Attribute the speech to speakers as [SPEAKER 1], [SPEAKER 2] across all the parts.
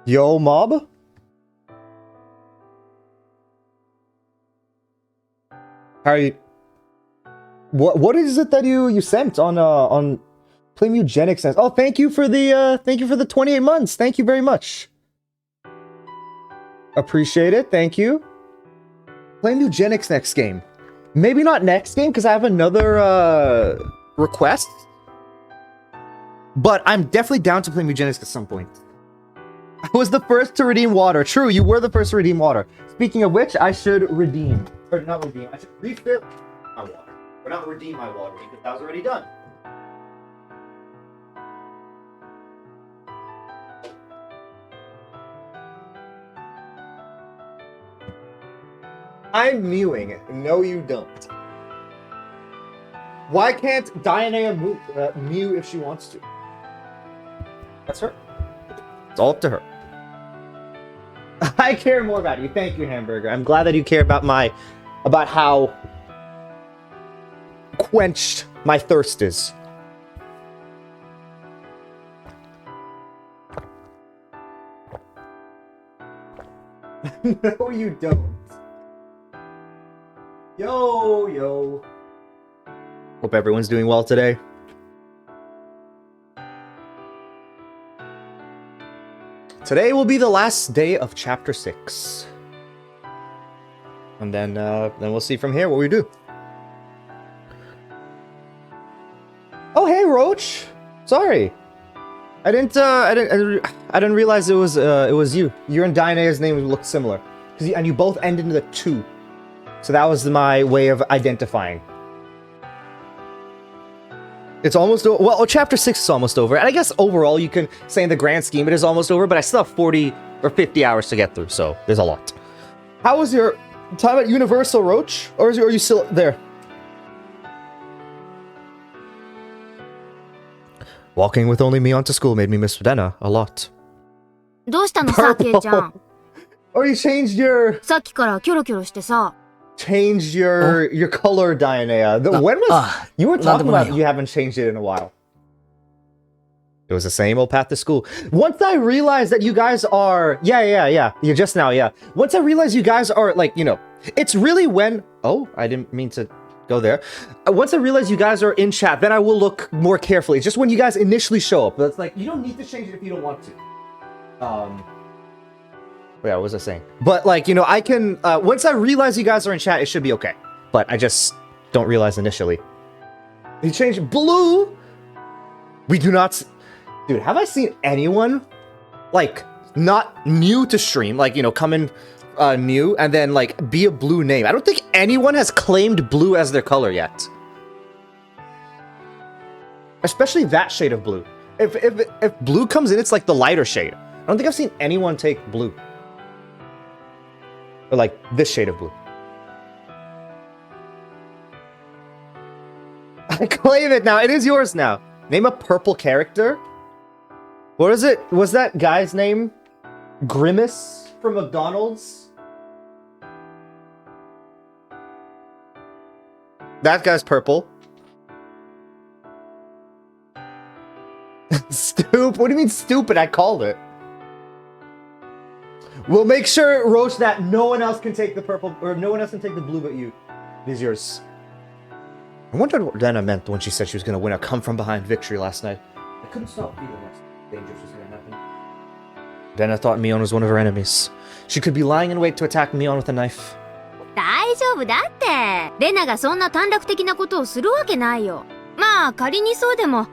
[SPEAKER 1] Yo, mob? How are you? What is it that you sent on Play Eugenics? Oh, thank you for the 28 months. Thank you very much. Appreciate it. Thank you. Play Eugenics next game. Maybe not next game because I have another request. But I'm definitely down to play Eugenics at some point. I was the first to redeem water. True, you were the first to redeem water. Speaking of which, I should redeem. Or not redeem, I should refill my water. Or not redeem my water, because that was already done. I'm mewing. No, you don't. Why can't Diana mew if she wants to? That's her. It's all up to her. I care more about you. Thank you, Hamburger. I'm glad that you care about how quenched my thirst is. No, you don't. Yo. Hope everyone's doing well today. Today will be the last day of Chapter 6. And then we'll see from here what we do. Oh, hey, Roach. Sorry. I didn't realize it was you. You and Diana's name looked similar. And you both ended in the 2. So that was my way of identifying. It's almost over. Well, Chapter 6 is almost over. And I guess overall you can say in the grand scheme it is almost over, but I still have 40 or 50 hours to get through, so there's a lot. How was your time at Universal, Roach? Or are you still there? Walking with only me onto school made me miss Dena a lot.
[SPEAKER 2] どうしたのさ、ケイちゃん。
[SPEAKER 1] Or you changed your...
[SPEAKER 2] さっきからキョロキョロしてさ。
[SPEAKER 1] Changed your color, Diana. When was... you were talking about you haven't changed it in a while. It was the same old path to school. Once I realized that you guys are... Yeah. You just now, yeah. Once I realized you guys are, like, you know... It's really when... Oh, I didn't mean to go there. Once I realize you guys are in chat, then I will look more carefully. It's just when you guys initially show up. But it's like, you don't need to change it if you don't want to. Yeah, what was I saying? But, like, you know, I can... once I realize you guys are in chat, it should be okay. But I just don't realize initially. You changed blue? We do not... Dude, have I seen anyone, like, not new to stream, like, you know, come in new and then, like, be a blue name? I don't think anyone has claimed blue as their color yet. Especially that shade of blue. If blue comes in, it's like the lighter shade. I don't think I've seen anyone take blue. Or like this shade of blue. I claim it now. It is yours now. Name a purple character. What is it? Was that guy's name Grimace from McDonald's? That guy's purple. Stupid. What do you mean stupid? I called it. We'll make sure, Roach, that no one else can take the purple, or no one else can take the blue but you. It is yours. I wondered what Dana meant when she said she was going to win a come-from-behind victory last night. I couldn't stop feeling that dangerous was going to happen. Dana thought Mion was one of her enemies. She could be lying in wait to attack Mion with a knife.
[SPEAKER 2] 大丈夫だって。レナがそんな短絡的なことをするわけないよ。まあ、仮にそうでも、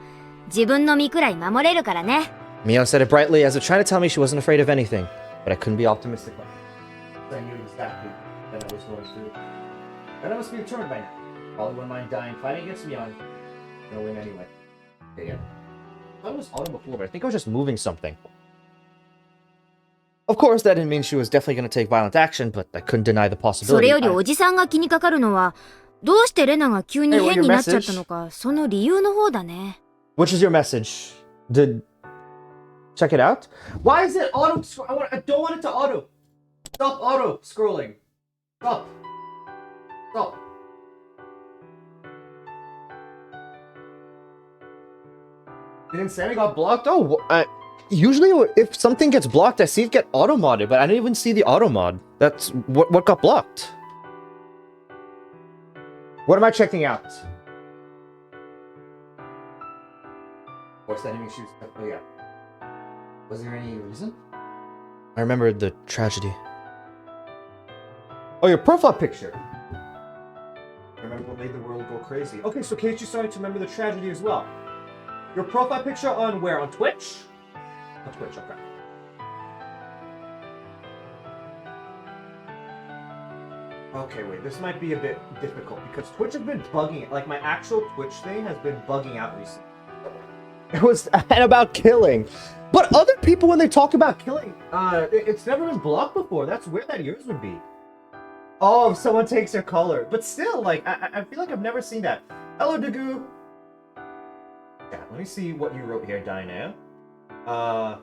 [SPEAKER 2] 自分の身くらい守れるからね。
[SPEAKER 1] Mion said it brightly as if trying to tell me she wasn't afraid of anything. But I couldn't be optimistic like that. I knew exactly that I was going through. Then I must be returned by now. Probably wouldn't mind dying fighting against Mion. Gonna win anyway. Okay, yeah. I thought it was autumn before, but I think I was just moving something. Of course, that didn't mean she was definitely gonna take violent action, but I couldn't deny the
[SPEAKER 2] そ
[SPEAKER 1] possibility.
[SPEAKER 2] れよりおじさんが気にかかるのは、どうしてレナが急に変になっちゃったのか、その理由の方だね。
[SPEAKER 1] Which is your message? Check it out. Why is it auto? I don't want it to auto. Stop auto scrolling. Stop. Didn't say I got blocked? Oh, Usually, if something gets blocked, I see it get auto-modded, but I didn't even see the auto-mod. That's... What got blocked? What am I checking out? What's that naming shoes? Oh, yeah. Was there any reason? I remember the tragedy. Oh, your profile picture. I remember what made the world go crazy. Okay, so Keiichi's starting to remember the tragedy as well. Your profile picture on where? On Twitch? On Twitch, okay. Okay, wait, this might be a bit difficult because Twitch has been bugging, like my actual Twitch thing has been bugging out recently. It was and about killing. But other people, when they talk about killing, it's never been blocked before. That's weird that yours would be. Oh, if someone takes your color. But still, like, I feel like I've never seen that. Hello, Dagu. Yeah, let me see what you wrote here, Diana. My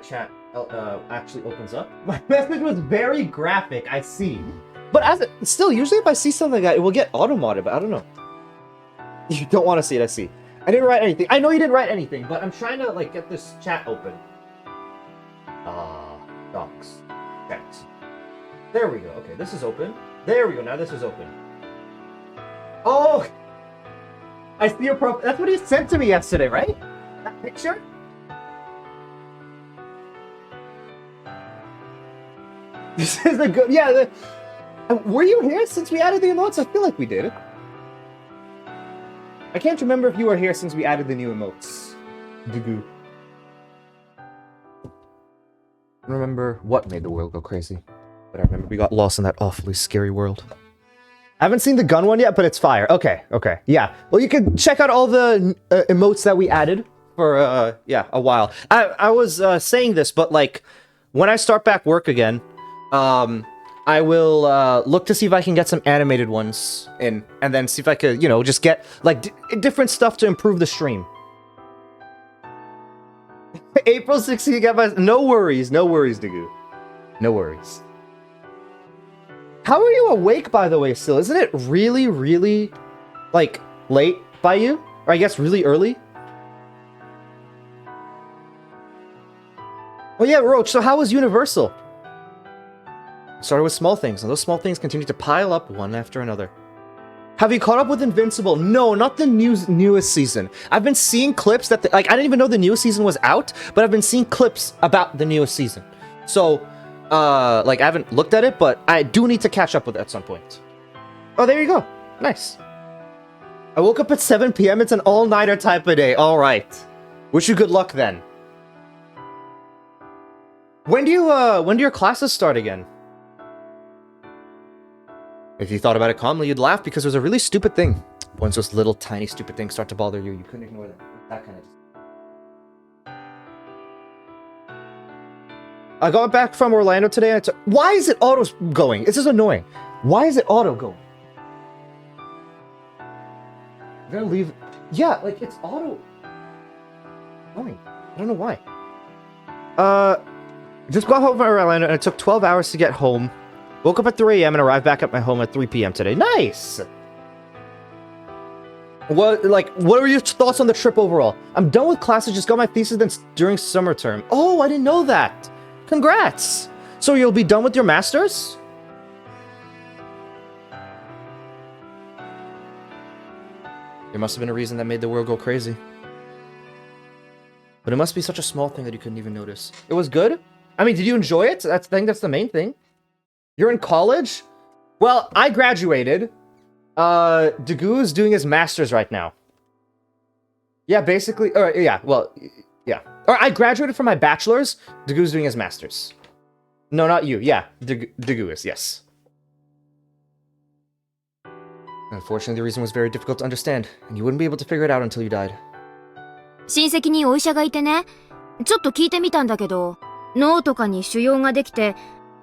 [SPEAKER 1] chat actually opens up. My message was very graphic, I see. But still, usually if I see something like that, it will get auto-modded, but I don't know. You don't want to see it, I see. I didn't write anything. I know you didn't write anything, but I'm trying to, like, get this chat open. Docs. Chat. There we go. Okay, this is open. There we go. Now this is open. Oh! I see your profile. That's what he sent to me yesterday, right? That picture? This is a good... Yeah, were you here since we added the emotes? I feel like we did. I can't remember if you were here since we added the new emotes. Dugu. I don't remember what made the world go crazy. But I remember we got lost in that awfully scary world. I haven't seen the gun one yet, but it's fire. Okay, okay. Yeah. Well, you can check out all the emotes that we added for, yeah, a while. I was saying this, but, like, when I start back work again, I will look to see if I can get some animated ones in, and then see if I could, you know, just get, like, different stuff to improve the stream. April 16th, got my... No worries, Dagu. No worries. How are you awake, by the way, still? Isn't it really, really, like, late by you? Or I guess really early? Oh yeah, Roach, so how was Universal? Started with small things, and those small things continue to pile up one after another. Have you caught up with Invincible? No, not the newest season. I've been seeing clips that, like, I didn't even know the newest season was out, but I've been seeing clips about the newest season. So, like, I haven't looked at it, but I do need to catch up with it at some point. Oh, there you go. Nice. I woke up at 7 p.m. It's an all-nighter type of day. All right. Wish you good luck then. When do your classes start again? If you thought about it calmly, you'd laugh because it was a really stupid thing. Once those little tiny stupid things start to bother you, you couldn't ignore them. That kind of... I got back from Orlando today and why is it auto going? This is annoying. Why is it auto going? I'm gonna leave... Yeah, like, it's auto... going. I don't know why. Just got home from Orlando and it took 12 hours to get home. Woke up at 3 a.m. and arrived back at my home at 3 p.m. today. Nice! What were your thoughts on the trip overall? I'm done with classes, just got my thesis then during summer term. Oh, I didn't know that. Congrats! So you'll be done with your masters? There must have been a reason that made the world go crazy. But it must be such a small thing that you couldn't even notice. It was good? I mean, did you enjoy it? I think that's the main thing. You're in college? Well, I graduated. Dagu is doing his master's right now. Yeah, basically, yeah, well, yeah. Or I graduated from my bachelor's, Dagu's doing his master's. No, not you, yeah, Dagu is, yes. Unfortunately, the reason was very difficult to understand, and you wouldn't be able to figure it out until you died.
[SPEAKER 2] 親戚にお医者がいてね、ちょっと聞いてみたんだけど、脳とかに腫瘍ができて、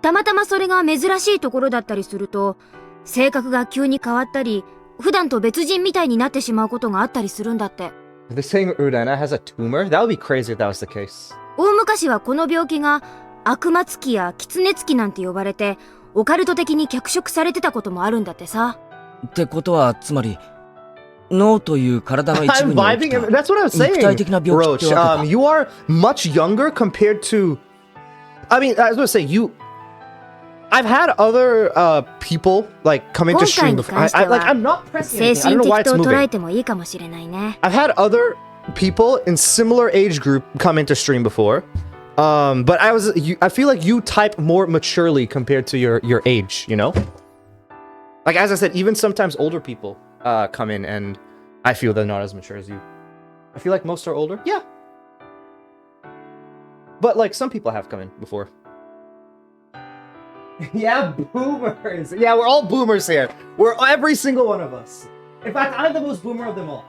[SPEAKER 2] たまたまそれが珍しいところだったりすると、性格が急に変わったり、普段と別人みたいになってしまうことがあったりするんだって。
[SPEAKER 1] They're saying Urana has a tumor? That would be crazy if that was the case.
[SPEAKER 2] 大昔はこの病気が悪魔つきや狐つきなんて呼ばれて、オカルト的に脚色されてたこともあるんだってさ。
[SPEAKER 3] ってことはつまり脳という体の一部
[SPEAKER 1] I'm
[SPEAKER 3] に起き
[SPEAKER 1] vibing.
[SPEAKER 3] た
[SPEAKER 1] That's what I was
[SPEAKER 3] 肉
[SPEAKER 1] saying.
[SPEAKER 3] 体的な病気って
[SPEAKER 1] Roach,
[SPEAKER 3] わけか。
[SPEAKER 1] you are much younger compared to. I mean, I was gonna say you. I've had other people like come into
[SPEAKER 2] 今回
[SPEAKER 1] stream
[SPEAKER 2] に
[SPEAKER 1] before.
[SPEAKER 2] 関しては
[SPEAKER 1] Like I'm not pressing
[SPEAKER 2] 精
[SPEAKER 1] anything. I don't
[SPEAKER 2] 神
[SPEAKER 1] know why
[SPEAKER 2] 的
[SPEAKER 1] it's
[SPEAKER 2] と捉え
[SPEAKER 1] moving.
[SPEAKER 2] てもいいかもしれないね。
[SPEAKER 1] I've had other people in similar age group come into stream before. But I feel like you type more maturely compared to your age, you know? Like as I said, even sometimes older people come in and I feel they're not as mature as you. I feel like most are older. Yeah. But like some people have come in before. Yeah, boomers. Yeah, we're all boomers here. We're every single one of us. In fact, I'm the most boomer of them all.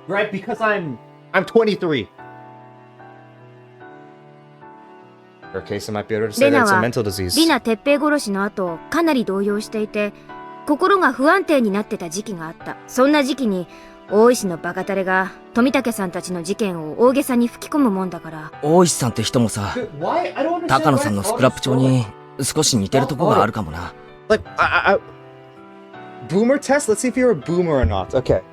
[SPEAKER 1] Right? Because I'm 23. Or case I might be able to say that it's a mental disease.
[SPEAKER 2] リナ鉄平殺しの後かなり動揺していて心が不安定になってた時期があった。そんな時期に大石のバカタレが富武さんたちの事件を大げさに吹き込むもんだから。
[SPEAKER 3] 大石さんって人もさ、高野さんのスクラップ帳に少し似てるとこがあるかもな。
[SPEAKER 1] Like, boomer test? Let's see if you're a boomer or not. Okay.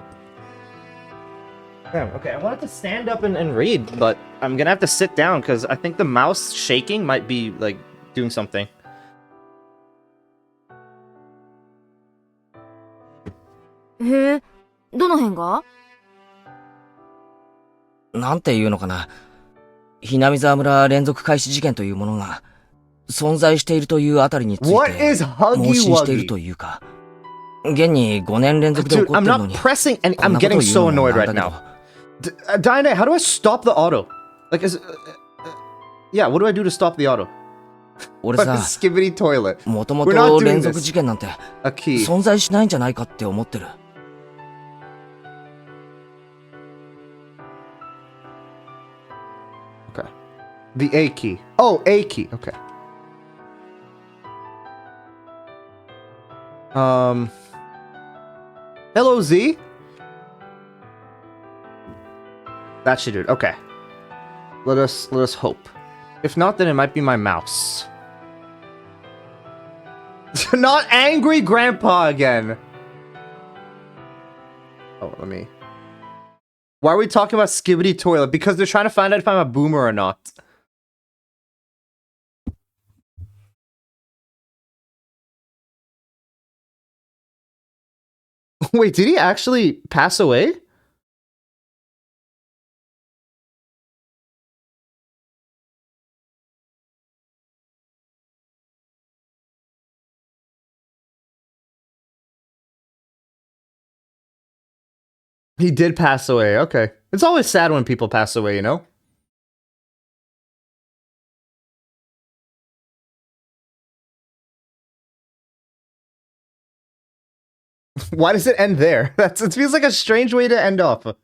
[SPEAKER 1] Damn, okay, I wanted to stand up and read, but I'm gonna have to sit down because I think the mouse shaking might be, like, doing something.
[SPEAKER 2] へえ、どの辺が？
[SPEAKER 3] なんていうのかな。ひなみ沢村連続開始事件というものが存在しているというあたりについて盲信しているというか。現に5年連続で起こってるのに。
[SPEAKER 1] Dude, I'm not pressing and I'm getting so annoyed right now. Diane, how do I stop the auto? Like, yeah, what do I do to stop the auto?
[SPEAKER 3] 俺さ、
[SPEAKER 1] Skibidi toilet.
[SPEAKER 3] もともと連続事件なんて存在しないんじゃないかって思ってる。
[SPEAKER 1] Okay. The A key. Oh, A key. Okay. Hello, Z. That should do it. Okay. Let us hope. If not, then it might be my mouse. Not angry grandpa again. Oh, let me. Why are we talking about Skibidi toilet? Because they're trying to find out if I'm a boomer or not. Wait, did he actually pass away? He did pass away. Okay. It's always sad when people pass away, you know? Why does it end there? It feels like a strange way to end off. It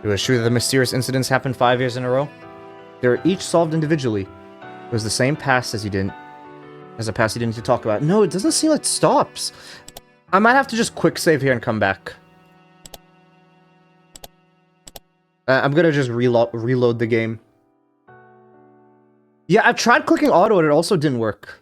[SPEAKER 1] was true that the mysterious incidents happened 5 years in a row. They were each solved individually. It was the same past as a past he didn't need to talk about. No, it doesn't seem like it stops. I might have to just quick save here and come back. I'm gonna just reload the game. Yeah, I tried clicking auto and it also didn't work.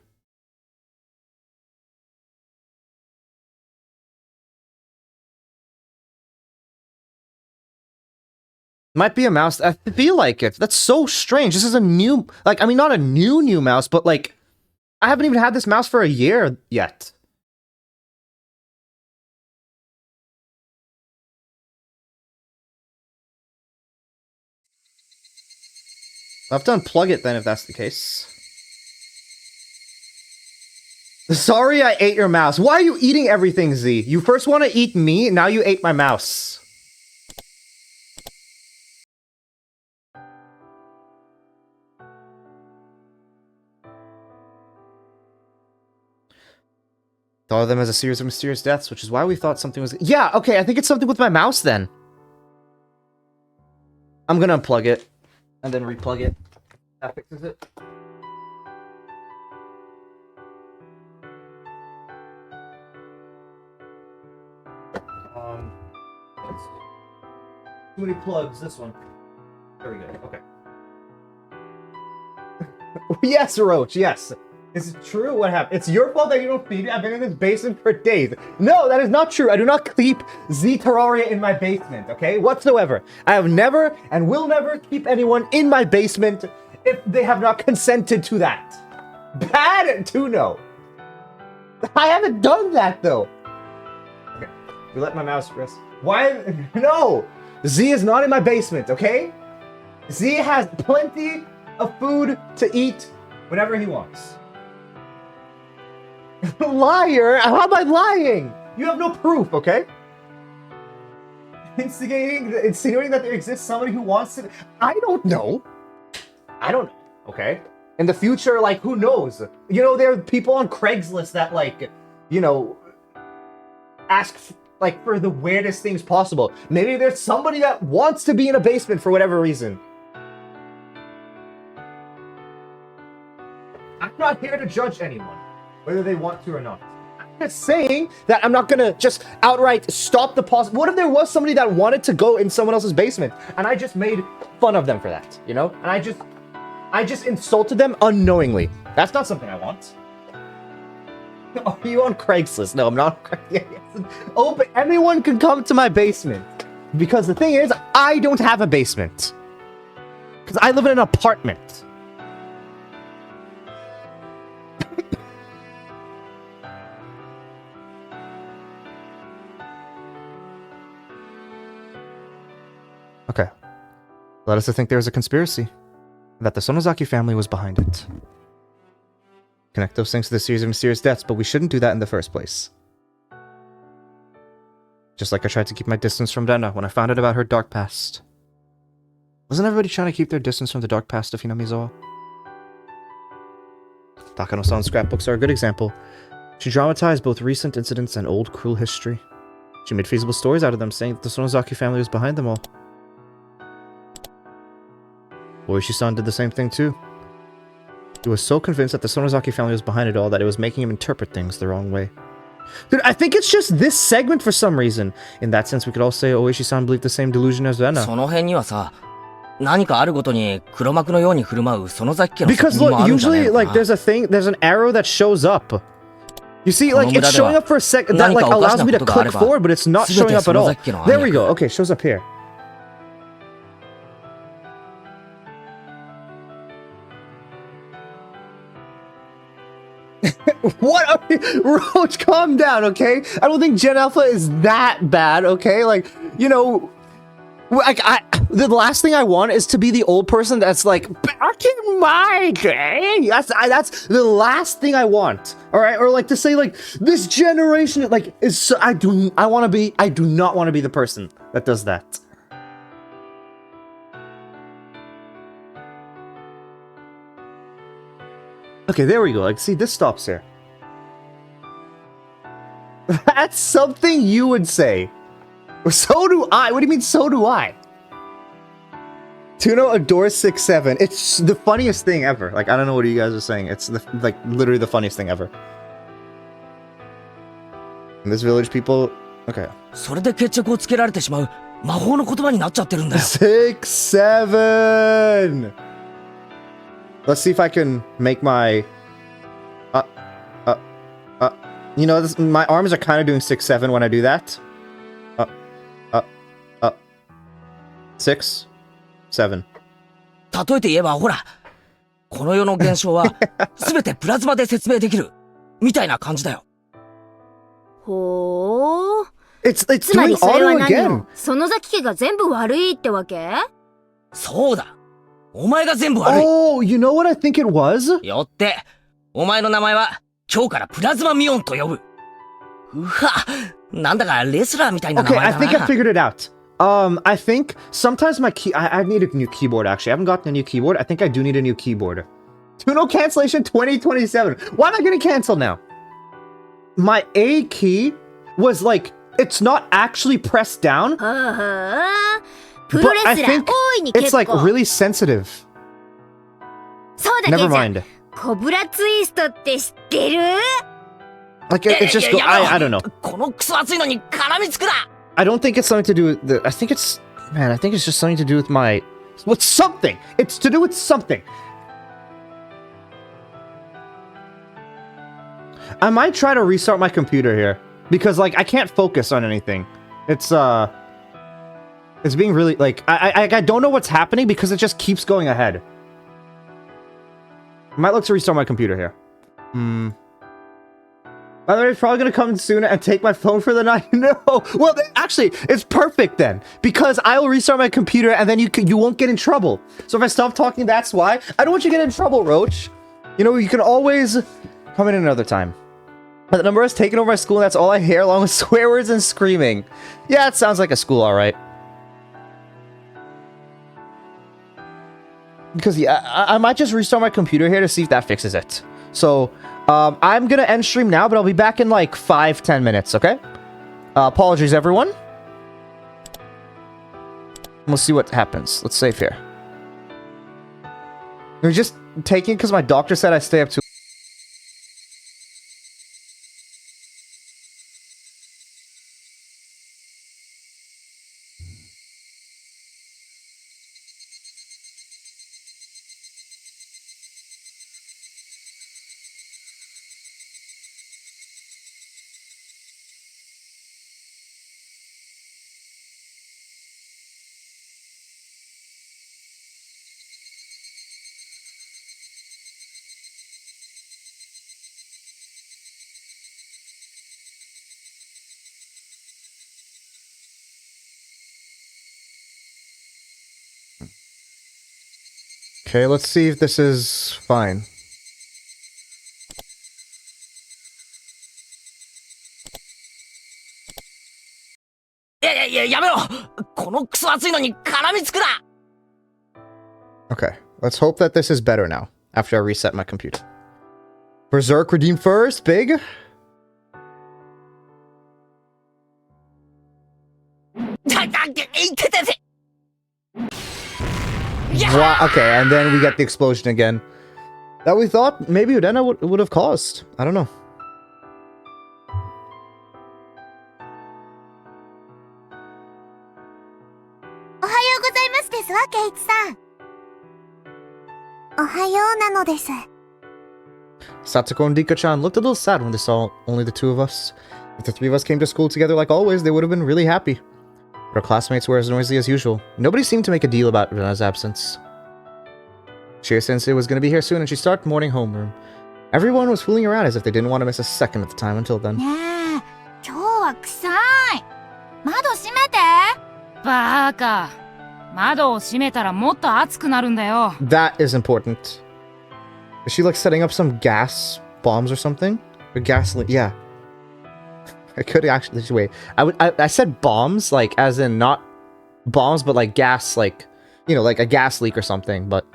[SPEAKER 1] Might be a mouse. I feel like it. That's so strange. This is a new... Like, I mean, not a new mouse, but, like... I haven't even had this mouse for a year yet. I'll have to unplug it then, if that's the case. Sorry I ate your mouse. Why are you eating everything, Z? You first want to eat me, now you ate my mouse. Thought of them as a series of mysterious deaths, which is why we thought something was... Yeah, okay, I think it's something with my mouse then. I'm gonna unplug it, and then replug it. That fixes it. Too many plugs, this one. There we go, okay. Yes, Roach, yes. Is it true? What happened? It's your fault that you don't feed it. I've been in this basement for days. No, that is not true. I do not keep Z Terraria in my basement, okay? Whatsoever. I have never and will never keep anyone in my basement if they have not consented to that. Bad to know. I haven't done that, though. Okay, we let my mouse rest. Why? No! Z is not in my basement, okay? Z has plenty of food to eat whenever he wants. Liar! How am I lying? You have no proof, okay? Insinuating that there exists somebody who wants to... I don't know. I don't know, okay? In the future, like, who knows? You know, there are people on Craigslist that, like, you know, ask, like, for the weirdest things possible. Maybe there's somebody that wants to be in a basement for whatever reason. I'm not here to judge anyone, whether they want to or not. I'm just saying that I'm not gonna just outright stop the possible. What if there was somebody that wanted to go in someone else's basement, and I just made fun of them for that, you know? And I just insulted them unknowingly. That's not something I want. Are you on Craigslist? No, I'm not. Open. Anyone can come to my basement. Because the thing is, I don't have a basement. Because I live in an apartment. Okay. Let us think there is a conspiracy. That the Sonozaki family was behind it. Connect those things to the series of mysterious deaths, but we shouldn't do that in the first place. Just like I tried to keep my distance from Rena when I found out about her dark past. Wasn't everybody trying to keep their distance from the dark past of Hinamizawa? Takano-san's scrapbooks are a good example. She dramatized both recent incidents and old cruel history. She made feasible stories out of them, saying that the Sonozaki family was behind them all. Oishi-san did the same thing too. He was so convinced that the Sonozaki family was behind it all that it was making him interpret things the wrong way. Dude, I think it's just this segment for some reason. In that sense, we could all say Oishi-san believed the same delusion as Rena. Because look, usually, like, there's an arrow that shows up. You see, like, it's showing up for a second that, like, allows me to click forward, but it's not showing up at all. There we go. Okay, shows up here. What are you? Roach, calm down, okay? I don't think Gen Alpha is that bad, okay? Like, you know, like, the last thing I want is to be the old person that's like, back in my day. That's the last thing I want, all right? Or like to say like, this generation, like, is so, I do not want to be the person that does that. Okay, there we go. Like, see, this stops here. That's something you would say. So do I. What do you mean, so do I? Tuno adores 6-7. It's the funniest thing ever. Like, I don't know what you guys are saying. It's, like, literally the funniest thing ever. In this village, people... Okay. 6-7! Let's see if I can make my... You know, my arms are kind of doing 6-7 when I do that. 6-7.
[SPEAKER 3] 例えて言えばほら、この世の現象は全てプラズマで説明できるみたいな感じだよ。
[SPEAKER 2] ほー。
[SPEAKER 1] It's doing auto again.
[SPEAKER 2] その崎家が全部悪いってわけ？
[SPEAKER 3] そうだ。お前が全部悪い。
[SPEAKER 1] Oh, you know what I think it was?
[SPEAKER 3] よって、お前の名前は今日からプラズマミオンと呼ぶ。うわ、なんだかレスラーみたいな名前だな。
[SPEAKER 1] Okay, I think I figured it out. I think sometimes my I need a new keyboard, actually. I haven't gotten a new keyboard. I think I do need a new keyboard. Tuno cancellation 2027. Why am I getting canceled now? My A key was like, it's not actually pressed down. But I think it's like really sensitive. Never mind. Like, it's just, I don't know. I don't think it's something to do with the... I think it's just something to do with my... With something! It's to do with something! I might try to restart my computer here. Because, like, I can't focus on anything. It's being really, like, I don't know what's happening because it just keeps going ahead. I might look to restart my computer here. By the way, it's probably gonna come soon and take my phone for the night. No! Well, actually, it's perfect then. Because I'll restart my computer and then you won't get in trouble. So if I stop talking, that's why. I don't want you to get in trouble, Roach. You know, you can always come in another time. But the number has taken over my school and that's all I hear, along with swear words and screaming. Yeah, it sounds like a school, alright. Because, yeah, I might just restart my computer here to see if that fixes it. So, I'm gonna end stream now, but I'll be back in like 5-10 minutes, okay? Apologies, everyone. We'll see what happens. Let's save here. We're just taking because my doctor said I stay up too. Okay, let's see if this is fine. Okay, let's hope that this is better now, after I reset my computer. Berserk redeem first, big. Wow, okay, and then we get the explosion again. That we thought maybe Udena would have caused. I don't know. Satsuko and Dika-chan looked a little sad when they saw only the two of us. If the three of us came to school together like always, they would have been really happy. But our classmates were as noisy as usual. Nobody seemed to make a deal about Udena's absence. Shia-sensei was going to be here soon and she started morning homeroom. Everyone was fooling around as if they didn't want to miss a second of the time until then. That is important. Is she like setting up some gas bombs or something? Or gasoline? Yeah. I could actually wait. I said bombs, like as in not bombs, but like gas, like, you know, like a gas leak or something. But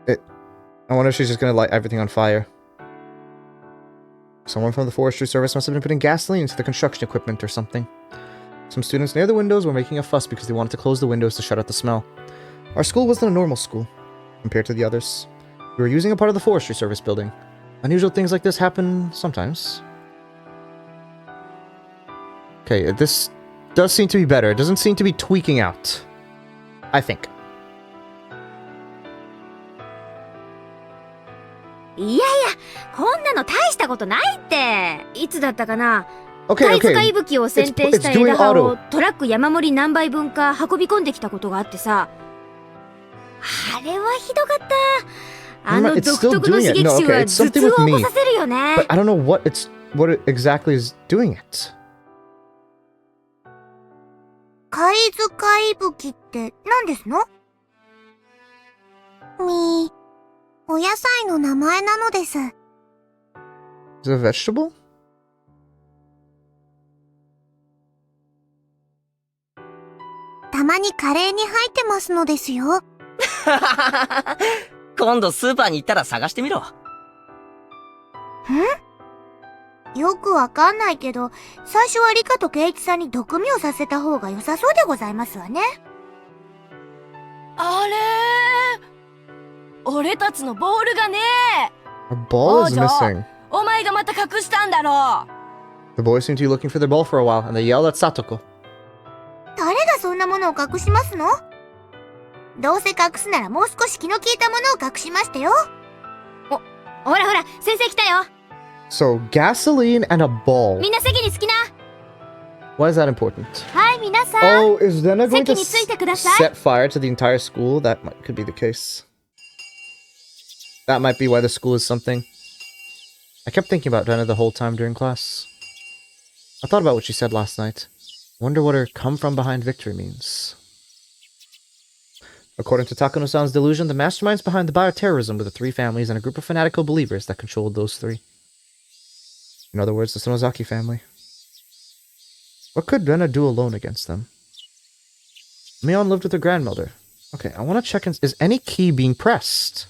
[SPEAKER 1] I wonder if she's just gonna light everything on fire. Someone from the forestry service must have been putting gasoline into the construction equipment or something. Some students near the windows were making a fuss because they wanted to close the windows to shut out the smell. Our school wasn't a normal school compared to the others. We were using a part of the forestry service building. Unusual things like this happen sometimes. Okay, this does seem to be better. It doesn't seem to be tweaking out. I think.
[SPEAKER 2] Okay,
[SPEAKER 1] okay. It's doing auto. It's still doing it. No, okay, it's something with me. But I don't know what it exactly is doing it. Is it a vegetable? A ball is missing. The boys seem to be looking for their ball for a while, and they yelled at Satoko.
[SPEAKER 2] ほらほら、先生来たよ。
[SPEAKER 1] So, gasoline and a ball.
[SPEAKER 2] みんな席に着きな。
[SPEAKER 1] Why is that important?
[SPEAKER 2] はい、皆さん。
[SPEAKER 1] Oh, is Lena going to
[SPEAKER 2] 席についてください。
[SPEAKER 1] set fire to the entire school? That could be the case. That might be why the school is something. I kept thinking about Lena the whole time during class. I thought about what she said last night. Wonder what her come from behind victory means. According to Takano-san's delusion, the masterminds behind the bioterrorism were the three families and a group of fanatical believers that controlled those three. In other words, the Sonozaki family. What could Rena do alone against them? Mion lived with her grandmother. Okay, I want to check is any key being pressed?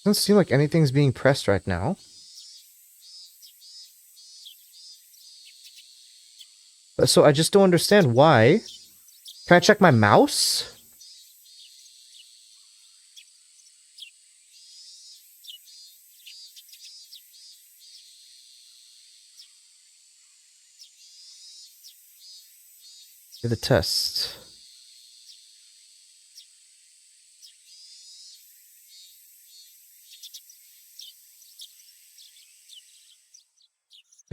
[SPEAKER 1] Doesn't seem like anything's being pressed right now. So I just don't understand why. Can I check my mouse? Do the test.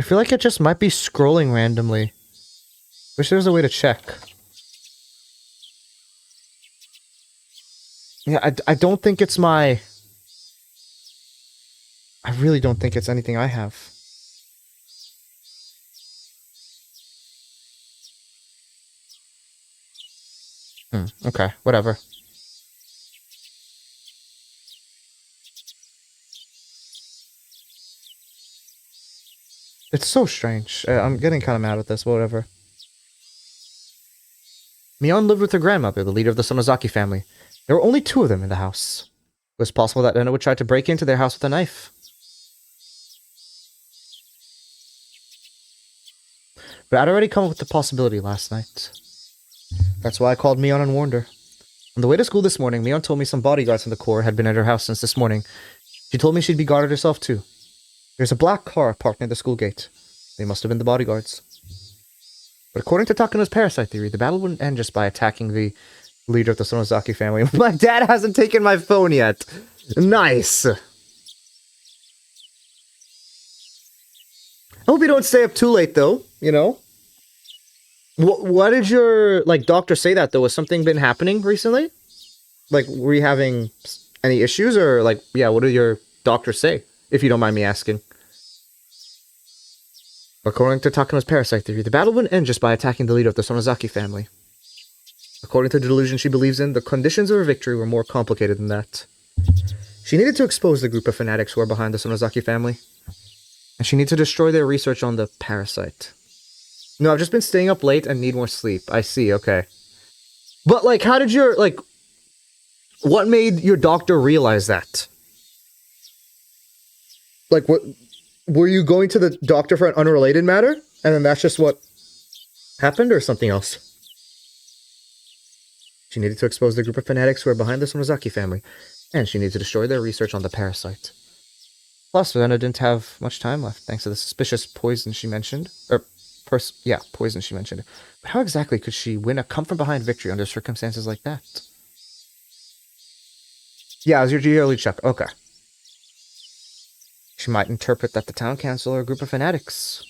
[SPEAKER 1] I feel like it just might be scrolling randomly. Wish there was a way to check. Yeah, I don't think it's my... I really don't think it's anything I have. Okay, whatever. It's so strange. I'm getting kind of mad with this, whatever. Mion lived with her grandmother, the leader of the Sonozaki family. There were only two of them in the house. It was possible that Rena would try to break into their house with a knife. But I'd already come up with the possibility last night. That's why I called Mion and warned her. On the way to school this morning, Mion told me some bodyguards from the Corps had been at her house since this morning. She told me she'd be guarded herself too. There's a black car parked near the school gate. They must have been the bodyguards. But according to Takano's parasite theory, the battle wouldn't end just by attacking the leader of the Sonozaki family. My dad hasn't taken my phone yet. Nice. I hope you don't stay up too late, though, you know? What did your, doctor say that, though? Has something been happening recently? Were you having any issues? Or, what did your doctor say? If you don't mind me asking. According to Takano's parasite theory, the battle wouldn't end just by attacking the leader of the Sonozaki family. According to the delusion she believes in, the conditions of her victory were more complicated than that. She needed to expose the group of fanatics who are behind the Sonozaki family. And she needs to destroy their research on the parasite. No, I've just been staying up late and need more sleep. I see, okay. But, how did your, what made your doctor realize that? What... Were you going to the doctor for an unrelated matter? And then that's just what happened, or something else? She needed to expose the group of fanatics who are behind the Sonozaki family, and she needed to destroy their research on the parasite. Plus, Rena didn't have much time left, thanks to the suspicious poison she mentioned. Poison she mentioned. But how exactly could she win a come-from-behind victory under circumstances like that? Yeah, it was your yearly check. Okay. She might interpret that the town council are a group of fanatics.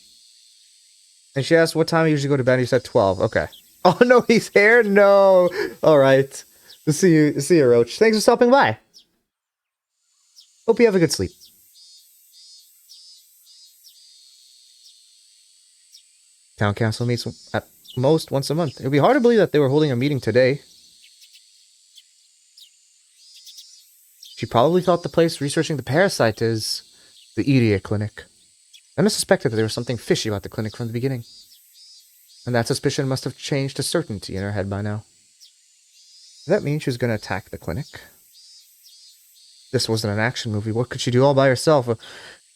[SPEAKER 1] And she asked what time I usually go to bed. You said 12. Okay. Oh no, he's here? No. Alright. See you, Roach. Thanks for stopping by. Hope you have a good sleep. Town council meets at most once a month. It would be hard to believe that they were holding a meeting today. She probably thought the place researching the parasite is the idiot clinic. Anna suspected that there was something fishy about the clinic from the beginning. And that suspicion must have changed to certainty in her head by now. Does that mean she was going to attack the clinic? This wasn't an action movie. What could she do all by herself?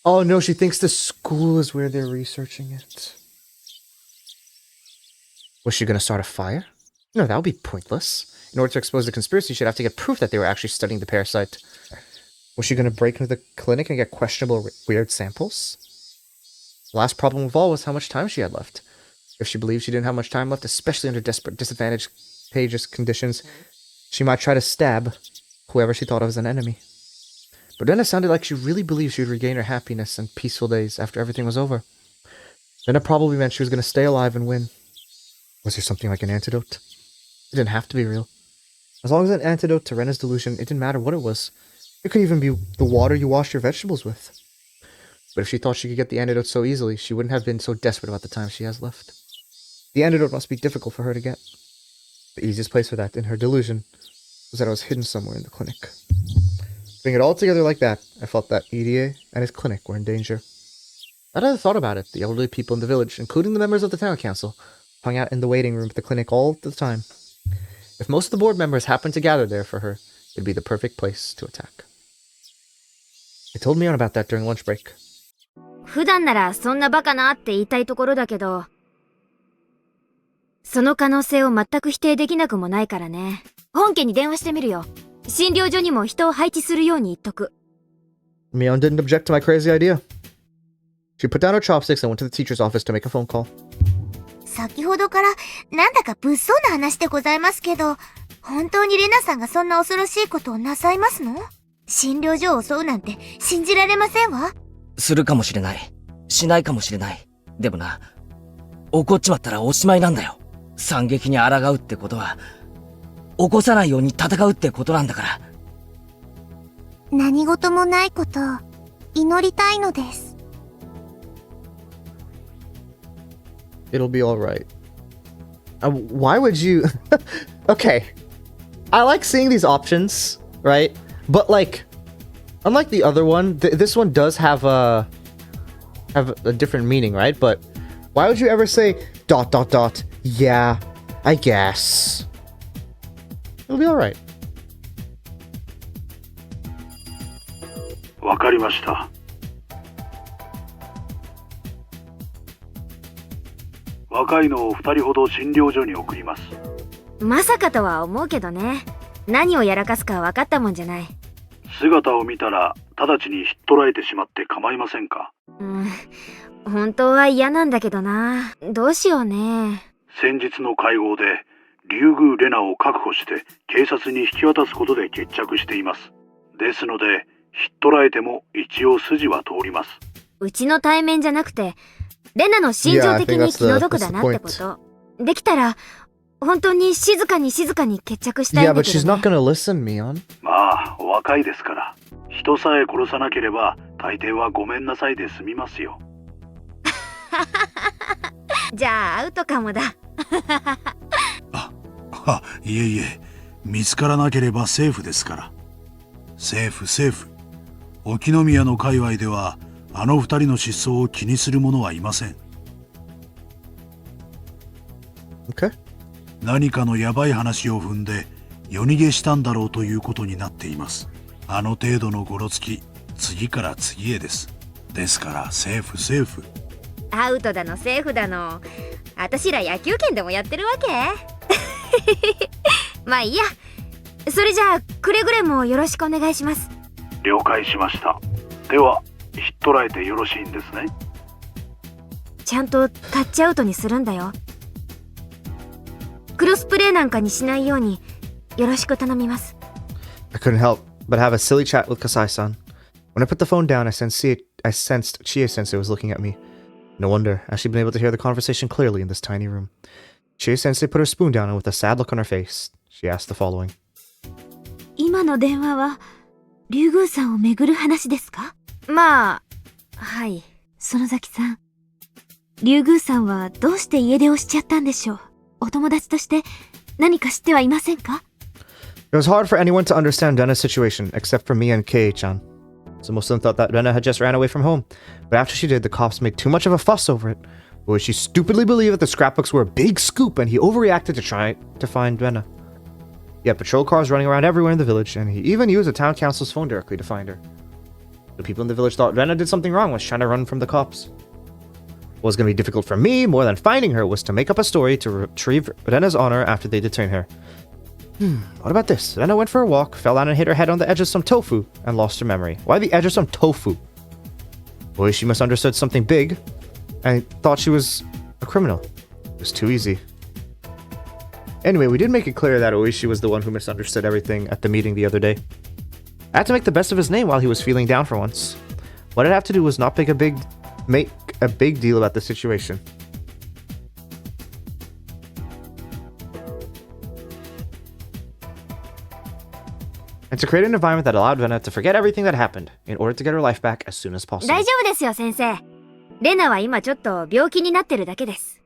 [SPEAKER 1] Oh no, she thinks the school is where they're researching it. Was she going to start a fire? No, that would be pointless. In order to expose the conspiracy, she'd have to get proof that they were actually studying the parasite. Was she going to break into the clinic and get questionable, weird samples? The last problem of all was how much time she had left. If she believed she didn't have much time left, especially under desperate, disadvantageous conditions, she might try to stab whoever she thought of as an enemy. But then it sounded like she really believed she would regain her happiness and peaceful days after everything was over. Then it probably meant she was going to stay alive and win. Was there something like an antidote? It didn't have to be real. As long as an antidote to Rena's delusion, it didn't matter what it was. It could even be the water you wash your vegetables with. But if she thought she could get the antidote so easily, she wouldn't have been so desperate about the time she has left. The antidote must be difficult for her to get. The easiest place for that, in her delusion, was that it was hidden somewhere in the clinic. Putting it all together like that, I felt that Irie and his clinic were in danger. I'd never thought about it. The elderly people in the village, including the members of the town council, hung out in the waiting room at the clinic all the time. If most of the board members happened to gather there for her, it'd be the perfect place to attack. They told me on about that during lunch break.
[SPEAKER 2] 普段ならそんなバカなって言いたいところだけど、その可能性を全く否定できなくもないからね。本家に電話してみるよ。診療所にも人を配置するように言っとく。
[SPEAKER 1] Mion didn't object to my crazy idea. She put down her chopsticks and went to the teacher's office to make a phone call.
[SPEAKER 4] 先ほどからなんだか物騒な話でございますけど、本当にレナさんがそんな恐ろしいことをなさいますの？診療所を襲うなんて信じられませんわ。
[SPEAKER 3] するかもしれない。しないかもしれない。でもな、怒っちまったらおしまいなんだよ。惨劇に抗うってことは、起こさないように戦うってことなんだから。
[SPEAKER 4] 何事もないことを祈りたいのです。
[SPEAKER 1] It'll be alright. Why would you... Okay. I like seeing these options, right? But like, unlike the other one, this one does have a different meaning, right? But why would you ever say ... Yeah, I guess. It'll be alright.
[SPEAKER 5] わかりました。若いのを2人ほど診療所に送ります。
[SPEAKER 2] まさかとは思うけどね。何をやらかすか分かったもんじゃない。
[SPEAKER 5] 姿を見たら直ちに引っ捕らえてしまって構いませんか？
[SPEAKER 2] 本当は嫌なんだけどな。どうしようね。
[SPEAKER 5] 先日の会合で竜宮レナを確保して警察に引き渡すことで決着しています。ですので引っ捕らえても一応筋は通ります。
[SPEAKER 2] うちの対面じゃなくてレナの心情的に気の毒だなってこと。できたら本当に静かに決着したいんだけどね。
[SPEAKER 1] Yeah, but she's not gonna listen, Mion.
[SPEAKER 5] まあ、お若いですから。人さえ殺さなければ大抵はごめんなさいで済みますよ。
[SPEAKER 2] じゃあアウトかもだ。
[SPEAKER 5] いえいえ、見つからなければセーフですから。セーフ。沖宮の界隈ではあの二人の失踪を気にする者はいません。
[SPEAKER 1] Okay.
[SPEAKER 5] 何かのヤバい話を踏んで夜逃げしたんだろうということになっています。あの程度のゴロつき、次から次へです。ですからセーフ。
[SPEAKER 2] アウトだのセーフだの。私ら野球拳でもやってるわけ？まあいいや。それじゃあくれぐれもよろしくお願いします。
[SPEAKER 5] 了解しました。では引っ捕らえてよろしいんですね。
[SPEAKER 2] ちゃんとタッチアウトにするんだよ。クロスプレーなんかにしないようによろしく頼みます。
[SPEAKER 1] I couldn't help but have a silly chat with Kasai-san. When I put the phone down, I sensed Chie-sensei was looking at me. No wonder, as she'd been able to hear the conversation clearly in this tiny room. Chie-sensei put her spoon down and with a sad look on her face, she asked the following.
[SPEAKER 4] 今の電話は竜宮さんをめぐる話ですか？
[SPEAKER 2] まあ、はい。
[SPEAKER 4] 園崎さん、竜宮さんはどうして家出をしちゃったんでしょう？お友達として何か知ってはいませんか？
[SPEAKER 1] It was hard for anyone to understand Rena's situation, except for me and Kei-chan. So most of them thought that Rena had just ran away from home. But after she did, the cops made too much of a fuss over it. But she stupidly believed that the scrapbooks were a big scoop and he overreacted to try to find Rena. He had patrol cars running around everywhere in the village, and he even used the town council's phone directly to find her. The people in the village thought Rena did something wrong when she was trying to run from the cops. What was going to be difficult for me, more than finding her, was to make up a story to retrieve Rena's honor after they detained her. What about this? Lena went for a walk, fell down and hit her head on the edge of some tofu, and lost her memory. Why the edge of some tofu? Boy, she misunderstood something big, and thought she was a criminal. It was too easy. Anyway, we did make it clear that Oishi was the one who misunderstood everything at the meeting the other day. I had to make the best of his name while he was feeling down for once. What I'd have to do was not make a big deal about the situation. And to create an environment that allowed Vena to forget everything that happened in order to get her life back as soon as possible.
[SPEAKER 2] 大丈夫ですよ、先生。レナは今ちょっと病気になってるだけです。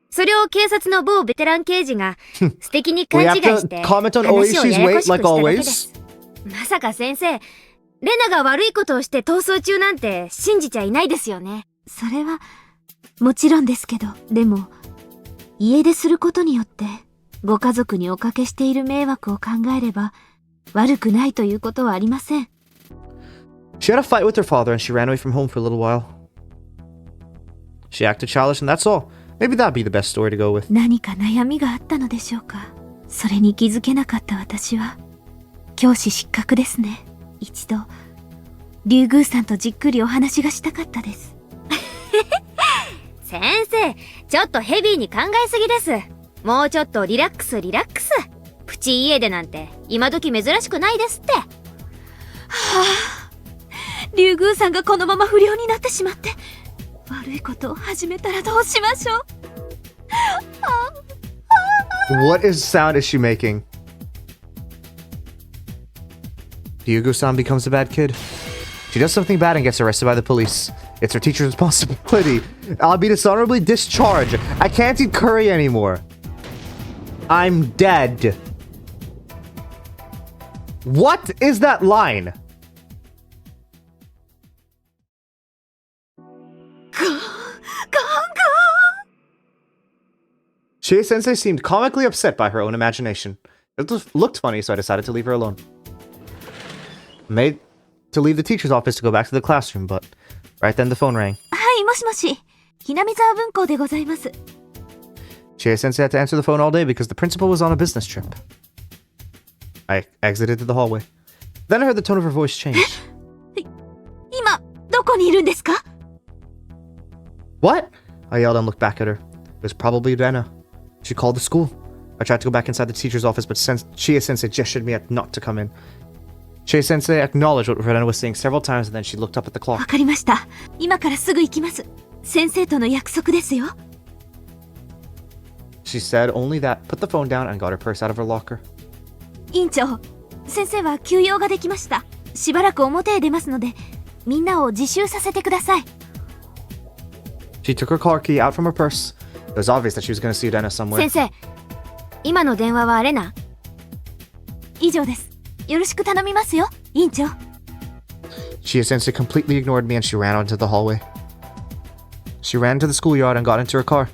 [SPEAKER 2] それを警察の某ベテラン刑事が素敵に勘違いして話をややこしくしただけです。まさか先生、レナが悪いことをして逃走中なんて信じちゃいないですよね。
[SPEAKER 6] それはもちろんですけど、でも家出することによってご家族におかけしている迷惑を考えれば悪くないということはありません。
[SPEAKER 1] She had a fight with her father and she ran away from home for a little while. She acted childish and that's all. Maybe that'd be the best story to go with.
[SPEAKER 6] 何か悩みがあったのでしょうか。それに気づけなかった私は教師失格ですね。一度竜宮さんとじっくりお話がしたかったです。
[SPEAKER 2] 先生、ちょっとヘビーに考えすぎです。もうちょっとリラックス。プチ家出なんて今時珍しくないですって。は
[SPEAKER 6] あ、竜宮さんがこのまま不良になってしまって悪いことを始めたらどうしましょう。
[SPEAKER 1] What sound is she making? Ryugu-san becomes a bad kid. She does something bad and gets arrested by the police. It's her teacher's responsibility. I'll be dishonorably discharged. I can't eat curry anymore. I'm dead. What is that line? Chie-sensei seemed comically upset by her own imagination. It looked funny, so I decided to leave her alone. Made to leave the teacher's office to go back to the classroom, but right then the phone rang.
[SPEAKER 6] はい、もしもし。ひなみ沢文庫でございます。
[SPEAKER 1] Chie-sensei had to answer the phone all day because the principal was on a business trip. I exited to the hallway. Then I heard the tone of her voice change.
[SPEAKER 6] 今、どこにいるんですか?
[SPEAKER 1] What? I yelled and looked back at her. It was probably Rena. She called the school. I tried to go back inside the teacher's office, but Chie-sensei gestured me not to come in. Chie-sensei acknowledged what Rena was saying several times, and then she looked up at the clock.
[SPEAKER 6] わかりました。今からすぐ行きます。先生との約束ですよ。
[SPEAKER 1] She said only that, put the phone down, and got her purse out of her locker.
[SPEAKER 6] 院長、先生は休養ができました。しばらく表へ出ますので、みんなを自習させてください。
[SPEAKER 1] She took her car key out from her purse. It was obvious that she was going to see Rena somewhere.
[SPEAKER 2] 先生、今の電話はレナ？
[SPEAKER 6] 以上です。よろしく頼みますよ、院長。
[SPEAKER 1] Chie-sensei completely ignored me and she ran out into the hallway. She ran to the schoolyard and got into her car.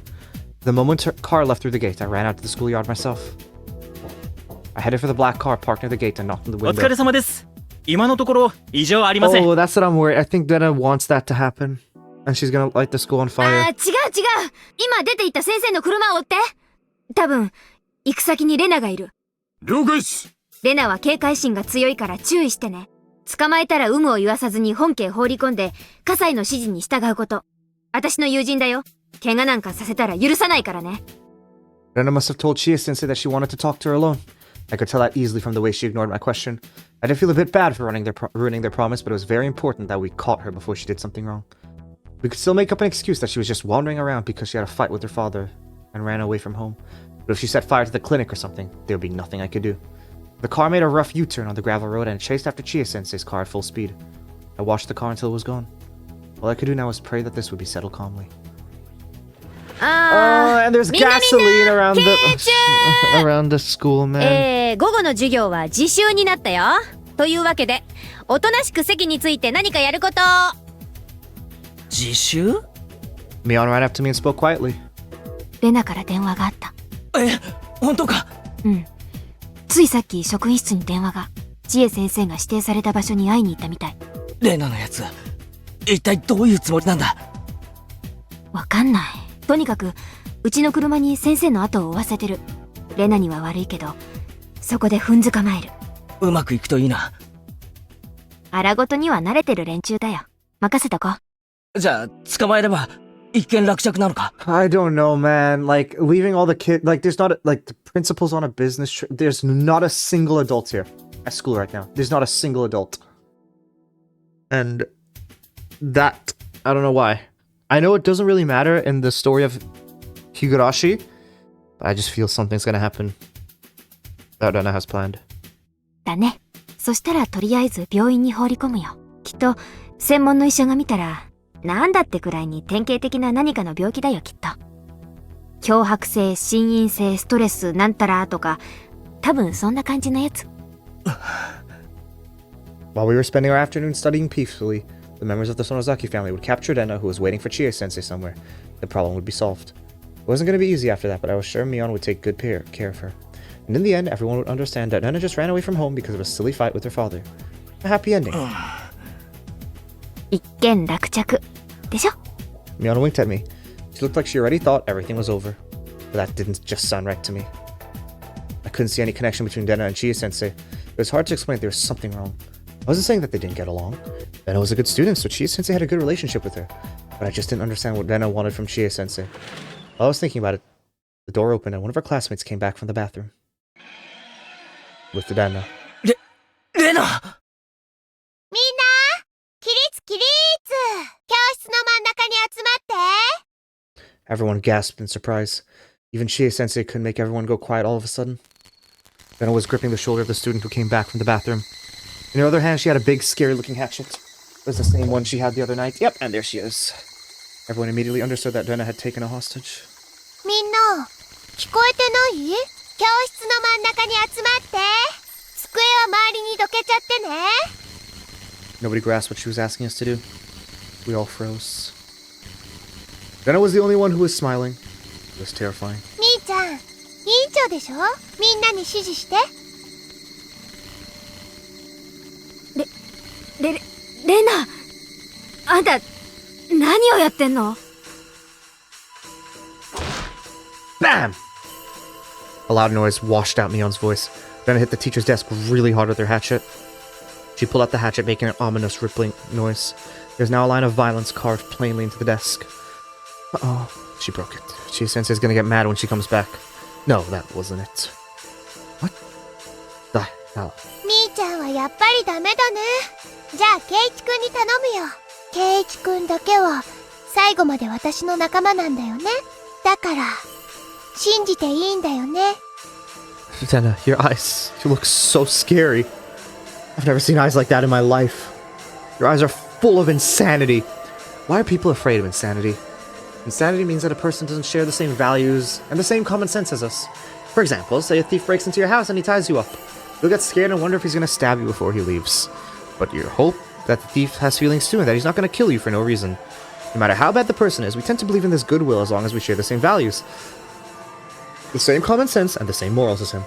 [SPEAKER 1] The moment her car left through the gate, I ran out to the schoolyard myself. I headed for the black car parked near the gate and knocked on the window.
[SPEAKER 7] お疲れ様です。今のところ異常ありません。
[SPEAKER 1] Oh, that's what I'm worried. I think Rena wants that to happen. And she's gonna light the school on fire.
[SPEAKER 2] 違う。今出て行った先生の車を追って。多分、行く先にレナがいる。
[SPEAKER 7] 了解っす。
[SPEAKER 2] レナは警戒心が強いから注意してね。捕まえたら有無を言わさずに本家放り込んで、葛西の指示に従うこと。私の友人だよ。怪我なんかさせたら許さないからね。
[SPEAKER 1] Rena must have told Chie-sensei that she wanted to talk to her alone. I could tell that easily from the way she ignored my question. I did feel a bit bad for ruining their promise, but it was very important that we caught her before she did something wrong. We could still make up an excuse that she was just wandering around because she had a fight with her father and ran away from home. But if she set fire to the clinic or something, there would be nothing I could do. The car made a rough U-turn on the gravel road and chased after Chie-sensei's car at full speed. I watched the car until it was gone. All I could do now was pray that this would be settled calmly. And there's gasoline around the school, man.
[SPEAKER 2] 午後の授業は自習になったよ。というわけで、おとなしく席について何かやること。
[SPEAKER 3] 自習？
[SPEAKER 1] Mion ran up to me and spoke quietly.
[SPEAKER 6] レナから電話があった。
[SPEAKER 3] 本当か？
[SPEAKER 6] うん。ついさっき職員室に電話が。千恵先生が指定された場所に会いに行ったみたい。
[SPEAKER 3] レナのやつ、一体どういうつもりなんだ？
[SPEAKER 6] わかんない。とにかくうちの車に先生の後を追わせてる。レナには悪いけど、
[SPEAKER 2] そこで踏んづかまえる。
[SPEAKER 3] うまくいくといいな。
[SPEAKER 2] 荒事には慣れてる連中だよ。任せとこう。
[SPEAKER 3] じゃあ、捕まえれば、一件落着なのか？
[SPEAKER 1] I don't know, man. Like, leaving all the kids... Like, there's not... Like, the principal's on a business trip. There's not a single adult here at school right now. There's not a single adult. And that... I don't know why. I know it doesn't really matter in the story of Higurashi, but I just feel something's gonna happen that Rena has planned.
[SPEAKER 2] だね。そしたらとりあえず病院に放り込むよ。きっと、専門の医者が見たら、なんだってくらいに典型的な何かの病気だよ、きっと。強迫性、心因性、ストレス、なんたらとか、多分そんな感じのやつ。
[SPEAKER 1] While we were spending our afternoon studying peacefully, the members of the Sonozaki family would capture Rena, who was waiting for Chie-sensei somewhere. The problem would be solved. It wasn't going to be easy after that, but I was sure Mion would take good care of her. And in the end, everyone would understand that Rena just ran away from home because of a silly fight with her father. A happy ending.
[SPEAKER 2] 一件落着。でしょ?
[SPEAKER 1] Mion winked at me. She looked like she already thought everything was over. But that didn't just sound right to me. I couldn't see any connection between Rena and Chie-sensei. It was hard to explain that there was something wrong. I wasn't saying that they didn't get along. Rena was a good student, so Chie-sensei had a good relationship with her. But I just didn't understand what Rena wanted from Chie-sensei. While I was thinking about it, the door opened and one of our classmates came back from the bathroom. With Rena.
[SPEAKER 3] Rena!
[SPEAKER 4] みんな、起立起立！教室の真ん中に集まって。
[SPEAKER 1] Everyone gasped in surprise. Even Chie-sensei couldn't make everyone go quiet all of a sudden. Rena was gripping the shoulder of the student who came back from the bathroom. In her other hand, she had a big, scary-looking hatchet. It was the same one she had the other night. Yep, and there she is. Everyone immediately understood that Rena had taken a hostage.
[SPEAKER 4] みんな、聞こえてない？教室の真ん中に集まって。机は周りにどけちゃってね。
[SPEAKER 1] Nobody grasped what she was asking us to do. We all froze. Rena was the only one who was smiling. It was terrifying.
[SPEAKER 4] みーちゃん、委員長でしょ？みんなに指示して。
[SPEAKER 2] レナ、あんた、何をやってんの?
[SPEAKER 1] Bam! A loud noise washed out Mion's voice. Rena hit the teacher's desk really hard with her hatchet. She pulled out the hatchet, making an ominous rippling noise. There's now a line of violence carved plainly into the desk. Uh-oh. She broke it. Chie-sensei's gonna get mad when she comes back. No, that wasn't it. What the hell?
[SPEAKER 4] みーちゃんはやっぱりダメだね。じゃあ、ケイチくんに頼むよ。ケイチくんだけは、最後まで私の仲間なんだよね。だから、信じていいんだよね。
[SPEAKER 1] Rena, your eyes. You look so scary. I've never seen eyes like that in my life. Your eyes are full of insanity. Why are people afraid of insanity? Insanity means that a person doesn't share the same values and the same common sense as us. For example, say a thief breaks into your house and he ties you up. You'll get scared and wonder if he's going to stab you before he leaves. But you hope that the thief has feelings too and that he's not going to kill you for no reason. No matter how bad the person is, we tend to believe in this goodwill as long as we share the same values, the same common sense, and the same morals as him.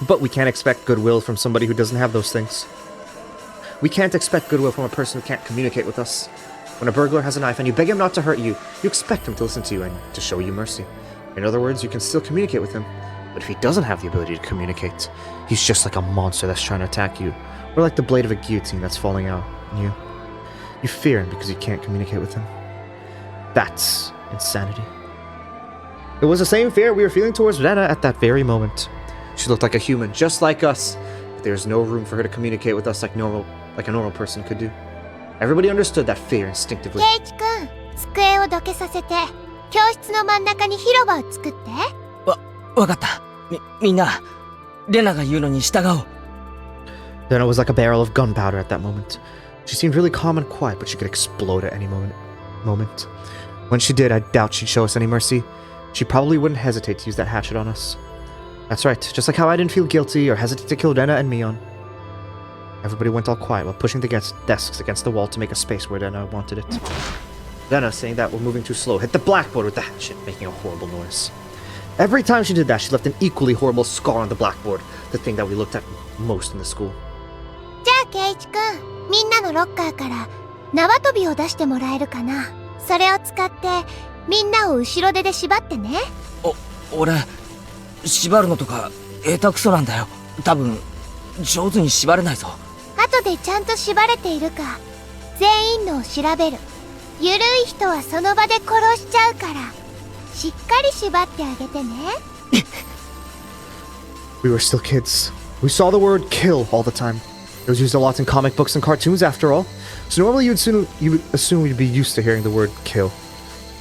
[SPEAKER 1] But we can't expect goodwill from somebody who doesn't have those things. We can't expect goodwill from a person who can't communicate with us. When a burglar has a knife and you beg him not to hurt you, you expect him to listen to you and to show you mercy. In other words, you can still communicate with him. But if he doesn't have the ability to communicate, he's just like a monster that's trying to attack you, or like the blade of a guillotine that's falling out on you. You fear him because you can't communicate with him. That's insanity. It was the same fear we were feeling towards Rena at that very moment. She looked like a human, just like us, but there's no room for her to communicate with us like a normal person could do. Everybody understood that fear instinctively.
[SPEAKER 4] ケイチくん、机をどけさせて、教室の真ん中に広場を作って。
[SPEAKER 3] わかった。みんな、レナが言うのに従おう。
[SPEAKER 1] Rena was like a barrel of gunpowder at that moment. She seemed really calm and quiet, but she could explode at any moment. When she did, I doubt she'd show us any mercy. She probably wouldn't hesitate to use that hatchet on us. That's right, just like how I didn't feel guilty or hesitate to kill Rena and Mion. Everybody went all quiet while pushing the desks against the wall to make a space where Rena wanted it. Rena, saying that we're moving too slow, hit the blackboard with the hatchet, making a horrible noise. Every time she did that, she left an equally horrible scar on the blackboard, the thing that we looked at most in the school.
[SPEAKER 4] じゃあ、ケイチくん、みんなのロッカーから縄跳びを出してもらえるかな。それを使って、みんなを後ろ手で縛ってね。
[SPEAKER 3] 俺、縛るのとか下手くそなんだよ。多分、上手に縛れないぞ。
[SPEAKER 4] 後でちゃんと縛れているか、全員のを調べる。ゆるい人はその場で殺しちゃうから、しっかり縛ってあげてね。
[SPEAKER 1] We were still kids. We saw the word kill all the time. It was used a lot in comic books and cartoons after all. So normally you would assume we'd be used to hearing the word kill.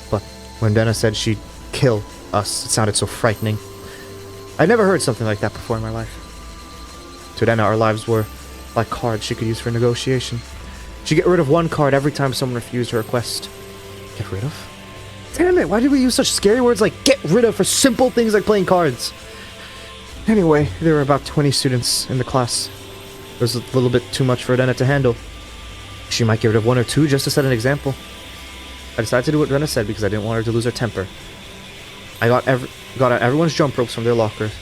[SPEAKER 1] But when Denna said she'd kill us, it sounded so frightening. I'd never heard something like that before in my life. To Denna, our lives were like cards she could use for negotiation. She'd get rid of one card every time someone refused her request. Get rid of? Damn it, why did we use such scary words like get rid of for simple things like playing cards? Anyway, there were about 20 students in the class. It was a little bit too much for Rena to handle. She might get rid of one or two just to set an example. I decided to do what Rena said because I didn't want her to lose her temper. I got out everyone's jump ropes from their lockers.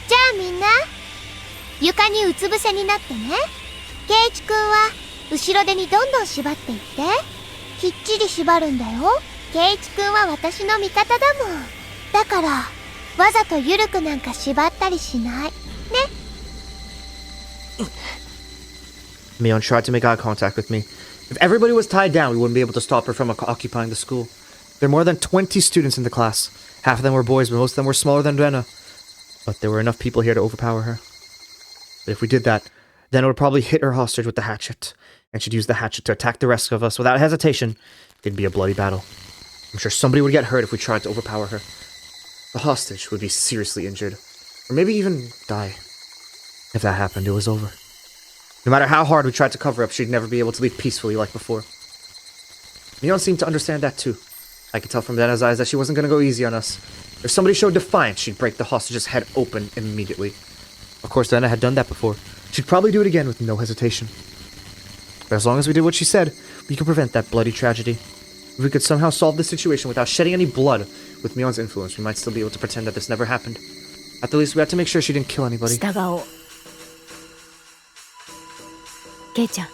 [SPEAKER 4] じゃあみんな、床にうつ伏せになってね。ケイチ君は後ろ手にどんどん縛っていって。きっちり縛るんだよ。ケイチ君は私の味方だもん。だから、わざとゆるくなんか縛ったりしない。ね。
[SPEAKER 1] Mion tried to make eye contact with me. If everybody was tied down, we wouldn't be able to stop her from occupying the school. There are more than 20 students in the class. Half of them were boys, but most of them were smaller than Rena. But there were enough people here to overpower her. But if we did that, then it would probably hit her hostage with the hatchet. And she'd use the hatchet to attack the rest of us without hesitation. It'd be a bloody battle. I'm sure somebody would get hurt if we tried to overpower her. The hostage would be seriously injured. Or maybe even die. If that happened, it was over. No matter how hard we tried to cover up, she'd never be able to leave peacefully like before. Mion seemed to understand that too. I could tell from Denna's eyes that she wasn't going to go easy on us. If somebody showed defiance, she'd break the hostage's head open immediately. Of course, Denna had done that before. She'd probably do it again with no hesitation. But as long as we did what she said, we could prevent that bloody tragedy. If we could somehow solve this situation without shedding any blood with Mion's influence, we might still be able to pretend that this never happened. At the least, we had to make sure she didn't kill anybody.
[SPEAKER 6] 従おう。ケイちゃん。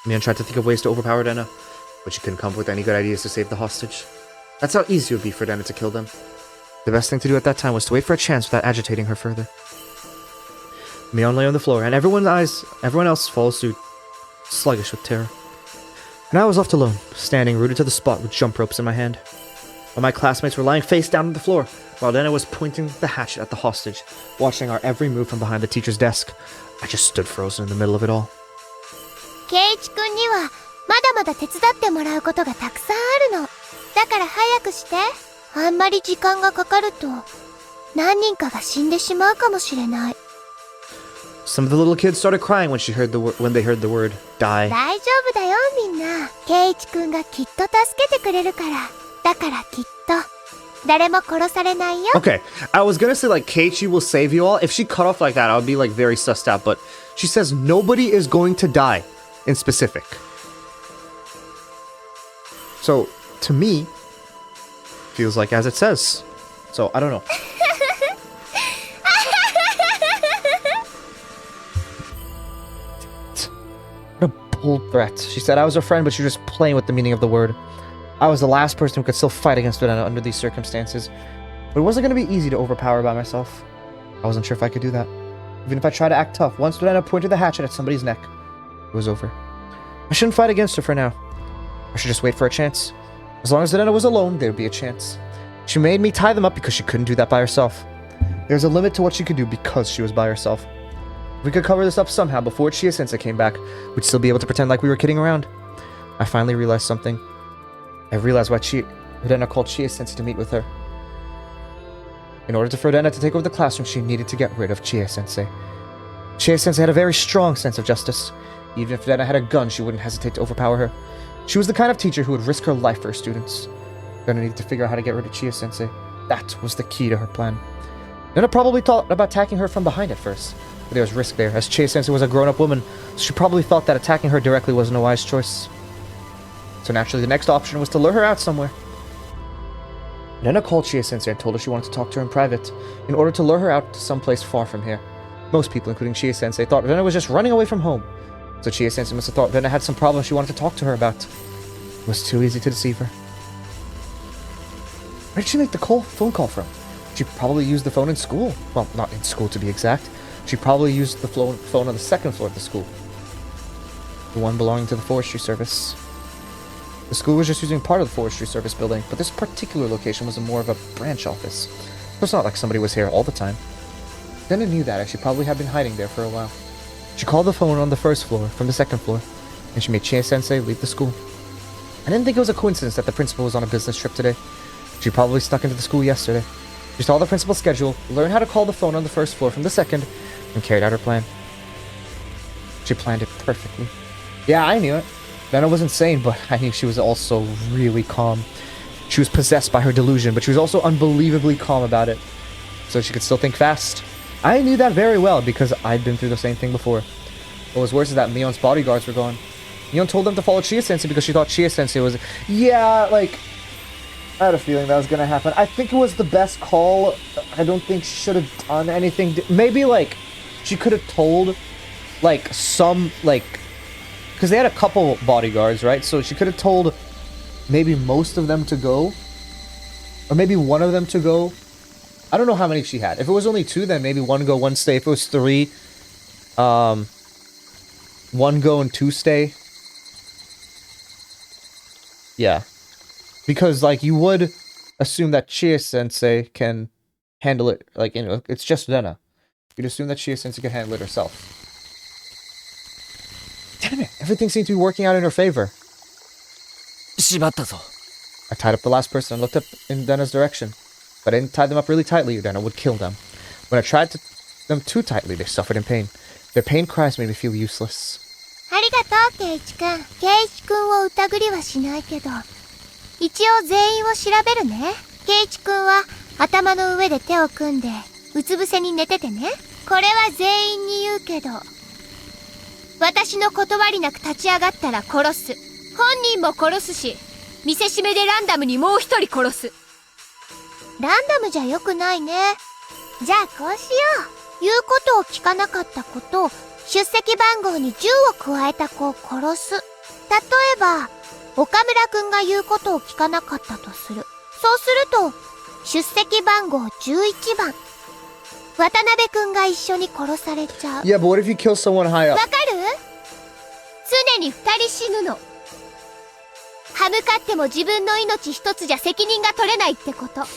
[SPEAKER 1] Mion tried to think of ways to overpower Denna, but she couldn't come up with any good ideas to save the hostage. That's how easy it would be for Denna to kill them. The best thing to do at that time was to wait for a chance without agitating her further. Mion lay on the floor, and everyone else followed suit, sluggish with terror. And I was left alone, standing rooted to the spot with jump ropes in my hand. While my classmates were lying face down on the floor, while Denna was pointing the hatchet at the hostage, watching our every move from behind the teacher's desk, I just stood frozen in the middle of it all.
[SPEAKER 4] ケイチ君にはまだまだ手伝ってもらうことがたくさんあるの。だから早くして。あんまり時間がかかると何人かが死んでしまうかもしれない。
[SPEAKER 1] Some of the little kids started crying when they heard the word die.
[SPEAKER 4] 大丈夫だよみんな。ケイチ君がきっと助けてくれるから。だからきっと誰も殺されないよ。
[SPEAKER 1] Okay, I was gonna say like Keiichi will save you all. If she cut off like that, I would be like very sussed out. But she says nobody is going to die in specific. So to me, feels like as it says. So I don't know. What a bold threat. She said I was her friend, but she was just playing with the meaning of the word. I was the last person who could still fight against Renana under these circumstances. But it wasn't going to be easy to overpower by myself. I wasn't sure if I could do that. Even if I tried to act tough, once Renana pointed the hatchet at somebody's neck, it was over. I shouldn't fight against her for now. I should just wait for a chance. As long as Renana was alone, there would be a chance. She made me tie them up because she couldn't do that by herself. There's a limit to what she could do because she was by herself. If we could cover this up somehow before Chie-sensei came back, we'd still be able to pretend like we were kidding around. I finally realized something. I realized why Renana called Chie-sensei to meet with her. In order for Renana to take over the classroom, she needed to get rid of Chie-sensei. Chie-sensei had a very strong sense of justice. Even if Renana had a gun, she wouldn't hesitate to overpower her. She was the kind of teacher who would risk her life for her students. Renana needed to figure out how to get rid of Chie-sensei. That was the key to her plan. Renana probably thought about attacking her from behind at first, but there was risk there, as Chie-sensei was a grown-up woman, so she probably thought that attacking her directly wasn't a wise choice. So naturally, the next option was to lure her out somewhere. Renana called Chie-sensei and told her she wanted to talk to her in private, in order to lure her out to someplace far from here. Most people, including Chie-sensei, thought Renana was just running away from home, so Chie-sensei must have thought Renana had some problem she wanted to talk to her about. It was too easy to deceive her. Where did she make the phone call from? She probably used the phone in school. Well, not in school to be exact. She probably used the phone on the second floor of the school. The one belonging to the forestry service. The school was just using part of the forestry service building, but this particular location was more of a branch office. So it's not like somebody was here all the time. Dana knew that, as she probably had been hiding there for a while. She called the phone on the first floor from the second floor, and she made Chie-sensei leave the school. I didn't think it was a coincidence that the principal was on a business trip today. She probably snuck into the school yesterday. She saw the principal's schedule, learned how to call the phone on the first floor from the second, and carried out her plan. She planned it perfectly. Yeah, I knew it. Dana was insane, but I knew she was also really calm. She was possessed by her delusion, but she was also unbelievably calm about it. So she could still think fast. I knew that very well because I'd been through the same thing before. What was worse is that Mion's bodyguards were gone. Mion told them to follow Chie-sensei because she thought Chie-sensei was... Yeah, like... I had a feeling that was gonna happen. I think it was the best call. I don't think she should have done anything. Maybe, like, she could have told, like, some, like... Because they had a couple bodyguards, right? So she could have told maybe most of them to go. Or maybe one of them to go. I don't know how many she had. If it was only 2, then maybe 1 go, 1 stay. If it was 3, 1 go and 2 stay. Yeah. Because, like, you would assume that Chie-sensei can handle it. Like, you know, it's just Rena. You'd assume that Chie-sensei can handle it herself. Damn it. Everything seemed to be working out in her favor.
[SPEAKER 3] しまったぞ。
[SPEAKER 1] I tied up the last person and looked up in Dena's direction. But I didn't tie them up really tightly, or Dena would kill them. When I tried them too tightly, they suffered in pain. Their pain cries made me feel useless.
[SPEAKER 4] ありがとう、ケイチくん。ケイチくんを疑りはしないけど、一応全員を調べるね。ケイチくんは頭の上で手を組んで、うつ伏せに寝ててね。これは全員に言うけど、私の断りなく立ち上がったら殺す。本人も殺すし、見せしめでランダムにもう一人殺す。ランダムじゃ良くないね。じゃあこうしよう。言うことを聞かなかった子と、出席番号に10を加えた子を殺す。例えば、岡村くんが言うことを聞かなかったとする。そうすると、出席番号11番。渡辺くんが一緒に殺されちゃう。
[SPEAKER 1] Yeah, but what if you kill someone high up?
[SPEAKER 4] わかる？常に2人死ぬの。歯向かっても自分の命一つじゃ責任が取れないってこと。よー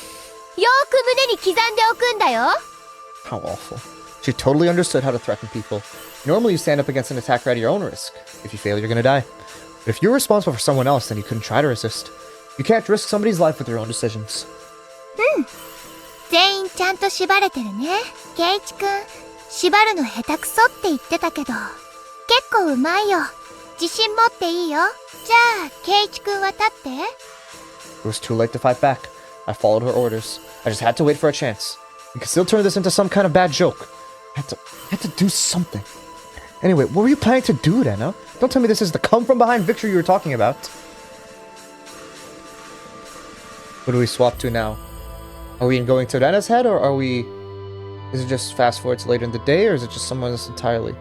[SPEAKER 4] く胸に刻んでおくんだよ。
[SPEAKER 1] How awful. She totally understood how to threaten people. Normally you stand up against an attacker at your own risk. If you fail, you're gonna die. But if you're responsible for someone else, then you couldn't try to resist. You can't risk somebody's life with your own decisions.
[SPEAKER 4] うん。全員ちゃんと縛れてるね。ケイチくん、縛るの下手くそって言ってたけど、結構うまいよ。自信持っていいよ。じゃあ、ケイチくんは立って。
[SPEAKER 1] It was too late to fight back. I followed her orders. I just had to wait for a chance. You could still turn this into some kind of bad joke. I had to do something. Anyway, what were you planning to do, Rena? Don't tell me this is the come-from-behind victory you were talking about. What do we swap to now? Are we going to Rena's head, or are we... Is it just fast forward to later in the day, or is it just someone else entirely?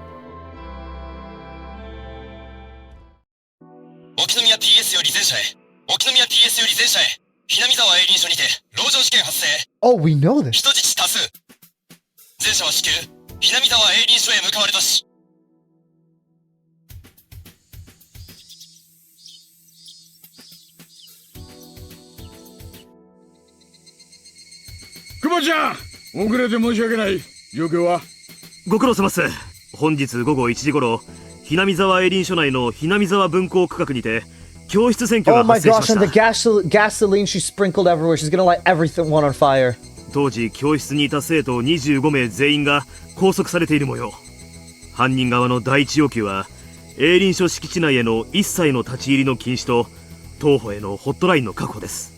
[SPEAKER 8] 沖宮 TS より前者へ。沖宮 TS より前者へ。ひなみ沢営林署にて、籠城事件発生。
[SPEAKER 1] Oh, we know this.
[SPEAKER 8] 人質多数。前者は至急、ひなみ沢営林署へ向かわれたし。
[SPEAKER 7] クマちゃん、遅れて申し訳ない。状況は？
[SPEAKER 9] ご苦労様っす。本日午後1時頃、ひなみ沢営林署内のひなみ沢分校区画にて教室選挙
[SPEAKER 1] Oh
[SPEAKER 9] が
[SPEAKER 1] my
[SPEAKER 9] 発生しま
[SPEAKER 1] gosh,
[SPEAKER 9] し
[SPEAKER 1] and the
[SPEAKER 9] た。
[SPEAKER 1] gasoline she sprinkled everywhere. She's gonna light everything one on fire.
[SPEAKER 9] 当時教室にいた生徒25名全員が拘束されている模様。犯人側の第一要求は営林署敷地内への一切の立ち入りの禁止と当保へのホットラインの確保です。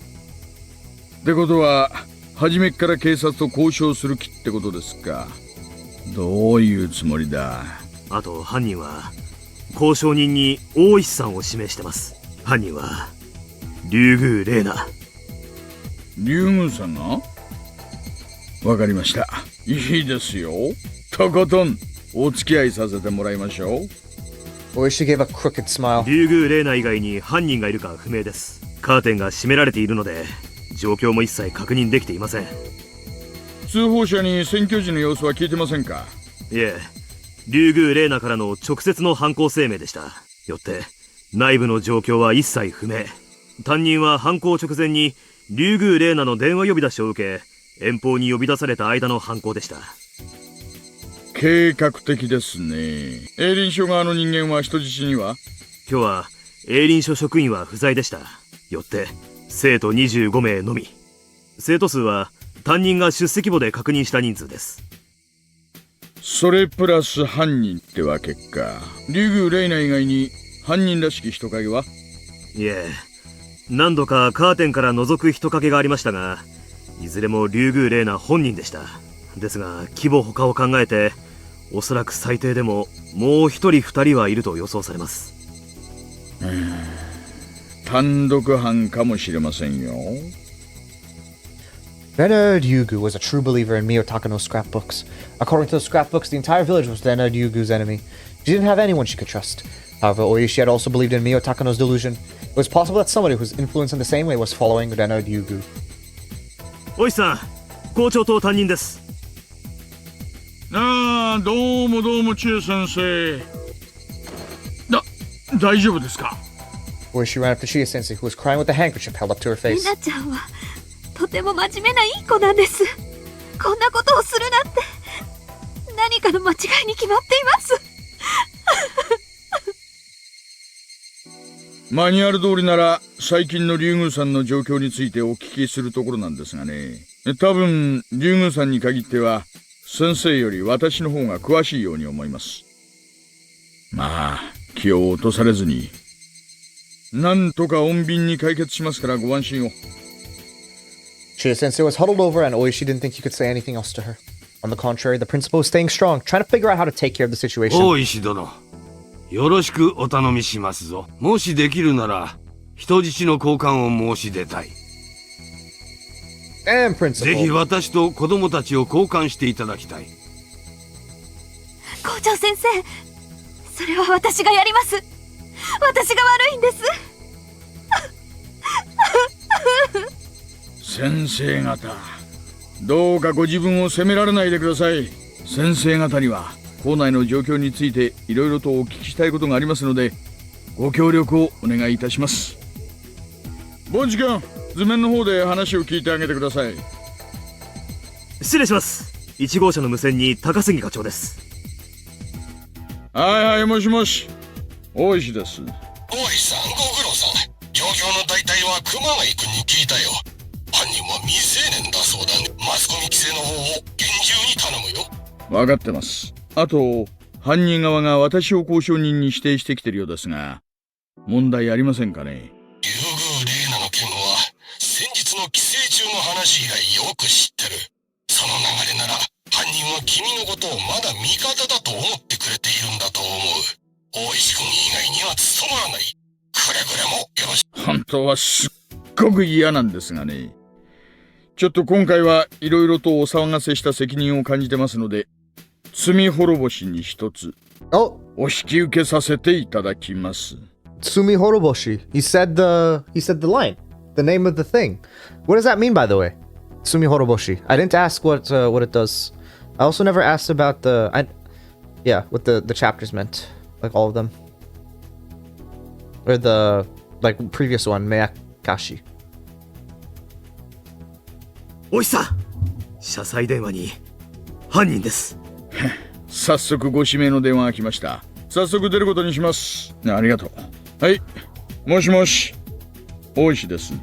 [SPEAKER 7] ってことは初めっから警察と交渉する気ってことですか。どういうつもりだ。
[SPEAKER 9] あと犯人は交渉人に大石さんを指名してます。犯人は竜宮玲奈。
[SPEAKER 7] 竜宮さんが？わかりました。いいですよ。とことんお付き合いさせてもらいましょう。
[SPEAKER 1] Or she gave a crooked smile.
[SPEAKER 9] 竜宮玲奈以外に犯人がいるか不明です。カーテンが閉められているので状況も一切確認できていません。
[SPEAKER 7] 通報者に選挙時の様子は聞いてませんか？
[SPEAKER 9] いえ、竜宮玲奈からの直接の犯行声明でした。よって内部の状況は一切不明。担任は犯行直前に竜宮玲奈の電話呼び出しを受け、遠方に呼び出された間の犯行でした。
[SPEAKER 7] 計画的ですね。営林署側の人間は人質には？
[SPEAKER 9] 今日は営林署職員は不在でした。よって生徒25名のみ。生徒数は担任が出席簿で確認した人数です。
[SPEAKER 7] それプラス犯人ってわけか。竜宮玲奈以外に犯人らしき人影は？
[SPEAKER 9] いえ、何度かカーテンから覗く人影がありましたが、いずれも竜宮玲奈本人でした。ですが規模他を考えて、おそらく最低でももう一人二人はいると予想されます。
[SPEAKER 7] 単独犯かもしれませんよ。
[SPEAKER 1] Rena Ryugu was a true believer in Mio Takano's scrapbooks. According to the scrapbooks, the entire village was Rena Ryugu's enemy. She didn't have anyone she could trust. However, Oishi had also believed in Mio Takano's delusion. It was possible that somebody who was influenced in the same way was following Rena Ryugu.
[SPEAKER 9] おいさん、校長と担任です。
[SPEAKER 7] ああ、どうもどうも、千恵先生。大丈夫ですか？
[SPEAKER 1] Oishi ran up to Chie Sensei, who was crying with a handkerchief held up to her
[SPEAKER 6] レ
[SPEAKER 1] face.
[SPEAKER 6] ナちゃんはとても真面目ないい子なんです。こんなことをするなんて何かの間違いに決まっています。
[SPEAKER 7] マニュアル通りなら最近の竜宮さんの状況についてお聞きするところなんですがね。多分竜宮さんに限っては先生より私の方が詳しいように思います。まあ気を落とされずに、なんとか穏便に解決しますからご安心を。
[SPEAKER 1] Chie Sensei was huddled over, and Oishi didn't think he could say anything else to her. On the contrary, the principal was staying strong, trying to figure out how to take care of the situation.
[SPEAKER 10] 大石殿、よろしくお頼みしますぞ。もしできるなら人質の交換を申し出たい。
[SPEAKER 1] And principal.
[SPEAKER 10] ぜひ私と子供たちを交換していただきたい。
[SPEAKER 6] 校長先生、それは私がやります。私が悪いんです。
[SPEAKER 7] 先生方、どうかご自分を責められないでください。先生方には校内の状況についていろいろとお聞きしたいことがありますので、ご協力をお願いいたします。ボンチ君、図面の方で話を聞いてあげてください。
[SPEAKER 9] 失礼します。1号車の無線に高杉課長です。
[SPEAKER 7] はいはい、もしもし、大石です。
[SPEAKER 8] 大石さん、ご苦労さん。状況の大体は熊谷君に聞いたよ。犯人は未成年だそうだね。マスコミ規制の方を厳重に頼むよ。
[SPEAKER 7] 分かってます。あと犯人側が私を交渉人に指定してきてるようですが、問題ありませんかね？
[SPEAKER 8] 竜宮玲奈の件は先日の寄生虫の話以来よく知ってる。その流れなら犯人は君のことをまだ味方だと思ってくれているんだと思う。大石君以外には務まらない。くれぐれもよろしく。
[SPEAKER 7] 本当はすっごく嫌なんですがね。ちょっと今回はいろいろとお騒がせした責任を感じてますので、Tsumihoroboshiに一つお引き受けさせていただきます。
[SPEAKER 1] Tsumihoroboshi. He said the line, the name of the thing. What does that mean, by the way? Tsumihoroboshi. I didn't ask what it does. I also never asked about what the chapters meant, like all of them, or the previous one, Meyakashi.
[SPEAKER 9] おいさん、車載電話に犯人です。
[SPEAKER 7] 早速ご指名の電話が来ました。早速出ることにします。ありがとう。はい、もしもし、大石です。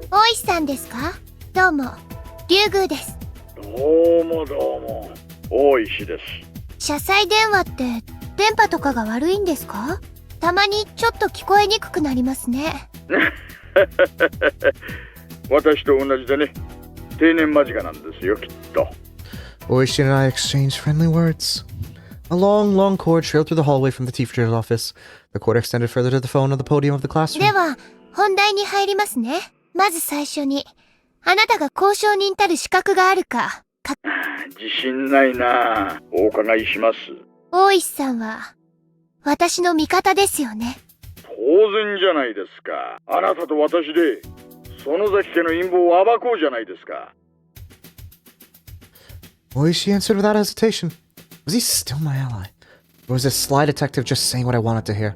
[SPEAKER 4] 大石さんですか？どうも、竜宮です。
[SPEAKER 7] どうもどうも、大石です。
[SPEAKER 4] 車載電話って電波とかが悪いんですか？たまにちょっと聞こえにくくなりますね。
[SPEAKER 7] 私と同じでね、定年間近なんですよ、きっと。
[SPEAKER 1] Oishi and I exchanged friendly words. A long, long cord trailed through the hallway from the teacher's office. The cord extended further to the phone on the podium of the classroom.
[SPEAKER 4] では、本題に入りますね。まず最初に、あなたが交渉人たる資格があるか。
[SPEAKER 7] 自信ないな。お伺いします。
[SPEAKER 4] 大石さんは、私の味方ですよね。
[SPEAKER 7] 当然じゃないですか。あなたと私で、園崎家の陰謀を暴こうじゃないですか。
[SPEAKER 1] Oishi answered without hesitation. Was he still my ally? Or was this sly detective just saying what I wanted to hear?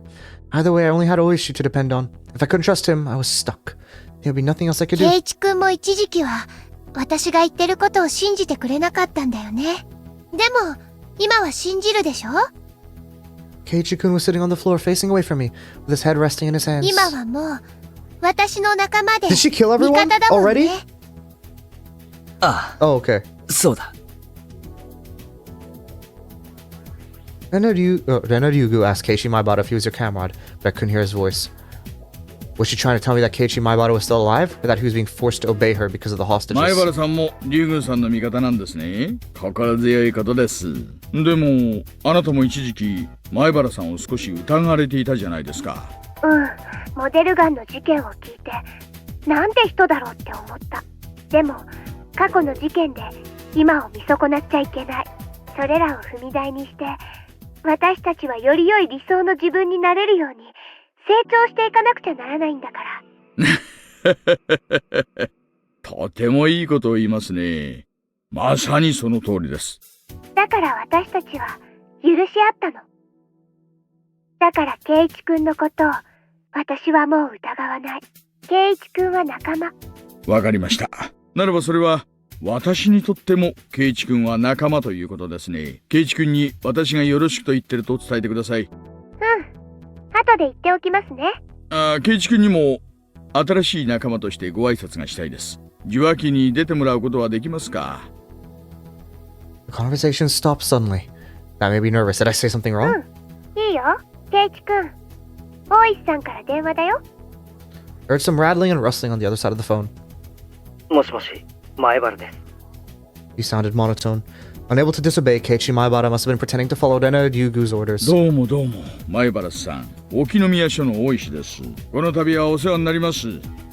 [SPEAKER 1] Either way, I only had Oishi to depend on. If I couldn't trust him, I was stuck. There would be nothing else I could do.
[SPEAKER 4] 圭一君も一時期は私が言ってることを信じてくれなかったんだよね。でも今は信じるでしょ？
[SPEAKER 1] Keiichi-kun was sitting on the floor facing away from me, with his head resting in his hands.
[SPEAKER 4] 今はもう私の仲間で
[SPEAKER 1] Did she kill
[SPEAKER 4] 味
[SPEAKER 1] everyone
[SPEAKER 4] 方だもん
[SPEAKER 1] already?
[SPEAKER 4] ね。
[SPEAKER 3] あ
[SPEAKER 1] Oh, okay.
[SPEAKER 3] あ、そうだ。
[SPEAKER 1] Renaryugu asked Keiichi Maibata if he was your comrade, but I couldn't hear his voice. Was she trying to tell me that Keiichi Maibata was still alive, or that he was being forced to obey her because of the hostages?
[SPEAKER 7] 前原さんも竜宮さんの味方なんですね。心強いことです。でもあなたも一時期前原さんを少し疑われていたじゃないですか。
[SPEAKER 4] モデルガンの事件を聞いてなんて人だろうって思った。でも過去の事件で今を見損なっちゃいけない。それらを踏み台にして私たちはより良い理想の自分になれるように成長していかなくちゃならないんだから。
[SPEAKER 7] とてもいいことを言いますね。まさにその通りです。
[SPEAKER 4] だから私たちは許し合ったの。だから圭一君のことを私はもう疑わない。圭一君は仲間。
[SPEAKER 7] わかりました。ならばそれは私にとっても圭一君は仲間ということですね。圭一君に私がよろしくと言ってると伝えてください。
[SPEAKER 4] 後で言っておきますね。
[SPEAKER 7] 圭一君にも新しい仲間としてご挨拶がしたいです。受話器に出てもらうことはできますか？
[SPEAKER 1] The conversation stopped suddenly. That made me nervous. Did I say something wrong?
[SPEAKER 4] いいよ、圭一君。大石さんから電話だよ。
[SPEAKER 1] I heard some rattling and rustling on the other side of the phone.
[SPEAKER 3] もしもし、前原です。
[SPEAKER 1] He sounded monotone. Unable to disobey, Keiichi Maibata must have been pretending to follow Renaryugu's orders.
[SPEAKER 7] どうもどうも、前原さん。沖宮署の大石です。この度はお世話になります。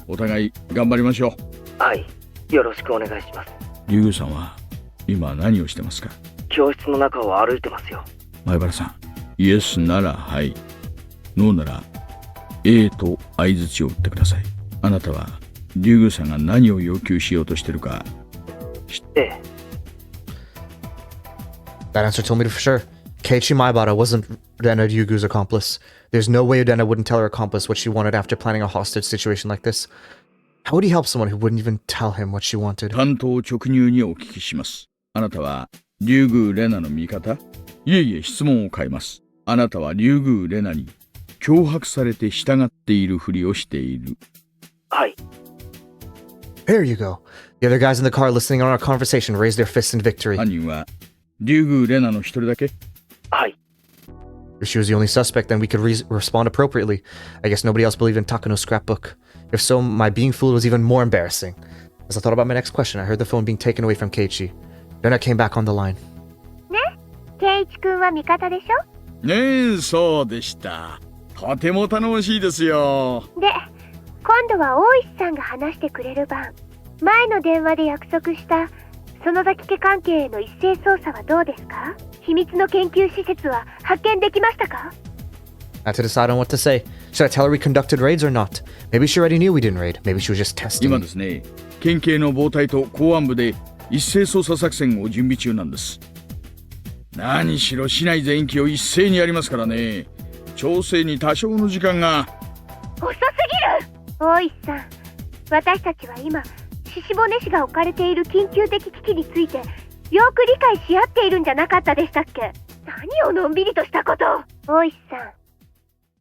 [SPEAKER 7] お互い頑張りましょう。
[SPEAKER 3] はい、よろしくお願いします。
[SPEAKER 7] 竜宮さんは今何をしてますか？
[SPEAKER 3] 教室の中を歩いてますよ。
[SPEAKER 7] 前原さん、イエスならはい、ノーなら A と相槌を打ってください。あなたは竜宮さんが何を要求しようとしてるか知って。
[SPEAKER 1] That answer told me for sure. Keiichi Maibata wasn't Renaryugu's accomplice. There's no way Udena wouldn't tell her accomplice what she wanted after planning a hostage situation like this. How would he help someone who wouldn't even tell him what she wanted?
[SPEAKER 7] 単刀直入にお聞きします。あなたは竜宮レナの味方？いえいえ、質問を変えます。あなたは竜宮レナに脅迫されて従っているふりをしている。
[SPEAKER 3] はい。
[SPEAKER 1] There you go. The other guys in the car listening on our conversation raised their fists in victory.
[SPEAKER 7] 犯人は竜宮レナの一人だけ？
[SPEAKER 3] はい。
[SPEAKER 1] If she was the only suspect, then we could respond appropriately. I guess nobody else believed in Takano's scrapbook. If so, my being fooled was even more embarrassing. As I thought about my next question, I heard the phone being taken away from Keiichi. Then I came back on the line.
[SPEAKER 4] ね、圭一君は味方でしょ？
[SPEAKER 7] ねえ、そうでした。とても頼もしいですよ。
[SPEAKER 4] で、今度は大石さんが話してくれる番。前の電話で約束した園崎家関係への一斉捜査はどうですか？秘密の研究施設は発見できましたか？
[SPEAKER 1] I had to decide on what to say. Should I tell her we conducted raids or not? Maybe she already knew we didn't raid. Maybe she was just testing.
[SPEAKER 7] 今ですね、県警の暴隊と公安部で一斉捜査作戦を準備中なんです。何しろ市内全域を一斉にやりますからね。調整に多少の時間が。
[SPEAKER 4] 遅すぎる！大石さん、私たちは今獅子骨市が置かれている緊急的危機についてよく理解し合っているんじゃなかったでしたっけ？何をのんびりとしたことを。大石さん、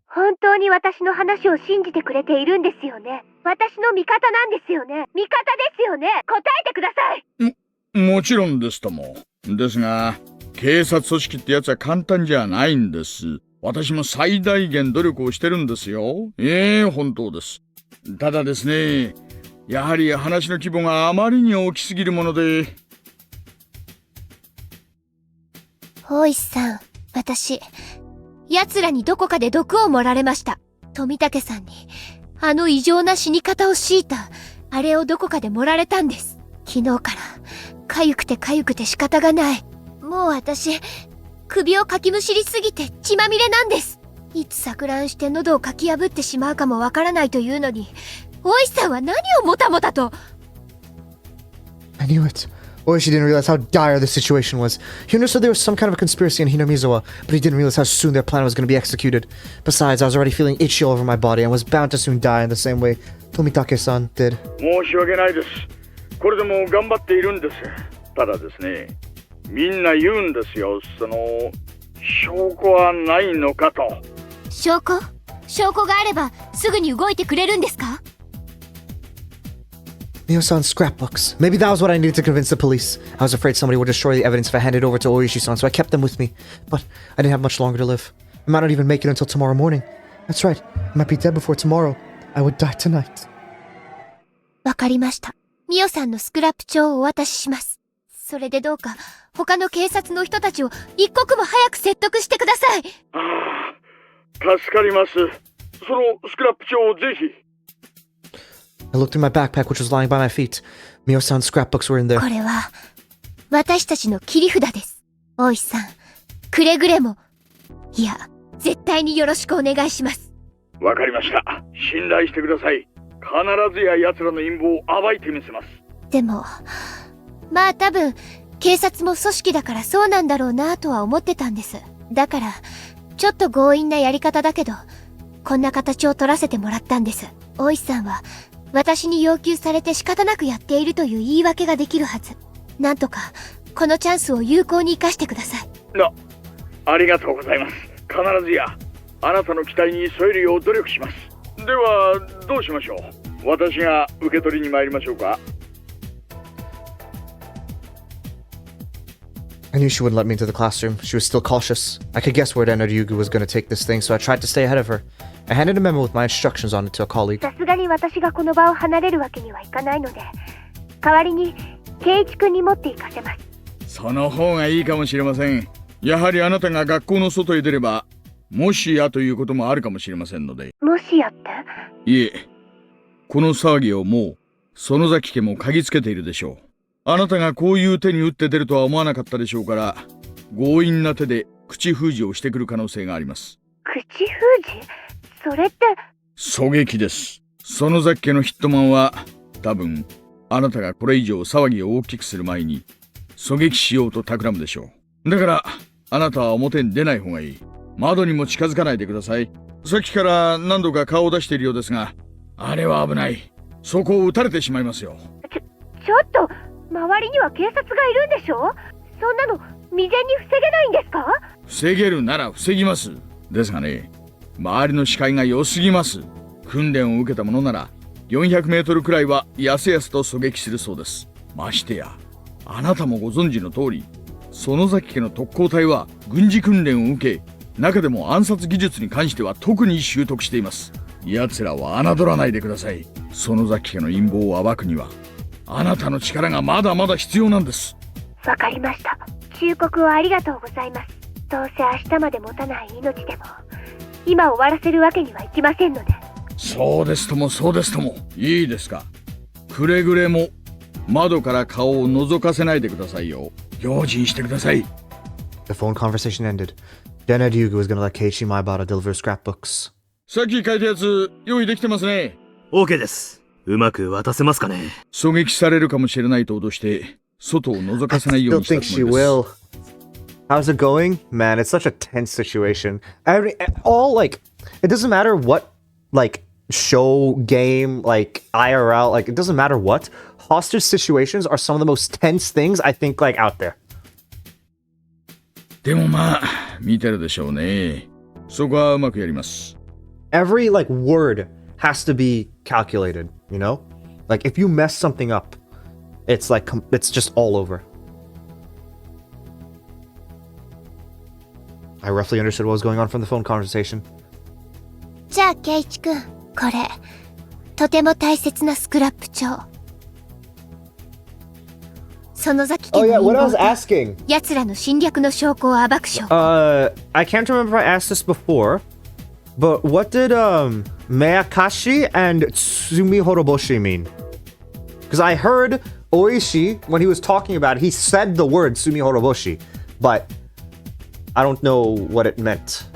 [SPEAKER 4] 本当に私の話を信じてくれているんですよね？私の味方なんですよね？味方ですよね？答えてください。
[SPEAKER 7] もちろんですとも。ですが、警察組織ってやつは簡単じゃないんです。私も最大限努力をしてるんですよ。本当です。ただですね、やはり話の規模があまりに大きすぎるもので。
[SPEAKER 4] 大石さん、私、奴らにどこかで毒を盛られました。富武さんに、あの異常な死に方を強いた、あれをどこかで盛られたんです。昨日から、痒くて仕方がない。もう私、首をかきむしりすぎて血まみれなんです。いつ錯乱して喉をかき破ってしまうかもわからないというのに、大石さんは何をもたもたと。
[SPEAKER 1] I knew it. Oishi didn't realize how dire the situation was. He understood there was some kind of a conspiracy in Hinamizawa, but he didn't realize how soon their plan was going to be executed. Besides, I was already feeling itchy all over my body and was bound to soon die in the same way Tomitake-san did.
[SPEAKER 7] 申し訳ないです。これでも頑張っているんです。ただですね、みんな言うんですよ。証拠はないのかと。
[SPEAKER 2] 証拠があればすぐに動いてくれるんですか？
[SPEAKER 1] Mio-san's scrapbooks. Maybe that was what I needed to convince the police. I was afraid somebody would destroy the evidence if I handed over to Oishi-san, so I kept them with me. But I didn't have much longer to live. I might not even make it until tomorrow morning. That's right. I might be dead before tomorrow. I would die tonight.
[SPEAKER 2] わかりました。ミオさんのスクラップ帳をお渡しします。それでどうか他の警察の人たちを一刻も早く説得してください。
[SPEAKER 7] ああ、助かります。そのスクラップ帳をぜひ。
[SPEAKER 1] I looked in my backpack, which was lying by my feet. Mio-san's scrapbooks were in there.
[SPEAKER 2] これは私たちの切り札です。大石さん、くれぐれも、いや、絶対によろしくお願いします。
[SPEAKER 7] わかりました。信頼してください。必ずや奴らの陰謀を暴いてみせます。
[SPEAKER 2] でも、まあ多分、警察も組織だからそうなんだろうなとは思ってたんです。だから、ちょっと強引なやり方だけど、こんな形を取らせてもらったんです。大石さんは、私に要求されて仕方なくやっているという言い訳ができるはず。なんとか、このチャンスを有効に生かしてください。
[SPEAKER 7] ありがとうございます。必ずや、あなたの期待に添えるよう努力します。では、どうしましょう。私が受け取りに参りましょうか。
[SPEAKER 1] I knew she wouldn't let me into the classroom. She was still cautious. I could guess where Ryugu was going to take this thing, so I tried to stay ahead of her. I handed a memo with my instructions on it to a colleague.
[SPEAKER 11] さすがに私がこの場を離れるわけにはいかないので、代わりに圭一君に持って行かせます。
[SPEAKER 7] その方がいいかもしれません。やはりあなたが学校の外へ出れば、もしやということもあるかもしれませんので。
[SPEAKER 11] もしやって？
[SPEAKER 7] いえ、この騒ぎをもう園崎家も嗅ぎつけているでしょう。あなたがこういう手に打って出るとは思わなかったでしょうから、強引な手で口封じをしてくる可能性があります。
[SPEAKER 11] 口封じ？それって
[SPEAKER 7] 狙撃です。園崎家のヒットマンは多分あなたがこれ以上騒ぎを大きくする前に狙撃しようと企むでしょう。だからあなたは表に出ない方がいい。窓にも近づかないでください。さっきから何度か顔を出しているようですが、あれは危ない。そこを撃たれてしまいますよ。
[SPEAKER 11] ちょっと周りには警察がいるんでしょ？そんなの未然に防げないんですか？
[SPEAKER 7] 防げるなら防ぎます。ですがね、周りの視界が良すぎます。訓練を受けたものなら400メートルくらいはやすやすと狙撃するそうです。ましてやあなたもご存知の通り、園崎家の特攻隊は軍事訓練を受け、中でも暗殺技術に関しては特に習得しています。奴らは侮らないでください。園崎家の陰謀を暴くにはあなたの力がまだまだ必要なんです。
[SPEAKER 11] わかりました。忠告をありがとうございます。どうせ明日まで持たない命でも今終わらせるわけにはいきませんので。
[SPEAKER 7] そうですともそうですとも。いいですか。くれぐれも窓から顔を覗かせないでくださいよ。用心してください。
[SPEAKER 1] The phone conversation ended. Then Ryugu was going to let Keiichi Maebara deliver scrapbooks.
[SPEAKER 7] さっき書いたやつ用意できてますね。
[SPEAKER 9] OK です。うまく渡せますかね。
[SPEAKER 7] 狙撃されるかもしれないと脅して外を覗かせないようにしたつもりです。
[SPEAKER 1] How's it going? Man, it's such a tense situation. It doesn't matter what, show, game, IRL, it doesn't matter what. Hostage situations are some of the most tense things I think, out there.
[SPEAKER 7] でもまあ、見てるでしょうね。そこはうまくやります。
[SPEAKER 1] Every, word has to be calculated, you know? If you mess something up, it's just all over. I roughly understood what was going on from the phone conversation.
[SPEAKER 2] じゃあ、圭一くん、これ、とても大切なスクラップ帳。園崎家の陰謀と奴らの侵略の証拠を暴く証拠。
[SPEAKER 1] I can't remember if I asked this before, but what did Meyakashi and Tsumihoroboshi mean? Because I heard Oishi, when he was talking about it, he said the word Tsumihoroboshi, but I don't know what it meant.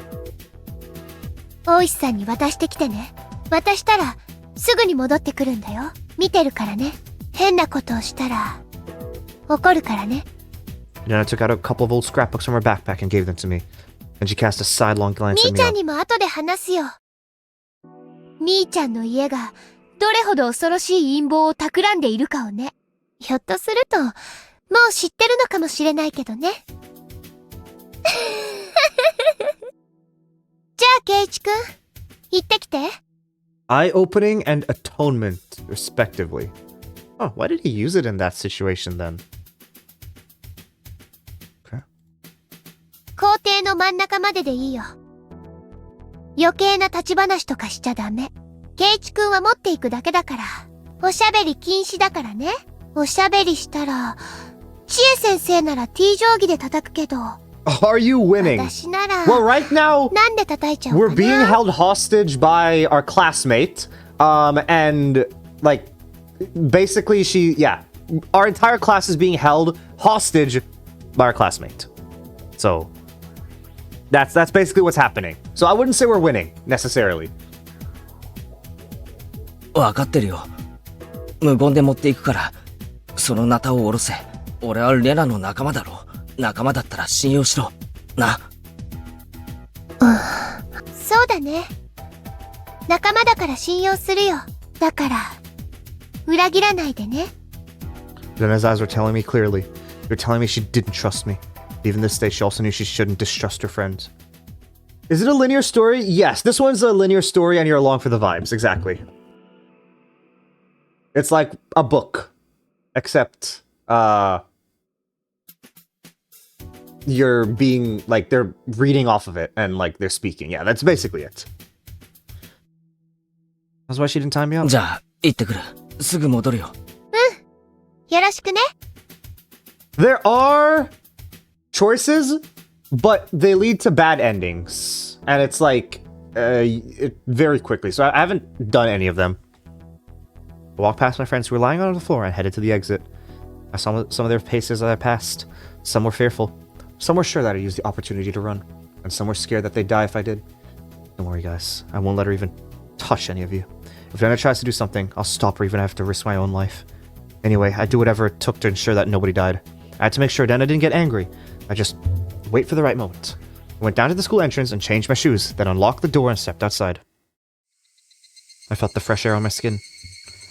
[SPEAKER 2] 大石さんに渡してきてね。渡したらすぐに戻ってくるんだよ。見てるからね。変なことをしたら
[SPEAKER 11] 怒るからね。
[SPEAKER 1] Then I took out a couple of old scrapbooks from her backpack and gave them to me. And she cast a sidelong glance
[SPEAKER 11] み
[SPEAKER 1] at
[SPEAKER 11] ー
[SPEAKER 1] me.
[SPEAKER 11] ちゃんにも後で話すよ。みーちゃんの家がどれほど恐ろしい陰謀を企んでいるかをね。ひょっとすると、もう知ってるのかもしれないけどね。じゃあ、ケイチくん、行ってきて。
[SPEAKER 1] Eye-opening and atonement, respectively. Oh, why did he use it in that situation then? Okay.
[SPEAKER 11] 校庭の真ん中まででいいよ。余計な立ち話とかしちゃダメ。ケイチくんは持っていくだけだから。おしゃべり禁止だからね。おしゃべりしたら、千恵先生なら T 定規で叩くけど。
[SPEAKER 1] Are you winning?
[SPEAKER 11] 私なら、
[SPEAKER 1] Well, right now,
[SPEAKER 11] なんで叩いちゃうかな
[SPEAKER 1] we're being held hostage by our classmate. And, like, basically our entire class is being held hostage by our classmate. So, that's basically what's happening. So I wouldn't say we're winning, necessarily.
[SPEAKER 3] わかってるよ。無言で持っていくから、そのナタを下ろせ。俺はレナの仲間だろ。仲間だったら信用しろ。な。
[SPEAKER 11] そうだね。仲間だから信用するよ。だから、裏切らないでね。
[SPEAKER 1] Zena's eyes were telling me clearly. They were telling me she didn't trust me. Even this day, she also knew she shouldn't distrust her friends. Is it a linear story? Yes, this one's a linear story and you're along for the vibes, exactly. It's like a book. Except, you're being, like, they're reading off of it and, like, they're speaking. Yeah, that's basically it. That's why she didn't time me up.
[SPEAKER 3] じゃあ、行ってくる。すぐ戻るよ。
[SPEAKER 11] よろしくね。
[SPEAKER 1] There are choices, but they lead to bad endings. And it's like, very quickly. So I haven't done any of them. I walked past my friends who were lying on the floor and headed to the exit. I saw some of their faces as I passed. Some were fearful. Some were sure that I'd use the opportunity to run. And some were scared that they'd die if I did. Don't worry, guys. I won't let her even touch any of you. If Diana tries to do something, I'll stop her even if I have to risk my own life. Anyway, I'd do whatever it took to ensure that nobody died. I had to make sure Diana didn't get angry. I just wait for the right moment. I went down to the school entrance and changed my shoes, then unlocked the door and stepped outside. I felt the fresh air on my skin.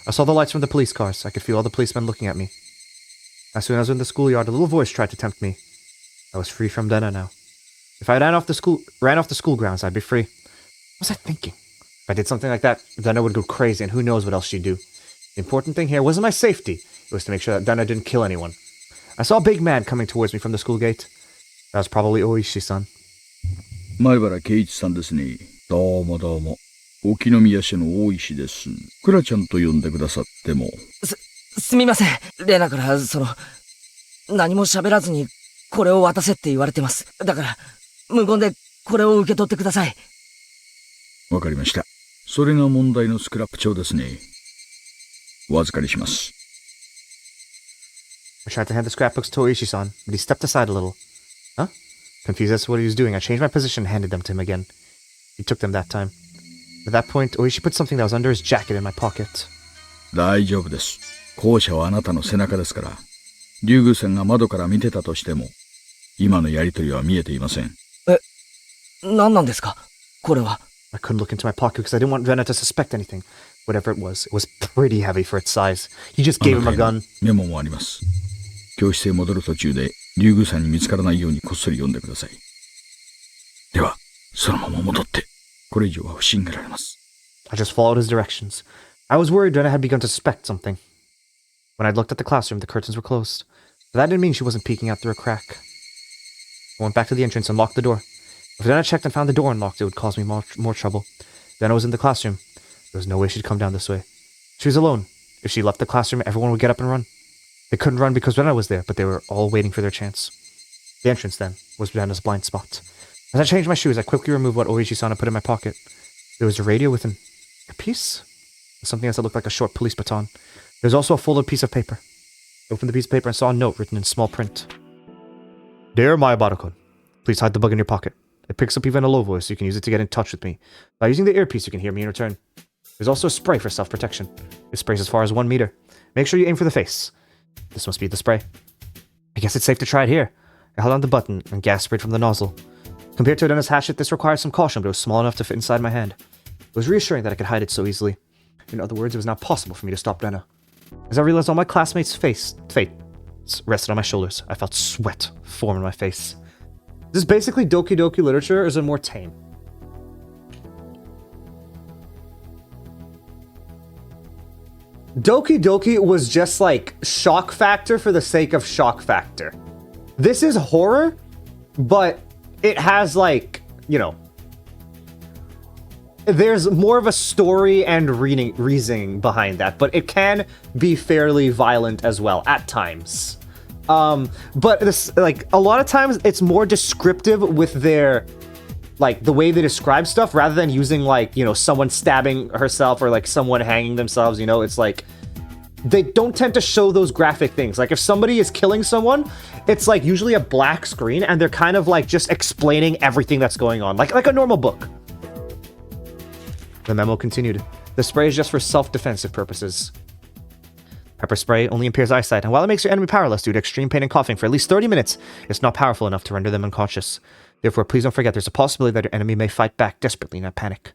[SPEAKER 1] I saw the lights from the police cars. I could feel all the policemen looking at me. As soon as I was in the schoolyard, a little voice tried to tempt me. I was free from Dena now. If I ran off the school grounds, I'd be free. What was I thinking? If I did something like that, Dena would go crazy, and who knows what else she'd do. The important thing here wasn't my safety. It was to make sure that Dena didn't kill anyone. I saw a big man coming towards me from the school gate. That was probably Oishi-san.
[SPEAKER 7] 前原圭一さんですね。どうもどうも。沖宮市の大石です。クラちゃんと呼んでくださっても。
[SPEAKER 3] すみません。レナから、何も喋らずに、これを渡せって言われてます。だから、無言でこれを受け取ってください。
[SPEAKER 7] わかりました。それが問題のスクラップ帳ですね。お預かりします。
[SPEAKER 1] I tried to hand the scrapbooks to Oishi-san, but he stepped aside a little. Huh? Confused as to what he was doing, I changed my position and handed them to him again. He took them that time. At that point, Oishi put something that was under his jacket in my pocket.
[SPEAKER 7] 大丈夫です。校舎はあなたの背中ですから。竜宮さんが窓から見てたとしても、今のやりとりは見えていません。
[SPEAKER 3] 何なんですかこれは。
[SPEAKER 1] I couldn't look into my pocket because I didn't want Rena to suspect anything. Whatever it was pretty heavy for its size. He just gave him a gun.
[SPEAKER 7] メモもあります。教室へ戻る途中で、竜宮さんに見つからないようにこっそり読んでください。では、そのまま戻って、これ以上は不信がられます。
[SPEAKER 1] I just followed his directions. I was worried Rena had begun to suspect something. When I looked at the classroom, the curtains were closed. But that didn't mean she wasn't peeking out through a crack. I went back to the entrance and locked the door. If Rena checked and found the door unlocked, it would cause me more trouble. Rena was in the classroom. There was no way she'd come down this way. She was alone. If she left the classroom, everyone would get up and run. They couldn't run because Rena was there, but they were all waiting for their chance. The entrance, then, was Rena's blind spot. As I changed my shoes, I quickly removed what Oishi-san had put in my pocket. There was a radio with an earpiece, and something else that looked like a short police baton. There was also a folded piece of paper. I opened the piece of paper and saw a note written in small print. Dear Mayabara-kun, please hide the bug in your pocket. It picks up even a low voice, so you can use it to get in touch with me. By using the earpiece, you can hear me in return. There's also a spray for self-protection. It sprays as far as 1 meter. Make sure you aim for the face. This must be the spray. I guess it's safe to try it here. I held on the button and gas sprayed from the nozzle. Compared to Adena's hatchet, this required some caution, but it was small enough to fit inside my hand. It was reassuring that I could hide it so easily. In other words, it was now possible for me to stop Dena. As I realized all my classmates' fates rested on my shoulders, I felt sweat form in my face. Is this basically Doki Doki literature, or is it more tame? Doki Doki was just like shock factor for the sake of shock factor. This is horror, but it has like, you know, there's more of a story and reasoning behind that, but it can be fairly violent as well at times. But this, like, a lot of times it's more descriptive with their, like, the way they describe stuff rather than using, like, you know, someone stabbing herself or like someone hanging themselves, you know. It's like they don't tend to show those graphic things. Like if somebody is killing someone, it's like usually a black screen and they're kind of like just explaining everything that's going on, like a normal book. The memo continued. The spray is just for self-defensive purposes. Pepper spray only impairs eyesight, and while it makes your enemy powerless due to extreme pain and coughing for at least 30 minutes, it's not powerful enough to render them unconscious. Therefore, please don't forget there's a possibility that your enemy may fight back desperately in a panic.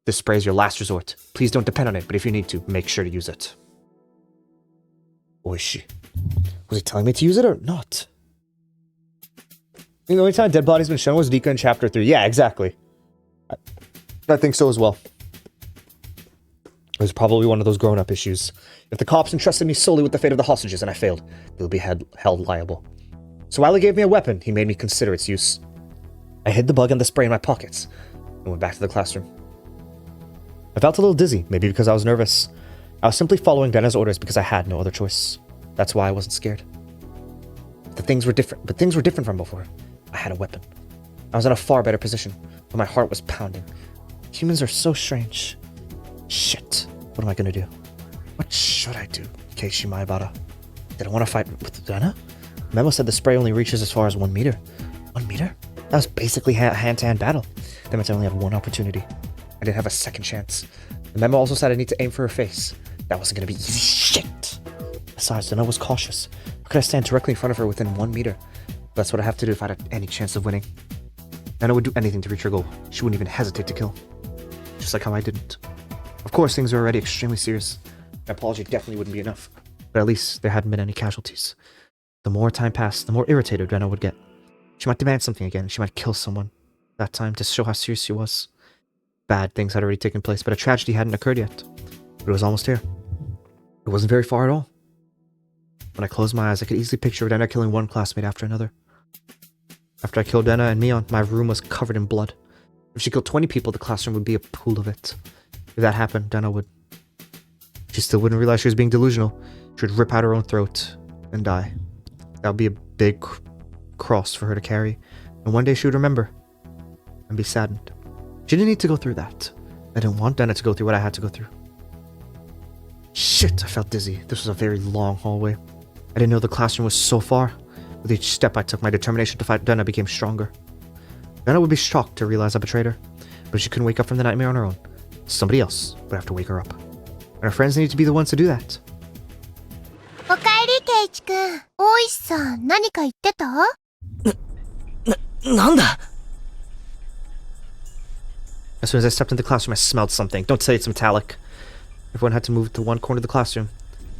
[SPEAKER 1] This spray is your last resort. Please don't depend on it, but if you need to, make sure to use it. Oishi. Was he telling me to use it or not? The only time dead body's been shown was Nika in chapter 3. Yeah, exactly. I think so as well. It was probably one of those grown-up issues. If the cops entrusted me solely with the fate of the hostages and I failed, they would be held liable. So while he gave me a weapon, he made me consider its use. I hid the bug and the spray in my pockets and went back to the classroom. I felt a little dizzy, maybe because I was nervous. I was simply following Dena's orders because I had no other choice. That's why I wasn't scared. But things were different from before. I had a weapon. I was in a far better position, but my heart was pounding. Humans are so strange. Shit. What am I gonna do? What should I do? Keishi Maebara. Did I want to fight with Dena? Memo said the spray only reaches as far as 1 meter. 1 meter? That was basically a hand-to-hand battle. That meant I only had one opportunity. I didn't have a second chance. The memo also said I need to aim for her face. That wasn't gonna be easy. Shit! Besides, Dena was cautious. How could I stand directly in front of her within 1 meter? That's what I have to do if I had any chance of winning. Dena would do anything to reach her goal. She wouldn't even hesitate to kill. Just like how I didn't. Of course, things were already extremely serious. An apology definitely wouldn't be enough. But at least there hadn't been any casualties. The more time passed, the more irritated Dena would get. She might demand something again. She might kill someone. That time to show how serious she was. Bad things had already taken place, but a tragedy hadn't occurred yet. But it was almost here. It wasn't very far at all. When I closed my eyes, I could easily picture Dena killing one classmate after another. After I killed Dena and Mion, my room was covered in blood. If she killed 20 people, the classroom would be a pool of it. If that happened, Dena would... She still wouldn't realize she was being delusional. She would rip out her own throat and die. That would be a big cross for her to carry. And one day she would remember and be saddened. She didn't need to go through that. I didn't want Dena to go through what I had to go through. Shit, I felt dizzy. This was a very long hallway. I didn't know the classroom was so far. With each step I took, my determination to fight Dena became stronger. Dena would be shocked to realize I betrayed her, but she couldn't wake up from the nightmare on her own. Somebody else would have to wake her up. And her friends needed to be the ones to do that.
[SPEAKER 11] おかえり、ケイチ君。大石さん、何か言ってた？
[SPEAKER 3] なんだ?
[SPEAKER 1] As soon as I stepped into the classroom, I smelled something. Don't say it's metallic. Everyone had to move to one corner of the classroom.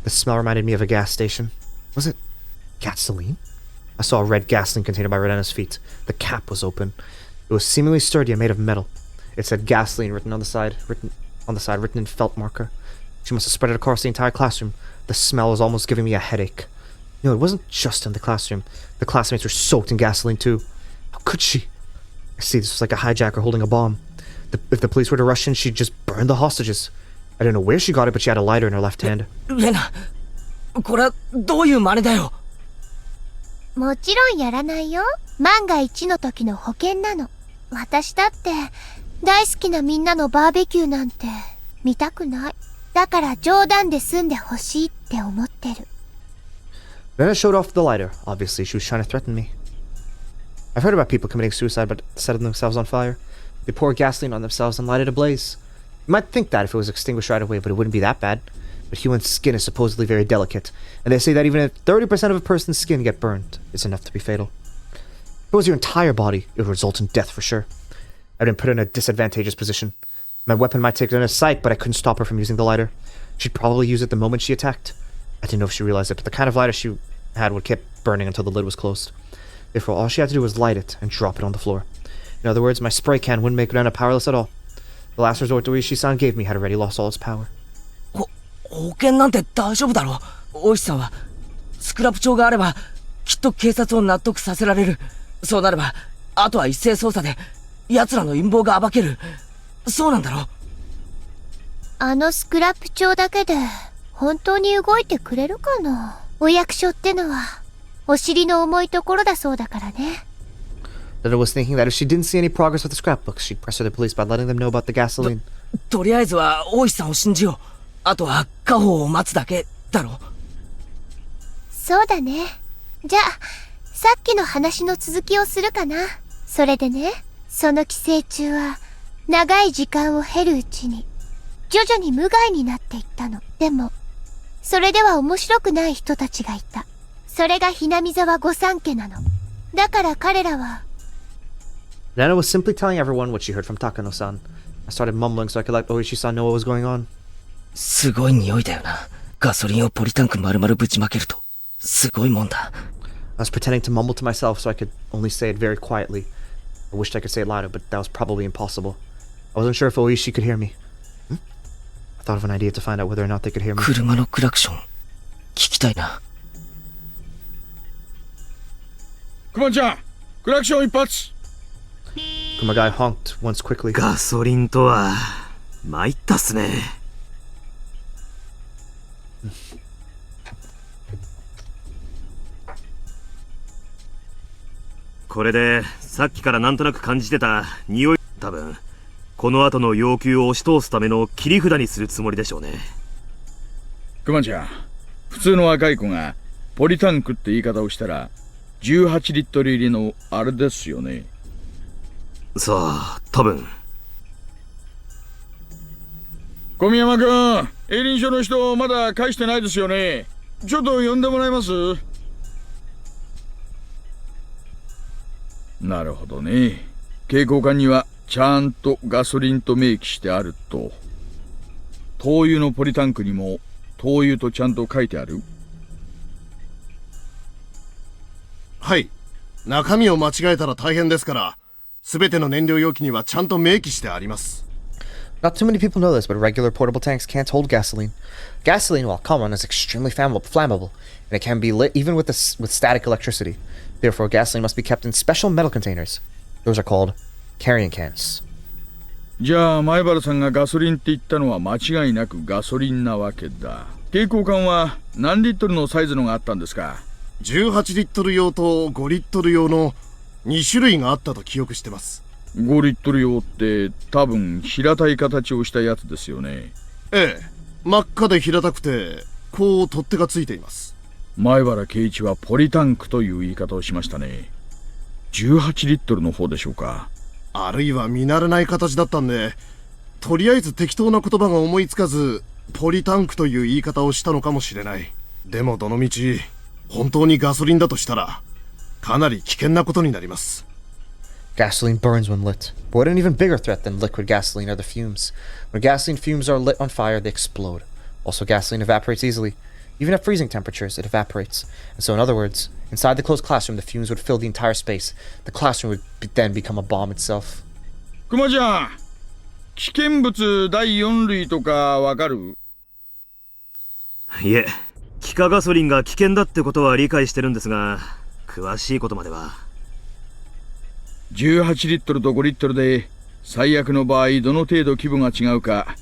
[SPEAKER 1] The smell reminded me of a gas station. Was it gasoline? I saw a red gasoline container by Redena's feet. The cap was open. It was seemingly sturdy and made of metal. It said gasoline written on the side in felt marker. She must have spread it across the entire classroom. The smell was almost giving me a headache. You know, it wasn't just in the classroom. The classmates were soaked in gasoline too. How could she? I see, this was like a hijacker holding a bomb. If the police were to rush in, she'd just burn the hostages. I didn't know where she got it, but she had a lighter in her left hand.
[SPEAKER 3] Rena, これはどういう真似だよ?
[SPEAKER 11] もちろんやらないよ。万が一の時の保険なの。私だって大好きなみんなのバーベキューなんて見たくない。だから冗談で済んでほしいって思ってる。
[SPEAKER 1] Rena showed off the lighter. Obviously, she was trying to threaten me. I've heard about people committing suicide by setting themselves on fire. They pour gasoline on themselves and light it ablaze. You might think that if it was extinguished right away, but it wouldn't be that bad. but human skin is supposedly very delicate, and they say that even if 30% of a person's skin get burned, it's enough to be fatal. If it was your entire body, it would result in death for sure. I've been put in a disadvantageous position. My weapon might take her in a sight, but I couldn't stop her from using the lighter. She'd probably use it the moment she attacked. I didn't know if she realized it, but the kind of lighter she had would keep burning until the lid was closed. Therefore, all she had to do was light it and drop it on the floor. In other words, my spray can wouldn't make Rena powerless at all. The last resort Oishi-san gave me had already lost all its power.
[SPEAKER 3] 保険なんて大丈夫だろう、大石さんは。スクラップ帳があれば、きっと警察を納得させられる。そうなれば、あとは一斉捜査で、奴らの陰謀が暴ける。そうなんだろう。
[SPEAKER 11] あのスクラップ帳だけで、本当に動いてくれるかな。お役所ってのは、お尻の重いところだそうだからね。
[SPEAKER 1] Lena was thinking that if she didn't see any progress with the scrapbooks, she'd pressure the police by letting them know about the gasoline.
[SPEAKER 3] とりあえずは大石さんを信じよう。あとは家宝を待つだけだろ。
[SPEAKER 11] そうだね。じゃあ、さっきの話の続きをするかな。それでね、その寄生虫は、長い時間を経るうちに、徐々に無害になっていったの。でも、それでは面白くない人たちがいた。それがひなみ沢御三家なの。だから彼らは、
[SPEAKER 1] Nana was simply telling everyone what she heard from Takano-san. I started mumbling so I could let Oishi-san know what was going on.
[SPEAKER 3] すごい匂いだよな。ガソリンをポリタンク丸々ぶちまけると。すごいもんだ。
[SPEAKER 1] I was pretending to mumble to myself so I could only say it very quietly. I wished I could say it louder, but that was probably impossible. I wasn't sure if Oishi could hear me. I thought of an idea to find out whether or not they could hear me.
[SPEAKER 3] 車のクラクション、聞きたいな。
[SPEAKER 7] クマちゃん、クラクション一発。
[SPEAKER 1] Kumagai honked once quickly.
[SPEAKER 9] ガソリンとは、参ったっすね。これで、さっきからなんとなく感じてた匂い、多分、この後の要求を押し通すための切り札にするつもりでしょうね。
[SPEAKER 7] クマちゃん、普通の若い子が、ポリタンクって言い方をしたら、18リットル入りのあれですよね。
[SPEAKER 9] さあ、多分。
[SPEAKER 7] 小宮山君、営林署の人まだ返してないですよね。ちょっと呼んでもらえます？なるほどね。携行缶にはちゃんとガソリンと明記してあると。灯油のポリタンクにも灯油とちゃんと書いてある？
[SPEAKER 12] はい。中身を間違えたら大変ですから、すべての燃料容器にはちゃんと明記してあります。
[SPEAKER 1] Not too many people know this, but regular portable tanks can't hold gasoline. Gasoline, while common, is extremely flammable, and it can be lit even with static electricity. Therefore, gasoline must be kept in special metal containers. Those are called carrying cans.
[SPEAKER 7] じゃあ、前原さんがガソリンって言ったのは間違いなくガソリンなわけだ。携行缶は何リットルのサイズのがあったんですか
[SPEAKER 12] ？18リットル用と5リットル用の2種類があったと記憶してます。
[SPEAKER 7] 5リットル用って多分平たい形をしたやつですよね。
[SPEAKER 12] ええ、真っ赤で平たくてこう取っ手がついています。
[SPEAKER 7] 前原圭一はポリタンクという言い方をしましたね。18リットルの方でしょうか。
[SPEAKER 12] あるいは見慣れない形だったんで、とりあえず適当な言葉が思いつかずポリタンクという言い方をしたのかもしれない。でもどのみち本当にガソリンだとしたらかなり危険なことになります。
[SPEAKER 1] Gasoline burns when lit, but what an even bigger threat than liquid gasoline are the fumes. When gasoline fumes are lit on fire, they explode. Also, gasoline evaporates easily. Even at freezing temperatures, it evaporates. And so, in other words, inside the closed classroom, the fumes would fill the entire space. The classroom would then become a bomb itself.
[SPEAKER 7] クマちゃん、危険物第4類とかわかる？
[SPEAKER 9] いえ、気化ガソリンが危険だってことは理解してるんですが、詳しいことまでは。
[SPEAKER 7] 18リットルと5リットルで最悪の場合どの程度規模が違うか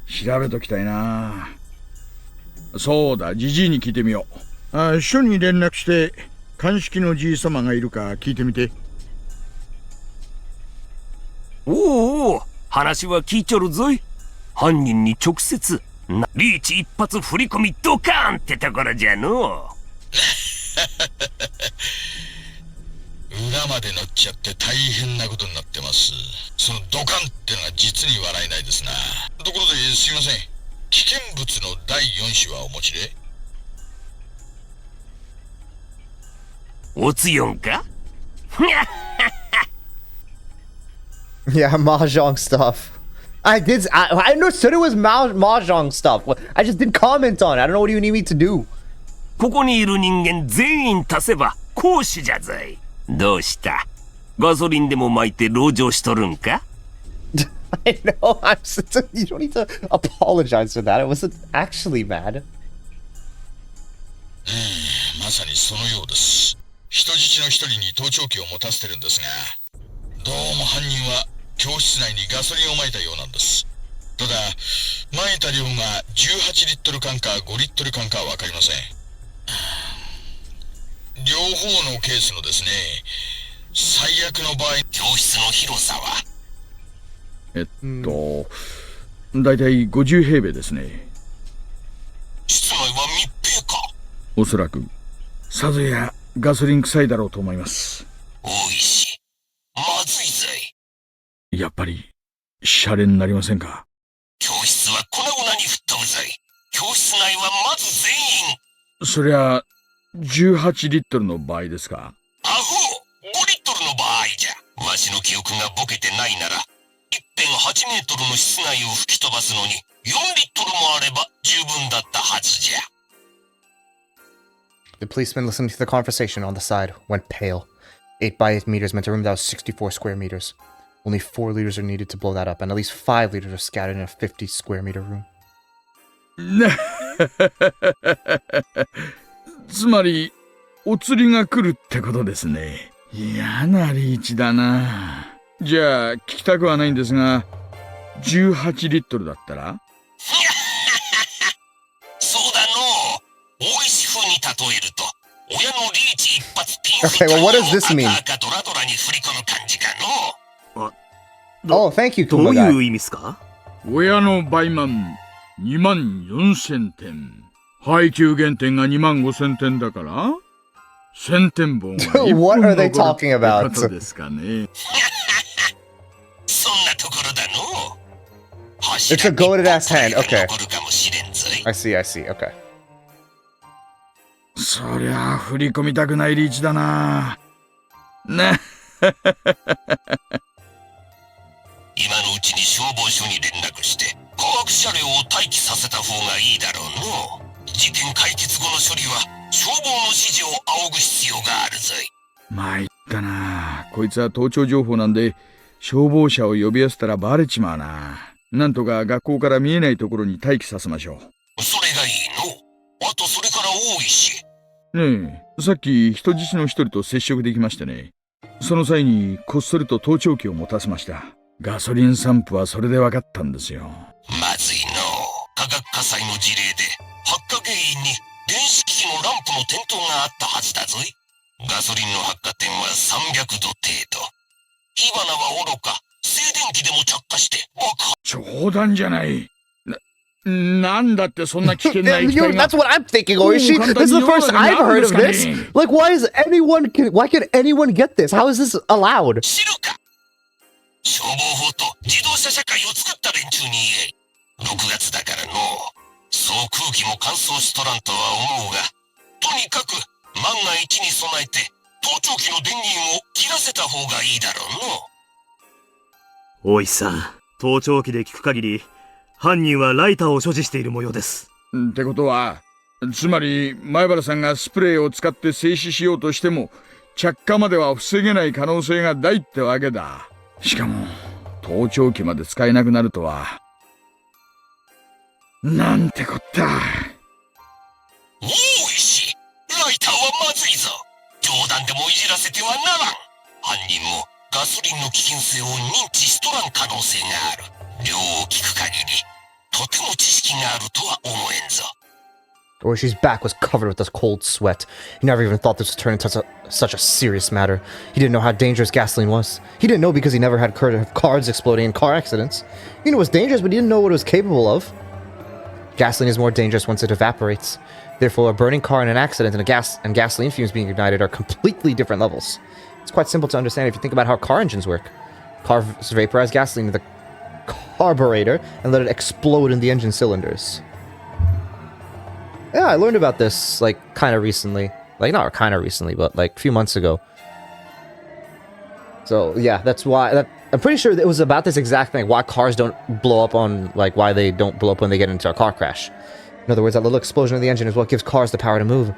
[SPEAKER 7] 調べときたいな。そうだ、じじいに聞いてみよう。署に連絡して鑑識のじい様がいるか聞いてみて。
[SPEAKER 8] おお、話は聞いちょるぞい。犯人に直接リーチ一発振り込みドカーンってところじゃの裏まで乗っちゃって大変なことになってます。そのドカンってのは実に笑えないですな。ところですいません、危険物の第4種はお持ちで？
[SPEAKER 9] おつよんか？
[SPEAKER 1] Yeah, mahjong stuff. I understood it was mahjong stuff. I just didn't comment on it. I don't know what you need me to do.
[SPEAKER 9] ここにいる人間全員足せば公主じゃぜい。どうした？ガソリンでも巻いて籠城しとるんか？
[SPEAKER 1] I know. You don't need to apologize for that. I wasn't actually mad.
[SPEAKER 8] まさにそのようです。人質の一人に盗聴器を持たせてるんですが、どうも犯人は教室内にガソリンを撒いたようなんです。ただ、撒いた量が18リットル缶か5リットル缶かはわかりません。両方のケースのですね、最悪の場合、教室の広さは
[SPEAKER 7] だいたい50平米ですね。
[SPEAKER 8] 室内は密閉か？
[SPEAKER 7] おそらく、さぞやガソリン臭いだろうと思います。
[SPEAKER 8] 多いし、まずいぜ。
[SPEAKER 7] やっぱり、シャレになりませんか？
[SPEAKER 8] 教室は粉々に吹っ飛ぶぜ。教室内はまず全員。
[SPEAKER 7] そりゃ、18リットルの場合ですか？
[SPEAKER 8] アホ !5 リットルの場合じゃ。わしの記憶がボケてないなら、1.8 メートルの室内を吹き飛ばすのに、4リットルもあれば十分だったはずじゃ。
[SPEAKER 1] The policeman listening to the conversation on the side went pale. 8 by 8 meters meant a room that was 64 square meters. Only 4 liters are needed to blow that up, and at least 5 liters are scattered in a 50 square meter room.
[SPEAKER 7] つまり、お釣りが来るってことですね。嫌なリーチだな。じゃあ、聞きたくはないんですが、18リットルだったら？
[SPEAKER 8] そうだの。大石風に例えると、親のリーチ一発ピン
[SPEAKER 1] Okay, well, what does this mean?
[SPEAKER 8] 赤ドラドラに振り込む感じかの。
[SPEAKER 1] Oh, thank you,
[SPEAKER 9] どういう意味ですか？
[SPEAKER 7] 親の倍満、24,000点。配給減点が25,000点だから、1000点本は1本
[SPEAKER 1] What are they
[SPEAKER 7] 残る
[SPEAKER 1] talking about?
[SPEAKER 7] ってことですかね。
[SPEAKER 8] そんなところだの。
[SPEAKER 1] It's a goaded ass hand. Okay. I see, okay.
[SPEAKER 7] そりゃあ振り込みたくないリーチだな。ね。
[SPEAKER 8] 今のうちに消防署に連絡して化学車両を待機させた方がいいだろうの。事件解決後の処理は消防の指示を仰ぐ必要があるぜ。
[SPEAKER 7] 参ったな。こいつは盗聴情報なんで消防車を呼び寄せたらバレちまうな。なんとか学校から見えないところに待機させましょう。
[SPEAKER 8] それがいいの。あとそれから多いし。
[SPEAKER 7] ねえ、さっき人質の一人と接触できましてね。その際にこっそりと盗聴器を持たせました。ガソリン散布はそれで分かったんですよ。
[SPEAKER 8] まずいの。化学火災の事例で発火原因に電子機器のランプの点灯があったはずだぞい。ガソリンの発火点は300度程度。火花はおろか、静電気でも着火して爆発。
[SPEAKER 7] 冗談じゃない。なんだってそんな危険な液体が。
[SPEAKER 1] That's what I'm thinking, Oishi. This is the first I've heard of this. Like, why can anyone get this? How is this allowed?
[SPEAKER 8] 知るか。消防法と自動車社会を作った連中に言え。6月だからの。そう空気も乾燥しとらんとは思うが、とにかく万が一に備えて盗聴器の電源を切らせた方がいいだろうの。
[SPEAKER 9] 大石さん、盗聴器で聞く限り、犯人はライターを所持している模様です。
[SPEAKER 7] ってことは、つまり前原さんがスプレーを使って静止しようとしても着火までは防げない可能性が大ってわけだ。しかも盗聴器まで使えなくなるとは。なんてこった。
[SPEAKER 8] おいし、ライターはまずいぞ。冗談でもいじらせてはならん。犯人もガソリンの危険性を認知しとらん可能性がある。両を聞く限り、とても知識があるとは思えんぞ。
[SPEAKER 1] Oishi's back was covered with this cold sweat. He never even thought this would turn into such a serious matter. He didn't know how dangerous gasoline was. He didn't know because he never had heard of cars exploding in car accidents. He knew it was dangerous, but he didn't know what it was capable of. Gasoline is more dangerous once it evaporates. Therefore, a burning car in an accident and gasoline fumes being ignited are completely different levels. It's quite simple to understand if you think about how car engines work. Cars vaporize gasoline into the carburetor and let it explode in the engine cylinders. Yeah, I learned about this, like, kind of recently. Like, not kind of recently, but, like, a few months ago. So, yeah, that's why... I'm pretty sure it was about this exact thing. Why cars don't blow up on... Like, why they don't blow up when they get into a car crash. In other words, that little explosion in the engine is what gives cars the power to move.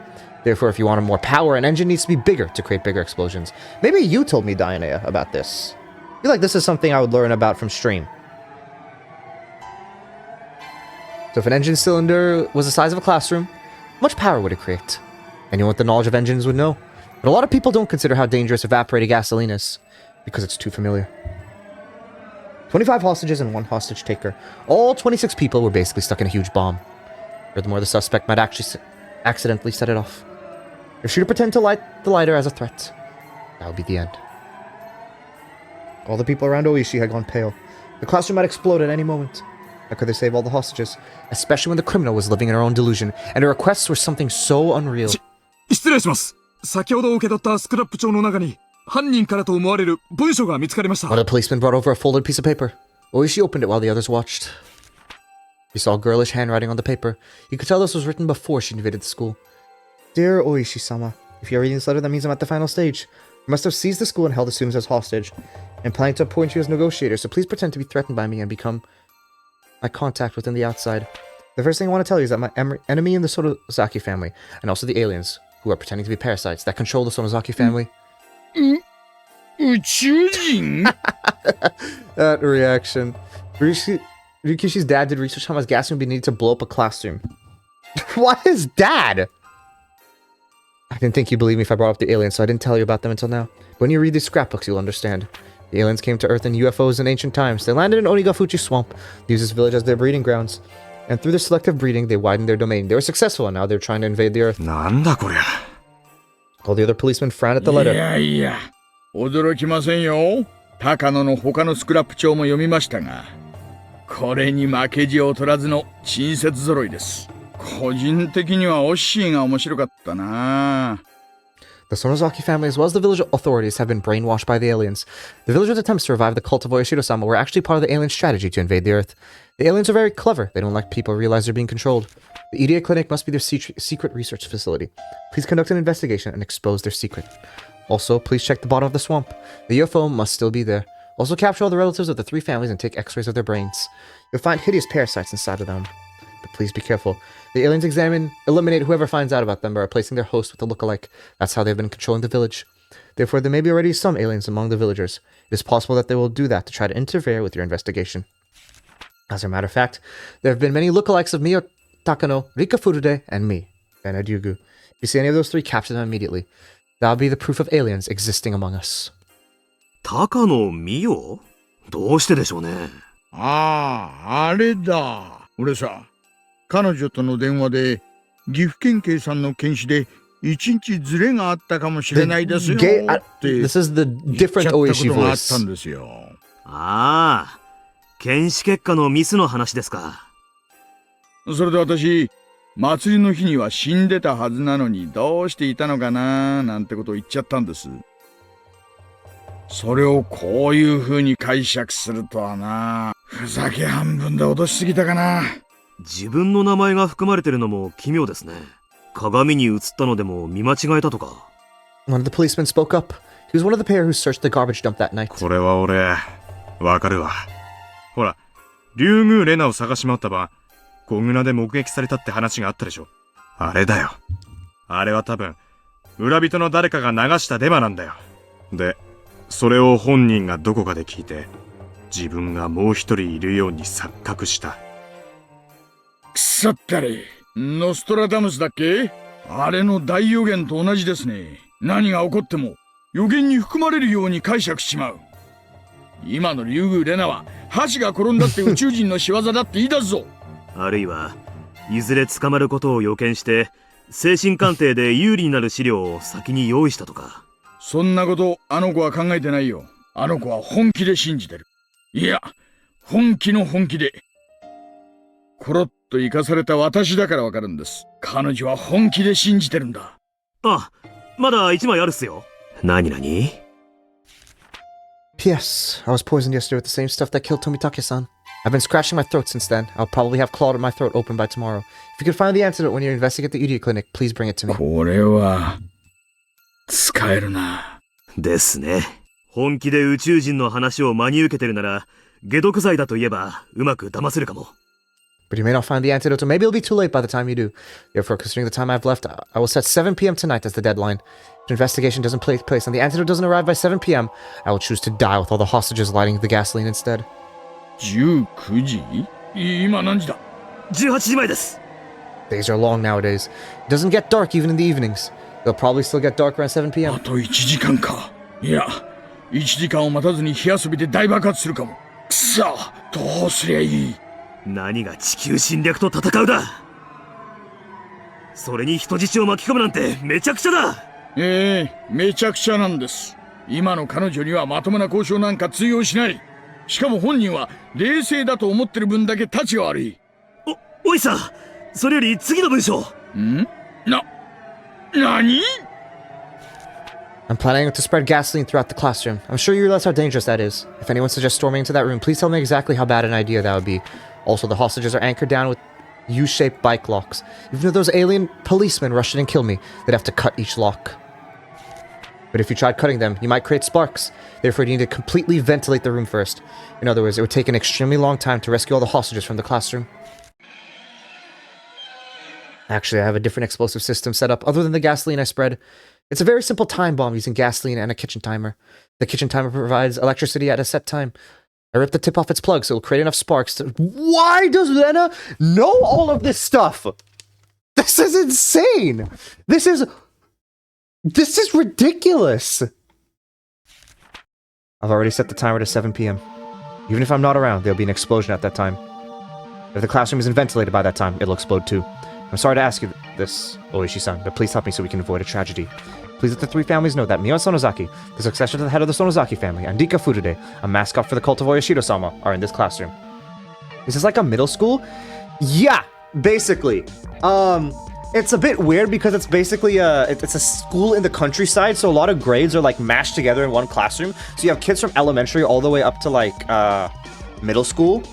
[SPEAKER 1] Therefore, if you want more power, an engine needs to be bigger to create bigger explosions. Maybe you told me, Dianea, about this. I feel like this is something I would learn about from stream. So if an engine cylinder was the size of a classroom, how much power would it create? Anyone with the knowledge of engines would know. But a lot of people don't consider how dangerous evaporated gasoline is, because it's too familiar. 25 hostages and 1 hostage taker. All 26 people were basically stuck in a huge bomb. Furthermore, the suspect might actually accidentally set it off. If she were to pretend to light the lighter as a threat, that would be the end. All the people around Oishi had gone pale. The classroom might explode at any moment. How could they save all the hostages? Especially when the criminal was living in her own delusion, and her requests were something so unreal.
[SPEAKER 13] 失礼します。先ほど受け取ったスクラップ帳の中に犯人からと思われる文書が見つかりました。
[SPEAKER 1] One of the policemen brought over a folded piece of paper. Oishi opened it while the others watched. He saw girlish handwriting on the paper. You could tell this was written before she invaded the school. Dear Oishi-sama, if you're reading this letter, that means I'm at the final stage. I must have seized the school and held the students as hostage. I'm planning to appoint you as negotiator, so please pretend to be threatened by me and become my contact within the outside. The first thing I want to tell you is that my enemy in the Sonozaki family, and also the aliens, who are pretending to be parasites that control the Sonozaki family. That reaction. Rikishi's dad did research how much gas would be needed to blow up a classroom. Why his dad? I didn't think you'd believe me if I brought up the aliens, so I didn't tell you about them until now. When you read these scrapbooks, you'll understand. The aliens came to Earth in UFOs in ancient times. They landed in Onigafuchi Swamp. They used this village as their breeding grounds. And through their selective breeding, they widened their domain. They were successful, and now they're trying to invade the Earth.
[SPEAKER 13] なんだこりゃ。
[SPEAKER 1] All the other policemen frowned at the letter.
[SPEAKER 7] いやいや、驚きませんよ。高野の他のスクラップ帳も読みましたが、これに負けじを取らずの親切揃いです。個人的にはオッシーが面白かったな。
[SPEAKER 1] The Sonozaki family, as well as the village authorities, have been brainwashed by the aliens. The villagers' attempts to revive the cult of Oyashiro-sama were actually part of the alien strategy to invade the Earth. The aliens are very clever. They don't let people realize they're being controlled. The EDA clinic must be their secret research facility. Please conduct an investigation and expose their secret. Also, please check the bottom of the swamp. The UFO must still be there. Also, capture all the relatives of the 3 families and take x-rays of their brains. You'll find hideous parasites inside of them. But please be careful. The aliens eliminate whoever finds out about them by replacing their host with a lookalike. That's how they've been controlling the village. Therefore, there may be already some aliens among the villagers. It is possible that they will do that to try to interfere with your investigation. As a matter of fact, there have been many lookalikes of Mio Takano, Rika Furude, and me, Benedyugu. If you see any of those 3, capture them immediately. That'll be the proof of aliens existing among us.
[SPEAKER 9] 高野美代？どうしてでしょうね。
[SPEAKER 7] ああ、あれだ。俺さ、彼女との電話で岐阜県警さんの検視で1日ズレがあったかもしれないですよって
[SPEAKER 1] This is the different Oishi voice.
[SPEAKER 9] ああ、検視結果のミスの話ですか。
[SPEAKER 7] それで私、祭りの日には死んでたはずなのにどうしていたのかななんてことを言っちゃったんです。それをこういう風に解釈するとはな。ふざけ半分で脅しすぎたかな。
[SPEAKER 9] 自分の名前が含まれてるのも奇妙ですね。鏡に映ったのでも見間違えたとか。
[SPEAKER 1] One of the policemen spoke up. He was one of the pair who searched the garbage dump that night.
[SPEAKER 13] これは俺、わかるわ。ほら、竜宮レナを探し回った晩、ゴグナで目撃されたって話があったでしょ。あれだよ。あれは多分、村人の誰かが流したデマなんだよ。で、それを本人がどこかで聞いて、自分がもう一人いるように錯覚した。
[SPEAKER 7] くそったれ。ノストラダムスだっけ？あれの大予言と同じですね。何が起こっても予言に含まれるように解釈しちまう。今の竜宮レナは箸が転んだって宇宙人の仕業だって言い出すぞ。
[SPEAKER 9] あるいはいずれ捕まることを予見して精神鑑定で有利になる資料を先に用意したとか。
[SPEAKER 7] そんなことあの子は考えてないよ。あの子は本気で信じてる。いや、本気の本気で。コロッと生かされた私だからわかるんです。彼女は本気で信じてるんだ。
[SPEAKER 9] あ、まだ1枚あるっすよ。何
[SPEAKER 1] ？P.S. I was poisoned yesterday with the same stuff that killed Tomitake-san. I've been scratching my throat since then. I'll probably have clawed my throat open by tomorrow. If you could find the antidote when you investigate the idiot clinic, please bring it to me.
[SPEAKER 7] これは使えるな。
[SPEAKER 9] ですね。本気で宇宙人の話を真に受けてるなら、解毒剤だと言えばうまく騙せるかも。
[SPEAKER 1] But you may not find the antidote, or maybe it'll be too late by the time you do. Therefore, considering the time I've left, I will set 7 p.m. tonight as the deadline. If the investigation doesn't take place and the antidote doesn't arrive by 7 p.m., I will choose to die with all the hostages lighting the gasoline instead.
[SPEAKER 7] 19時？今何時だ？
[SPEAKER 9] 18時前です。
[SPEAKER 1] Days are long nowadays. It doesn't get dark even in the evenings. They'll probably still get dark around 7 p.m.
[SPEAKER 7] あと1時間か。いや、1時間を待たずに火遊びで大爆発するかも。くそ、どうすりゃいい。
[SPEAKER 9] 何が地球侵略と戦うだ。それに人質を巻き込むなんてめちゃくちゃだ。
[SPEAKER 7] めちゃくちゃなんです。今の彼女にはまともな交渉なんか通用しない。しかも本人は冷静だと思ってる分だけタチが悪い。
[SPEAKER 9] おいさん、それより次の文章。
[SPEAKER 7] 何？
[SPEAKER 1] I'm planning to spread gasoline throughout the classroom. I'm sure you realize how dangerous that is. If anyone suggests storming into that room, please tell me exactly how bad an idea that would be. Also, the hostages are anchored down with U-shaped bike locks. Even if those alien policemen rushed in and killed me, they'd have to cut each lock. But if you tried cutting them, you might create sparks. Therefore, you need to completely ventilate the room first. In other words, it would take an extremely long time to rescue all the hostages from the classroom. Actually, I have a different explosive system set up other than the gasoline I spread. It's a very simple time bomb using gasoline and a kitchen timer. The kitchen timer provides electricity at a set time. I ripped the tip off its plug so it'll create enough sparks to... Why does Lena know all of this stuff? This is insane! This is ridiculous! I've already set the timer to 7 p.m. Even if I'm not around, there'll be an explosion at that time. If the classroom isn't ventilated by that time, it'll explode too. I'm sorry to ask you this, Oishi-san, but please help me so we can avoid a tragedy. Please let the three families know that Mio Sonozaki, the successor to the head of the Sonozaki family, and Dika Furude, a mascot for the cult of Oyashido-sama, are in this classroom. Is this like a middle school? Yeah, basically. It's a bit weird because it's basically it's a school in the countryside, so a lot of grades are like mashed together in one classroom. So you have kids from elementary all the way up to like middle school.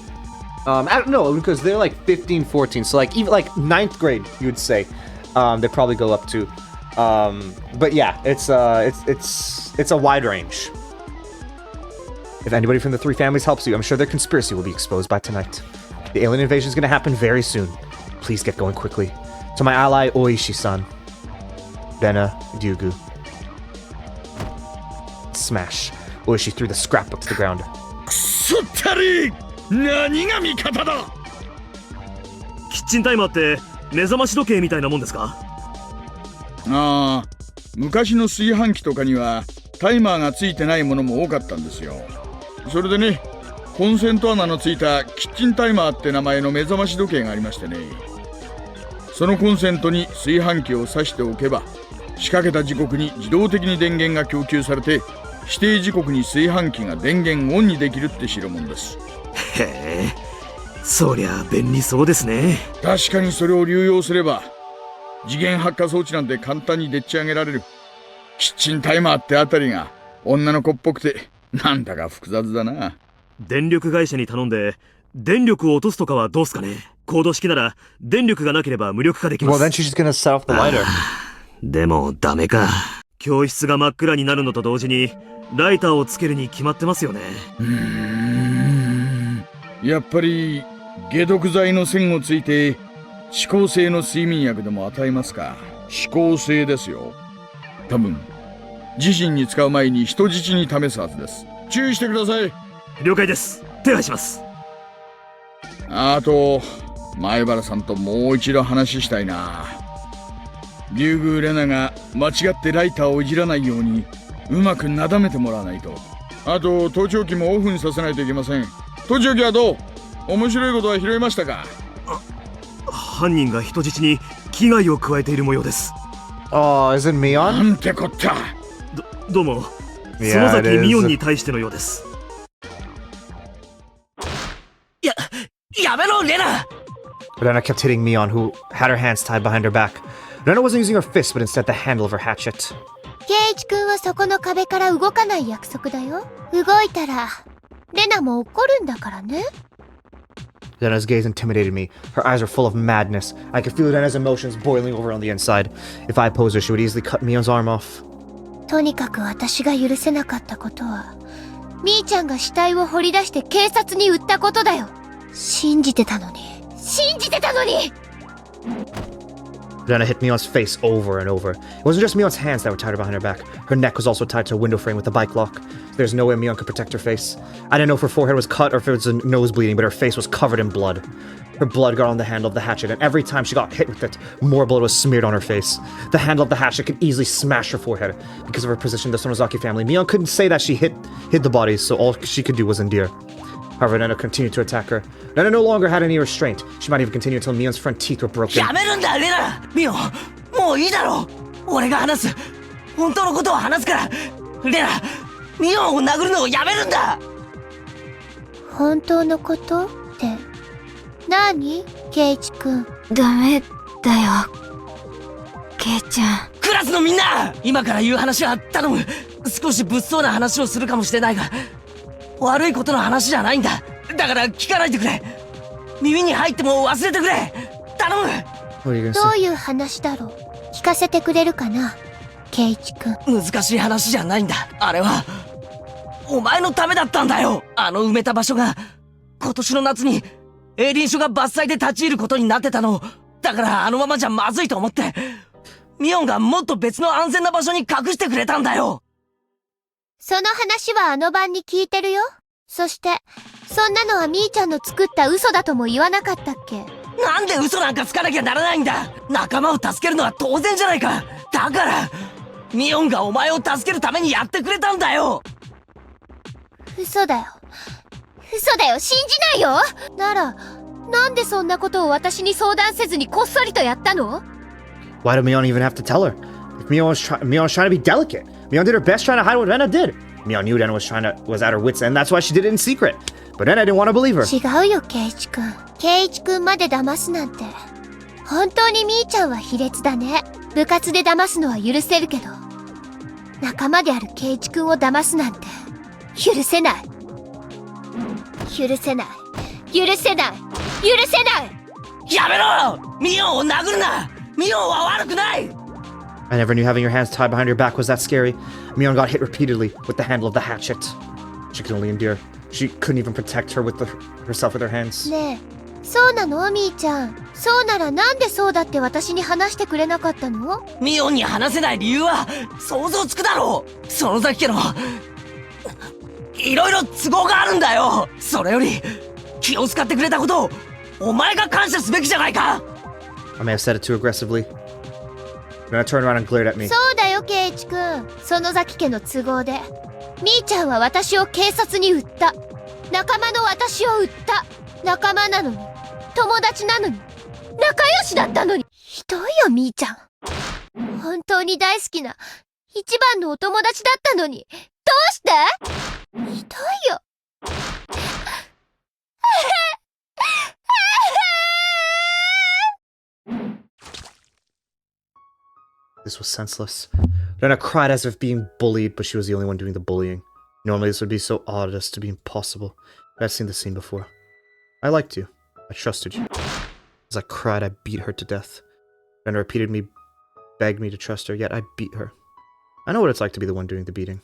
[SPEAKER 1] I don't know, because they're like 15, 14, so like even like 9th grade, you would say. They probably go up to. But yeah, it's a wide range. If anybody from the three families helps you, I'm sure their conspiracy will be exposed by tonight. The alien invasion is going to happen very soon. Please get going quickly. To my ally Oishi-san. Bena Ryugu. Smash. Oishi threw the scrapbook to the ground.
[SPEAKER 7] 何が味方だ。
[SPEAKER 9] キッチンタイマーって目覚まし時計みたいなもんですか？
[SPEAKER 7] ああ、昔の炊飯器とかにはタイマーがついてないものも多かったんですよ。それでね、コンセント穴のついたキッチンタイマーって名前の目覚まし時計がありましてね。そのコンセントに炊飯器を挿しておけば、仕掛けた時刻に自動的に電源が供給されて、指定時刻に炊飯器が電源オンにできるって代物です。
[SPEAKER 9] へえ、そりゃ便利そうですね。
[SPEAKER 7] 確かにそれを流用すれば時限発火装置なんて簡単にでっち上げられる。キッチンタイマーってあたりが女の子っぽくてなんだか複雑だな。
[SPEAKER 9] 電力会社に頼んで電力を落とすとかはどうすかね。コード式なら電力がなければ無力化できます。
[SPEAKER 1] Well, then she's just gonna set off the lighter.
[SPEAKER 9] でもダメか。教室が真っ暗になるのと同時にライターをつけるに決まってますよね。
[SPEAKER 7] やっぱり解毒剤の線をついて指向性の睡眠薬でも与えますか。指向性ですよ。多分自身に使う前に人質に試すはずです。注意してください。
[SPEAKER 9] 了解です。手配します。
[SPEAKER 7] あと前原さんともう一度話したいな。竜宮レナが間違ってライターをいじらないようにうまくなだめてもらわないと。あと盗聴器もオフにさせないといけません。盗聴器はどう？面白いことは拾いましたか？
[SPEAKER 9] 犯人が人質に危害を加えている模様です。
[SPEAKER 1] is it Mion?
[SPEAKER 7] なんてこった。
[SPEAKER 9] どうも、園崎ミオンに対してのようです。
[SPEAKER 3] やめろ、レナ!
[SPEAKER 1] Rena kept hitting Mion, who had her hands tied behind her back. Rena wasn't using her fist, but instead the handle of her hatchet.
[SPEAKER 11] ケイイチ君はそこの壁から動かない約束だよ。動いたらレナも怒るんだからね。
[SPEAKER 1] Rena's gaze intimidated me. Her eyes were full of madness. I could feel Rena's emotions boiling over on the inside. If I opposed her, she would easily cut Mion's arm off.
[SPEAKER 11] とにかく私が許せなかったことは、みーちゃんが死体を掘り出して警察に売ったことだよ。信じてたのに。信じてたのに！
[SPEAKER 1] Rena hit Mion's face over and over. It wasn't just Mion's hands that were tied behind her back. Her neck was also tied to a window frame with a bike lock. There's no way Mion could protect her face. I didn't know if her forehead was cut or if it was a nose bleeding, but her face was covered in blood. Her blood got on the handle of the hatchet, and every time she got hit with it, more blood was smeared on her face. The handle of the hatchet could easily smash her forehead. Because of her position in the Sonozaki family, Mion couldn't say that she hid the bodies, so all she could do was endure. However, Rena continued to attack her. Rena no longer had any restraint. She might even continue until Mion's front teeth were broken.
[SPEAKER 3] やめるんだ、レナ！ミオン、もういいだろ！俺が話す。本当のことを話すから。レナ、ミオンを殴るのをやめるんだ！
[SPEAKER 11] 本当のことって、何？ケイチ君。
[SPEAKER 6] ダメだよ、ケイちゃん。
[SPEAKER 3] クラスのみんな！今から言う話は頼む。少し物騒な話をするかもしれないが、悪いことの話じゃないんだ。だから聞かないでくれ。耳に入っても忘れてくれ。頼む。
[SPEAKER 11] どういう話だろう。聞かせてくれるかな、ケイチ君。
[SPEAKER 3] 難しい話じゃないんだ。あれはお前のためだったんだよ。あの埋めた場所が今年の夏に営林署が伐採で立ち入ることになってたの。だからあのままじゃまずいと思って、ミオンがもっと別の安全な場所に隠してくれたんだよ。
[SPEAKER 11] その話はあの晩に聞いてるよ。そしてそんなのはみーちゃんの作った嘘だとも言わなかったっけ。
[SPEAKER 3] なんで嘘なんかつかなきゃならないんだ。仲間を助けるのは当然じゃないか。だからミオンがお前を助けるためにやってくれたんだよ。
[SPEAKER 11] 嘘だよ。嘘だよ。信じないよ。ならなんでそんなことを私に相談せずにこっそりとやったの？
[SPEAKER 1] Why did Mion even have to tell her? If Mion was trying to be delicate. Mion did her best trying to hide what Rena did. Mion knew Rena was at her wits' end. That's why she did it in secret. But Rena didn't want to believe her.
[SPEAKER 11] 違うよ、ケイチ君。ケイチ君まで騙すなんて。本当にみーちゃんは卑劣だね。部活で騙すのは許せるけど、仲間であるケイチ君を騙すなんて許せない。許せない。許せない。許せない。
[SPEAKER 3] やめろ！ミオンを殴るな！ミオンは悪くない！
[SPEAKER 1] I never knew having your hands tied behind your back was that scary. Mion got hit repeatedly with the handle of the hatchet. She could only endure. She couldn't even protect herself with her hands.
[SPEAKER 11] ねえ、そうなのみーちゃん。そうならなんでそうだって私に話してくれなかったの？
[SPEAKER 3] ミオンに話せない理由は想像つくだろう。その崎家のいろいろ都合があるんだよ。それより気を使ってくれたことをお前が感謝すべきじゃないか。
[SPEAKER 1] I may have said it too aggressively. Then I turned around and glared at me.
[SPEAKER 11] そうだよ、ケイチ君。その崎家の都合でみーちゃんは私を警察に売った。仲間の私を売った。仲間なのに、友達なのに、仲良しだったのに。ひどいよ、みーちゃん。本当に大好きな一番のお友達だったのに、どうして？ひどいよ。
[SPEAKER 1] This was senseless. Rena cried as if being bullied, but she was the only one doing the bullying. Normally this would be so odd as to be impossible. But I've seen this scene before. I liked you. I trusted you. As I cried, I beat her to death. Rena repeatedly begged me to trust her, yet I beat her. I know what it's like to be the one doing the beating.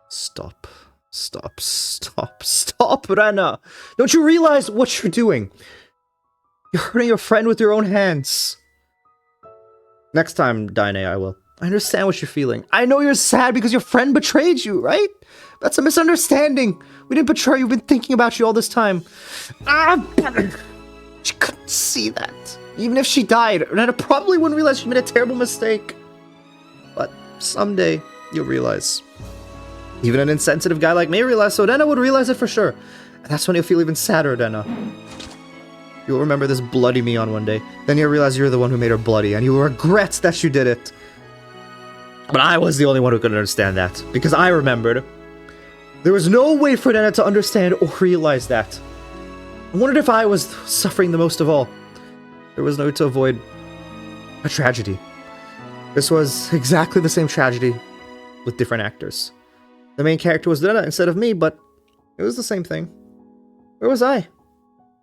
[SPEAKER 1] Stop. Stop. Stop. Stop, Rena! Don't you realize what you're doing? You're hurting your friend with your own hands. Next time, Daine, I will. I understand what you're feeling. I know you're sad because your friend betrayed you, right? That's a misunderstanding. We didn't betray you. We've been thinking about you all this time. She couldn't see that. Even if she died, Rena probably wouldn't realize she made a terrible mistake. But someday, you'll realize. Even an insensitive guy like me realized, so Rena would realize it for sure. And that's when you'll feel even sadder, Rena. You'll remember this bloody Mion one day. Then you'll realize you're the one who made her bloody, and you'll regret that you did it. But I was the only one who could understand that, because I remembered. There was no way for Rena to understand or realize that. I wondered if I was suffering the most of all. There was no way to avoid a tragedy. This was exactly the same tragedy with different actors. The main character was Rena instead of me, but it was the same thing. Where was I?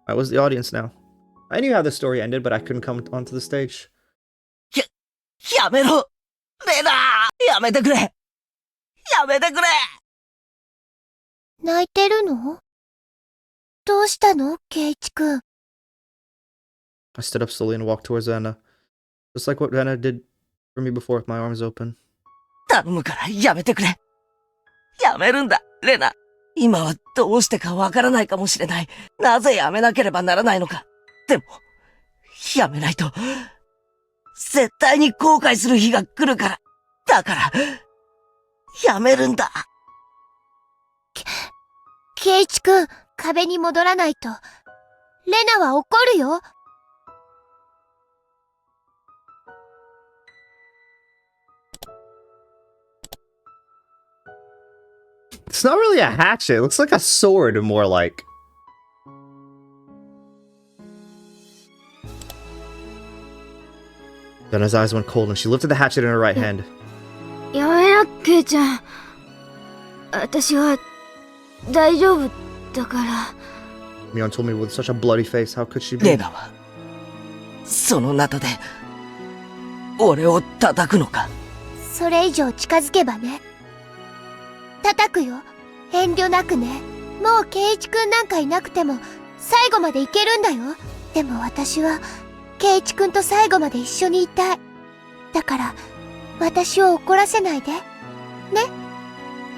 [SPEAKER 1] I was the audience now. I knew how the story ended, but I couldn't come onto the stage.
[SPEAKER 3] やめろレナやめてくれやめてくれ
[SPEAKER 11] 泣いてるの？どうしたのケイチくん。
[SPEAKER 1] I stood up slowly and walked towards Anna. Just like what Anna did for me before with my arms open.
[SPEAKER 3] 頼むからやめてくれやめるんだレナ今はどうしてかわからないかもしれないなぜやめなければならないのかでもやめないと絶対に後悔する日が来るからだからやめるんだ
[SPEAKER 11] ケイチくん、壁に戻らないとレナは怒るよ。
[SPEAKER 1] It's not really a hatchet. It looks like a sword, more like. Then his eyes went cold and she lifted the hatchet in her right hand.
[SPEAKER 2] やめな、ケイちゃん。私は大丈夫だから。
[SPEAKER 1] Mion told me with such a bloody face. How could she be?
[SPEAKER 3] レナはそのナタで俺を叩くのか
[SPEAKER 11] それ以上近づけばね。叩くよ。遠慮なくね。もうケイチくんなんかいなくても最後までいけるんだよ。でも私はケイチくんと最後まで一緒にいたい。だから私を怒らせないで。ね。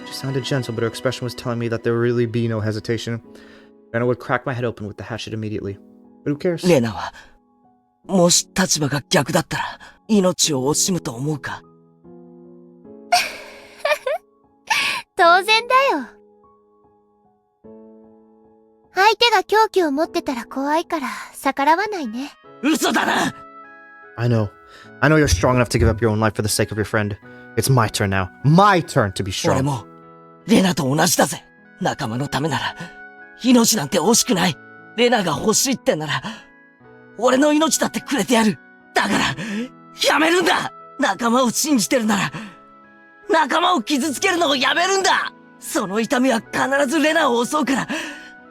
[SPEAKER 1] She sounded gentle, but her expression was telling me that there would really be no hesitation. And I would crack my head open with the hatchet immediately. But who cares?
[SPEAKER 3] レナはもし立場が逆だったら命を惜しむと思うか
[SPEAKER 11] 当然だよ。相手が凶器を持ってたら怖いから逆らわないね。
[SPEAKER 3] 嘘だな
[SPEAKER 1] I know. I know you're strong enough to give up your own life for the sake of your friend. It's my turn now. My turn to be
[SPEAKER 3] 俺
[SPEAKER 1] strong.
[SPEAKER 3] もレナと同じだぜ仲間のためなら命なんて惜しくないレナが欲しいってなら俺の命だってくれてやるだからやめるんだ仲間を信じてるなら仲間を傷つけるのをやめるんだその痛みは必ずレナを襲うから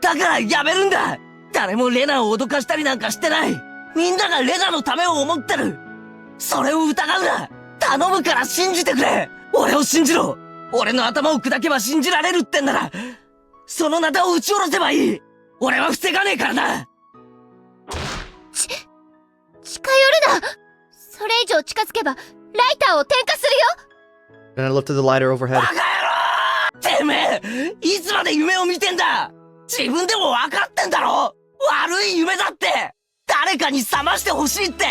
[SPEAKER 3] だからやめるんだ誰もレナを脅かしたりなんかしてないみんながレナのためを思ってるそれを疑うな頼むから信じてくれ俺を信じろ俺の頭を砕けば信じられるってんならそのナタを撃ち下ろせばいい俺は防がねえからな
[SPEAKER 11] 近寄るなそれ以上近づけばライターを点火するよ
[SPEAKER 1] Then I lifted the lighter overhead.
[SPEAKER 3] バカ野郎てめえいつまで夢を見てんだ自分でも分かってんだろ悪い夢だって誰かに覚ましてほしいって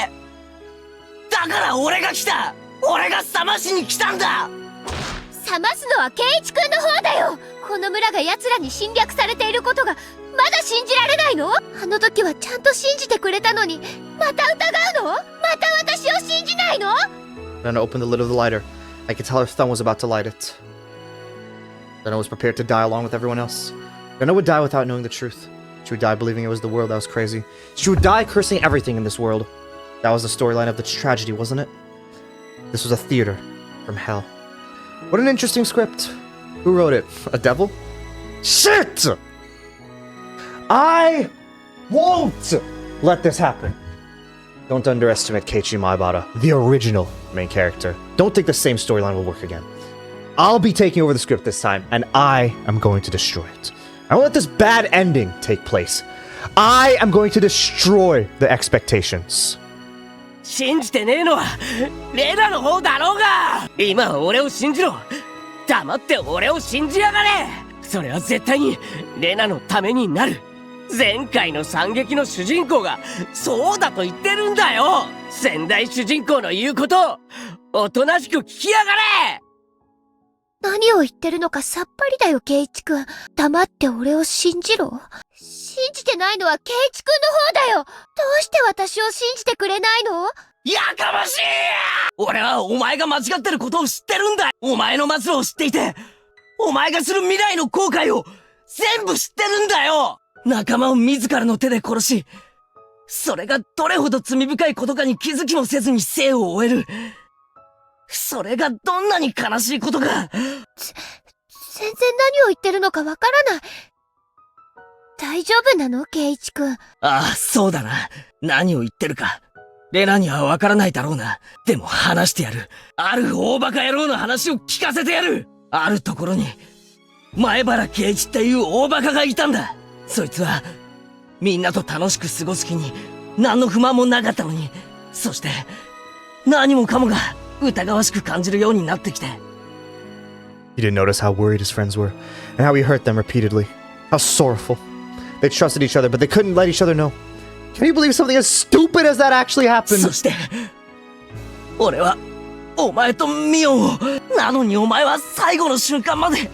[SPEAKER 3] だから俺が来た俺が覚ましに来たんだ
[SPEAKER 11] 覚ますのはケイチくんの方だよこの村が奴らに侵略されていることがまだ信じられないのあの時はちゃんと信じてくれたのにまた疑うのまた私を信じないの
[SPEAKER 1] Then I opened the lid of the lighter. I could tell her thumb was about to light it. Then I was prepared to die along with everyone else. Then I would die without knowing the truth. She would die believing it was the world that was crazy. She would die cursing everything in this world. That was the storyline of the tragedy, wasn't it? This was a theater from hell. What an interesting script. Who wrote it? A devil? Shit! I won't let this happen. Don't underestimate Keiichi Maebara, the original main character. Don't think the same storyline will work again. I'll be taking over the script this time, and I am going to destroy it. I won't let this bad ending take place. I am going to destroy the expectations.
[SPEAKER 3] 信じてねえのはレナの方だろうが今は俺を信じろ黙って俺を信じやがれそれは絶対にレナのためになる前回の惨劇の主人公がそうだと言ってるんだよ先代主人公の言うことをおとなしく聞きやがれ
[SPEAKER 11] 何を言ってるのかさっぱりだよケイチくん黙って俺を信じろ信じてないのはケイチくんの方だよどうして私を信じてくれないの
[SPEAKER 3] やかましい俺はお前が間違ってることを知ってるんだお前の末路を知っていてお前がする未来の後悔を全部知ってるんだよ仲間を自らの手で殺しそれがどれほど罪深いことかに気づきもせずに生を終えるそれがどんなに悲しいことか
[SPEAKER 11] 全然何を言ってるのかわからない大丈夫なのケイイチ君。
[SPEAKER 3] ああ、そうだな。何を言ってるか。レナにはわからないだろうな。でも話してやる。ある大バカ野郎の話を聞かせてやる。あるところに、前原圭一っていう大バカがいたんだ。そいつは、みんなと楽しく過ごす気に、何の不満もなかったのに、そして、何もかもが疑わしく感じるようになってきて。
[SPEAKER 1] He didn't notice how worried his friends were, and how he hurt them repeatedly. How sorrowful. They trusted each other, but they couldn't let each other know. Can you believe something as stupid as that actually happened?
[SPEAKER 3] そして、俺は、お前とミオンを、なのにお前は最後の瞬間まで、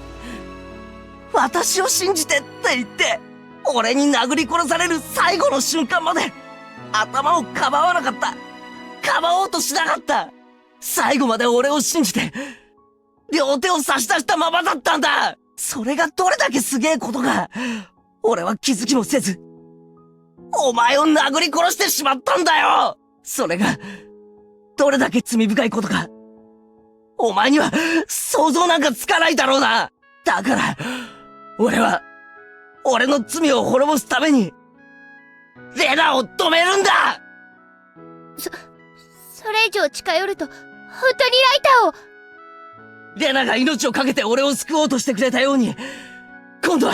[SPEAKER 3] 私を信じてって言って、俺に殴り殺される最後の瞬間まで、頭をかばわなかった。かばおうとしなかった。最後まで俺を信じて、両手を差し出したままだったんだ。それがどれだけすげえことか。俺は気づきもせず、お前を殴り殺してしまったんだよ。それが、どれだけ罪深いことか。お前には想像なんかつかないだろうな。だから、俺は、俺の罪を滅ぼすために、レナを止めるんだ。
[SPEAKER 11] それ以上近寄ると、本当にライターを。
[SPEAKER 3] レナが命を懸けて俺を救おうとしてくれたように、今度は、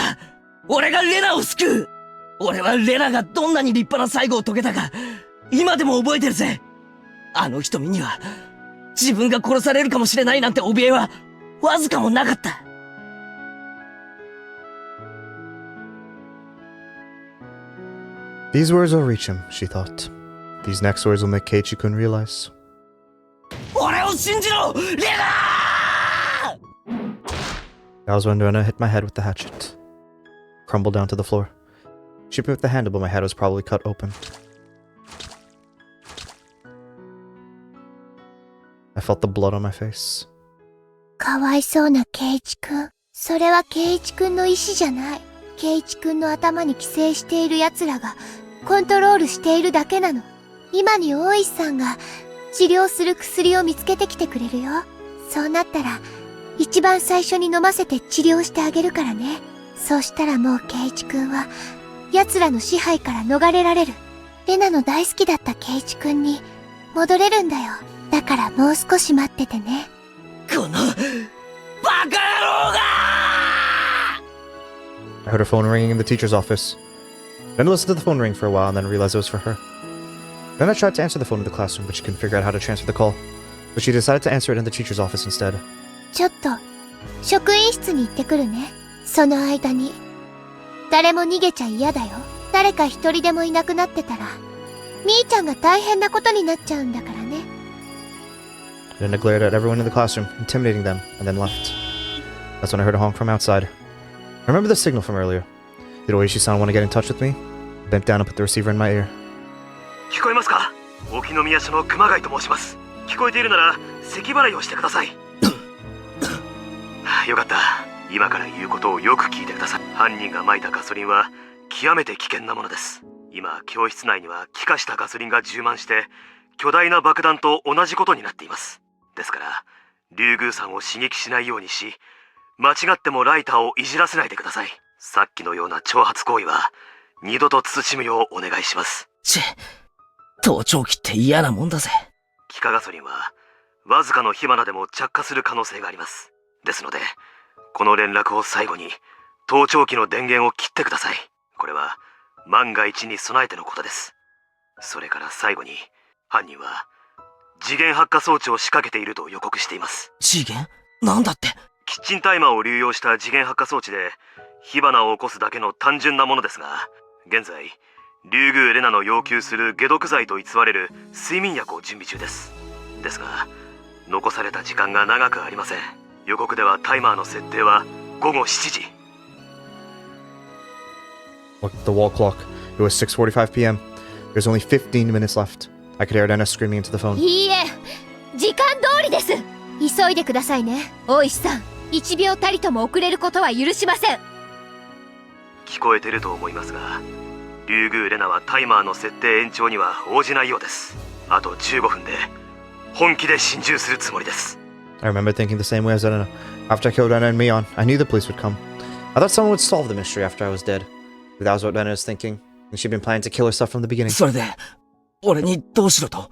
[SPEAKER 3] 俺がレナを救う。俺はレナがどんなに立派な最後を遂げたか、今でも覚えてるぜ。あの瞳には、自分が殺されるかもしれないなんて怯えは、わずかもなかった。
[SPEAKER 1] These words will reach him, she thought. These next words will make Keiichi-kun realize.
[SPEAKER 3] 俺を信じろ、レナ
[SPEAKER 1] That was when Rena hit my head with the hatchet. Crumbled down to the floor. She hit me with the handle, but my head was probably cut open. I felt the blood on my face.
[SPEAKER 11] かわいそうなケイイチ君。それはケイイチ君の意志じゃない。ケイイチ君の頭に寄生している奴らがコントロールしているだけなの。今に大石さんが治療する薬を見つけてきてくれるよ。そうなったら一番最初に飲ませて治療してあげるからね。そうしたらもうケイイチ君は奴らの支配から逃れられる。レナの大好きだったケイイチ君に戻れるんだよ。だからもう少し待っててね。
[SPEAKER 3] このバカ野郎が
[SPEAKER 1] I heard her phone ringing in the teacher's office. Then I listened to the phone ring for a while and then realized it was for her. Then I tried to answer the phone in the classroom, but she couldn't figure out how to transfer the call. But she decided to answer it in the teacher's office instead.
[SPEAKER 11] ちょっと職員室に行ってくるね。その間に誰も逃げちゃ嫌だよ。誰か一人でもいなくなってたらみーちゃんが大変なことになっちゃうんだからね。
[SPEAKER 1] Then I glared at everyone in the classroom, intimidating them, and then left. That's when I heard a honk from outside. I remember the signal from earlier. Did Oishi-san want to get in touch with me? I bent down and put the receiver in my ear.
[SPEAKER 9] 聞こえますか？沖宮署の熊谷と申します。聞こえているなら咳払いをしてください。よかった。今から言うことをよく聞いてください。犯人が撒いたガソリンは極めて危険なものです。今教室内には気化したガソリンが充満して巨大な爆弾と同じことになっています。ですから竜宮さんを刺激しないようにし、間違ってもライターをいじらせないでください。さっきのような挑発行為は二度と慎むようお願いします。
[SPEAKER 3] 盗聴器って嫌なもんだぜ。
[SPEAKER 9] 気化ガソリンはわずかの火花でも着火する可能性があります。ですのでこの連絡を最後に盗聴器の電源を切ってください。これは万が一に備えてのことです。それから最後に犯人は時限発火装置を仕掛けていると予告しています。
[SPEAKER 3] 次元？なんだって？
[SPEAKER 9] キッチンタイマーを流用した時限発火装置で火花を起こすだけの単純なものですが、現在竜宮レナの要求する解毒剤と偽れる睡眠薬を準備中です。ですが残された時間が長くありません。予告ではタイマーの設定は午後7時。
[SPEAKER 1] Looked at the wall clock. It was 6:45 p.m. There's only 15 minutes left. I could hear Rena screaming into the phone.
[SPEAKER 11] いいえ、時間通りです。急いでくださいね、大石さん。1秒たりとも遅れることは許しません。
[SPEAKER 9] 聞こえてると思いますが、竜宮レナはタイマーの設定延長には応じないようです。あと15分で本気で心中するつもりです。
[SPEAKER 1] I remember thinking the same way as Rena. After I killed Rena and Mion, I knew the police would come. I thought someone would solve the mystery after I was dead. That was what Lena was thinking. And she'd been planning to kill herself from the beginning.
[SPEAKER 3] それで、俺にどうしろと？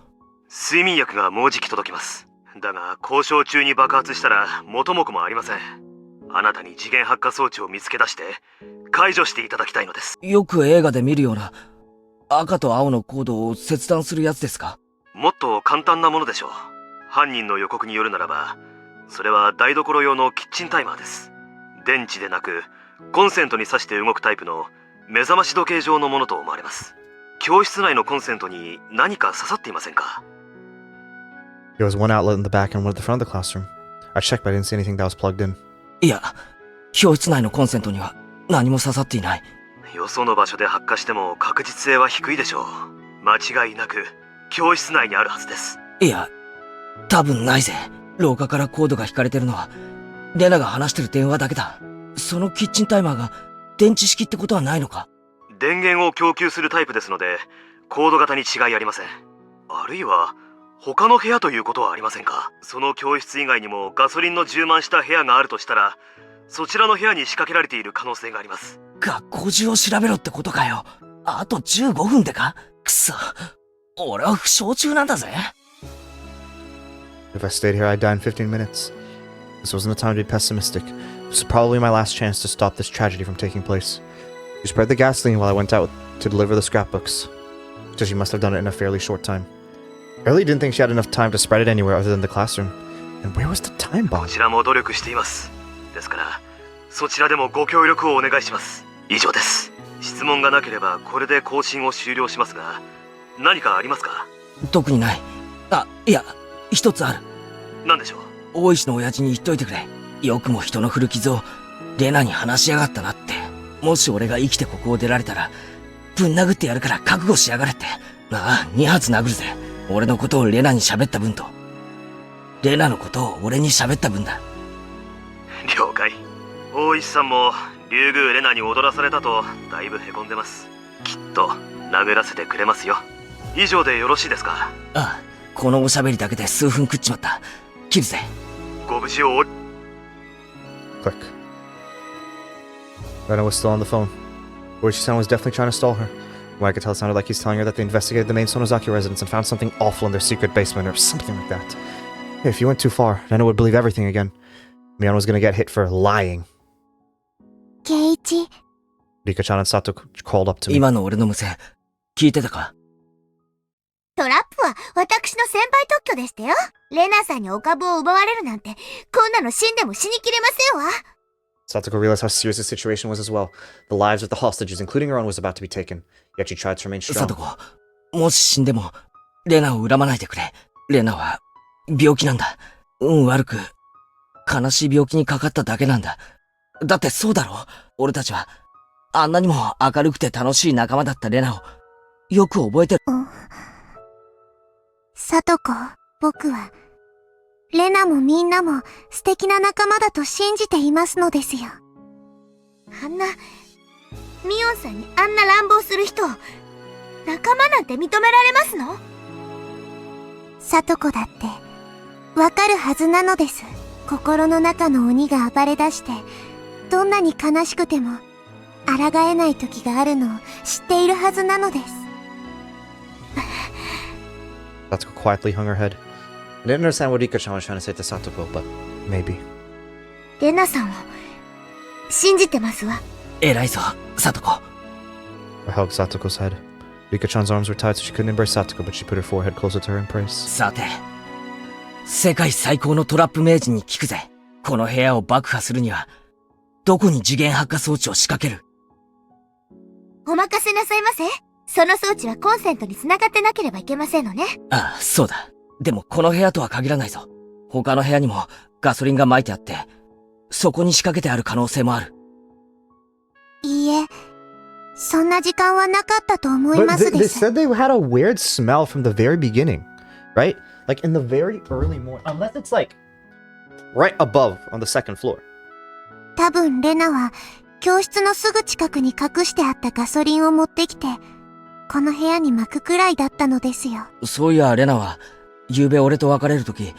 [SPEAKER 9] 睡眠薬がもうじき届きます。だが、交渉中に爆発したら元も子もありません。あなたに次元発火装置を見つけ出して、解除していただきたいのです。
[SPEAKER 3] よく映画で見るような、赤と青のコードを切断するやつですか？
[SPEAKER 9] もっと簡単なものでしょう。犯人の予告によるならば、それは台所用のキッチンタイマーです。電池でなく、コンセントに挿して動くタイプの目覚まし時計状のものと思われます。教室内のコンセントに何か刺さっていませんか？
[SPEAKER 1] There was one outlet in the back and one at the front of the classroom. I checked, but I didn't see anything that was plugged in.
[SPEAKER 3] いや、教室内のコンセントには何も刺さっていない。
[SPEAKER 9] よその場所で発火しても確実性は低いでしょう。間違いなく教室内にあるはずです。
[SPEAKER 3] いや、多分ないぜ。廊下からコードが引かれてるのはレナが話してる電話だけだ。そのキッチンタイマーが電池式ってことはないのか？
[SPEAKER 9] 電源を供給するタイプですので、コード型に違いありません。あるいは他の部屋ということはありませんか？その教室以外にもガソリンの充満した部屋があるとしたら、そちらの部屋に仕掛けられている可能性があります。
[SPEAKER 3] 学校中を調べろってことかよ。あと15分でか？くそ、俺は負傷中なんだぜ。
[SPEAKER 1] If I stayed here, I'd die in 15 minutes. This wasn't a time to be pessimistic. This was probably my last chance to stop this tragedy from taking place. You spread the gasoline while I went out to deliver the scrapbooks. So she must have done it in a fairly short time. I really didn't think she had enough time to spread it anywhere other than the classroom. And where was the time bomb?
[SPEAKER 9] こちらも努力しています。ですから、そちらでもご協力をお願いします。以上です。質問がなければこれで更新を終了しますが、何かありますか？
[SPEAKER 3] 特にない。あ、いや、一つある。
[SPEAKER 9] 何でしょう？
[SPEAKER 3] 大石の親父に言っといてくれ。よくも人の振る傷をレナに話しやがったなって。もし俺が生きてここを出られたら、ぶん殴ってやるから覚悟しやがれって。ああ、2発殴るぜ。俺のことをレナに喋った分と、レナのことを俺に喋った分だ。
[SPEAKER 9] 了解。大石さんも竜宮レナに踊らされたとだいぶへこんでます。きっと殴らせてくれますよ。以上でよろしいですか？
[SPEAKER 3] ああ、このおしゃべりだけで数分食っちまった。切るぜ。
[SPEAKER 9] ご無事を。
[SPEAKER 1] Click. Lena was still on the phone. Oishi-san was definitely trying to stall her. What I could tell sounded like he's telling her that they investigated the main Sonozaki residence and found something awful in their secret basement or something like that. Hey, if you went too far, Lena would believe everything again. Mion was gonna get hit for lying.
[SPEAKER 4] Keiichi.
[SPEAKER 1] Rika-chan and Sato called up to me.
[SPEAKER 3] 今の俺の無線、聞いてたか？
[SPEAKER 4] トラップは私の先輩特許でしたよ。レナさんにお株を奪われるなんて、こんなの死んでも死にきれませんわ。
[SPEAKER 1] Satoko realized how serious the situation was as well. The lives of the hostages, including her own, was about to be taken. Yet she tried to remain strong.
[SPEAKER 3] サトコ、もし死んでも、レナを恨まないでくれ。レナは、病気なんだ。運悪く、悲しい病気にかかっただけなんだ。だってそうだろ？俺たちは、あんなにも明るくて楽しい仲間だったレナを、よく覚えてる。
[SPEAKER 4] サトコ、僕は、レナもみんなも素敵な仲間だと信じていますのですよ。あんな、ミオンさんにあんな乱暴する人を、仲間なんて認められますの？サトコだって、わかるはずなのです。心の中の鬼が暴れ出して、どんなに悲しくても、抗えない時があるのを知っているはずなのです。
[SPEAKER 1] Satoko quietly hung her head. I didn't understand what Rika-chan was trying to say to Satoko, but maybe.
[SPEAKER 4] レナさんを信じてますわ。
[SPEAKER 3] 偉いぞ、サトコ。
[SPEAKER 1] I hugged Satoko's head. Rika-chan's arms were tied so she couldn't embrace Satoko, but she put her forehead closer to her in praise.
[SPEAKER 3] さて、世界最高のトラップ名人に聞くぜ。この部屋を爆破するには、どこに次元発火装置を仕掛ける？
[SPEAKER 4] お任せなさいませ。その装置はコンセントに繋がってなければいけませんのね。
[SPEAKER 3] ああ、そうだ。でもこの部屋とは限らないぞ。他の部屋にもガソリンが撒いてあって、そこに仕掛けてある可能性もある。
[SPEAKER 4] いいえ、そんな時間はなかったと思いますです。
[SPEAKER 1] They said they had a weird smell from the very beginning, right? Like in the very early morning, unless it's like right above on the second floor.
[SPEAKER 4] 多分レナは教室のすぐ近くに隠してあったガソリンを持ってきて、この部屋に巻くくらいだったのですよ。
[SPEAKER 3] そういや、レナは、昨べ俺と別れるとき、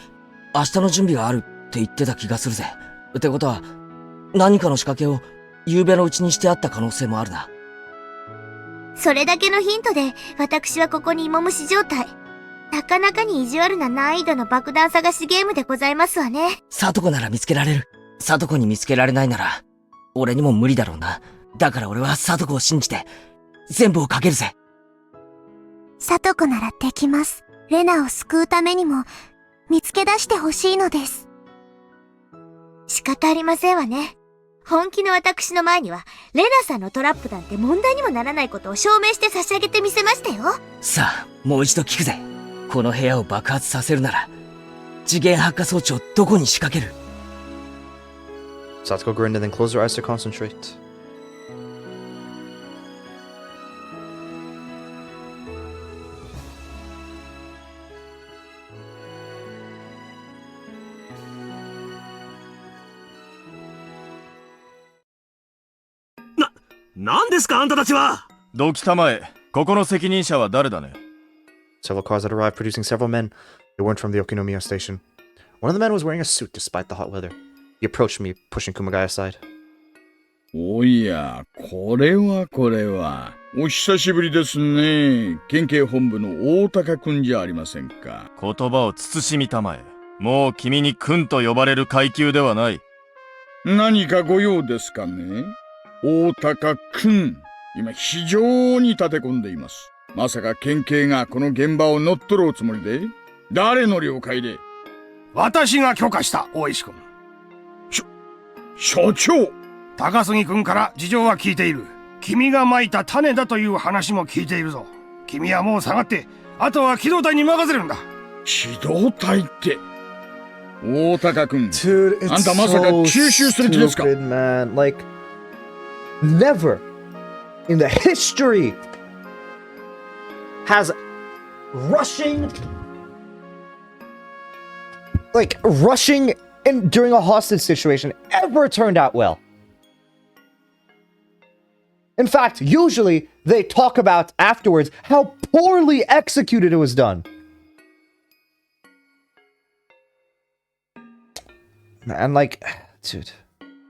[SPEAKER 3] 明日の準備があるって言ってた気がするぜ。ってことは、何かの仕掛けを、昨べのうちにしてあった可能性もあるな。
[SPEAKER 4] それだけのヒントで、私はここに芋虫状態。なかなかに意地悪な難易度の爆弾探しゲームでございますわね。
[SPEAKER 3] サトコなら見つけられる。サトコに見つけられないなら、俺にも無理だろうな。だから俺はサトコを信じて、全部をかけるぜ。
[SPEAKER 11] サトコならできます。レナを救うためにも、見つけ出してほしいのです。
[SPEAKER 4] 仕方ありませんわね。本気の私の前には、レナさんのトラップなんて問題にもならないことを証明して差し上げてみせましたよ。
[SPEAKER 3] さあ、もう一度聞くぜ。この部屋を爆発させるなら、次元発火装置をどこに仕掛ける？
[SPEAKER 1] Satsuko grinned and then closed her eyes to concentrate.
[SPEAKER 9] なんですかあんたたちは。
[SPEAKER 13] どきたまえ、ここの責任者は誰だね。
[SPEAKER 1] Several cars had arrived, producing several men. They weren't from the Okinomiya station. One of the men was wearing a suit despite the hot weather. He approached me, pushing Kumagai aside.
[SPEAKER 7] おや、これは。お久しぶりですね。県警本部の大高くんじゃありませんか。
[SPEAKER 13] 言葉を慎みたまえ。もう君にくんと呼ばれる階級ではない。
[SPEAKER 7] 何かご用ですかね。大高くん、今非常に立て込んでいます。まさか県警がこの現場を乗っ取ろうつもりで？誰の了解で？
[SPEAKER 8] 私が許可した、大石君。
[SPEAKER 7] 所長！
[SPEAKER 8] 高杉君から事情は聞いている。君が蒔いた種だという話も聞いているぞ。君はもう下がって、あとは機動隊に任せるんだ。
[SPEAKER 7] 機動隊って。大高君、
[SPEAKER 1] Dude,
[SPEAKER 7] あんたまさか吸収する気ですか？
[SPEAKER 1] stupid, man. Like, never in the history has rushing in during a hostage situation ever turned out well. In fact, usually they talk about afterwards how poorly executed it was done. And like, dude.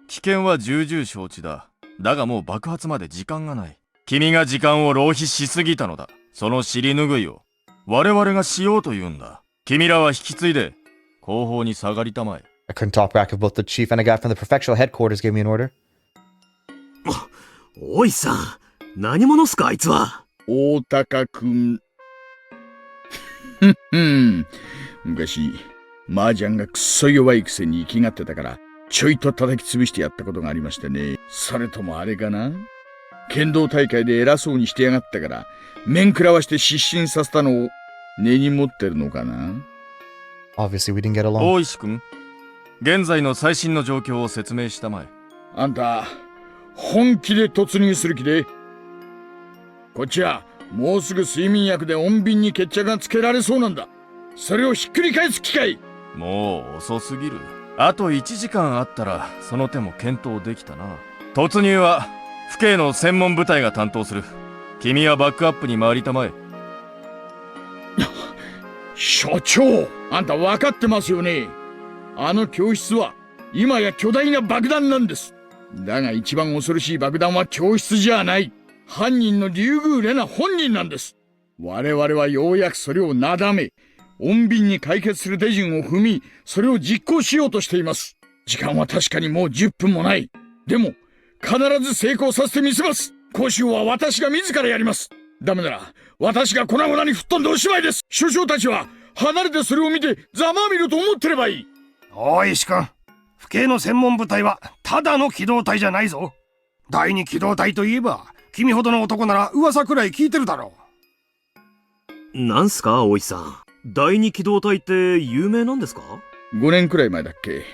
[SPEAKER 13] 危険は重々承知だ。だがもう爆発まで時間がない。君が時間を浪費しすぎたのだ。その尻拭いを我々がしようというんだ。君らは引き継いで後方に下がりたまえ。
[SPEAKER 1] I couldn't talk back if both the chief and a guy from the prefectural headquarters gave me an order.
[SPEAKER 9] おいさん、何者っすかあいつは。
[SPEAKER 7] 大高くん。昔、麻雀がくっそ弱いくせに生きがってたから、ちょいと叩き潰してやったことがありましてね。それともあれかな？剣道大会で偉そうにしてやがったから、面食らわして失神させたのを根に持ってるのかな？
[SPEAKER 1] Obviously we didn't get along.
[SPEAKER 13] 大石君、現在の最新の状況を説明したまえ。
[SPEAKER 7] あんた、本気で突入する気で？こっちは、もうすぐ睡眠薬で穏便に決着がつけられそうなんだ。それをひっくり返す機会。
[SPEAKER 13] もう遅すぎる。あと1時間あったら、その手も検討できたな。突入は、府警の専門部隊が担当する。君はバックアップに回りたまえ。
[SPEAKER 7] 所長、あんた分かってますよね。あの教室は今や巨大な爆弾なんです。だが一番恐ろしい爆弾は教室じゃない。犯人の竜宮レナ本人なんです。我々はようやくそれをなだめ、穏便に解決する手順を踏み、それを実行しようとしています。時間は確かにもう10分もない。でも、必ず成功させてみせます。講習は私が自らやります。ダメなら、私が粉々に吹っ飛んでおしまいです。首相たちは、離れてそれを見て、ざまあみろと思ってればいい。
[SPEAKER 8] 大石君、府警の専門部隊は、ただの機動隊じゃないぞ。第二機動隊といえば、君ほどの男なら噂くらい聞いてるだろ
[SPEAKER 9] う。なんすか、大石さん。第二機動隊って有名なんですか？
[SPEAKER 7] 5 年くらい前だっけ。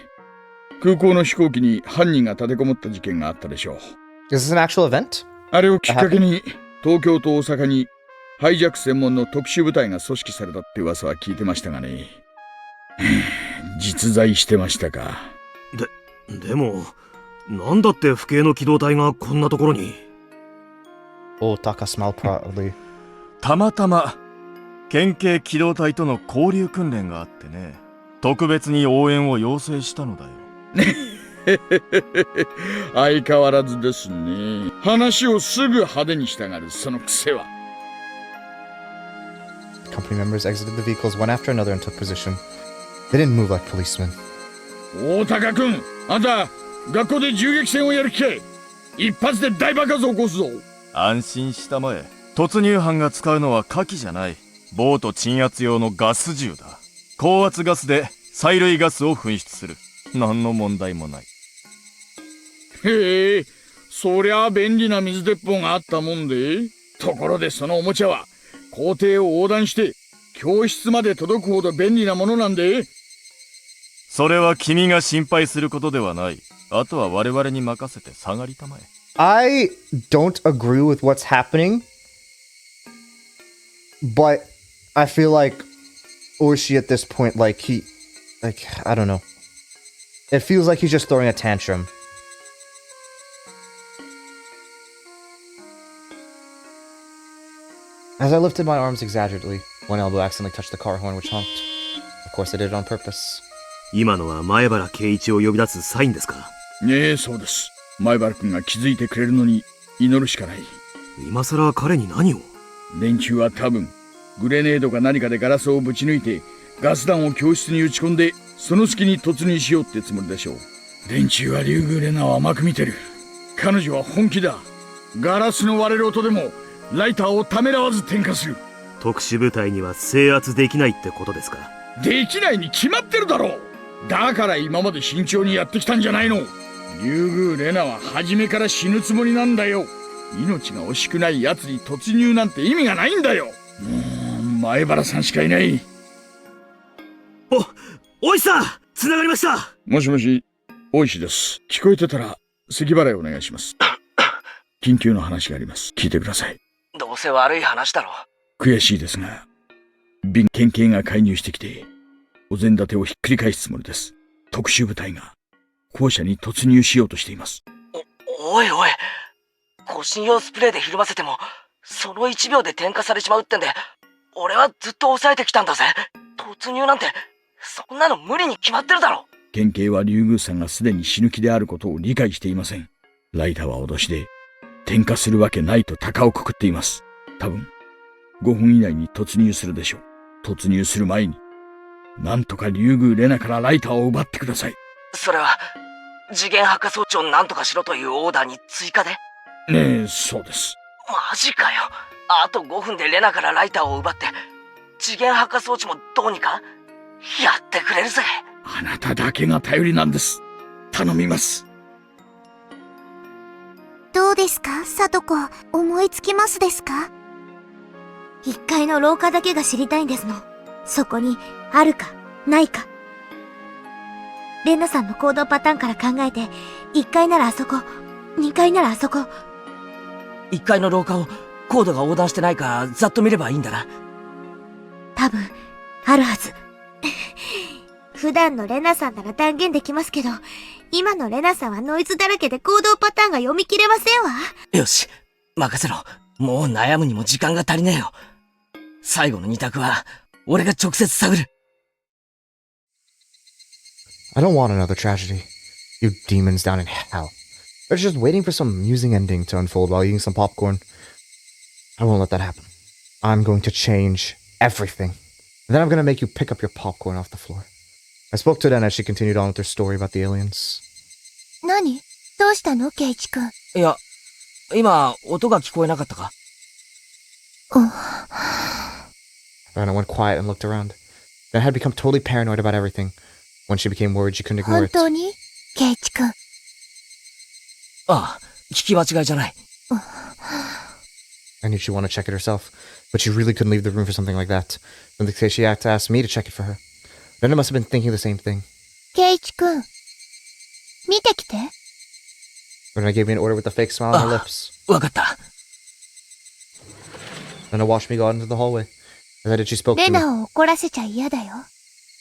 [SPEAKER 7] 空港の飛行機に犯人が立てこもった事件があったでしょう。
[SPEAKER 1] Is this an actual event?
[SPEAKER 7] あれをきっかけに、東京と大阪にハイジャック専門の特殊部隊が組織されたって噂は聞いてましたがね。実在してましたか。
[SPEAKER 9] でも、なんだって府警の機動隊がこんなところに。
[SPEAKER 1] Otaka smiled proudly.
[SPEAKER 13] たまたま、県警機動隊との交流訓練があってね。特別に応援を要請したのだよ。
[SPEAKER 7] 相変わらずですね。話をすぐ派手にしたがるその癖は。
[SPEAKER 1] Company members exited the vehicles one after another and took position. They didn't move like policemen.
[SPEAKER 7] 大高君、あんた学校で銃撃戦をやる気かい？一発で大爆発を起こすぞ。
[SPEAKER 14] 安心したまえ。突入班が使うのは火器じゃない。ボート鎮圧用のガス銃だ。高圧ガスで催涙ガスを噴出する。何の問題もない。
[SPEAKER 7] へえ、そりゃあ便利な水鉄砲があったもんで。ところでそのおもちゃは校庭を横断して教室まで届くほど便利なものなんで。
[SPEAKER 14] それは君が心配することではない。あとは我々に任せて下がりたまえ。
[SPEAKER 1] I don't agree with what's happening, but I feel like Oishi at this point, like I don't know. It feels like he's just throwing a tantrum. As I lifted my arms exaggeratedly, one elbow accidentally touched the car horn, which honked. Of course, I did it on purpose.
[SPEAKER 9] 今のは前原圭一を呼び出すサインですか？
[SPEAKER 7] ねえ、そうです。前原君が気づいてくれるのに祈るしかない。
[SPEAKER 9] 今さら彼に何を？
[SPEAKER 7] 連中は多分グレネードか何かでガラスをぶち抜いてガス弾を教室に撃ち込んでその隙に突入しようってつもりでしょう。連中はリュウグウレナを甘く見てる。彼女は本気だ。ガラスの割れる音でもライターをためらわず点火する。
[SPEAKER 9] 特殊部隊には制圧できないってことですか？
[SPEAKER 7] できないに決まってるだろう。だから今まで慎重にやってきたんじゃないの。リュウグウレナは初めから死ぬつもりなんだよ。命が惜しくない奴に突入なんて意味がないんだよ。前原さんしかいない。
[SPEAKER 9] おいさん、繋がりました。
[SPEAKER 7] もしもし、大石です。聞こえてたら咳払いお願いします。緊急の話があります。聞いてください。
[SPEAKER 3] どうせ悪い話だろ。
[SPEAKER 7] 悔しいですが、県警が介入してきてお膳立てをひっくり返すつもりです。特殊部隊が校舎に突入しようとしています。
[SPEAKER 3] おいおい、護身用スプレーでひるませてもその1秒で点火されちまうってんで、俺はずっと抑えてきたんだぜ。突入なんてそんなの無理に決まってるだろ。
[SPEAKER 7] 県警は竜宮さんがすでに死ぬ気であることを理解していません。ライターは脅しで点火するわけないと鷹をくくっています。多分5分以内に突入するでしょう。突入する前になんとか竜宮レナからライターを奪ってください。
[SPEAKER 3] それは次元発火装置を何とかしろというオーダーに追加で？
[SPEAKER 7] ねえ、そうです。
[SPEAKER 3] マジかよ。あと5分でレナからライターを奪って次元発火装置もどうにかやってくれるぜ。
[SPEAKER 7] あなただけが頼りなんです。頼みます。
[SPEAKER 4] どうですか、サトコ。思いつきますですか？1階の廊下だけが知りたいんですの。そこにあるかないか。レナさんの行動パターンから考えて、1階ならあそこ、2階ならあそこ。
[SPEAKER 3] 1階の廊下をコードが横断してないかざっと見ればいいんだな。
[SPEAKER 4] 多分あるはず。普段のレナさんなら断言できますけど、今のレナさんはノイズだらけで行動パターンが読み切れませんわ。
[SPEAKER 3] よし、任せろ。もう悩むにも時間が足りねえよ。最後の2択は俺が直接探る。
[SPEAKER 1] I don't want another tragedy. You demons down in hell. They're just waiting for some amusing ending to unfold while eating some popcorn. I won't let that happen. I'm going to change everything. And then I'm going to make you pick up your popcorn off the floor. I spoke to Ren as she continued on with her story about the aliens.
[SPEAKER 11] 何？どうしたの、ケイチ君。
[SPEAKER 3] いや、今、音が聞こえなかったか？Anna
[SPEAKER 1] went quiet and looked around. Then had become totally paranoid about everything. When she became worried, she couldn't ignore
[SPEAKER 11] 本
[SPEAKER 1] it.
[SPEAKER 11] 当に？ケイチ君。
[SPEAKER 3] ああ、聞き間違いじゃない。
[SPEAKER 1] I knew she'd want to check it herself, but she really couldn't leave the room for something like that. In the case, she had to ask me to check it for her. Rena must have been thinking the same thing.
[SPEAKER 11] ケイチ君。見てきて。
[SPEAKER 1] Rena gave me an order with a fake smile on her lips.
[SPEAKER 3] わかった。
[SPEAKER 1] Rena watched me go out into the hallway. As I did, she spoke
[SPEAKER 11] レ
[SPEAKER 1] to me.
[SPEAKER 11] ナを怒らせちゃ嫌だよ。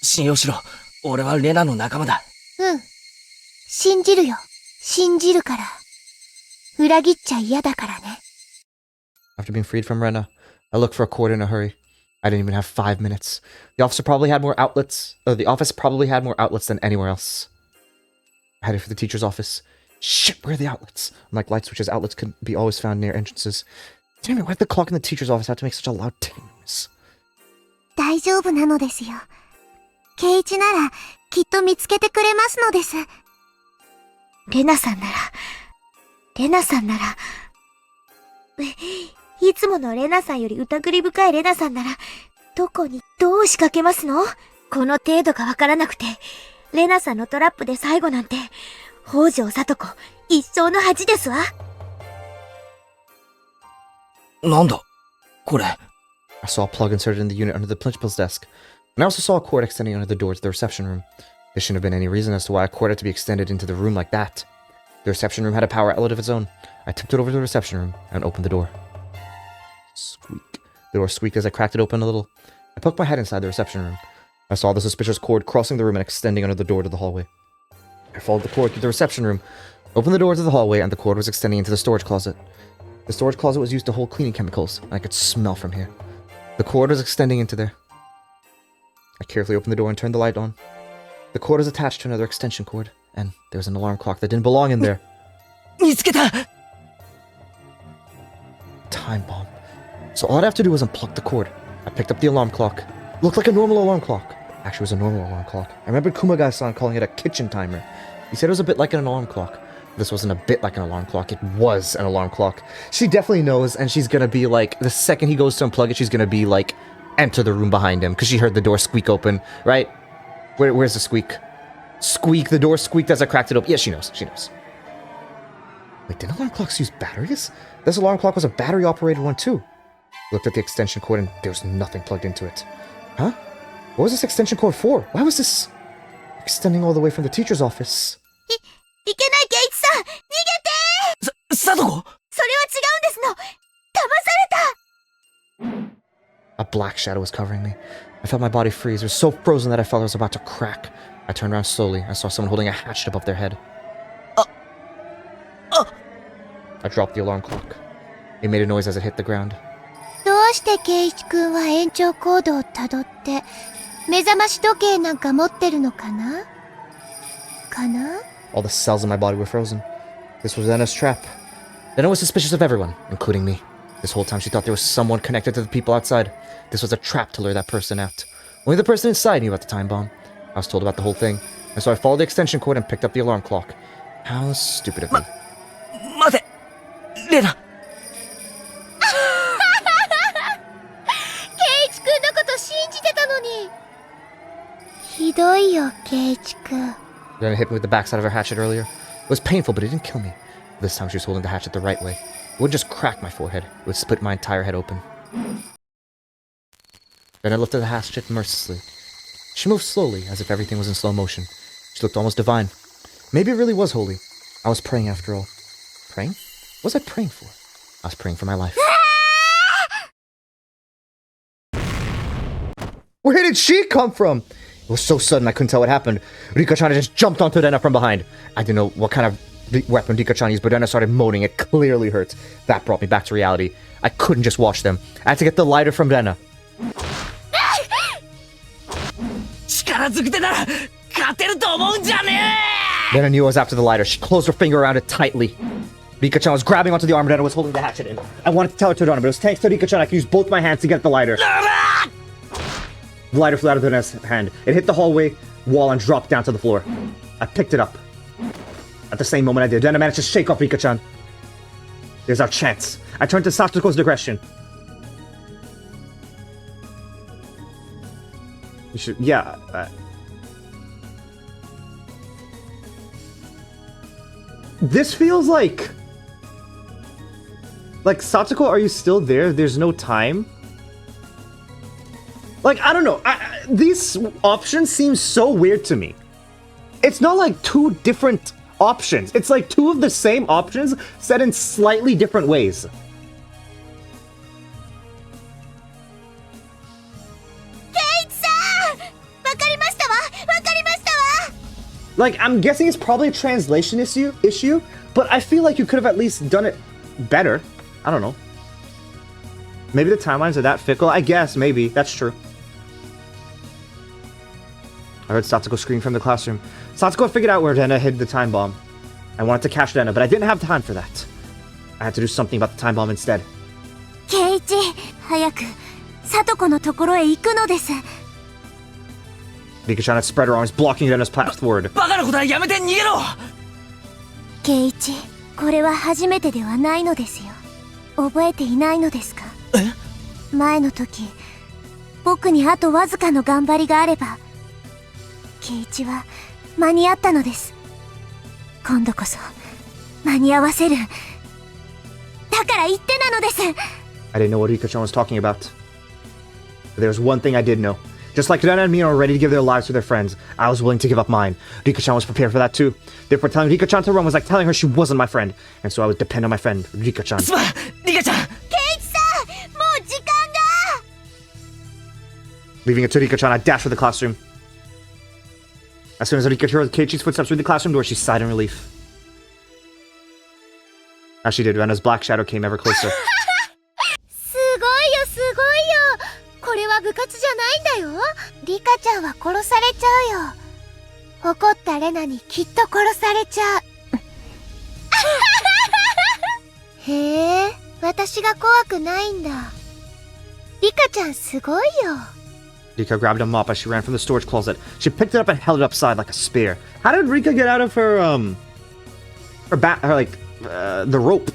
[SPEAKER 3] 信用しろ。俺はレナの仲間だ。
[SPEAKER 11] うん。信じるよ。信じるから。裏切っちゃ嫌だからね。
[SPEAKER 1] After being freed from Rena, I looked for a cord in a hurry. I didn't even have 5 minutes. The office probably had more outlets than anywhere else. Headed for the teacher's office. Shit, where are the outlets? Unlike light switches, outlets could be always found near entrances. Damn it, why did the clock in the teacher's office have to make such a loud ticking noise?
[SPEAKER 4] 大丈夫なのですよ。圭一なら、きっと見つけてくれますのです。レナさんなら、いつものレナさんより疑り深いレナさんなら、どこにどう仕掛けますの？この程度がわからなくて、レナさんのトラップで最後なんて、北条聡子、一生の恥ですわ。
[SPEAKER 3] なんだこれ。
[SPEAKER 1] I saw a plug inserted in the unit under the principal's desk, and I also saw a cord extending under the door to the reception room. There shouldn't have been any reason as to why a cord had to be extended into the room like that. The reception room had a power outlet of its own. I tipped it over to the reception room and opened the door. Squeak. The door squeaked as I cracked it open a little. I poked my head inside the reception room. I saw the suspicious cord crossing the room and extending under the door to the hallway. I followed the cord through the reception room, opened the door to the hallway, and the cord was extending into the storage closet. The storage closet was used to hold cleaning chemicals, and I could smell from here. The cord was extending into there. I carefully opened the door and turned the light on. The cord was attached to another extension cord, and there was an alarm clock that didn't belong in there.
[SPEAKER 3] 見つけた!
[SPEAKER 1] Time bomb. So all I'd have to do was unplug the cord. I picked up the alarm clock. It looked like a normal alarm clock. Actually, it was a normal alarm clock. I remembered Kumagai-san calling it a kitchen timer. He said it was a bit like an alarm clock. This wasn't a bit like an alarm clock, it was an alarm clock. She definitely knows, and she's gonna be like, the second he goes to unplug it, she's gonna be like, enter the room behind him, because she heard the door squeak open, right? Where's the squeak? Squeak, the door squeaked as I cracked it open. Yeah, she knows. Wait, didn't alarm clocks use batteries? This alarm clock was a battery-operated one, too. I looked at the extension cord, and there was nothing plugged into it. Huh? What was this extension cord for? Why was this extending all the way from the teacher's office?
[SPEAKER 4] いけない、圭一さん！逃げて！
[SPEAKER 3] 貞子！
[SPEAKER 4] それは違うんですの！騙された！
[SPEAKER 1] A black shadow was covering me. I felt my body freeze. It was so frozen that I felt I was about to crack. I turned around slowly. I saw someone holding a hatchet above their head. I dropped the alarm clock. It made a noise as it hit the ground.
[SPEAKER 11] どうして圭一くんは延長コードをたどって、目覚まし時計なんか持ってるのかな？
[SPEAKER 1] All the cells in my body were frozen. This was Anna's trap. Anna was suspicious of everyone, including me. This whole time she thought there was someone connected to the people outside. This was a trap to lure that person out. Only the person inside knew about the time bomb. I was told about the whole thing, and so I followed the extension cord and picked up the alarm clock. How stupid of me.
[SPEAKER 3] 待てレナ
[SPEAKER 11] 圭一くんのこと信じてたのに。ひどいよ、圭一くん。
[SPEAKER 1] Lena hit me with the backside of her hatchet earlier. It was painful, but it didn't kill me. This time she was holding the hatchet the right way. It wouldn't just crack my forehead, it would split my entire head open. Then I lifted the hatchet mercilessly. She moved slowly, as if everything was in slow motion. She looked almost divine. Maybe it really was holy. I was praying after all. Praying? What was I praying for? I was praying for my life. Where did she come from? It was so sudden I couldn't tell what happened. Rika-chan just jumped onto Rena from behind. I didn't know what kind of weapon Rika-chan used, but Rena started moaning. It clearly hurt. That brought me back to reality. I couldn't just watch them. I had to get the lighter from Rena. Rena knew I was after the lighter. She closed her finger around it tightly. Rika-chan was grabbing onto the arm Rena was holding the hatchet in. I wanted to tell her to run, but it was thanks to Rika-chan I could use both my hands to get the lighter. The lighter flew out of Rena's hand. It hit the hallway wall and dropped down to the floor. I picked it up. At the same moment I did, Rena managed to shake off Rika-chan. There's our chance. I turned to Satsuko's digression. You should... Yeah. This feels like... Like, Satsuko, are you still there? There's no time? Like, I don't know. These options seem so weird to me. It's not like two different options. It's like two of the same options said in slightly different ways. Like, I'm guessing it's probably a translation issue, but I feel like you could have at least done it better. I don't know. Maybe the timelines are that fickle. I guess, maybe. That's true. I heard Satsuko scream from the classroom. Satsuko figured out where Dena hid the time bomb. I wanted to catch Dena, but I didn't have time for that. I had to do something about the time bomb instead.
[SPEAKER 4] ケイイチ、早く、サトコのところへ行くのです。
[SPEAKER 1] Rika-chan had spread her arms, blocking Dena's path forward.
[SPEAKER 3] バカなことはやめて逃げろ。
[SPEAKER 4] ケイイチ、これは初めてではないのですよ。覚えていないのですか？前の時、僕にあとわずかの頑張りがあれば、ケイイチは間に合ったのです。今度こそ間に合わせる。だから言ってなのです。
[SPEAKER 1] I didn't know what Rika-chan was talking about. But there was one thing I did know. Just like Dena and Mina were ready to give their lives for their friends, I was willing to give up mine. Rika-chan was prepared for that too. Therefore, telling Rika-chan to run was like telling her she wasn't my friend, and so I would depend on my friend, Rika-chan.
[SPEAKER 3] Rika-chan!
[SPEAKER 4] Keiichi-san! もう時間が!
[SPEAKER 1] Leaving it to Rika-chan, I dashed for the classroom. As soon as Rika heard Keiichi's footsteps through the classroom door, she sighed in relief. As she did, Rena's black shadow came ever closer.
[SPEAKER 11] すごいよすごいよ。これは部活じゃないんだよ。リカちゃんは殺されちゃうよ。怒ったレナにきっと殺されちゃう。へえ、私が怖くないんだ。リカちゃんすごいよ。
[SPEAKER 1] Rika grabbed a mop as she ran from the storage closet. She picked it up and held it upside like a spear. How did Rika get out of the rope?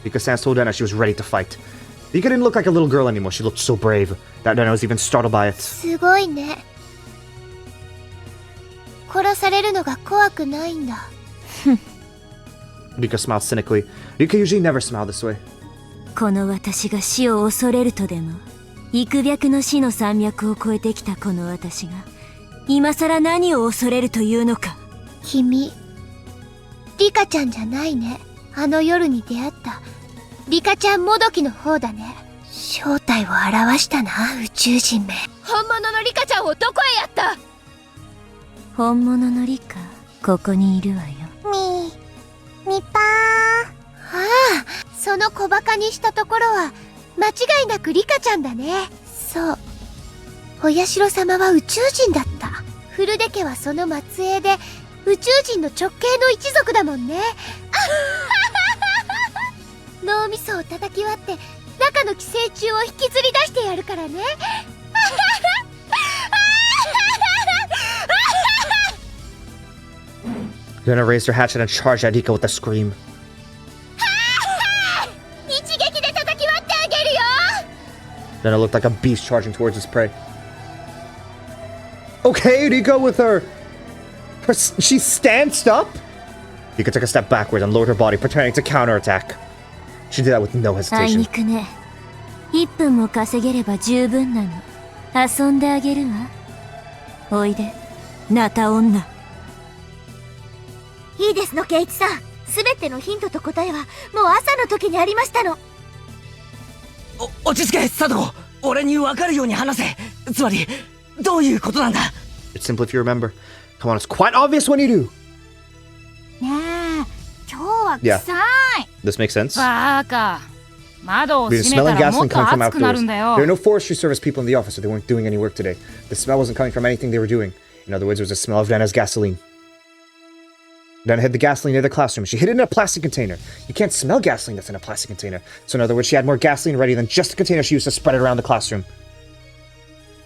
[SPEAKER 1] Rika-san told Dena she was ready to fight. Rika didn't look like a little girl anymore. She looked so brave that Dena was even startled by it.
[SPEAKER 11] すごいね。殺されるのが怖くないんだ。
[SPEAKER 1] Rika smiled cynically. Rika usually never smiled this way.
[SPEAKER 6] この私が死を恐れるとでも、幾百の死の山脈を越えてきたこの私が、今さら何を恐れるというのか。
[SPEAKER 11] 君、リカちゃんじゃないね。あの夜に出会ったリカちゃんもどきの方だね。正体を表したな、宇宙人め。
[SPEAKER 2] 本物のリカちゃんをどこへやった？
[SPEAKER 6] 本物のリカ、ここにいるわよ。
[SPEAKER 11] みぱー。ああ、その小バカにしたところは間違いなくリカちゃんだね。そう、お社様は宇宙人だった。古出家はその末裔で宇宙人の直系の一族だもんね。脳みそを叩き割って中の寄生虫を引きずり出してやるからね。
[SPEAKER 1] Dena raised her hatchet and charged at Rika with a scream.
[SPEAKER 11] 一撃で叩き割ってあげるよ。
[SPEAKER 1] Dena looked like a beast charging towards its prey. Okay, Rika with she stanced up? Rika took a step backward and lowered her body, pretending to counterattack. She did that with no
[SPEAKER 6] あい
[SPEAKER 1] hesitation.
[SPEAKER 6] にくね。1分も稼げれば十分なの。遊んであげるわ。おいで、ナタ女。
[SPEAKER 4] いいですの、ケイイチさん。すべてのヒントと答えはもう朝の時にありましたの。
[SPEAKER 3] 落ち着け、サトコ。俺に分かるように話せ。つまり、どういうことなんだ？
[SPEAKER 1] It's simple if you remember. Come on, it's quite obvious when you do.
[SPEAKER 2] ねえ、今日は臭い。
[SPEAKER 1] This makes sense.
[SPEAKER 2] バカ。窓を
[SPEAKER 1] We had
[SPEAKER 2] 閉
[SPEAKER 1] smelling
[SPEAKER 2] めたらも
[SPEAKER 1] gasoline
[SPEAKER 2] っと
[SPEAKER 1] coming from
[SPEAKER 2] 暑くなる
[SPEAKER 1] outdoors.
[SPEAKER 2] んだよ。
[SPEAKER 1] There are no forestry service people in the office, so they weren't doing any work today. The smell wasn't coming from anything they were doing. In other words, it was the smell of Dana's gasoline. Dana hid the gasoline near the classroom. She hid it in a plastic container. You can't smell gasoline that's in a plastic container. So in other words, she had more gasoline ready than just the container she used to spread it around the classroom.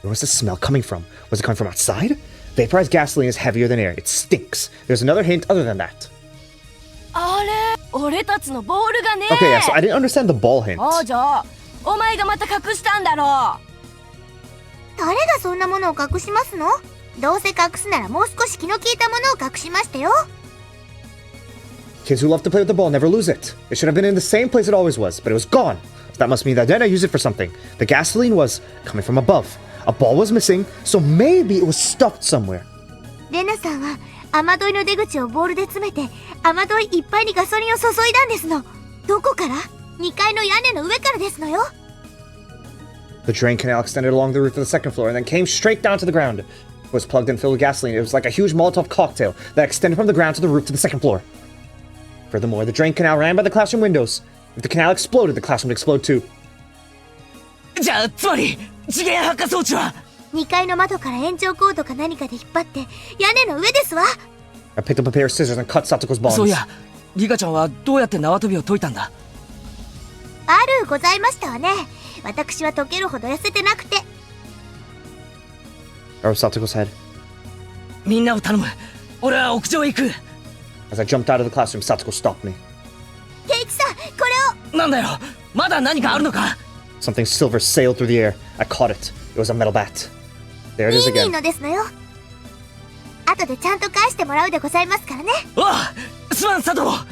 [SPEAKER 1] Where was the smell coming from? Was it coming from outside? Vaporized gasoline is heavier than air. It stinks. There's another hint other than that.
[SPEAKER 2] あれ、俺たちのボールがね。
[SPEAKER 1] Okay, yeah, so I didn't understand the ball hint.
[SPEAKER 2] 王女、お前がまた隠したんだろ
[SPEAKER 4] う。誰がそんなものを隠しますの？どうせ隠すならもう少し気の利いたものを隠しましたよ。
[SPEAKER 1] Kids who love to play with the ball never lose it. It should have been in the same place it always was, but it was gone. So that must mean that Dana used it for something. The gasoline was coming from above. A ball was missing, so maybe it was stuffed somewhere.
[SPEAKER 4] レナさんは雨どいの出口をボールで詰めて雨どいいっぱいにガソリンを注いだんですの。どこから？2階の屋根の上からですのよ。
[SPEAKER 1] The drain canal extended along the roof of the second floor and then came straight down to the ground. It was plugged and filled with gasoline. It was like a huge Molotov cocktail that extended from the ground to the roof to the second floor. Furthermore, the drain canal ran by the classroom windows. If the canal exploded, the classroom would explode too.
[SPEAKER 3] じゃあ、つまり、次元発火装置は？
[SPEAKER 4] 2階の窓から延長コードか何かで引っ張って屋根の上ですわ。
[SPEAKER 1] I picked up a pair of scissors and cut Satoko's bonds.
[SPEAKER 3] そういや、リカちゃんはどうやって縄跳びを解いたんだ？
[SPEAKER 4] あるございましたわね。私は解けるほど痩せてなくて。
[SPEAKER 1] Over Satoko's head.
[SPEAKER 3] みんなを頼む。俺は屋上へ行く。
[SPEAKER 1] As I jumped out of the classroom, Satoko stopped me.
[SPEAKER 4] ケイチさん、これを。
[SPEAKER 3] なんだよ、まだ何かあるのか？
[SPEAKER 1] Something silver sailed through the air. I caught it. It was a metal bat. There it is
[SPEAKER 4] ニーニー
[SPEAKER 1] again.
[SPEAKER 4] のですのよ。後でちゃんと返してもらうでございますからね。
[SPEAKER 3] おう、すまん、佐藤。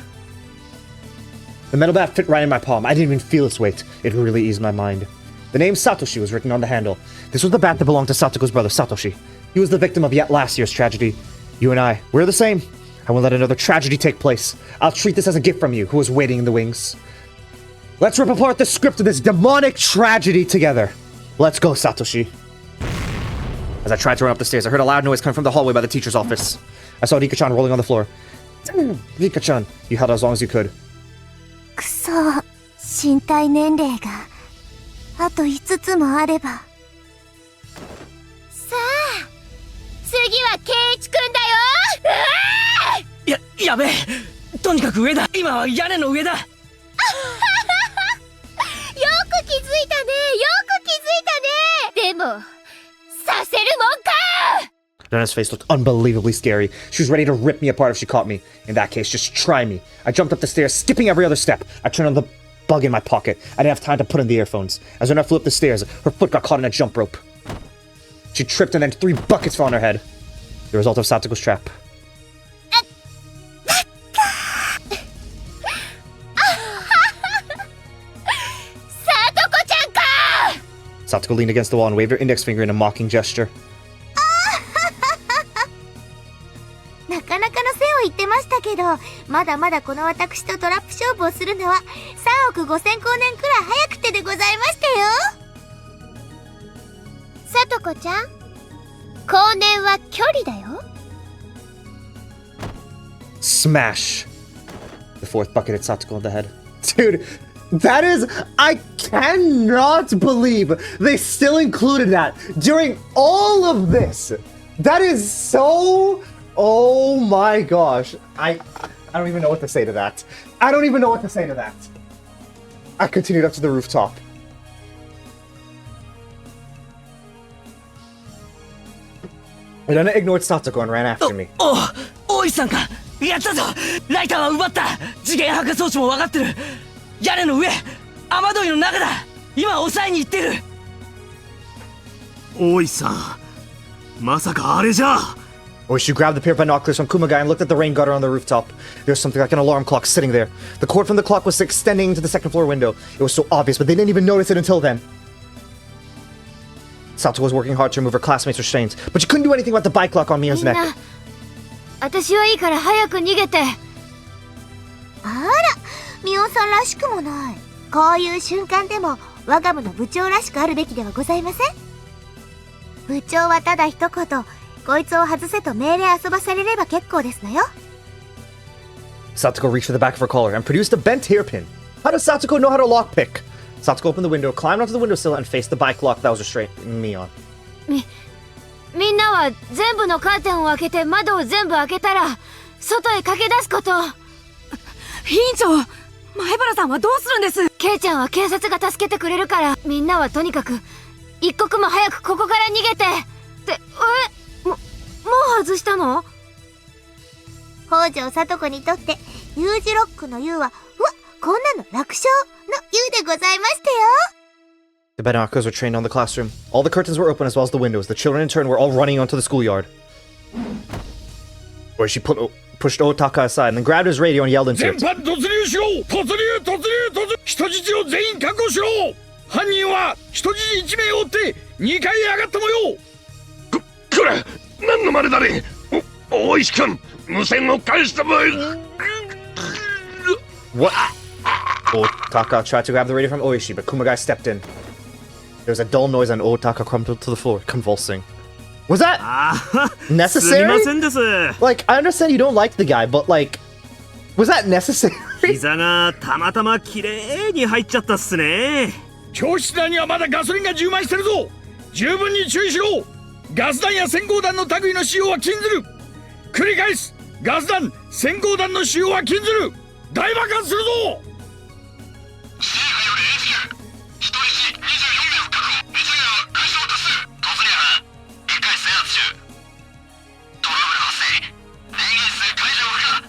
[SPEAKER 1] The metal bat fit right in my palm. I didn't even feel its weight. It really eased my mind. The name Satoshi was written on the handle. This was the bat that belonged to Satoko's brother, Satoshi. He was the victim of yet last year's tragedy. You and I, we're the same. I won't let another tragedy take place. I'll treat this as a gift from you, who was waiting in the wings. Let's rip apart the script of this demonic tragedy together. Let's go, Satoshi. As I tried to run up the stairs, I heard a loud noise coming from the hallway by the teacher's office. I saw Rika-chan rolling on the floor. Rika-chan, you held out as long as you could.
[SPEAKER 4] くそ、身体年齢があと5つもあれば。さ
[SPEAKER 11] あ、次はケイチくんだよ。
[SPEAKER 3] やべえ。とにかく上だ。今は屋根の上だ。よく
[SPEAKER 11] 気づいたね。よく気づいたね。でも、させるもんか。
[SPEAKER 1] Nana's face looked unbelievably scary. She was ready to rip me apart if she caught me. In that case, just try me. I jumped up the stairs, skipping every other step. I turned on the bug in my pocket. I didn't have time to put in the earphones. As Nana flew up the stairs, her foot got caught in a jump rope. She tripped and then 3 buckets fell on her head. The result of Satoko's trap. Satoko leaned against the wall and waved her index finger in a mocking gesture.
[SPEAKER 4] なかなかの線を言ってましたけど、まだまだこの私とトラップ勝負をするのは3億5000光年くらい早くてでございましたよ。
[SPEAKER 11] さとこちゃん、光年は距離だよ。
[SPEAKER 1] Smash! The 4th bucket hit Satoko on the head. Dude, that is... I cannot believe they still included that during all of this. That is so... Oh my gosh. I don't even know what to say to that. I don't even know what to say to that. I continued up to the rooftop. And then I ignored Satoko and ran after me.
[SPEAKER 3] 大石さんか。やったぞ。ライターは奪った。次元破壊装置も分かってる。屋根の上、雨どいの中だ。今抑えに行ってる。
[SPEAKER 9] 大石さん、まさかあれじゃ。
[SPEAKER 1] Oishi grabbed the pair of binoculars from Kumagai and looked at the rain gutter on the rooftop. There was something like an alarm clock sitting there. The cord from the clock was extending to the second floor window. It was so obvious, but they didn't even notice it until then. Satoko was working hard to remove her classmates' restraints, but she couldn't do anything about the bike lock on Mia's neck.
[SPEAKER 2] 私はいいから早く逃げて。
[SPEAKER 4] あら、ミオさんらしくもない。こういう瞬間でも我が部の部長らしくあるべきではございません。部長はただ一言、こいつを外せと命令遊ばされれば結構ですのよ。
[SPEAKER 1] Satoko reached for the back of her collar and produced a bent hairpin. How does Satoko know how to lockpick? Satoko opened the window, climbed onto the windowsill, and faced the bike lock that was restraining me on.
[SPEAKER 2] みんなは全部のカーテンを開けて窓を全部開けたら外へ駆け出すこと。
[SPEAKER 6] 委員長、前原さんはどうするんです？
[SPEAKER 2] ケイちゃんは警察が助けてくれるから、みんなはとにかく一刻も早くここから逃げて。ってもう外したの？
[SPEAKER 4] 北条さと子にとって U 字ロックの U は、うわ、こんなの楽勝の U でございましたよ。
[SPEAKER 1] The binoculars were trained on the classroom. All the curtains were open as well as the windows. The children in turn were all running onto the schoolyard. Where she pushed Otaka aside and then grabbed his radio and yelled into it.
[SPEAKER 7] 全班突入しろ！突入！人質を全員確保しろ！犯人は人質1名を追って2階へ上がった模様！
[SPEAKER 8] これ何の真似だね！大石君、無線を返したまえ！
[SPEAKER 1] What? Otaka tried to grab the radio from Oishi, but Kumagai stepped in. There was a dull noise and Otaka crumpled to the floor, convulsing. Was that necessary? Like, I understand you don't like the guy, but like, was that necessary?
[SPEAKER 9] 膝がたまたま綺麗に入っちゃったっすね。
[SPEAKER 7] 教室内にはまだガソリンが充満してるぞ。十分に注意しろ。ガス弾や閃光弾の類の使用は禁ずる。繰り返す。ガス弾閃光弾の使用は禁ずる。大爆発するぞ。
[SPEAKER 8] 政府より HQ 人質24名を確保。一名は外傷多数。突入班1回制圧中。トラブル発生。電源室解除不可。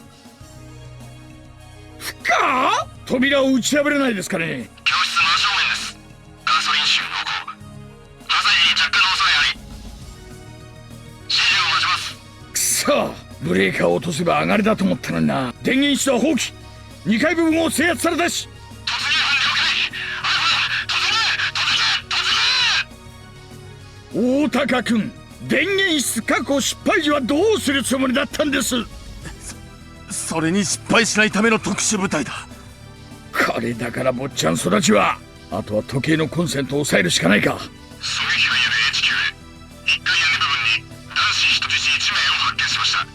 [SPEAKER 7] 不可？扉を打ち破れないですかね。
[SPEAKER 8] 教室真正面です。ガソリン臭濃厚。火災に着火の恐れあり。指示を待ちます。
[SPEAKER 7] くそ、ブレーカーを落とせば上がりだと思ったのにな。電源室は放棄。2階部分を制圧されたし。
[SPEAKER 8] 突入班了解。
[SPEAKER 7] 大高君、電源室確保失敗時はどうするつもりだったんです？
[SPEAKER 14] それに失敗しないための特殊部隊だ。
[SPEAKER 7] これだから坊ちゃん育ちは。あとは時計のコンセントを抑えるしかないか。
[SPEAKER 8] 狙撃班より HQ へ。1階屋根部分に男子人質1名を発見しました。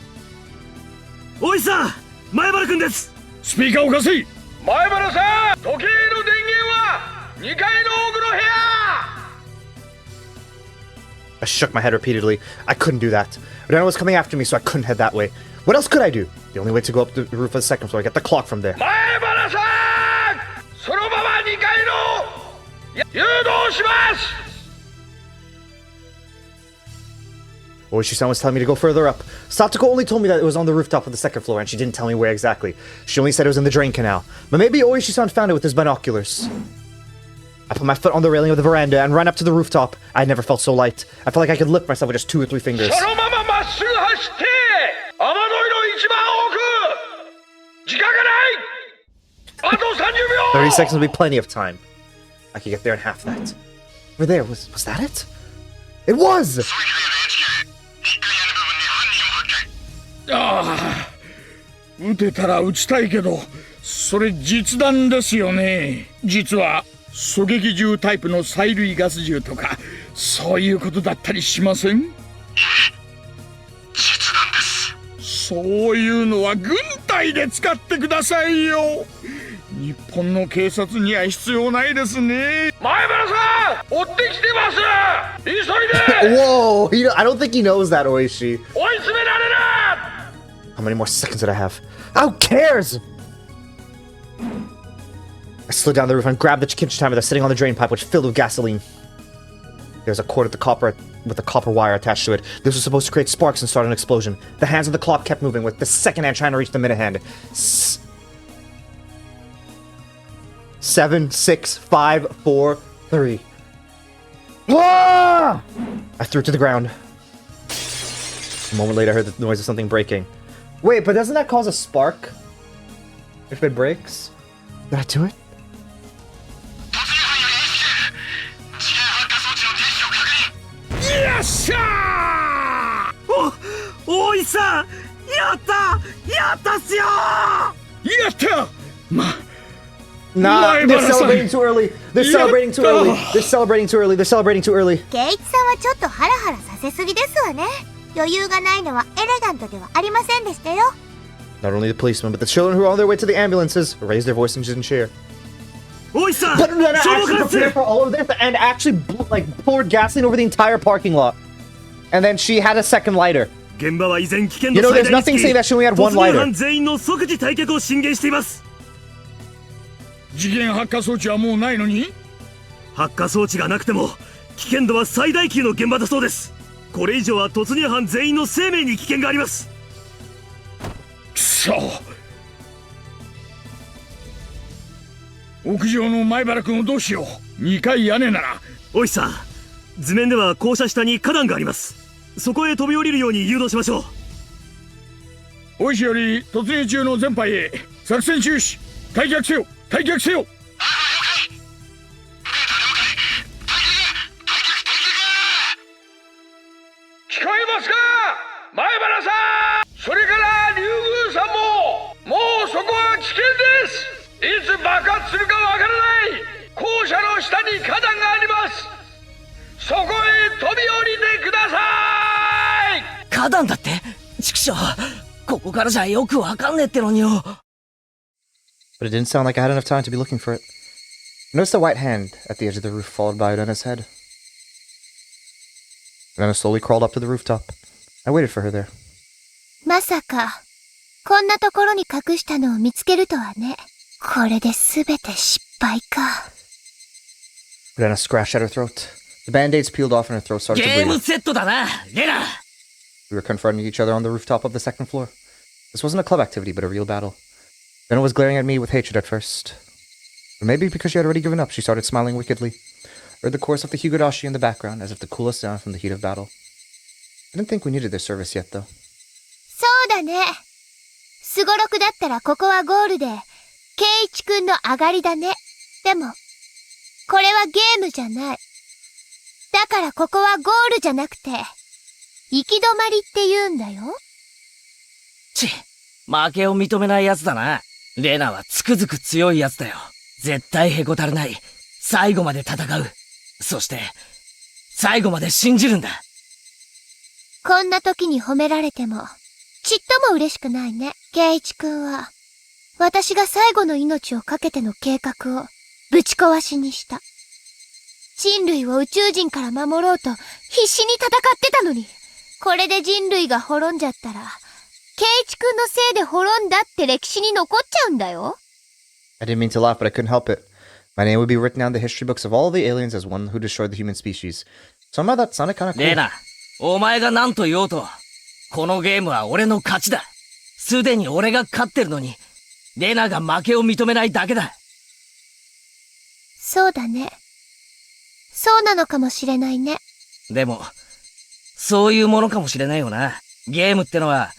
[SPEAKER 9] おいさん、前原君です。
[SPEAKER 7] スピーカーを貸せ。前原さん、時計の電源は2階の奥の部屋。
[SPEAKER 1] I shook my head repeatedly. I couldn't do that. Renna was coming after me, so I couldn't head that way. What else could I do? The only way to go up the roof of the second floor, I get the clock from there.
[SPEAKER 7] 前原さん、そのまま2階の誘導します。
[SPEAKER 1] Oishi-san was telling me to go further up. Satoko only told me that it was on the rooftop of the second floor, and she didn't tell me where exactly. She only said it was in the drain canal. But maybe Oishi-san found it with his binoculars. I put my foot on the railing of the veranda and ran up to the rooftop. I had never felt so light. I felt like I could lift myself with just 2 or 3 fingers. 30 seconds would be plenty of time. I could get there in half that. Over there, was that it? It was!
[SPEAKER 7] ああ、撃てたら撃ちたいけど、それ実弾ですよね。実は狙撃銃タイプの催涙ガス銃とか、そういうことだったりしません？
[SPEAKER 8] 実弾です。
[SPEAKER 7] そういうのは軍隊で使ってくださいよ。日本の警察には必要ないですね。前原さん、追ってきてます。急いで。
[SPEAKER 1] Whoa! I don't think he knows that, Oishi.
[SPEAKER 7] 追い詰められる。
[SPEAKER 1] How many more seconds did I have? Who cares? I slid down the roof and grabbed the kitchen timer that's sitting on the drain pipe, which filled with gasoline. There was a cord with the copper wire attached to it. This was supposed to create sparks and start an explosion. The hands of the clock kept moving, with the second hand trying to reach the minute hand. 7, 6, 5, 4, 3. Ah! I threw it to the ground. A moment later, I heard the noise of something breaking. Wait, but doesn't that cause a spark? If it breaks? Did I do it?
[SPEAKER 7] よっしゃー！
[SPEAKER 9] おいさん、やったっすよー！
[SPEAKER 7] やった！Nah,
[SPEAKER 1] they're celebrating too early. They're celebrating too early. They're celebrating too early. They're celebrating too early.
[SPEAKER 4] 圭一さんはちょっとハラハラさせすぎですわね。余裕がないのはエレガントではありませんでしたよ。
[SPEAKER 1] Not only the policemen, but the children who were on their way to the ambulances raised their voice and didn't cheer. But then actually prepared for all of this and actually poured gasoline over the entire parking lot. And then she had a second lighter. You know, there's nothing saying that she only had one lighter.
[SPEAKER 7] 次元発火装置はもうないのに？
[SPEAKER 9] 発火装置がなくても危険度は最大級の現場だそうです。これ以上は突入班全員の生命に危険があります。
[SPEAKER 7] くそ。屋上の前原君をどうしよう。2階屋根なら。
[SPEAKER 9] おいさん、図面では校舎下に花壇があります。そこへ飛び降りるように誘導しましょう。
[SPEAKER 7] おいしより突入中の全隊へ作戦中止。退却せよ。退却せよ。聞こえますか、前原さん。それから竜宮さんも、もうそこは危険です。いつ爆発するかわからない。校舎の下に花壇があります。そこへ飛び降りてください。
[SPEAKER 3] 花壇だって？畜生、ここからじゃよくわかんねえってのによ。
[SPEAKER 1] But it didn't sound like I had enough time to be looking for it. I noticed a white hand at the edge of the roof, followed by Urena's head. Urena slowly crawled up to the rooftop. I waited for her there.
[SPEAKER 11] まさかこんなところに隠したのを見つけるとはね。これで全て失敗か。
[SPEAKER 1] Lena scratched at her throat. The band-aids peeled off and her throat started to bleed.
[SPEAKER 3] ゲームセットだな、レナ。
[SPEAKER 1] We were confronting each other on the rooftop of the second floor. This wasn't a club activity, but a real battle. Lena was glaring at me with hatred at first. Or maybe because she had already given up, she started smiling wickedly. Heard the chorus of the Higurashi in the background, as if to cool us down from the heat of battle. I didn't think we needed their service yet, though.
[SPEAKER 11] そうだね。すごろくだったらここはゴールで、ケイイチくんの上がりだね。でも、これはゲームじゃない。だからここはゴールじゃなくて、行き止まりって言うんだよ。
[SPEAKER 3] 負けを認めない奴だな。レナはつくづく強い奴だよ。絶対へこたれない。最後まで戦う。そして、最後まで信じるんだ。
[SPEAKER 11] こんな時に褒められても、ちっとも嬉しくないね。ケイイチくんは、私が最後の命をかけての計画をぶち壊しにした。人類を宇宙人から守ろうと必死に戦ってたのに、これで人類が滅んじゃったら、ケイイチくんのせいで滅んだって歴史に残っちゃうんだよ。
[SPEAKER 1] I didn't mean to laugh, but I couldn't help it. My name would be written down in the history books of all the aliens as one who destroyed the human species. Somehow that sounded kind of cool.
[SPEAKER 3] レナ、お前が何と言おうと、このゲームは俺の勝ちだ。すでに俺が勝ってるのに、レナが負けを認めないだけだ。
[SPEAKER 11] そうだね。そうなのかもしれないね。
[SPEAKER 3] でも、そういうものかもしれないよな。ゲームってのは、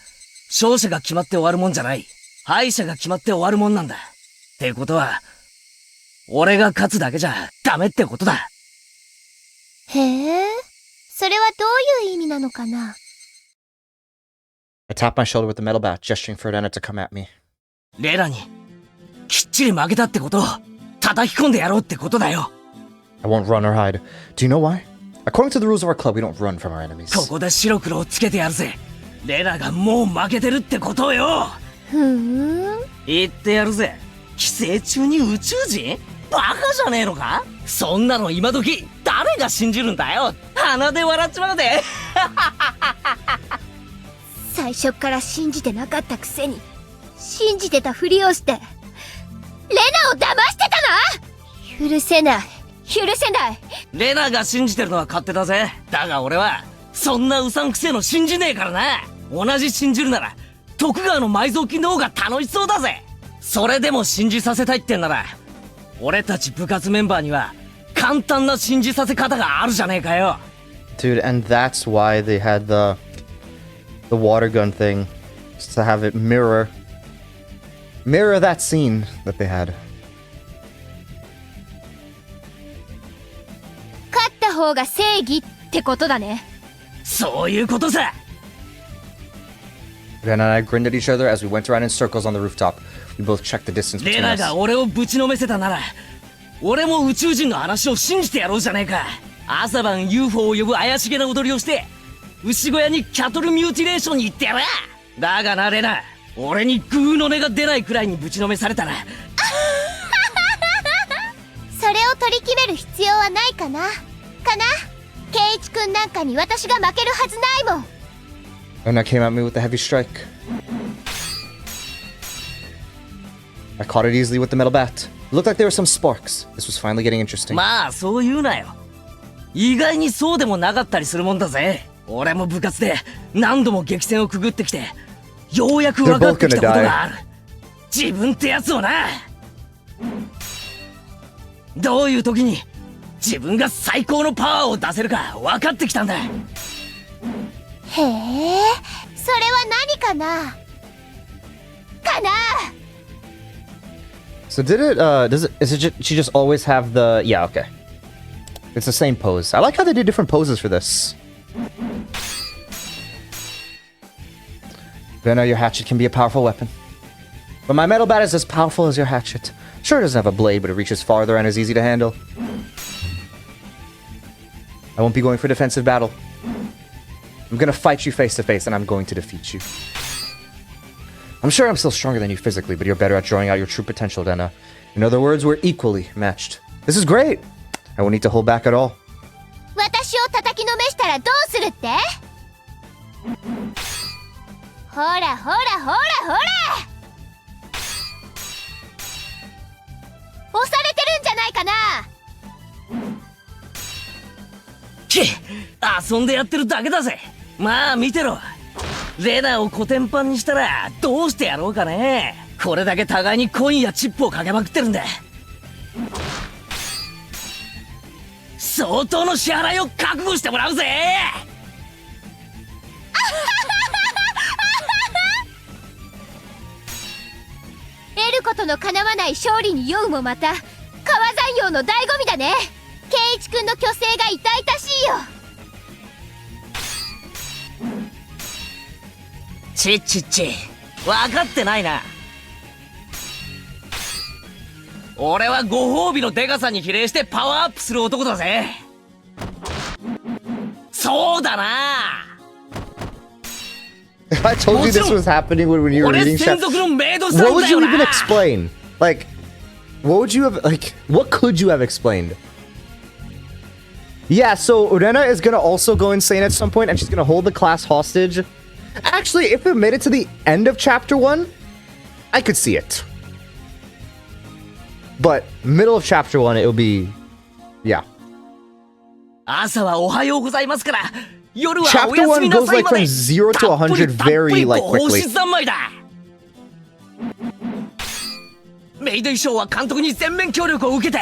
[SPEAKER 3] 勝者が決まって終わるもんじゃない。敗者が決まって終わるもんなんだ。ってことは、俺が勝つだけじゃダメってことだ。
[SPEAKER 11] へえ、それはどういう意味なのかな。
[SPEAKER 1] I tapped my shoulder with the metal bat, gesturing for Lena to come at me.
[SPEAKER 3] レナに、きっちり負けたってことを、叩き込んでやろうってことだよ。
[SPEAKER 1] I won't run or hide. Do you know why? According to the rules of our club, we don't run from our enemies.
[SPEAKER 3] ここで白黒をつけてやるぜ。レナがもう負けてるってことをよ。言ってやるぜ。寄生虫に宇宙人？バカじゃねえのか？そんなの今時誰が信じるんだよ。鼻で笑っちまうで。
[SPEAKER 11] 最初から信じてなかったくせに、信じてたふりをして、レナを騙してたな！許せない。許せない。
[SPEAKER 3] レナが信じてるのは勝手だぜ。だが俺は、そんなうさんくせえの信じねえからな。同じ信じるなら、徳川の埋蔵金の方が楽しそうだぜ。それでも信じさせたいってんなら、俺たち部活メンバーには、簡単な信じさせ方があるじゃねえかよ。
[SPEAKER 1] Dude, and that's why they had the water gun thing, just to have it mirror that scene that they had.
[SPEAKER 2] 勝った方が正義ってことだね。
[SPEAKER 3] そういうことさ。
[SPEAKER 1] Lena and I grinned at each other as we went around in circles on the rooftop. We both checked the distance between us.
[SPEAKER 3] レナが俺をぶちのめせたなら、俺も宇宙人の話を信じてやろうじゃねえか。朝晩 UFO を呼ぶ怪しげな踊りをして、牛小屋にキャトルミューティレーションに行ってやる。だがなレナ、俺にグーの音が出ないくらいにぶちのめされたら。
[SPEAKER 11] それを取り決める必要はないかな。ケイイチくんなんかに私が負けるはずないもん。
[SPEAKER 1] Lena came at me with a heavy strike. I caught it easily with the metal bat. It looked like there were some sparks. This was finally getting interesting.
[SPEAKER 3] まあそう言うなよ。意外にそうでもなかったりするもんだぜ。俺も部活で何度も激戦をくぐってきて、ようやく分かってきたことがある。自分ってやつをな。どういう時に自分が最高のパワーを出せるか分かってきたんだ。
[SPEAKER 11] へえ、それは何かな。
[SPEAKER 1] So did it, she just always have the, yeah, okay. It's the same pose. I like how they did different poses for this. Lena, your hatchet can be a powerful weapon. But my metal bat is as powerful as your hatchet. Sure, it doesn't have a blade, but it reaches farther and is easy to handle. I won't be going for defensive battle. I'm gonna fight you face to face, and I'm going to defeat you. I'm sure I'm still stronger than you physically, but you're better at drawing out your true potential, Lena. In other words, we're equally matched. This is great! I won't need to hold back at all.
[SPEAKER 11] 私を叩きのめしたらどうするって？ほらほらほらほら、押されてるんじゃないかな。
[SPEAKER 3] 遊んでやってるだけだぜ。まあ見てろ。レナをコテンパンにしたらどうしてやろうかね。これだけ互いにコインやチップをかけまくってるんだ。相当の支払いを覚悟してもらうぜ。
[SPEAKER 11] 得ることのかなわない勝利に酔うもまた川山陽の醍醐味だね。圭一君の虚勢が痛々しいよ。
[SPEAKER 3] ちっちっち、分かってないな。俺はご褒美のデカさに比例してパワーアップする男だぜ。そうだな。
[SPEAKER 1] If I told you this was happening when you were reading chapter, what would you even explain? Like, what would you have, like, what could you have explained? Yeah, so Urena is gonna also go insane at some point, and she's gonna hold the class hostage. Actually, if it made it to the end of chapter 1, I could see it. But middle of chapter 1, it'll be, yeah. Chapter 1 goes like from 0 to 100 very like quickly.
[SPEAKER 3] メイド衣装は監督に全面協力を受けて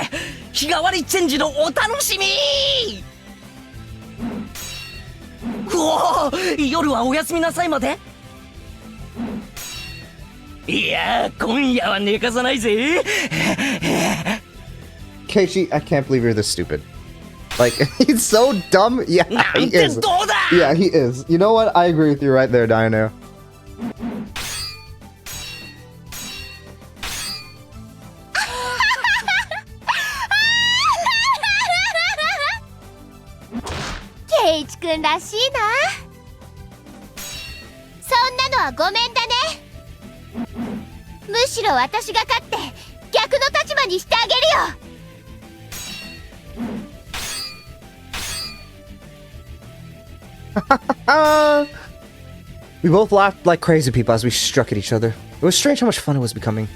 [SPEAKER 3] 日替わりチェンジのお楽しみ。おお、夜はおやすみなさいまで。いや、今夜は寝かさないぜ。
[SPEAKER 1] Keiichi, I can't believe you're this stupid. Like, he's so dumb. Yeah, he is. Yeah, he is. You know what? I agree with you right there, Dino.
[SPEAKER 11] Keiichi君らしいな。そんなのはごめんだね。むしろ私が勝って逆の立場にしてあげるよ。
[SPEAKER 1] We both laughed like crazy people as we struck at each other. It was strange how much fun it was becoming.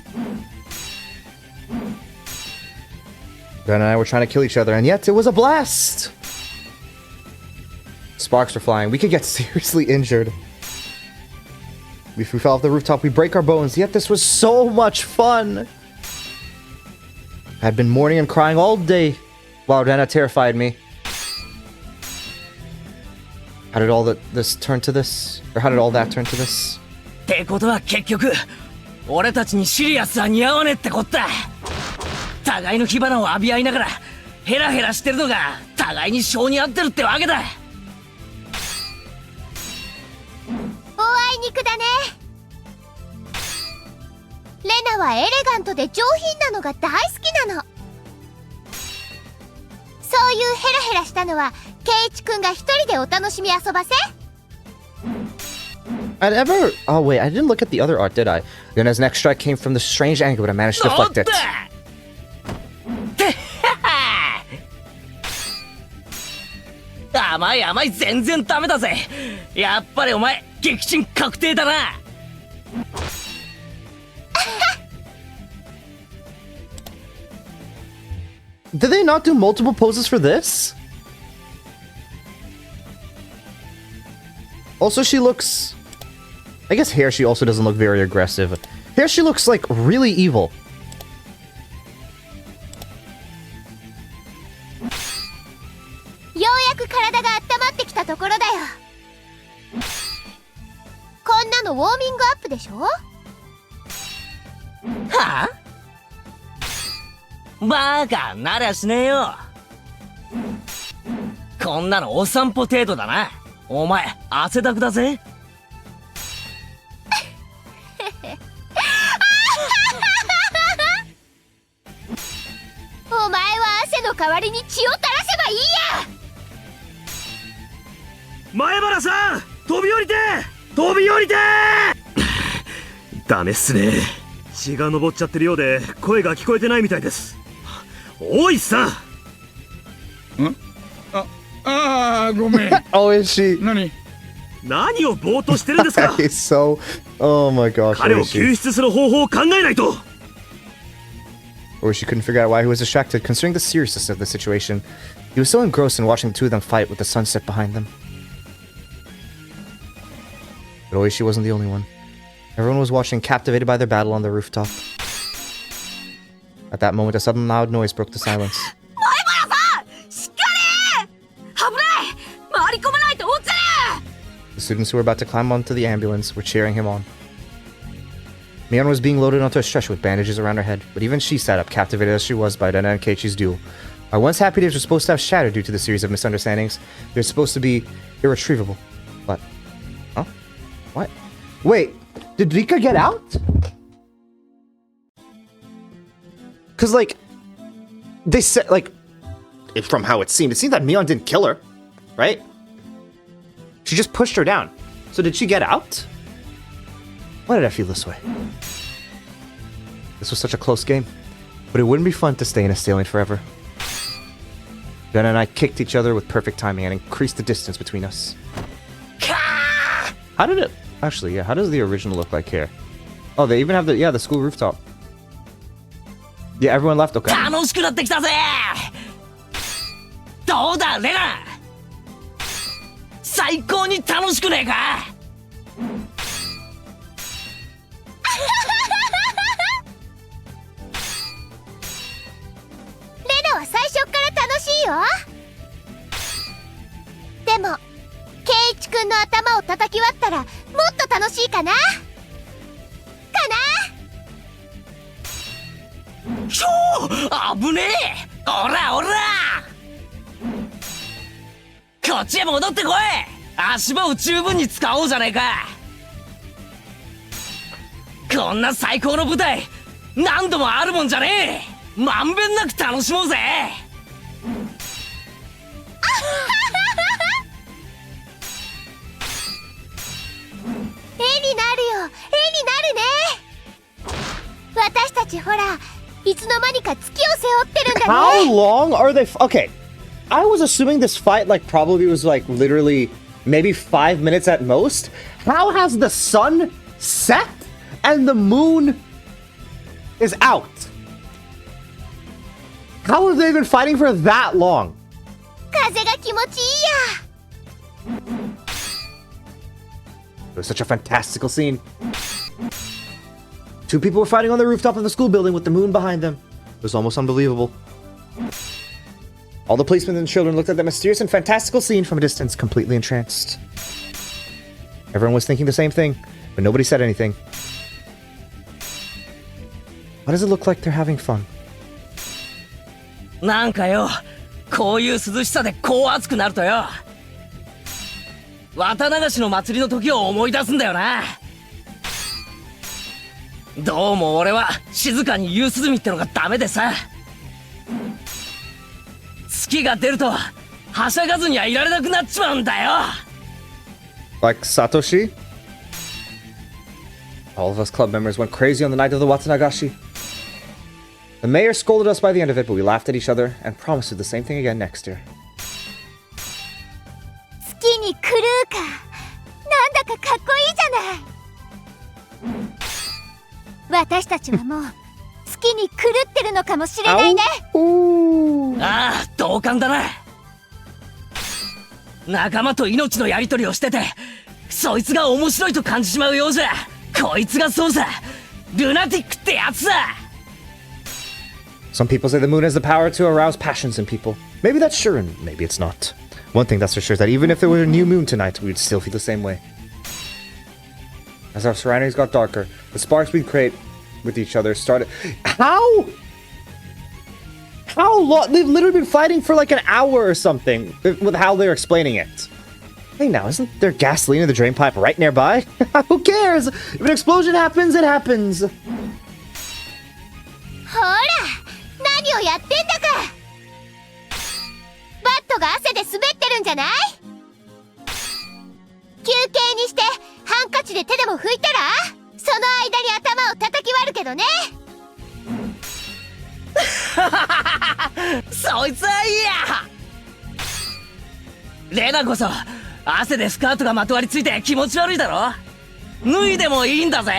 [SPEAKER 1] Ben and I were trying to kill each other, and yet it was a blast! Sparks were flying. We could get seriously injured. If we fell off the rooftop, we'd break our bones, yet this was so much fun! I had been mourning and crying all day, while Rena terrified me. How did all this turn to this? Or how did all that turn to this?
[SPEAKER 3] ってことは結局、俺たちにシリアスは似合わねえってこった。互いの火花を浴び合いながら、ヘラヘラしてるのが互いに性に合ってるってわけだ。
[SPEAKER 11] おあいにくだね。レナはエレガントで上品なのが大好きなの。そういうヘラヘラしたのは圭一君が一人でお楽しみ遊ばせ。
[SPEAKER 1] I never... Oh wait, I didn't look at the other art, did I? Yuna's next strike came from the strange angle, but I managed to deflect it.
[SPEAKER 3] 甘い甘い、全然ダメだぜ。やっぱりお前撃沈確定だな。
[SPEAKER 1] Did they not do multiple poses for this? Also, she looks... I guess here she also doesn't look very aggressive. Here she looks like really evil.
[SPEAKER 11] ようやく体が温まってきたところだよ。こんなのウォーミングアップでしょ。
[SPEAKER 3] はあ？バカなりゃしねえよ。こんなのお散歩程度だな。お前汗だくだぜ。
[SPEAKER 11] お前は汗の代わりに血を垂らせばいいや。
[SPEAKER 9] 前原さん、飛び降りて飛び降りてダメっすね。血が上っちゃってるようで声が聞こえてないみたいです。おいさん。
[SPEAKER 7] ああ、ごめん。
[SPEAKER 1] Oh, is she?
[SPEAKER 7] 何？
[SPEAKER 9] 何をぼーっとしてるんですか。
[SPEAKER 1] That is so... Oh my gosh.
[SPEAKER 9] 彼を救出する方法を考えないと。
[SPEAKER 1] Or she couldn't figure out why he was distracted, considering the seriousness of the situation. He was so engrossed in watching the two of them fight with the sunset behind them. But Oishi wasn't the only one. Everyone was watching, captivated by their battle on the rooftop. At that moment, a sudden loud noise broke the silence. The students who were about to climb onto the ambulance were cheering him on. Mion was being loaded onto a stretcher with bandages around her head, but even she sat up, captivated as she was by Rena and Keiichi's duel. Our once happy days were supposed to have shattered due to the series of misunderstandings. They're supposed to be irretrievable. But... Huh? What? Wait, did Rika get out? Because, like, they said, like, from how it seemed that Mion didn't kill her, right? She just pushed her down. So did she get out? Why did I feel this way? This was such a close game, but it wouldn't be fun to stay in a stalemate forever. Jen and I kicked each other with perfect timing and increased the distance between us. How did it... Actually, yeah, how does the original look like here? Oh, they even have the... Yeah, the school rooftop. Yeah, everyone left? Okay.
[SPEAKER 3] 楽しくなってきたぜ。どうだ、レナ。最高に楽しくねえか。
[SPEAKER 11] レナは最初から楽しいよ。でもケイイチくんの頭を叩き割ったらもっと楽しいかな。
[SPEAKER 3] ひょー、危ねえ。おらおら、こっちへ戻ってこい。足場を十分に使おうじゃねえか。こんな最高の舞台何度もあるもんじゃねえ。まんべんなく楽しもうぜ。
[SPEAKER 11] 絵になるよ、絵になるね。私たちほらいつの間にか月を背負ってるんだね。
[SPEAKER 1] How long are they... Okay, I was assuming this fight like probably was like literally maybe 5 minutes at most. How has the sun set and the moon is out? How have they been fighting for that long?
[SPEAKER 11] 風が気持ちいいや。
[SPEAKER 1] It was such a fantastical scene. Two people were fighting on the rooftop of the school building with the moon behind them. It was almost unbelievable. All the policemen and children looked at the mysterious and fantastical scene from a distance, completely entranced. Everyone was thinking the same thing, but nobody said anything. Why does it look like they're having fun?
[SPEAKER 3] なんかよ、こういう涼しさでこう熱くなるとよ、綿流しの祭りの時を思い出すんだよな。どうも俺は静かに夕涼みってのがダメでさ、月が出るとはしゃがずにはいられなくなっちまうんだよ。
[SPEAKER 1] Like Satoshi? All of us club members went crazy on the night of the Watanagashi. The mayor scolded us by the end of it, but we laughed at each other and promised to do the same thing again next year.
[SPEAKER 11] 月にクルーか、なんだかかっこいいじゃない。私たちはもう月に狂ってるのかもしれないね。
[SPEAKER 3] ああ、同感だな。仲間と命のやり取りをしてて、そいつが面白いと感じちまうようじゃ、こいつがそうさ、ルナティックってやつだ。
[SPEAKER 1] Some people say the moon has the power to arouse passions in people. Maybe that's true and maybe it's not. One thing that's for sure is that even if there were a new moon tonight, we would still feel the same way. As our surroundings got darker, the sparks we'd create with each other started... How? How long? They've literally been fighting for like an hour or something with how they're explaining it. Hey now, isn't there gasoline in the drain pipe right nearby? Who cares? If an explosion happens, it happens.
[SPEAKER 11] ほら、何をやってんだか。バットが汗で滑ってるんじゃない？休憩にしてハンカチで手でも拭いたら？その間に頭を叩き割るけどね。
[SPEAKER 3] そいつはいいや。レナこそ汗でスカートがまとわりついて気持ち悪いだろ。脱いでもいいんだぜ。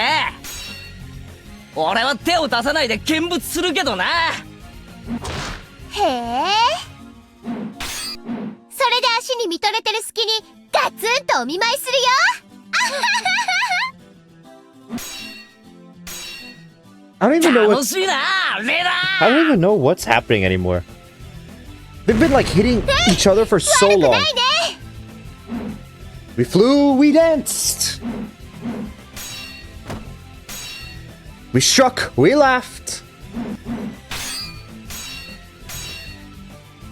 [SPEAKER 3] 俺は手を出さないで見物するけどな。
[SPEAKER 11] へえ。それで足に見とれてる隙にガツンとお見舞いするよ。
[SPEAKER 1] I don't even know what.
[SPEAKER 3] 楽しいな、レナ。
[SPEAKER 1] I don't even know what's happening anymore. They've been like hitting each other for so long. We flew, we danced. We struck, we laughed.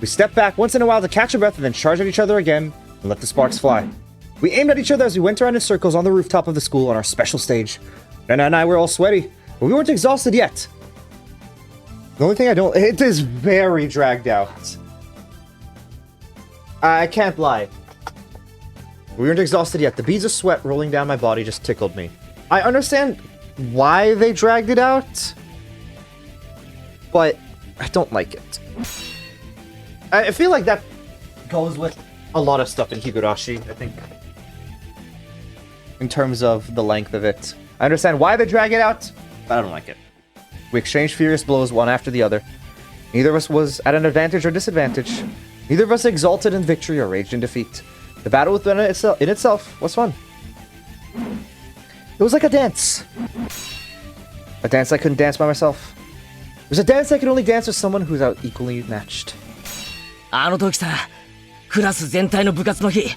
[SPEAKER 1] We stepped back once in a while to catch a breath and then charge at each other again and let the sparks fly. We aimed at each other as we went around in circles on the rooftop of the school on our special stage. Rena and I were all sweaty, but we weren't exhausted yet. The only thing I don't... It is very dragged out. I can't lie. We weren't exhausted yet. The beads of sweat rolling down my body just tickled me. I understand why they dragged it out, but I don't like it. I feel like that goes with a lot of stuff in Higurashi, I think, in terms of the length of it. I understand why they drag it out, but I don't like it. We exchanged furious blows one after the other. Neither of us was at an advantage or disadvantage. Neither of us exulted in victory or raged in defeat. The battle within itself was fun. It was like a dance. A dance I couldn't dance by myself. It was a dance I could only dance with someone who's out equally matched.
[SPEAKER 3] あの時さ、クラス全体の部活の日、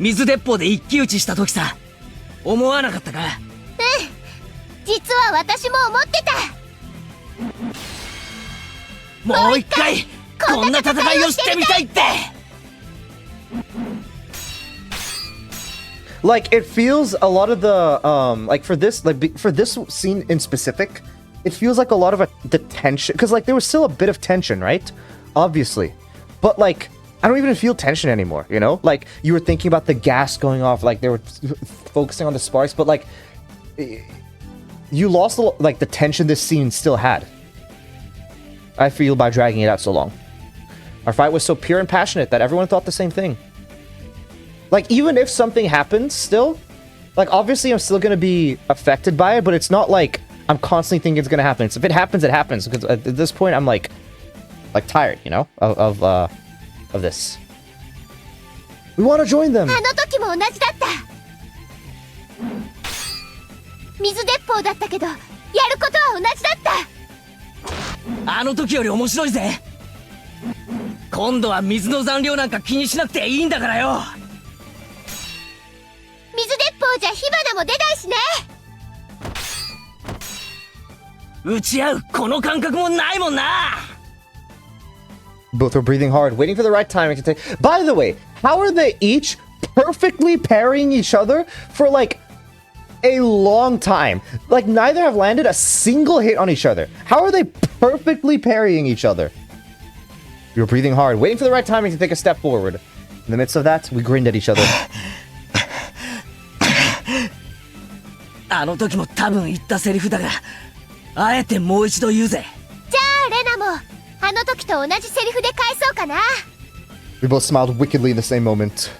[SPEAKER 3] 水鉄砲で一騎打ちした時さ、思わなかったか？
[SPEAKER 11] 実は私も思ってた。
[SPEAKER 3] もう一回こんな戦いをしてみたいって。
[SPEAKER 1] Like, it feels a lot of the like for this scene in specific, it feels like a lot of the tension, because like there was still a bit of tension, right? Obviously, but like I don't even feel tension anymore, you know? Like you were thinking about the gas going off, like they were focusing on the sparks, but like you lost like the tension this scene still had, I feel, by dragging it out so long. Our fight was so pure and passionate that everyone thought the same thing. Like, even if something happens still, like, obviously I'm still gonna be affected by it, but it's not like I'm constantly thinking it's gonna happen. So if it happens, it happens. Because at this point, I'm like tired, you know, of this. We want to join them.
[SPEAKER 11] あの時も同じだった。水鉄砲だったけど、やることは同じだった。
[SPEAKER 3] あの時より面白いぜ。今度は水の残量なんか気にしなくていいんだからよ。
[SPEAKER 11] 水鉄砲じゃ火花も出ないしね。
[SPEAKER 3] 撃ち合うこの感覚もないもんな。
[SPEAKER 1] Both were breathing hard, waiting for the right timing to take. By the way, how are they each perfectly parrying each other for like a long time? Like neither have landed a single hit on each other. How are they perfectly parrying each other? We were breathing hard, waiting for the right timing to take a step forward. In the midst of that, we grinned at each other.
[SPEAKER 3] あの時も多分言ったセリフだが、あえてもう一度言うぜ。
[SPEAKER 11] じゃあレナもあの時と同じセリフで返そうかな。
[SPEAKER 1] We both smiled wickedly in the same moment.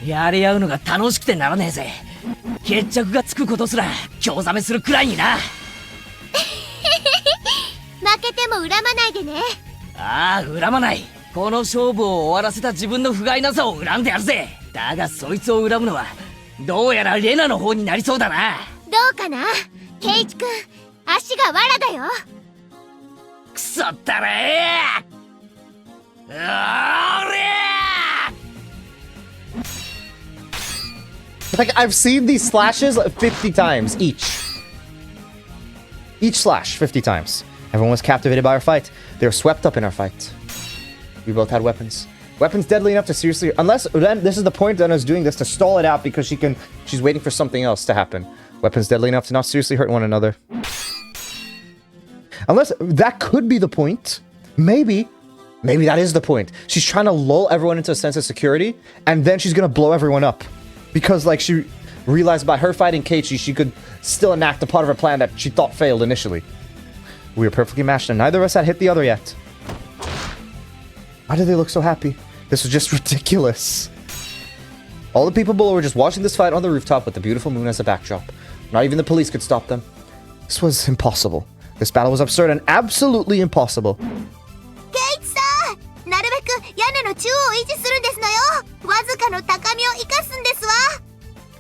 [SPEAKER 3] やり合うのが楽しくてならねえぜ。決着がつくことすら興ざめするくらいにな。
[SPEAKER 11] 負けても恨まないでね。
[SPEAKER 3] ああ、恨まない。この勝負を終わらせた自分の不甲斐なさを恨んでやるぜ。だがそいつを恨むのはどうやらレナの方になりそうだな。
[SPEAKER 11] どうかな、ケイチ君、足が藁だよ。
[SPEAKER 3] くそったれー。おりゃー。
[SPEAKER 1] Like, I've seen these slashes 50 times each. Each slash 50 times. Everyone was captivated by our fight. They were swept up in our fight. We both had weapons. Weapons deadly enough to seriously... Unless this is the point Una's doing this to stall it out because she's waiting for something else to happen. Weapons deadly enough to not seriously hurt one another. Unless that could be the point. Maybe that is the point. She's trying to lull everyone into a sense of security, and then she's gonna blow everyone up. Because, like, she realized by her fighting Keiichi, she could still enact a part of her plan that she thought failed initially. We were perfectly matched, and neither of us had hit the other yet. Why do they look so happy? This was just ridiculous. All the people below were just watching this fight on the rooftop with the beautiful moon as a backdrop. Not even the police could stop them. This was impossible. This battle was absurd and absolutely impossible.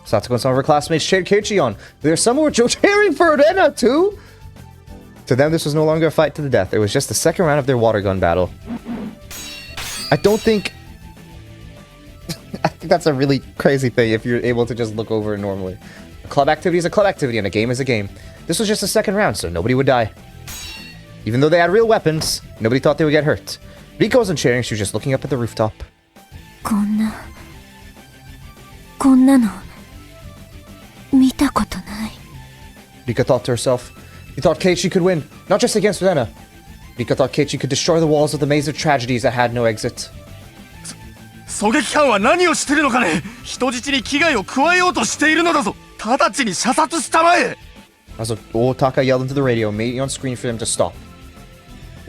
[SPEAKER 1] Satsuko and some of her classmates cheered Keiichi on. There are some who were cheering for Rena too. To them, this was no longer a fight to the death. It was just the second round of their water gun battle. I think that's a really crazy thing if you're able to just look over it normally. A club activity is a club activity and a game is a game. This was just the second round, so nobody would die. Even though they had real weapons, nobody thought they would get hurt. Rika wasn't cheering, she was just looking up at the rooftop.
[SPEAKER 6] こんなの見たことない。
[SPEAKER 1] Rika thought to herself, he thought Keiichi could win, not just against Rena. Rika thought Keiichi could destroy the walls of the maze of tragedies that had no exit.
[SPEAKER 14] 狙撃犯は何をしてるのかね。人質に危害を加えようとしているのだぞ。直ちに射殺したまえ。
[SPEAKER 1] As Otaka yelled into the radio, making on screen for them to stop.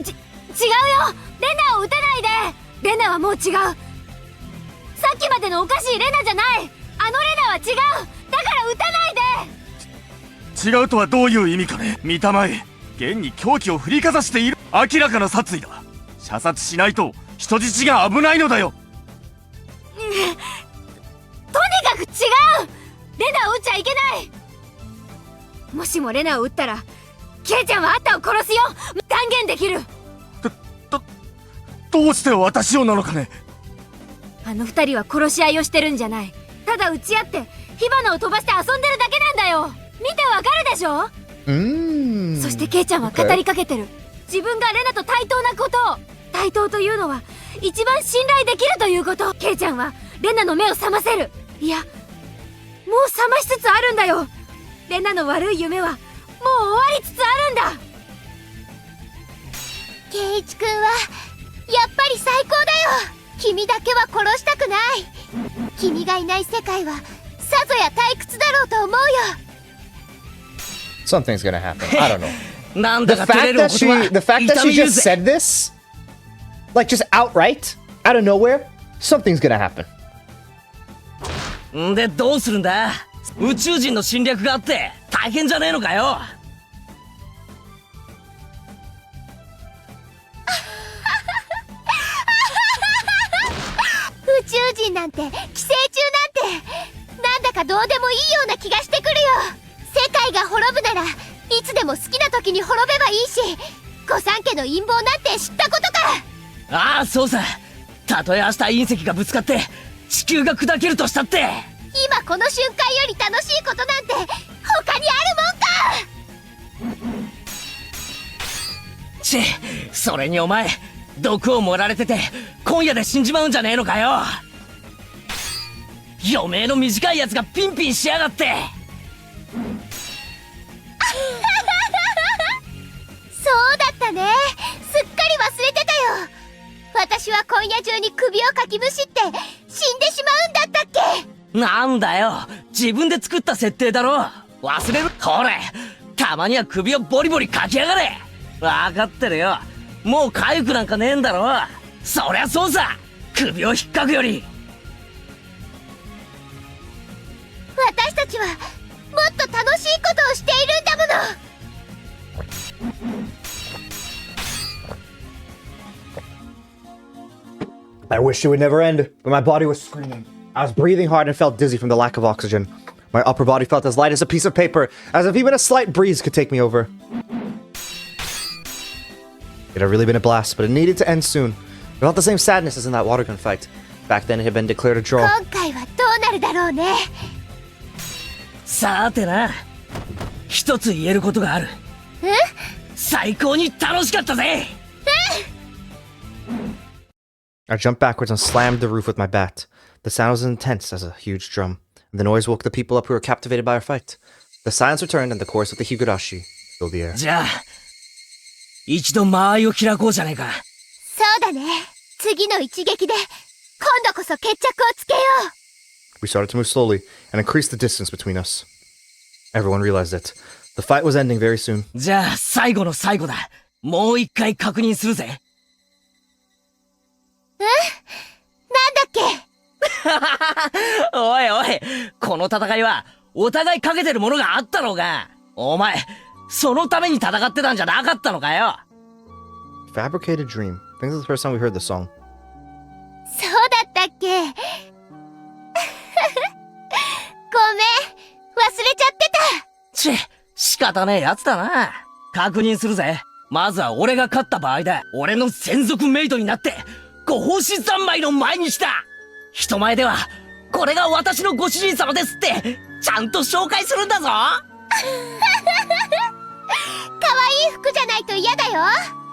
[SPEAKER 2] 違うよ。レナを撃たないで。レナはもう違う。さっきまでのおかしいレナじゃない。あのレナは違う。だから撃たないで。
[SPEAKER 14] 違うとはどういう意味かね。見たまえ。現に凶器を振りかざしている。明らかな殺意だ。射殺しないと人質が危ないのだよ。
[SPEAKER 2] とにかく違う。レナを撃っちゃいけない。もしもレナを撃ったらケイちゃんはあんたを殺すよ。断言できる。
[SPEAKER 14] どうして私をなのかね。
[SPEAKER 2] あの二人は殺し合いをしてるんじゃない。ただ撃ち合って火花を飛ばして遊んでるだけなんだよ。見てわかるでしょ。そしてケイちゃんは語りかけてる。自分がレナと対等なことを。対等というのは一番信頼できるということ。ケイちゃんはレナの目を覚ませる。いやもう覚ましつつあるんだよ。レナの悪い夢はもう終わりつつあるんだ。
[SPEAKER 11] ケイイチ君はやっぱり最高だよ。君だけは殺したくない。君がいない世界はさぞや退屈だろうと思うよ。
[SPEAKER 1] Something's gonna happen. I don't know.
[SPEAKER 3] なんだか照れるお言葉。
[SPEAKER 1] the fact that she just said this, like just outright, out of nowhere, something's gonna happen.
[SPEAKER 3] んでどうするんだ。宇宙人の侵略があって大変じゃねえのかよ。
[SPEAKER 11] 宇宙人なんて寄生虫なんてなんだかどうでもいいような気がしてくるよ。世界が滅ぶならいつでも好きな時に滅べばいいし、御三家の陰謀なんて知ったことか。
[SPEAKER 3] ああそうさ。たとえ明日隕石がぶつかって地球が砕けるとしたって、
[SPEAKER 11] 今この瞬間より楽しいことなんて他にあるもんか。
[SPEAKER 3] チッ、それにお前毒を盛られてて今夜で死んじまうんじゃねえのかよ。余命の短いやつがピンピンしやがって。
[SPEAKER 11] そうだったね。すっかり忘れてたよ。私は今夜中に首をかきむしって死んでしまうんだったっけ。
[SPEAKER 3] なんだよ、自分で作った設定だろ。忘れる。ほれ、たまには首をボリボリかきやがれ。分かってるよ。もう痒くなんかねえんだろ。そりゃそうさ。首を引っかくより。
[SPEAKER 11] 私たちはもっと楽しいことをしているんだもの。
[SPEAKER 1] I wished it would never end, but my body was screaming. I was breathing hard and felt dizzy from the lack of oxygen. My upper body felt as light as a piece of paper, as if even a slight breeze could take me over. It had really been a blast, but it needed to end soon. I felt the same sadness as in that water gun fight. Back then it had been declared a draw.
[SPEAKER 11] 今回はどうなるだろうね。
[SPEAKER 3] さてな、一つ言えることがある。最高に楽しかったぜ。
[SPEAKER 1] I jumped backwards and slammed the roof with my bat. The sound was intense as a huge drum. The noise woke the people up who were captivated by our fight. The silence returned and the chorus of the Higurashi filled the air.
[SPEAKER 3] じゃあ、一度間合いを開こうじゃねえか。
[SPEAKER 11] そうだね。次の一撃で今度こそ決着をつけよう。
[SPEAKER 1] We started to move slowly and increase the distance between us. Everyone realized it. The fight was ending very soon.
[SPEAKER 3] じゃあ最後の最後だ。もう一回確認するぜ。
[SPEAKER 11] 何
[SPEAKER 3] おいおい、この戦いは、お互いかけてるものがあったのか。お前、そのために戦ってたんじゃなかったのかよ。
[SPEAKER 1] Fabricated Dream. I think this is the first time we heard the song.
[SPEAKER 11] そうだったっけ。ごめん、忘れちゃってた。
[SPEAKER 3] 仕方ねえやつだな。確認するぜ。まずは俺が勝った場合だ。俺の専属メイドになって、ご奉仕三昧の前にした。人前では、これが私のご主人様ですって、ちゃんと紹介するんだぞ。
[SPEAKER 11] 可愛い服じゃないと嫌だよ。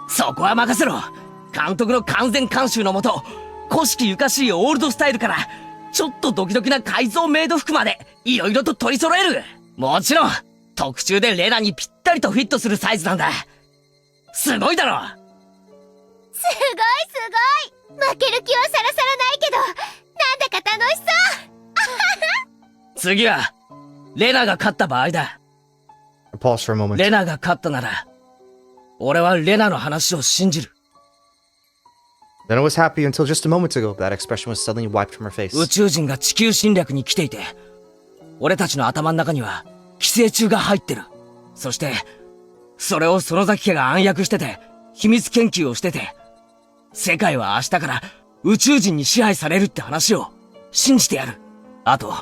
[SPEAKER 3] そこは任せろ。監督の完全監修のもと、古式ゆかしいオールドスタイルから、ちょっとドキドキな改造メイド服まで、いろいろと取り揃える。もちろん、特注でレナにぴったりとフィットするサイズなんだ。すごいだろ。
[SPEAKER 11] すごい。負ける気はさらさらないけど、なんだか楽しそう。
[SPEAKER 3] 次は、レナが勝った場合だ。
[SPEAKER 1] Pause for a moment.
[SPEAKER 3] レナが勝ったなら、俺はレナの話を信じる。
[SPEAKER 1] Lena was happy until just a moment ago, but that expression was suddenly wiped from her face.
[SPEAKER 3] 宇宙人が地球侵略に来ていて、俺たちの頭の中には寄生虫が入ってる。そして、それを園崎家が暗躍してて、秘密研究をしてて、世界は明日から宇宙人に支配されるって話を信じてやる。あと、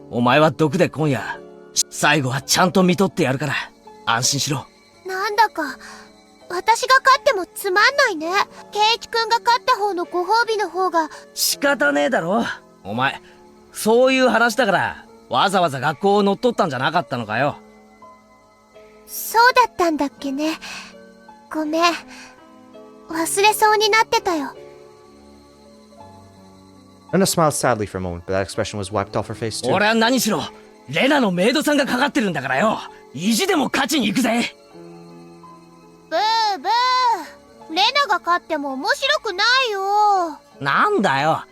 [SPEAKER 3] お前は毒で今夜、最後はちゃんと見とってやるから、安心しろ。
[SPEAKER 11] なんだか、私が勝ってもつまんないね。ケイチ君が勝った方のご褒美の方が。
[SPEAKER 3] 仕方ねえだろ。お前、そういう話だから、わざわざ学校を乗っ取ったんじゃなかったのかよ。
[SPEAKER 11] そうだったんだっけね。ごめん。忘れそうになってたよ。
[SPEAKER 1] Lena smiled sadly for a moment, but that expression was wiped off her face too.
[SPEAKER 3] 俺は何しろ、レナのメイドさんがかかってるんだからよ。意地でも勝ちに行くぜ。
[SPEAKER 11] ブーブー。レナが勝っても面白くないよ。
[SPEAKER 3] なんだよ。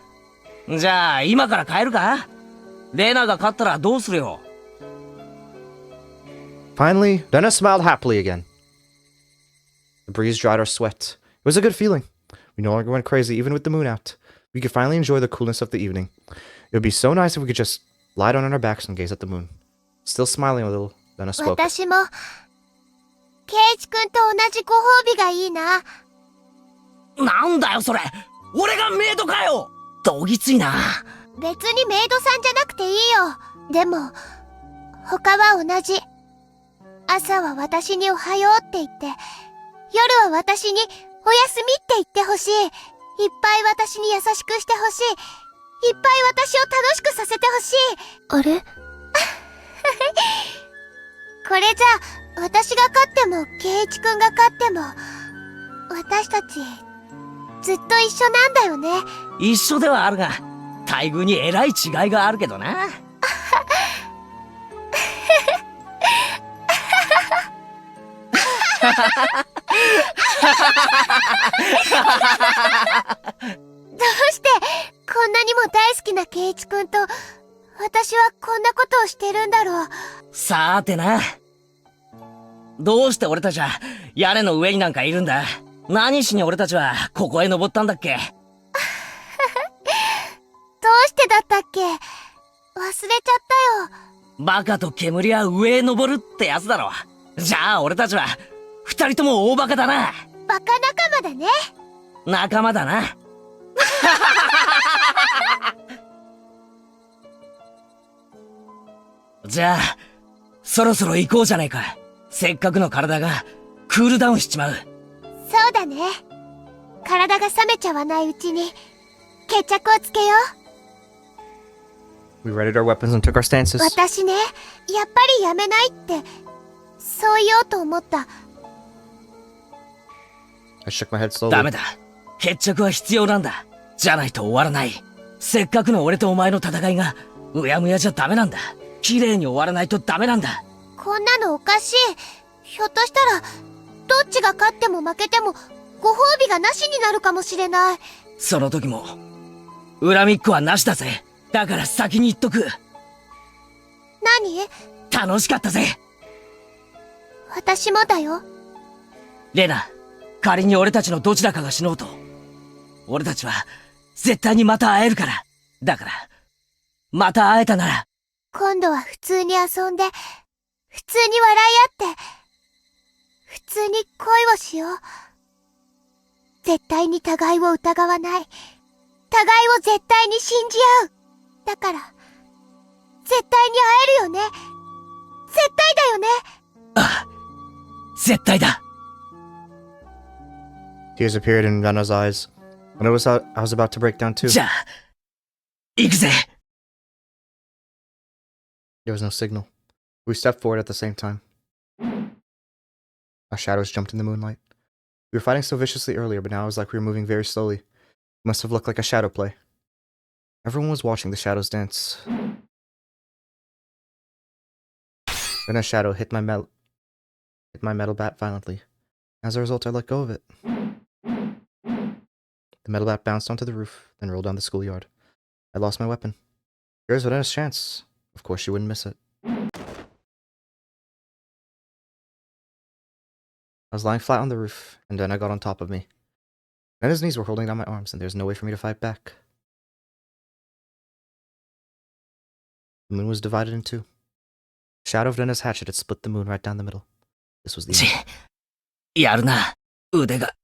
[SPEAKER 3] じゃあ、今から帰るか？レナが勝ったらどうするよ。
[SPEAKER 1] Finally, Lena smiled happily again. The breeze dried our sweat. It was a good feeling. We no longer went crazy, even with the moon out. We could finally enjoy the coolness of the evening. It would be so nice if we could just lie down on our backs and gaze at the moon. Still smiling a little, Lena spoke.
[SPEAKER 11] 私も、ケイチ君と同じご褒美がいいな。
[SPEAKER 3] なんだよそれ。俺がメイドかよ。どぎついな。
[SPEAKER 11] 別にメイドさんじゃなくていいよ。でも、他は同じ。朝は私におはようって言って、夜は私におやすみって言ってほしい。いっぱい私に優しくしてほしい。いっぱい私を楽しくさせてほしい。あれこれじゃ、私が勝っても、ケイチ君が勝っても、私たち、ずっと一緒なんだよね。
[SPEAKER 3] 一緒ではあるが、待遇にえらい違いがあるけどな。
[SPEAKER 11] どうしてこんなにも大好きなケイチ君と私はこんなことをしてるんだろう。
[SPEAKER 3] さーてな。どうして俺たちは屋根の上になんかいるんだ。何しに俺たちはここへ登ったんだっけ。
[SPEAKER 11] どうしてだったっけ。忘れちゃったよ。
[SPEAKER 3] バカと煙は上へ登るってやつだろ。じゃあ俺たちは二人とも大バカだな。
[SPEAKER 11] バカ仲間だね。
[SPEAKER 3] 仲間だな。じゃあそろそろ行こうじゃねえか。せっかくの体がクールダウンしちまう。
[SPEAKER 11] そうだね。体が冷めちゃわないうちに決着をつけよ
[SPEAKER 1] う。We readied our weapons and took our stances.
[SPEAKER 11] 私ね、やっぱりやめないってそう言おうと思った。
[SPEAKER 1] I shook my head slowly.
[SPEAKER 3] ダメだ。決着は必要なんだ。じゃないと終わらない。せっかくの俺とお前の戦いがうやむやじゃダメなんだ。綺麗に終わらないとダメなんだ。
[SPEAKER 11] こんなのおかしい。ひょっとしたらどっちが勝っても負けてもご褒美がなしになるかもしれない。
[SPEAKER 3] その時も恨みっこはなしだぜ。だから先に言っとく。
[SPEAKER 11] 何？
[SPEAKER 3] 楽しかったぜ。
[SPEAKER 11] 私もだよ。
[SPEAKER 3] レナ、仮に俺たちのどちらかが死のうと、俺たちは絶対にまた会えるから。だから、また会えたなら。
[SPEAKER 11] 今度は普通に遊んで、普通に笑い合って、普通に恋をしよう。絶対に互いを疑わない。互いを絶対に信じ合う。だから、絶対に会えるよね。絶対だよね。
[SPEAKER 3] ああ、絶対だ。
[SPEAKER 1] Tears appeared in Rena's eyes, and I was about to break down too.
[SPEAKER 3] じゃあ、行くぜ。
[SPEAKER 1] There was no signal. We stepped forward at the same time. Our shadows jumped in the moonlight. We were fighting so viciously earlier, but now it was like we were moving very slowly. It must have looked like a shadow play. Everyone was watching the shadows dance. Then a shadow hit my metal bat violently. As a result, I let go of it. The metal bat bounced onto the roof, then rolled down the schoolyard. I lost my weapon. Here's Vanessa's chance. Of course she wouldn't miss it. I was lying flat on the roof, and Denna got on top of me. Denna's knees were holding down my arms, and there was no way for me to fight back. The moon was divided in two. The shadow of Denna's hatchet had split the moon right down the middle. This was the end.
[SPEAKER 3] やるな。腕が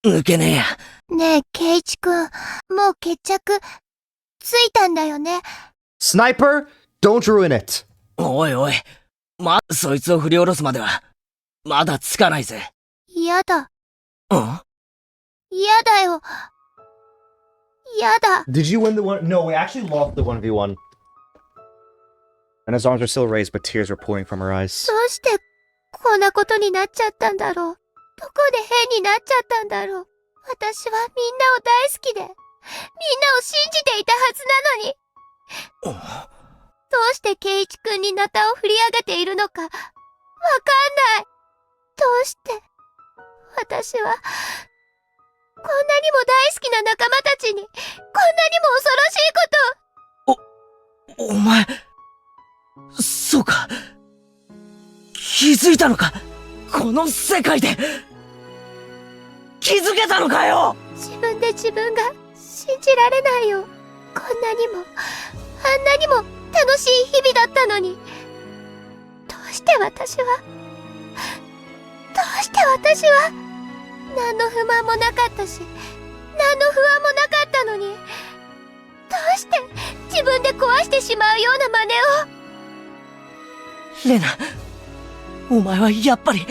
[SPEAKER 3] 抜けねえや。
[SPEAKER 11] ねえ、ケイチ君、もう決着ついたんだよね。
[SPEAKER 1] Sniper, don't ruin it.
[SPEAKER 3] おいおい、そいつを振り下ろすまではまだつかないぜ。
[SPEAKER 11] 嫌だ。
[SPEAKER 3] うん？
[SPEAKER 11] 嫌だよ。嫌だ。
[SPEAKER 1] Did you win the one? No, we actually lost the 1v1. And his arms were still raised, but tears were pouring from her eyes.
[SPEAKER 11] どうしてこんなことになっちゃったんだろう。どこで変になっちゃったんだろう。私はみんなを大好きで、みんなを信じていたはずなのに。どうしてケイチ君にナタを振り上げているのか、わかんない。どうして、私は、こんなにも大好きな仲間たちに、こんなにも恐ろしいことを。
[SPEAKER 3] お前、そうか。気づいたのか。この世界で、気づけたのかよ。
[SPEAKER 11] 自分で自分が信じられないよ。こんなにも、あんなにも楽しい日々だったのに。どうして私は、何の不満もなかったし、何の不安もなかったのに、どうして自分で壊してしまうような真似を。
[SPEAKER 3] レナ、お前はやっぱり、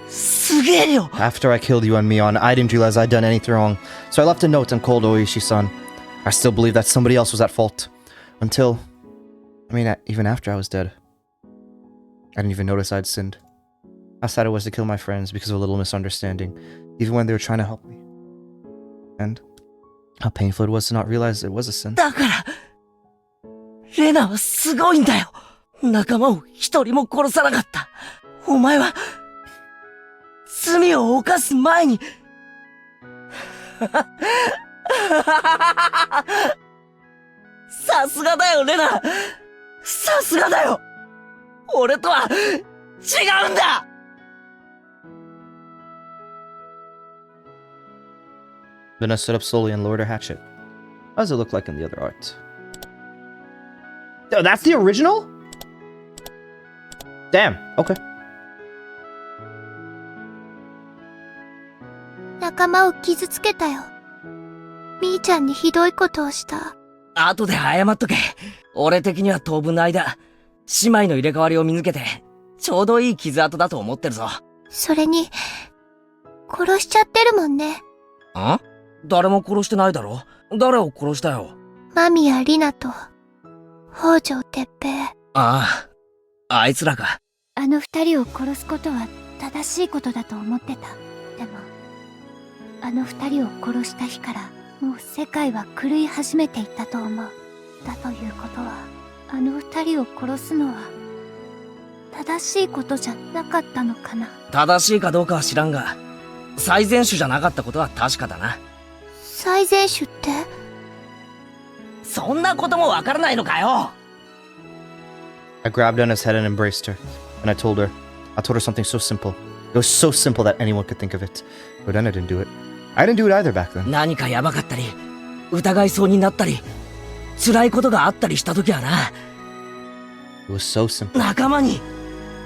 [SPEAKER 3] すげえよ。
[SPEAKER 1] After I killed you and Mion, I didn't realize I'd done anything wrong, so I left a note and called Oishi-san. I still believe that somebody else was at fault. Until, even after I was dead. I didn't even notice I'd sinned. How sad it was to kill my friends because of a little misunderstanding, even when they were trying to help me. And how painful it was to not realize it was a sin.
[SPEAKER 3] だから、レナはすごいんだよ。仲間を一人も殺さなかった。お前は、罪を犯す前に。さすがだよ、レナ。さすがだよ。俺とは、違うんだ。
[SPEAKER 1] Lena stood up slowly and lowered her hatchet. How does it look like in the other art? Oh, that's the original? Damn, okay.
[SPEAKER 11] 仲間を傷つけたよ。みーちゃんにひどいことをした。
[SPEAKER 3] 後で謝っとけ。俺的には当分の間、姉妹の入れ替わりを見抜けて、ちょうどいい傷跡だと思ってるぞ。
[SPEAKER 11] それに、殺しちゃってるもんね。
[SPEAKER 3] ん？誰も殺してないだろ？誰を殺したよ？
[SPEAKER 11] マミやリナと、北条哲平。
[SPEAKER 3] ああ、あいつらか。
[SPEAKER 6] あの二人を殺すことは正しいことだと思ってた。でも、あの二人を殺した日から、もう世界は狂い始めていったと思う。だということは、あの二人を殺すのは、正しいことじゃなかったのかな。
[SPEAKER 3] 正しいかどうかは知らんが、最善手じゃなかったことは確かだな。
[SPEAKER 11] 最善手って？
[SPEAKER 3] そんなこともわからないのかよ。
[SPEAKER 1] I grabbed Anna's head and embraced her, and I told her something so simple. It was so simple that anyone could think of it. But Anna didn't do it. I didn't do it either back then.
[SPEAKER 3] 何かやばかったり、疑いそうになったり、辛いことがあったりした時はな。
[SPEAKER 1] It was so simple.
[SPEAKER 3] 仲間に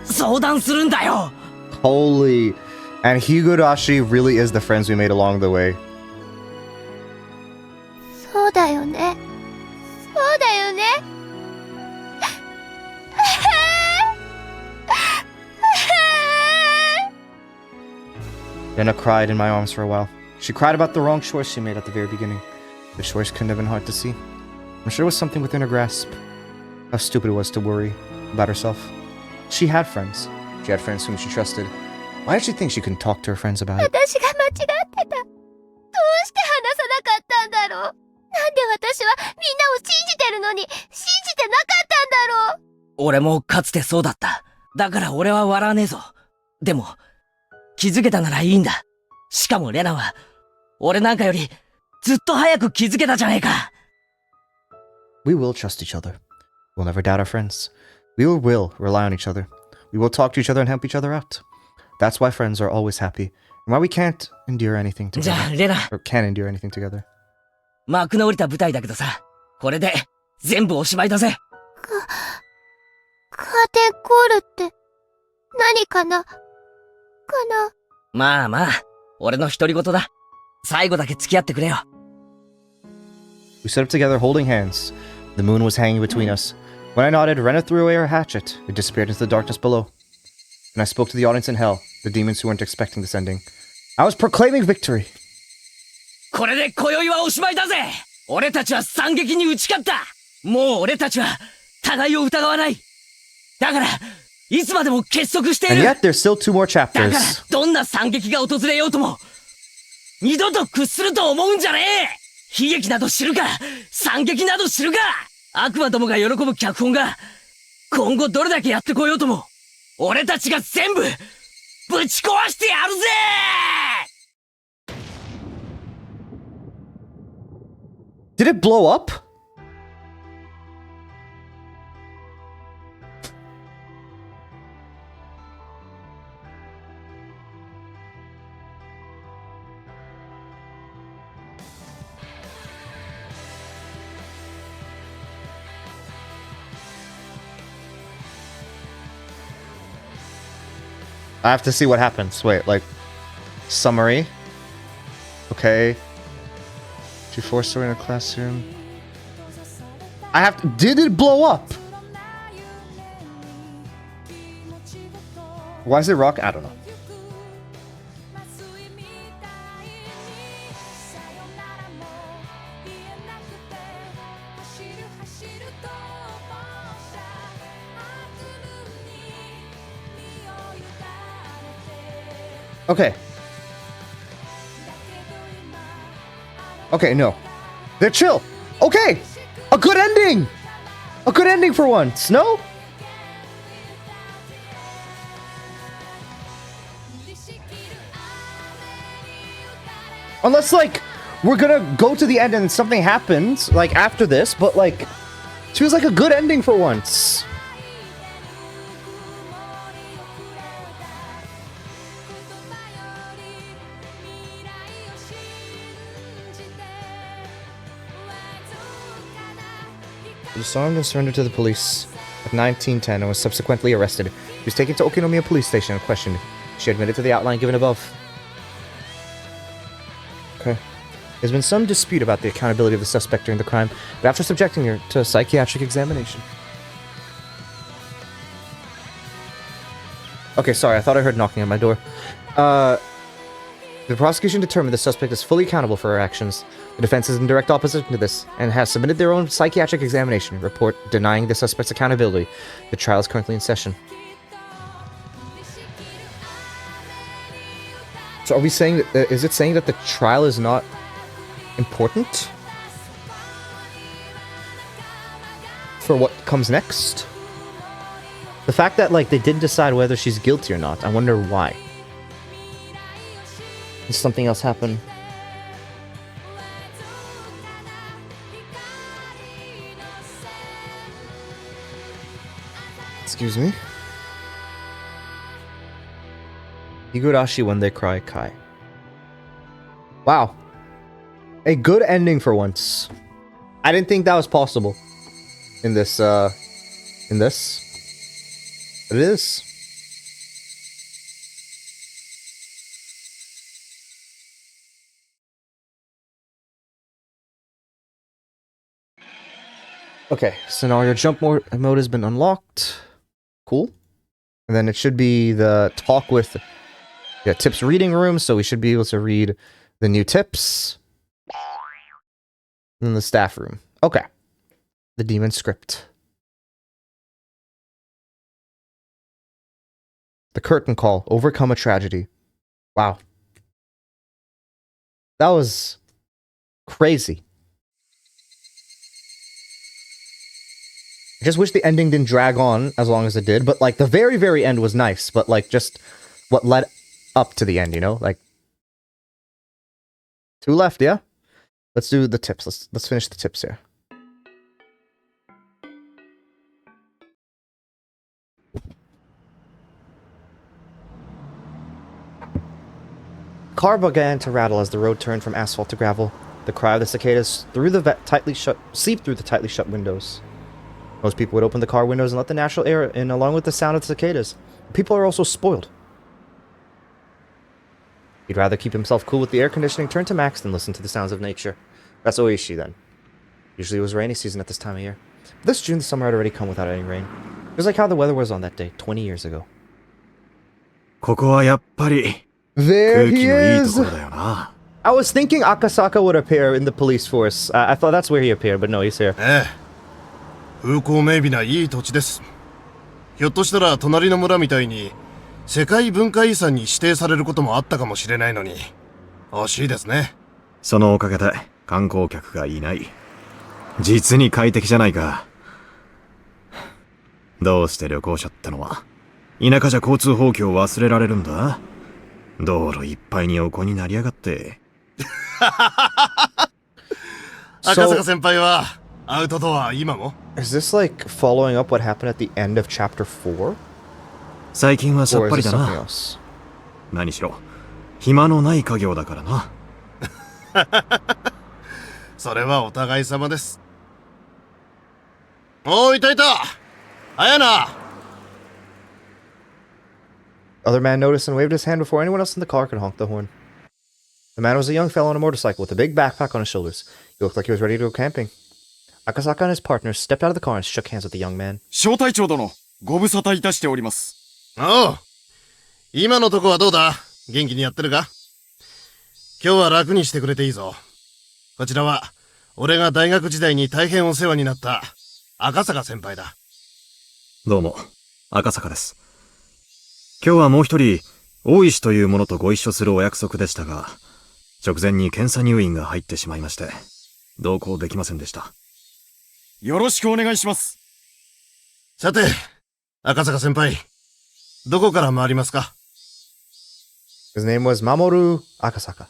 [SPEAKER 3] 相談するんだよ。
[SPEAKER 1] Holy. And Higurashi really is the friends we made along the way.
[SPEAKER 11] そうだよね。そうだよね。
[SPEAKER 1] Lena cried in my arms for a while. She cried about the wrong choice she made at the very beginning. The choice couldn't have been hard to see. I'm sure it was something within her grasp. How stupid it was to worry about herself. She had friends. She had friends whom she trusted. Why did she think she couldn't talk to her friends about it?
[SPEAKER 11] 私が間違ってた。どうして話さなかったんだろう。なんで私はみんなを信じてるのに信じてなかったんだろう。
[SPEAKER 3] 俺もかつてそうだった。だから俺は笑わねえぞ。でも、気づけたならいいんだ。しかもレナは、俺なんかよりずっと早く気づけたじゃねえか。
[SPEAKER 1] We will trust each other. We'll never doubt our friends. We will rely on each other. We will talk to each other and help each other out. That's why friends are always happy, and why we can't endure anything together.
[SPEAKER 3] じゃあ、レナ。
[SPEAKER 1] Or can endure anything together.
[SPEAKER 3] 幕の降りた舞台だけどさ、これで全部おしまいだぜ。
[SPEAKER 11] カーテンコールって何かな
[SPEAKER 3] まあまあ、俺の独り言だ。最後だけ付き合ってくれよ。
[SPEAKER 1] We stood up together holding hands. The moon was hanging between us. When I nodded, Rena threw away her hatchet. It disappeared into the darkness below. And I spoke to the audience in hell, the demons who weren't expecting this ending. I was proclaiming victory.
[SPEAKER 3] これで今宵はおしまいだぜ。俺たちは惨劇に打ち勝った。もう俺たちは互いを疑わない。だから、いつまでも結束している。
[SPEAKER 1] And yet there's still 2 more chapters.
[SPEAKER 3] だから、どんな惨劇が訪れようとも、二度と屈すると思うんじゃねえ。悲劇など知るか、惨劇など知るか。悪魔どもが喜ぶ脚本が、今後どれだけやってこようとも、俺たちが全部、ぶち壊してやるぜ。
[SPEAKER 1] Did it blow up? I have to see what happens. Wait, like, summary. Okay. She forced her in a classroom. I have to. Did it blow up? Why is it rock? I don't know. Okay. Okay, no. They're chill. Okay! A good ending! A good ending for once, no? Unless, like, we're gonna go to the end and something happens, like, after this, but, like, it feels like a good ending for once. He was armed and surrendered to the police at 1910 and was subsequently arrested. He was taken to Okinomiya police station and questioned. She admitted to the outline given above. Okay. There's been some dispute about the accountability of the suspect during the crime, but after subjecting her to a psychiatric examination. Okay, sorry, I thought I heard knocking on my door. The prosecution determined the suspect is fully accountable for her actions. The defense is in direct opposition to this and has submitted their own psychiatric examination report denying the suspect's accountability. The trial is currently in session. So are we saying that, is it saying that the trial is not important for what comes next? The fact that, like, they didn't decide whether she's guilty or not, I wonder why. Did something else happen? Excuse me? Higurashi when they cry, Kai. Wow. A good ending for once. I didn't think that was possible in this, But it is. Okay, so now your jump mode has been unlocked. Cool. And then it should be the talk with tips reading room, so we should be able to read the new tips. And then the staff room. Okay. The demon script. The curtain call. Overcome a tragedy. Wow. That was crazy. I just wish the ending didn't drag on as long as it did, but like the very, very end was nice, but like just what led up to the end, you know? Like 2 left, yeah? Let's do the tips. Let's finish the tips here. The car began to rattle as the road turned from asphalt to gravel. The cry of the cicadas seeped through the tightly shut windows. Most people would open the car windows and let the natural air in along with the sound of the cicadas. People are also spoiled. He'd rather keep himself cool with the air conditioning turned to max than listen to the sounds of nature. That's Oishi then. Usually it was rainy season at this time of year. But this June, the summer had already come without any rain. It was like how the weather was on that day, 20 years ago. There he is! I was thinking Akasaka would appear in the police force. I thought that's where he appeared, but no, he's here.
[SPEAKER 12] 風光明媚ないい土地です。ひょっとしたら隣の村みたいに世界文化遺産に指定されることもあったかもしれないのに惜しいですね。
[SPEAKER 14] そのおかげで観光客がいない。実に快適じゃないか。どうして旅行者ってのは田舎じゃ交通法規を忘れられるんだ。道路いっぱいに横になりやがって。
[SPEAKER 12] 赤坂先輩はアウトドア今も
[SPEAKER 1] Is this like following up what happened at the end of chapter 4?
[SPEAKER 14] 最近はさっぱりだな。何しろ暇のない家業だからな。
[SPEAKER 12] それはお互い様です。おー、いたいた。あやな。
[SPEAKER 1] Other man noticed and waved his hand before anyone else in the car could honk the horn. The man was a young fellow on a motorcycle with a big backpack on his shoulders. He looked like he was ready to go camping. Akasaka and his partner stepped out of the car and shook hands with the young man.
[SPEAKER 15] 小隊長殿、ご無沙汰いたしております。
[SPEAKER 12] おう、今のとこはどうだ？元気にやってるか？今日は楽にしてくれていいぞ。こちらは、俺が大学時代に大変お世話になった赤坂先輩だ。
[SPEAKER 14] どうも、赤坂です。今日はもう一人、大石という者とご一緒するお約束でしたが、直前に検査入院が入ってしまいまして、同行できませんでした。
[SPEAKER 15] よろしくお願いします。
[SPEAKER 12] さて、赤坂先輩、どこから回りますか？
[SPEAKER 1] His name was Mamoru Akasaka.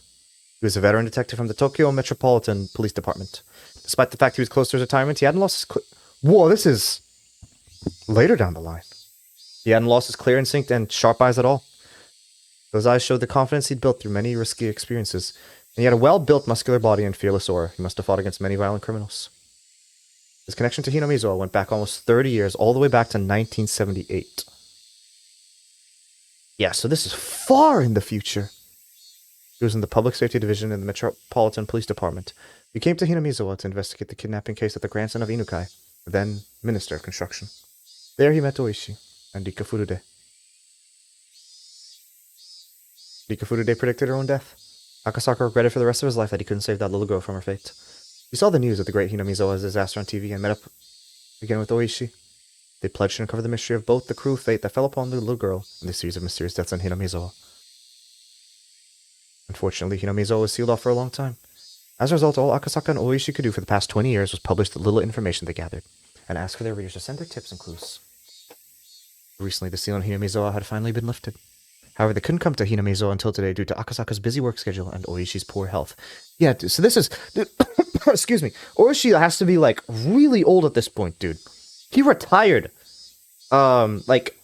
[SPEAKER 1] He was a veteran detective from the Tokyo Metropolitan Police Department. Despite the fact he was close to his retirement, he hadn't lost his Whoa, this is later down the line. He hadn't lost his clear instinct and sharp eyes at all. Those eyes showed the confidence he'd built through many risky experiences, and he had a well-built muscular body and fearless aura. He must have fought against many violent criminals. His connection to Hinamizawa went back almost 30 years, all the way back to 1978. Yeah, so this is far in the future. He was in the Public Safety Division in the Metropolitan Police Department. He came to Hinamizawa to investigate the kidnapping case of the grandson of Inukai, the then Minister of Construction. There he met Oishi and Rika Furude. Rika Furude predicted her own death. Akasaka regretted for the rest of his life that he couldn't save that little girl from her fate. He saw the news of the great Hinamizawa's disaster on TV and met up again with Oishi. They pledged to uncover the mystery of both the cruel fate that fell upon the little girl and the series of mysterious deaths on Hinamizawa. Unfortunately, Hinamizawa was sealed off for a long time. As a result, all Akasaka and Oishi could do for the past 20 years was publish the little information they gathered, and ask for their readers to send their tips and clues. Recently, the seal on Hinamizawa had finally been lifted. However, they couldn't come to Hinamizawa until today due to Akasaka's busy work schedule and Oishi's poor health. Yeah, so this is... excuse me. Oishi has to be, like, really old at this point, dude. He retired, like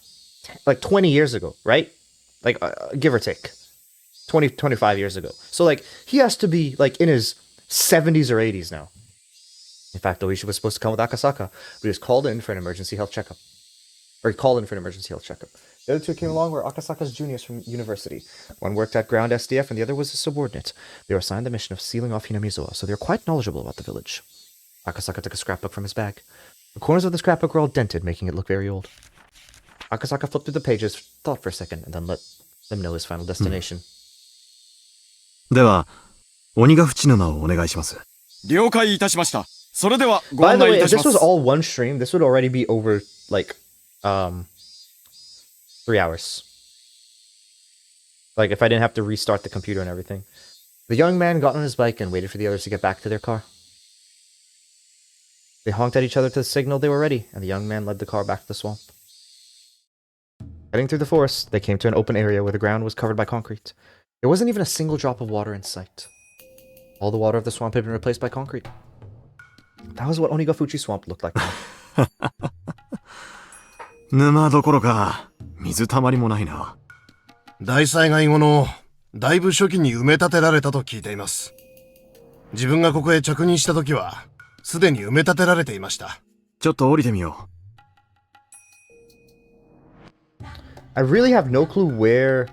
[SPEAKER 1] 20 years ago, right? Like, give or take. 25 years ago. So, like, he has to be, like, in his 70s or 80s now. In fact, Oishi was supposed to come with Akasaka, but he was called in for an emergency health checkup. Or he called in for an emergency health checkup. The other two came along were Akasaka's juniors from university. One worked at ground SDF and the other was a subordinate. They were assigned the mission of sealing off Hinamizawa, so they were quite knowledgeable about the village. Akasaka took a scrapbook from his bag. The corners of the scrapbook were all dented, making it look very old. Akasaka flipped through the pages, thought for a second, and then let them know his final destination.
[SPEAKER 14] では、鬼ヶ淵沼をお願いします。
[SPEAKER 15] 了解いたしました。それではご
[SPEAKER 1] By
[SPEAKER 15] 案
[SPEAKER 1] the
[SPEAKER 15] 内
[SPEAKER 1] way,
[SPEAKER 15] い
[SPEAKER 1] if
[SPEAKER 15] たし
[SPEAKER 1] this
[SPEAKER 15] ま
[SPEAKER 1] was
[SPEAKER 15] す。
[SPEAKER 1] all one stream, this would already be over, like, 3 hours. Like, if I didn't have to restart the computer and everything. The young man got on his bike and waited for the others to get back to their car. They honked at each other to signal they were ready, and the young man led the car back to the swamp. Heading through the forest, they came to an open area where the ground was covered by concrete. There wasn't even a single drop of water in sight. All the water of the swamp had been replaced by concrete. That was what Onigafuchi Swamp looked like now.
[SPEAKER 14] 沼どころか、水たまりもないな。
[SPEAKER 12] 大災害後のだいぶ初期に埋め立てられたと聞いています。自分がここへ着任した時はすでに埋め立てられていました。
[SPEAKER 14] ちょっと降りてみよ
[SPEAKER 1] う。I really have no clue where.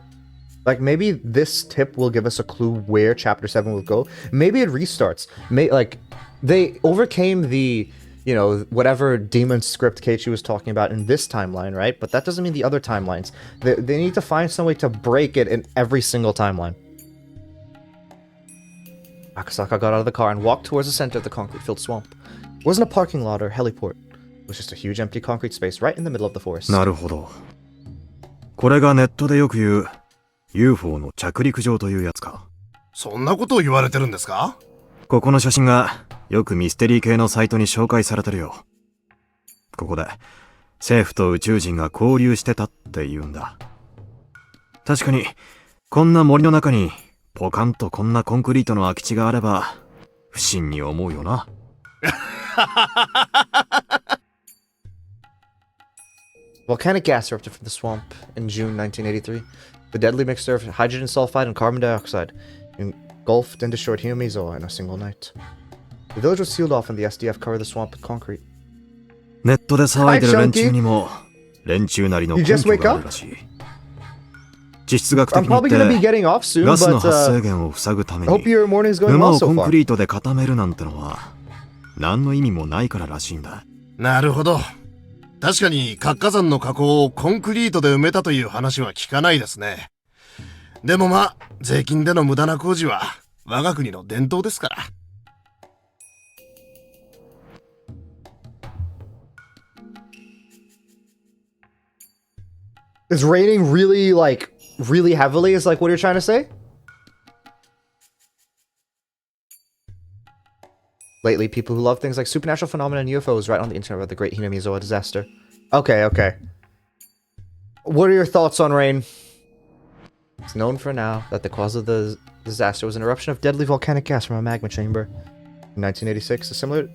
[SPEAKER 1] Like, maybe this tip will give us a clue where Chapter 7 will go. Maybe it restarts. Like, they overcame the, you know, whatever demon script Keiichi was talking about in this timeline, right? But that doesn't mean the other timelines. They need to find some way to break it in every single timeline. Akasaka got out of the car and walked towards the center of the concrete-filled swamp. It wasn't a parking lot or heliport. It was just a huge empty concrete space right in the middle of the forest.
[SPEAKER 14] なるほど。これがネットでよく言う UFO の着陸場というやつか。
[SPEAKER 12] そんなことを言われてるんですか？
[SPEAKER 14] ここの写真がよくミステリー系のサイトに紹介されてるよ。ここで政府と宇宙人が交流してたって言うんだ。確かにこんな森の中にポカンとこんなコンクリートの空き地があれば不審に思うよな。
[SPEAKER 1] Volcanic gas erupted from the swamp in June 1983. The deadly mixture of hydrogen sulfide and carbon dioxide engulfed and destroyed Hinamizawa in a single night. The village was sealed off and the SDF covered the swamp with concrete.
[SPEAKER 14] ネットで騒いでる連中にも連中なりの根拠があるらしい。地質学的に言ってガスの発生源を塞ぐために沼をコンクリートで固めるなんてのは何の意味もないかららしいんだ。
[SPEAKER 12] なるほど。確かに活火山の火口をコンクリートで埋めたという話は聞かないですね。でもまあ、税金での無駄な工事は我が国の伝統ですから。
[SPEAKER 1] It's raining really heavily is like what you're trying to say? Lately, people who love things like supernatural phenomena and UFOs write on the internet about the Great Hinamizawa disaster. Okay. What are your thoughts on rain? It's known for now that the cause of the disaster was an eruption of deadly volcanic gas from a magma chamber. In 1986, a similar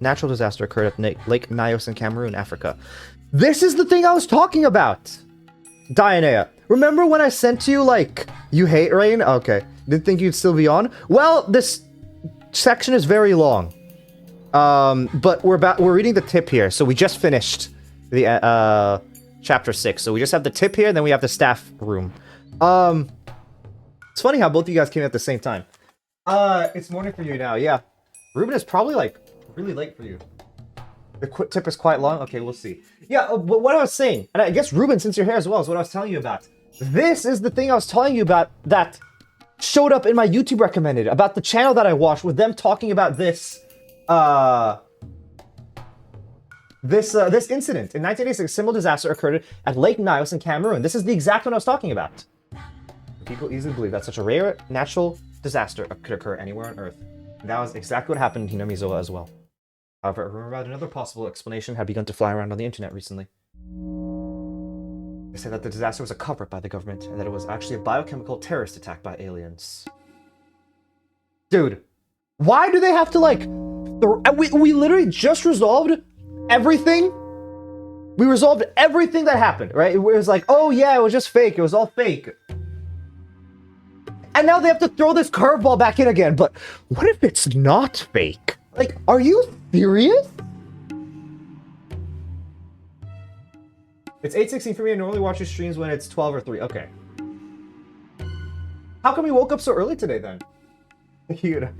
[SPEAKER 1] natural disaster occurred at Lake Nyos in Cameroon, Africa. This is the thing I was talking about! Dionea, remember when I sent to you, like, you hate rain? Okay. Didn't think you'd still be on? Well, this section is very long. But we're reading the tip here, so we just finished the chapter 6. So we just have the tip here, and then we have the staff room. It's funny how both of you guys came at the same time. It's morning for you now, yeah. Ruben is probably, like, really late for you. The tip is quite long? Okay, we'll see. Yeah, but what I was saying, and I guess Ruben, since you're here as well, is what I was telling you about. This is the thing I was telling you about that showed up in my YouTube recommended, about the channel that I watched with them talking about this, this incident. In 1986, a similar disaster occurred at Lake Nyos in Cameroon. This is the exact one I was talking about. People easily believe that such a rare natural disaster could occur anywhere on Earth. And that was exactly what happened in Hinamizawa as well. However, a rumor about another possible explanation had begun to fly around on the internet recently. They said that the disaster was a cover-up by the government, and that it was actually a biochemical terrorist attack by aliens. Dude, why do they have to, like... We literally just resolved everything. We resolved everything that happened, right? It was like, oh yeah, it was just fake. It was all fake. And now they have to throw this curveball back in again. But what if it's not fake? Like, are you serious? It's 8:16 for me. I normally watch your streams when it's 12 or 3. Okay. How come you woke up so early today then? Yeah.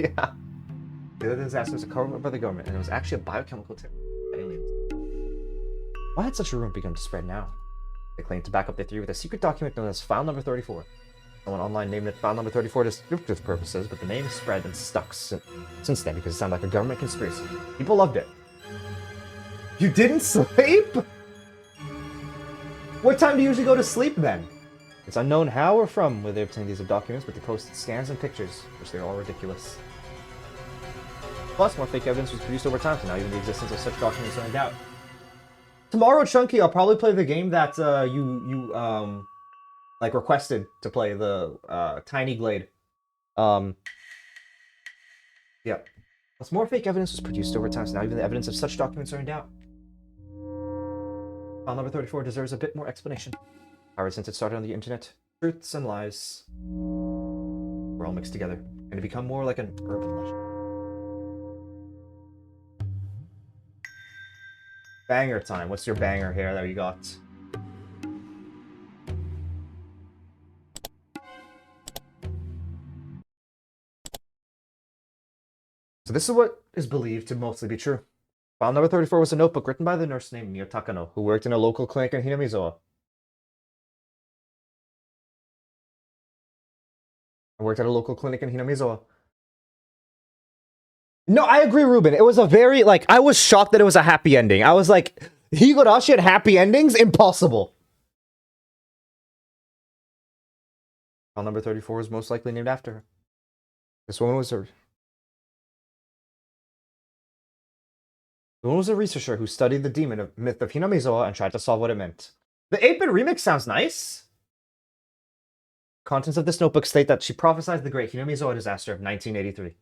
[SPEAKER 1] The other disaster was covered by the government, and it was actually a biochemical terror by aliens. Why had such a rumor begun to spread now? They claimed to back up their theory with a secret document known as File Number 34. Someone online named it File Number 34 to descriptive purposes, but the name spread and stuck since then because it sounded like a government conspiracy. People loved it. You didn't sleep? What time do you usually go to sleep then? It's unknown how or from where they obtained these documents, but they posted scans and pictures, which they are all ridiculous. Plus, more fake evidence was produced over time, so now even the existence of such documents are in doubt. Tomorrow, Chunky, I'll probably play the game that you like requested to play, the Tiny Glade. Yeah. Plus, more fake evidence was produced over time, so now even the evidence of such documents are in doubt. File number 34 deserves a bit more explanation. However, since it started on the internet, truths and lies were all mixed together, and it become more like an urban legend. Banger time. What's your banger here that you got? So this is what is believed to mostly be true. File number 34 was a notebook written by the nurse named Mio Takano, who worked in a local clinic in Hinamizawa. No, I agree, Ruben. It was a very, like, I was shocked that it was a happy ending. I was like, Higurashi had happy endings? Impossible. File number 34 was most likely named after her. This woman was a researcher who studied the myth of Hinamizawa and tried to solve what it meant. The 8-bit remix sounds nice. Contents of this notebook state that she prophesied the great Hinamizawa disaster of 1983.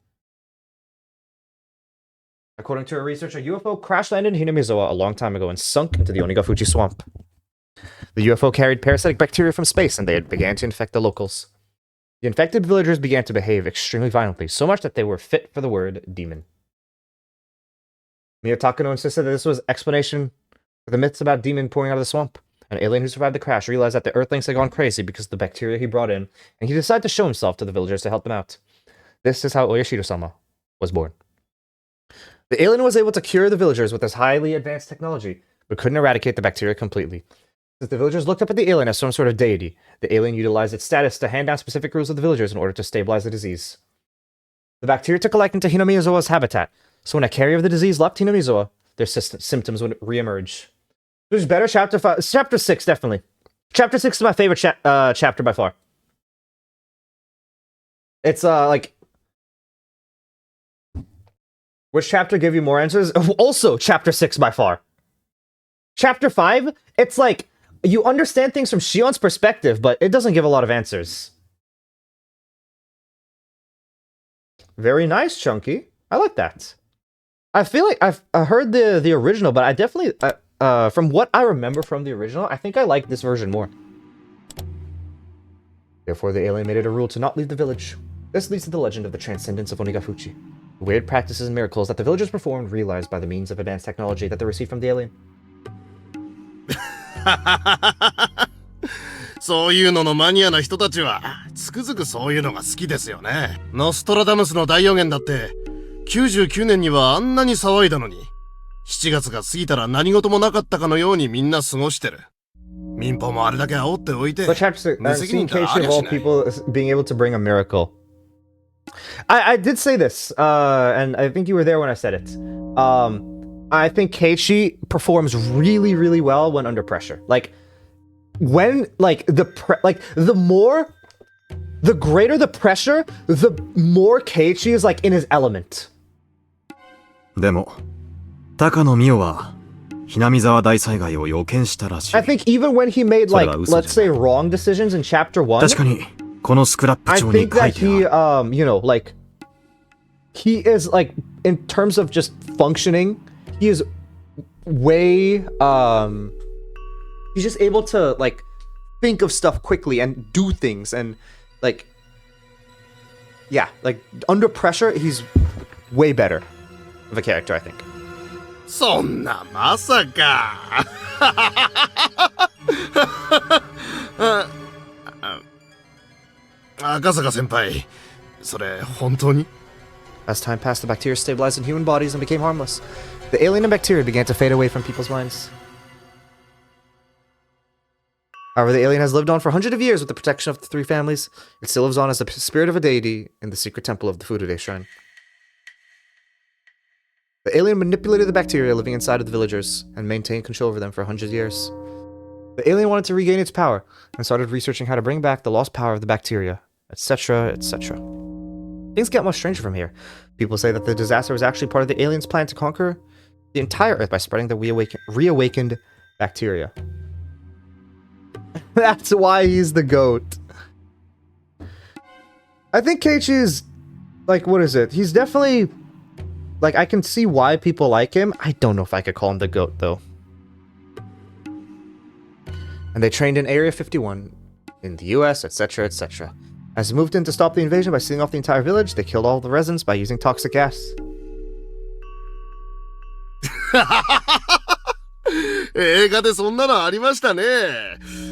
[SPEAKER 1] According to her research, a UFO crash landed in Hinamizawa a long time ago and sunk into the Onigafuji swamp. The UFO carried parasitic bacteria from space, and they began to infect the locals. The infected villagers began to behave extremely violently, so much that they were fit for the word demon. Mio Takano insisted that this was explanation for the myths about demon pouring out of the swamp. An alien who survived the crash realized that the Earthlings had gone crazy because of the bacteria he brought in, and he decided to show himself to the villagers to help them out. This is how Oyashiro-sama was born. The alien was able to cure the villagers with his highly advanced technology, but couldn't eradicate the bacteria completely. Since the villagers looked up at the alien as some sort of deity, the alien utilized its status to hand down specific rules to the villagers in order to stabilize the disease. The bacteria took a liking to Hinamizawa's habitat, so when a carrier of the disease left Hinamizawa, their symptoms would reemerge. Which is better? Chapter 6, definitely. Chapter 6 is my favorite chapter by far. It's, like... Which chapter give you more answers? Also, chapter 6 by far. Chapter 5, it's like, you understand things from Shion's perspective, but it doesn't give a lot of answers. Very nice, Chunky. I like that. I feel like I've heard the original, but I definitely... from what I remember from the original, I think I like this version more. Therefore, the alien made it a rule to not leave the village. This leads to the legend of the transcendence of Onigafuchi. The weird practices and miracles that the villagers performed realized by the means of advanced technology that they received from the alien.
[SPEAKER 12] そういうののマニアな人たちはつくづくそういうのが好きですよね。ノストラダムスの大予言だって99年にはあんなに騒いだのに7月が過ぎたら何事もなかったかのようにみんな過ごしてる。民放もあれだけ煽っておいて無責任からありゃしない。
[SPEAKER 1] people being able to bring a miracle. I did say this, and I think you were there when I said it. I think Keiichi performs really, really well when under pressure. Like, when, like, the greater the pressure, the more Keiichi is, like, in his element.
[SPEAKER 14] でも、高野美代は、Hinamizawa大災害を予見したらしい。
[SPEAKER 1] I think even when he made, like, let's say, wrong decisions in chapter 1...
[SPEAKER 14] 確かに、このスクラップ帳に書いてある。
[SPEAKER 1] I think that he, you know, like, he is, like, in terms of just functioning, he is way, he's just able to, like, think of stuff quickly and do things and, like, yeah, like, under pressure, he's way better. of a character, I think.
[SPEAKER 12] そんなまさか。赤坂先輩、それ本当に？
[SPEAKER 1] As time passed, the bacteria stabilized in human bodies and became harmless. The alien and bacteria began to fade away from people's minds. However, the alien has lived on for hundreds of years with the protection of the three families. It still lives on as the spirit of a deity in the secret temple of the Furude Shrine. The alien manipulated the bacteria living inside of the villagers and maintained control over them for 100 years. The alien wanted to regain its power and started researching how to bring back the lost power of the bacteria, etc., etc. Things get much stranger from here. People say that the disaster was actually part of the alien's plan to conquer the entire Earth by spreading the reawakened bacteria. That's why he's the goat. I think Keiichi is, like, what is it? He's definitely, like, I can see why people like him. I don't know if I could call him the goat, though. And they trained in Area 51 in the US, etc., etc. As they moved in to stop the invasion by sealing off the entire village, they killed all the residents by using toxic gas.
[SPEAKER 12] 映画でそんなのありましたね。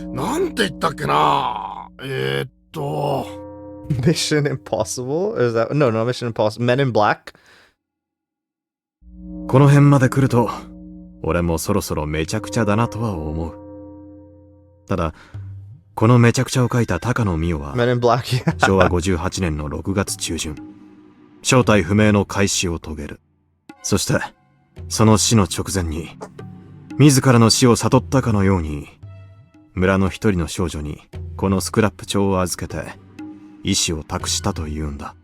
[SPEAKER 12] なんて言ったっけな。
[SPEAKER 1] Mission Impossible? Is that no Mission Impossible? Men in Black?
[SPEAKER 14] この辺まで来ると、俺もそろそろめちゃくちゃだなとは思う。ただ、このめちゃくちゃを書いた高野美代は、
[SPEAKER 1] Men in Black
[SPEAKER 14] 昭和58年の6月中旬、正体不明の開始を遂げる。そして、その死の直前に、自らの死を悟ったかのように、村の一人の少女にこのスクラップ帳を預けて、意志を託したというんだ。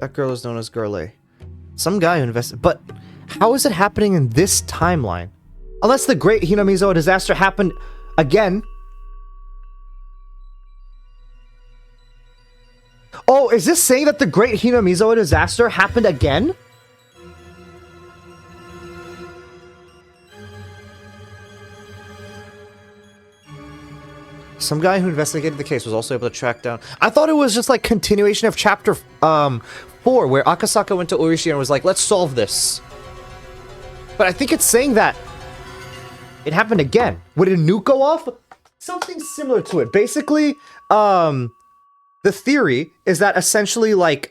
[SPEAKER 1] That girl is known as Girl A. Some guy who invested. But how is it happening in this timeline? Unless the Great Hinamizawa disaster happened again. Oh, is this saying that the Great Hinamizawa disaster happened again? Some guy who investigated the case was also able to track down... I thought it was just like continuation of chapter 4, where Akasaka went to Oishi and was like, let's solve this. But I think it's saying that it happened again. Would a nuke go off? Something similar to it. Basically, the theory is that essentially like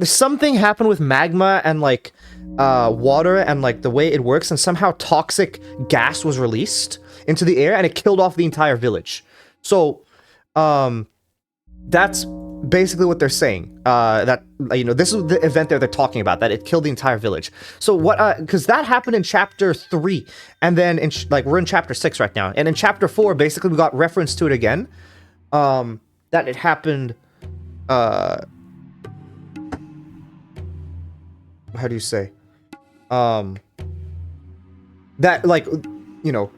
[SPEAKER 1] something happened with magma and like water and like the way it works, and somehow toxic gas was released into the air and it killed off the entire village. So that's basically what they're saying. That, you know, this is the event they're talking about, that it killed the entire village. So what, because that happened in chapter 3, and then in like we're in chapter 6 right now, and in chapter 4 basically we got reference to it again, that it happened, how do you say, that, like, you know,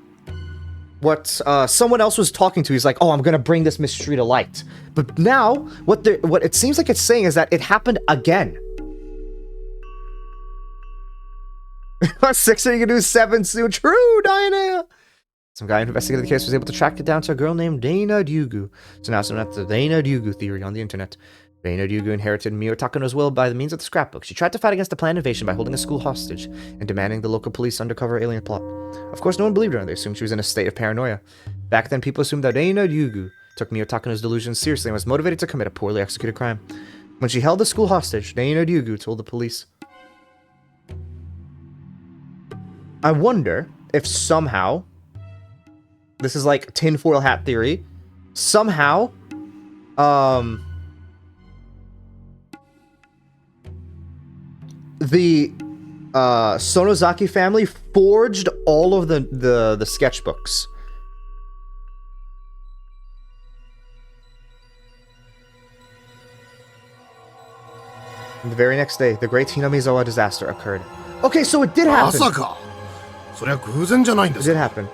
[SPEAKER 1] what someone else was talking to. He's like, oh, I'm gonna bring this mystery to light. But now what it seems like it's saying is that it happened again. 6 and you can do 7 soon. True, Diana. Some guy who investigated the case was able to track it down to a girl named Reina Ryugu. So now someone has the Reina Ryugu theory on the internet. Reina Ryugu inherited Mio Takano's will by the means of the scrapbook. She tried to fight against the planned invasion by holding a school hostage and demanding the local police undercover alien plot. Of course, no one believed her, and they assumed she was in a state of paranoia. Back then, people assumed that Reina Ryugu took Mio Takano's delusions seriously and was motivated to commit a poorly executed crime. When she held the school hostage, Reina Ryugu told the police. I wonder if somehow, this is like tinfoil hat theory, somehow, the Sonozaki family forged all of the sketchbooks. And the very next day, the Great Hinamizawa disaster occurred. Okay, so it did happen. It did happen.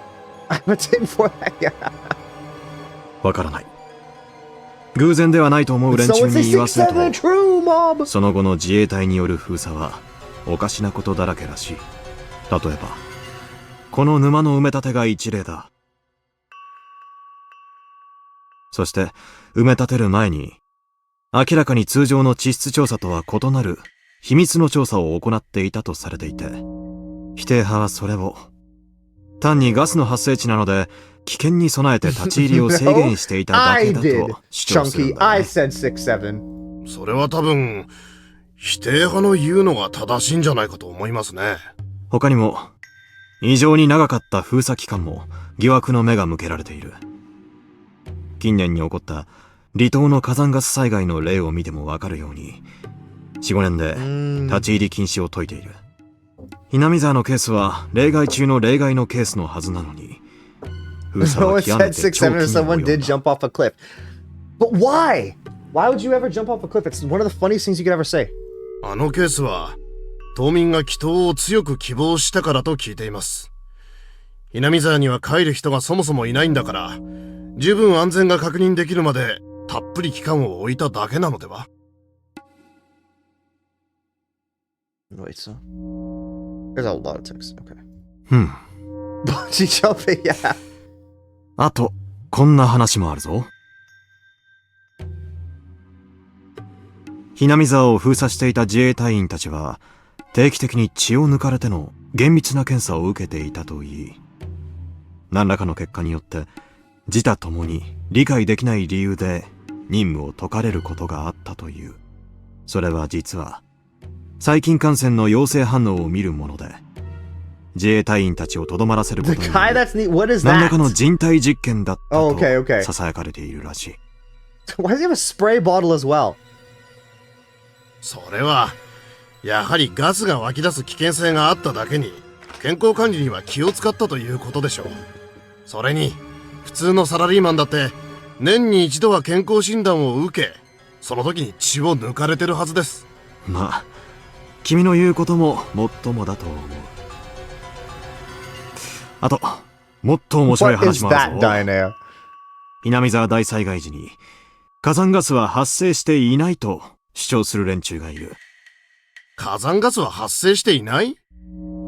[SPEAKER 1] I'm a tinfoil hat.
[SPEAKER 14] わからない。偶然ではないと思う連中に言わせると、その後の自衛隊による封鎖はおかしなことだらけらしい。例えば、この沼の埋め立てが一例だ。そして、埋め立てる前に、明らかに通常の地質調査とは異なる秘密の調査を行っていたとされていて、否定派はそれを、単にガスの発生地なので、危険に備えて立ち入りを制限していただけだと主張するんだ、ね。
[SPEAKER 1] I said 6-7.
[SPEAKER 12] それは多分、否定派の言うのが正しいんじゃないかと思いますね。
[SPEAKER 14] 他にも、異常に長かった封鎖期間も疑惑の目が向けられている。近年に起こった離島の火山ガス災害の例を見てもわかるように、4、5年で立ち入り禁止を解いている。ひなみ沢のケースは例外中の例外のケースのはずなのに、封鎖は極めて長期に及んだ。
[SPEAKER 1] But why? Why would you ever jump off a cliff? It's one of the funniest things you could ever say.
[SPEAKER 12] あのケースは、島民が祈祷を強く希望したからと聞いています。ひなみ沢には帰る人がそもそもいないんだから、十分安全が確認できるまでたっぷり期間を置いただけなのでは？
[SPEAKER 1] Wait, so there's a lot of text. Okay.
[SPEAKER 14] Bungee
[SPEAKER 1] jumping, yeah.
[SPEAKER 14] あと、こんな話もあるぞ。ひなみ沢を封鎖していた自衛隊員たちは、定期的に血を抜かれての厳密な検査を受けていたといい、何らかの結果によって、自他ともに理解できない理由で任務を解かれることがあったという。それは実は、細菌感染の陽性反応を見るもので、自衛隊員たちをとどまらせることによる何らかの人体実験だったと囁かれているらしい。
[SPEAKER 1] Why does he have a spray bottle as well?
[SPEAKER 12] それは、やはりガスが湧き出す危険性があっただけに、健康管理には気を使ったということでしょう。それに、普通のサラリーマンだって、年に一度は健康診断を受け、その時に血を抜かれてるはずです。
[SPEAKER 14] まあ、君の言うことももっともだと思う。あと、もっと面白い話もあるぞ。ひなみ沢大災害時に火山ガスは発生していないと主張する連中がいる。
[SPEAKER 12] 火山ガスは発生していない？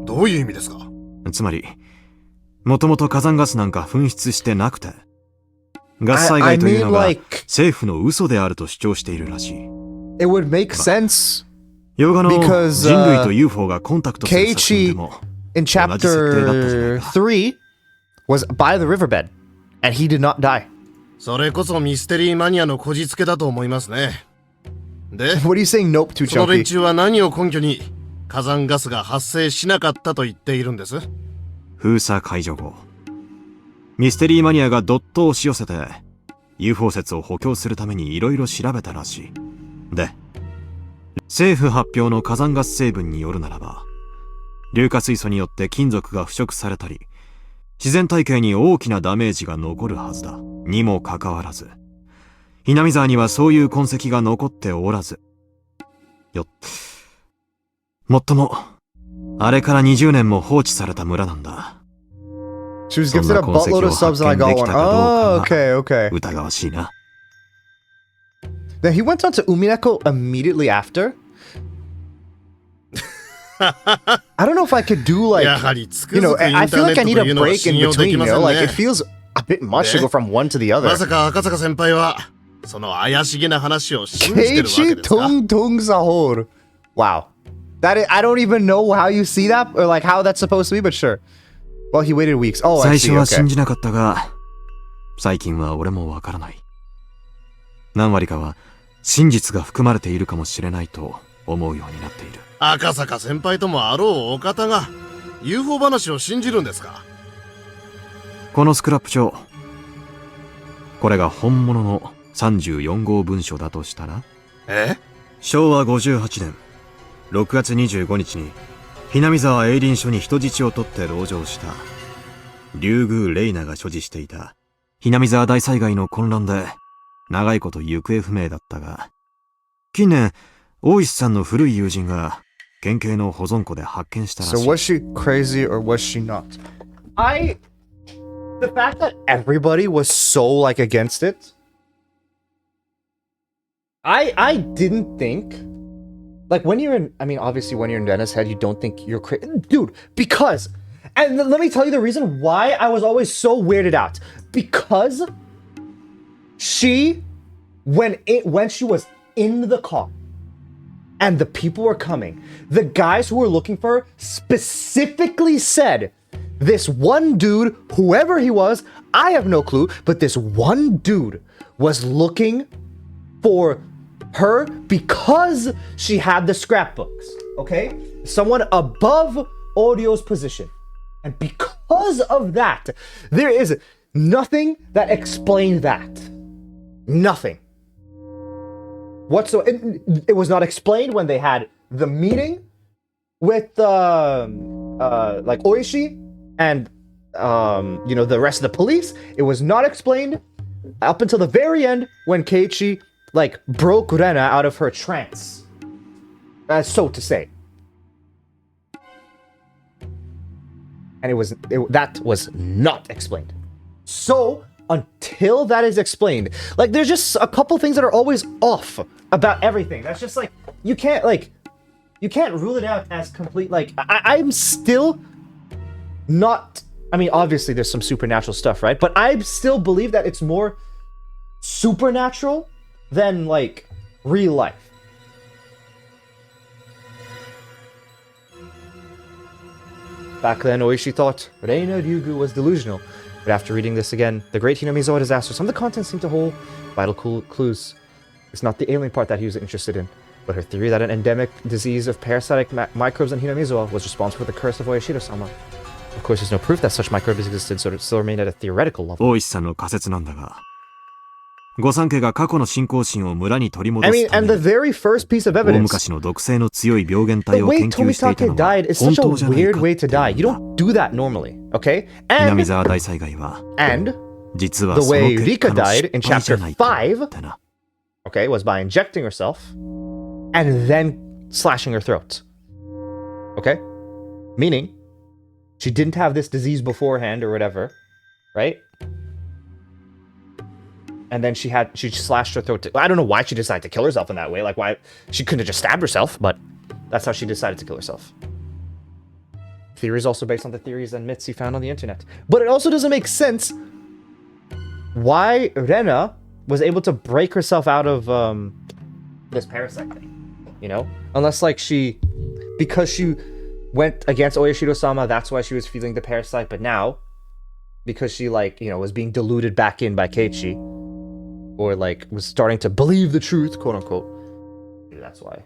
[SPEAKER 12] どういう意味ですか？
[SPEAKER 14] つまり、もともと火山ガスなんか噴出してなくて、ガス災害というのが政府の嘘であると主張しているらしい。
[SPEAKER 1] It would make sense.
[SPEAKER 14] 洋画の人類と UFO がコンタクトする作品でも、
[SPEAKER 1] in chapter 3 was by the riverbed, and he did not die.
[SPEAKER 12] それこそミステリーマニアのこじつけだと思いますね。で、
[SPEAKER 1] What are you saying nope to,
[SPEAKER 12] その連中は何を根拠に火山ガスが発生しなかったと言っているんです？
[SPEAKER 14] 封鎖解除後、ミステリーマニアがドットを押し寄せて UFO 説を補強するために色々調べたらしい。で、政府発表の火山ガス成分によるならば、硫化水素によって金属が腐食されたり、自然体系に大きなダメージが残るはずだ。にもかかわらず、ひなみ沢にはそういう痕跡が残っておらず、もっとも、あれから20年も放置された村なんだ。
[SPEAKER 1] そんな痕跡を発見できたかどうかが
[SPEAKER 14] 疑わしいな。
[SPEAKER 1] Then he went on to Umineko immediately after. I don't know if I could do like, you know, I feel like I need a break in between, you know, like it feels a bit much to go from one to the other.
[SPEAKER 12] まさか赤坂先輩はその怪しげな話を信じてるわけですか？
[SPEAKER 1] Keiichi Tung Sahor. Wow. I don't even know how you see that or like how that's supposed to be, but sure. Well, he waited weeks. Oh, I see.
[SPEAKER 14] 最初は信じなかったが、最近は俺もわからない。何割かは真実が含まれているかもしれないと思うようになっている。
[SPEAKER 12] 赤坂先輩ともあろうお方が UFO 話を信じるんですか？
[SPEAKER 14] このスクラップ帳、これが本物の34号文書だとしたら、昭和58年6月25日にひなみ沢営林署に人質を取って籠城した竜宮レイナが所持していたひなみ沢大災害の混乱で長いこと行方不明だったが、近年大石さんの古い友人が県警の保存庫で発見したらしい。
[SPEAKER 1] So was she crazy or was she not? The fact that everybody was so like against it, I didn't think, like when you're in, I mean obviously when you're in Dennis head you don't think you're crazy, dude, because, and let me tell you the reason why I was always so weirded out, because she, when she was in the car and the people were coming. The guys who were looking for her specifically said, this one dude, whoever he was, I have no clue, but this one dude was looking for her because she had the scrapbooks, okay? Someone above Orio's position. And because of that, there is nothing that explained that. Nothing. Whatsoever. It was not explained when they had the meeting with like Oishi and the rest of the police. It was not explained up until the very end when Keiichi like broke Rena out of her trance. So to say. And that was not explained. So until that is explained, like there's just a couple things that are always off about everything. That's just like you can't rule it out as complete. Like I'm still not. I mean, obviously there's some supernatural stuff, right? But I still believe that it's more supernatural than like real life. Back then, Oishi thought Reina Ryugu was delusional, but after reading this again, the Great Hinamizawa disaster, some of the contents seem to hold vital clues. It's not the alien part that he was interested in, but her theory that an endemic disease of parasitic microbes in Hinamizawa was responsible for the curse of Oyashiro-sama. Of course, there's no proof that such microbes existed, so it still remained at a theoretical level.
[SPEAKER 14] 大石さんの仮説なんだが、御三家が過去の信仰心を村に取り戻すために、
[SPEAKER 1] and the very first piece of
[SPEAKER 14] 大
[SPEAKER 1] evidence,
[SPEAKER 14] 昔の毒性の強い病原
[SPEAKER 1] the
[SPEAKER 14] 体を
[SPEAKER 1] way
[SPEAKER 14] 研究していたの
[SPEAKER 1] Tomitake
[SPEAKER 14] は
[SPEAKER 1] died is
[SPEAKER 14] 本
[SPEAKER 1] such
[SPEAKER 14] 当
[SPEAKER 1] a
[SPEAKER 14] じゃない
[SPEAKER 1] weird
[SPEAKER 14] か
[SPEAKER 1] way
[SPEAKER 14] って
[SPEAKER 1] to
[SPEAKER 14] いう
[SPEAKER 1] die. You don't do that normally, okay?
[SPEAKER 14] 南沢大災害は、
[SPEAKER 1] And
[SPEAKER 14] 実は
[SPEAKER 1] the
[SPEAKER 14] その
[SPEAKER 1] way
[SPEAKER 14] 結
[SPEAKER 1] Rika
[SPEAKER 14] 果の
[SPEAKER 1] died
[SPEAKER 14] 失
[SPEAKER 1] in
[SPEAKER 14] 敗じゃ
[SPEAKER 1] chapter
[SPEAKER 14] ないか
[SPEAKER 1] 5,
[SPEAKER 14] ってな。
[SPEAKER 1] okay, was by injecting herself and then slashing her throat. Okay? Meaning, she didn't have this disease beforehand or whatever, right? And then she slashed her throat. I don't know why she decided to kill herself in that way. Like, why? She couldn't have just stabbed herself, but that's how she decided to kill herself. Theory is also based on the theories and myths he found on the internet. But it also doesn't make sense why Rena was able to break herself out of this parasite thing, you know? Unless, like, because she went against Oyashiro-sama, that's why she was feeling the parasite, but now, because she, like, was being deluded back in by Keiichi, or, like, was starting to believe the truth, quote-unquote, maybe that's why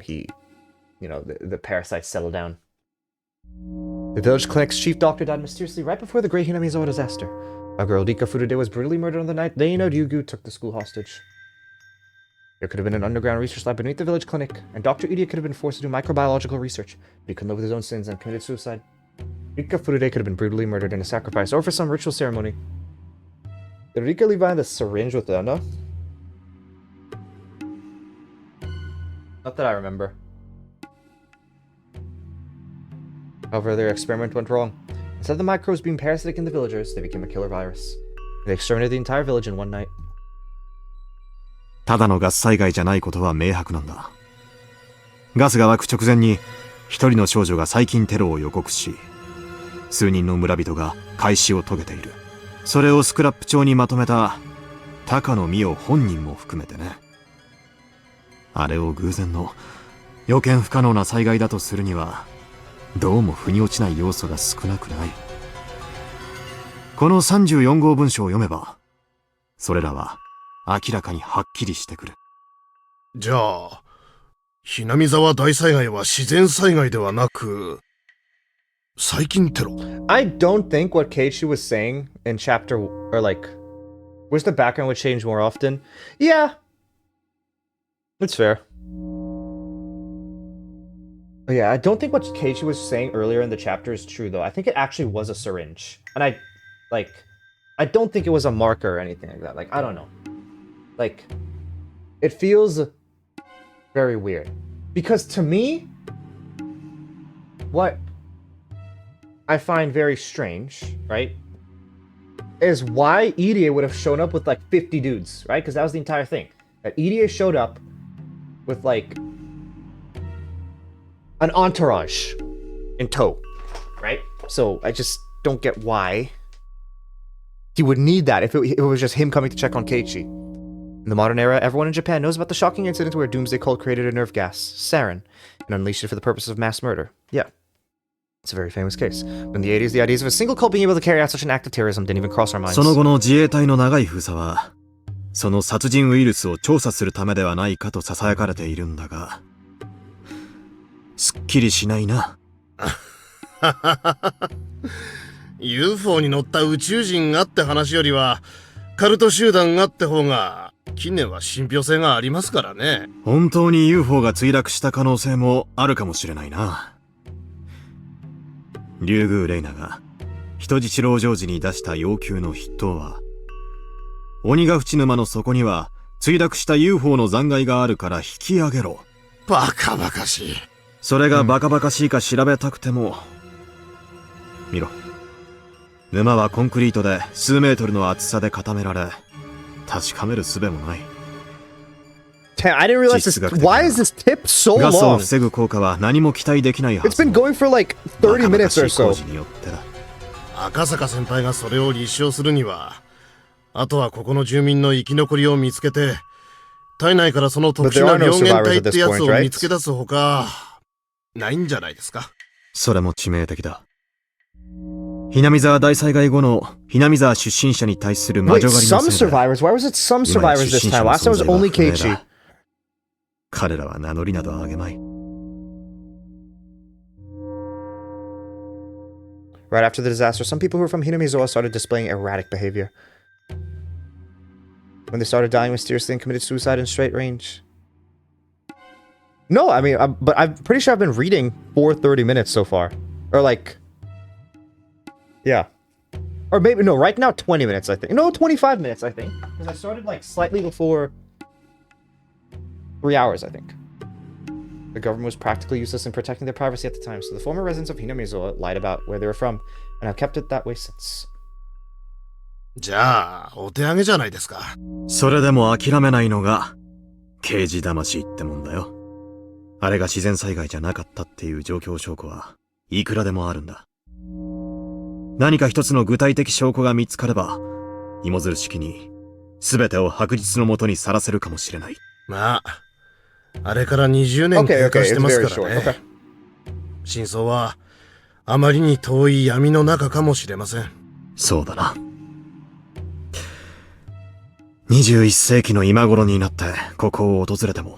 [SPEAKER 1] the parasite settled down. The village clinic's chief doctor died mysteriously right before the Great Hinamizawa disaster. A girl, Rika Furude, was brutally murdered on the night Reina Ryugu took the school hostage. There could have been an underground research lab beneath the village clinic, and Dr. Idia could have been forced to do microbiological research, but he couldn't live with his own sins and committed suicide. Rika Furude could have been brutally murdered in a sacrifice or for some ritual ceremony. Did Rika leave behind the syringe with Anna? Not that I remember. However, their experiment went wrong. Instead of the microbes being parasitic in the villagers, they became a killer virus. They exterminated the entire village in one night.
[SPEAKER 14] ただのガス災害じゃないことは明白なんだ。ガスが湧く直前に一人の少女が最近テロを予告し、数人の村人が開始を遂げている。それをスクラップ帳にまとめた高野美代本人も含めてね。あれを偶然の予見不可能な災害だとするには、どうも腑に落ちない要素が少なくない。この34号文章を読めば、それらは明らかにはっきりしてくる。
[SPEAKER 12] じゃあ、ひなみ沢大災害は自然災害ではなく、最近テロ。
[SPEAKER 1] I don't think what Keiichi was saying in chapter, or like, wish the background would change more often. Yeah. It's fair. Yeah, I don't think what Keiichi was saying earlier in the chapter is true, though. I think it actually was a syringe. And I don't think it was a marker or anything like that. Like, I don't know. Like, it feels very weird. Because to me, what I find very strange, right, is why Irie would have shown up with like 50 dudes, right? Because that was the entire thing. That Irie showed up with like an entourage in tow, right? So I just don't get why he would need that if it was just him coming to check on Keiichi. In the modern era, everyone in Japan knows about the shocking incident where a doomsday cult created a nerve gas, sarin, and unleashed it for the purpose of mass murder. Yeah. It's a very famous case. But in the 80s, the ideas of a single cult being able to carry out such an act of terrorism didn't even cross our minds.
[SPEAKER 14] その後の自衛隊の長い封鎖は、その殺人ウイルスを調査するためではないかと囁かれているんだが、すっきりしないな。
[SPEAKER 12] UFO に乗った宇宙人がって話よりは、カルト集団がって方が、近年は信憑性がありますからね。
[SPEAKER 14] 本当に UFO が墜落した可能性もあるかもしれないな。竜宮レイナが人質籠城時に出した要求の筆頭は、鬼ヶ淵沼の底には墜落した UFO の残骸があるから引き上げろ。
[SPEAKER 12] バカバカしい。
[SPEAKER 14] それがバカバカしいか調べたくても、見ろ。沼はコンクリートで数メートルの厚さで固められ、確かめる術もない。
[SPEAKER 1] I didn't realize this. Why is this tip so long?
[SPEAKER 14] ガスを防ぐ効果は何も期待できないはず。
[SPEAKER 1] It's been going for like 30 minutes or so.
[SPEAKER 12] 赤坂先輩がそれを立証するには、あとはここの住民の生き残りを見つけて、体内からその特殊な病原体ってやつを見つけ出すほか、ないんじゃないですか。
[SPEAKER 14] それも致命的だ。ひなみ沢大災害後のひなみ沢出身者に対する魔女狩りのせいで、
[SPEAKER 1] some survivors? Why was it some survivors this time? Last time was only Keiichi.
[SPEAKER 14] 彼らは名乗りなどあげまい。
[SPEAKER 1] Right after the disaster, some people who were from Hinamizawa started displaying erratic behavior. When they started dying mysteriously and committed suicide in straight range. No, I mean, but I'm pretty sure I've been reading for 30 minutes so far. Or like... Yeah. Or maybe, no, right now 20 minutes, I think. No, 25 minutes, I think. Because I started like slightly before 3 hours, I think. The government was practically useless in protecting their privacy at the time, so the former residents of Hinamizawa lied about where they were from, and have kept it that way since.
[SPEAKER 12] じゃあ、お手上げじゃないですか。
[SPEAKER 14] それでも諦めないのが、刑事魂ってもんだよ。あれが自然災害じゃなかったっていう状況証拠はいくらでもあるんだ。何か一つの具体的証拠が見つかれば、芋づる式に全てを白日のもとにさらせるかもしれない。
[SPEAKER 12] まあ、あれから20年経過してますからね。真相はあまりに遠い闇の中かもしれません。
[SPEAKER 14] そうだな。21世紀の今頃になってここを訪れても、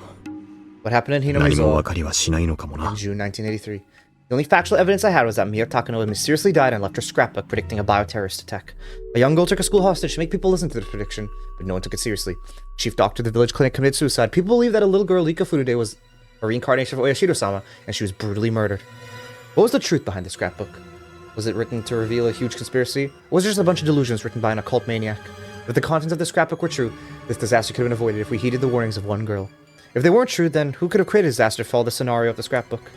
[SPEAKER 14] 何も分かりはしないのかもな。
[SPEAKER 1] In June 1983. The only factual evidence I had was that Miya Takano mysteriously died and left her scrapbook predicting a bioterrorist attack. A young girl took a school hostage to make people listen to this prediction, but no one took it seriously. Chief doctor of the village clinic committed suicide. People believe that a little girl, Rika Furude, was a reincarnation of Oyashiro-sama, and she was brutally murdered. What was the truth behind the scrapbook? Was it written to reveal a huge conspiracy, or was it just a bunch of delusions written by an occult maniac? If the contents of the scrapbook were true, this disaster could have been avoided if we heeded the warnings of one girl. If they weren't true, then who could have created a disaster to follow the scenario of the scrapbook?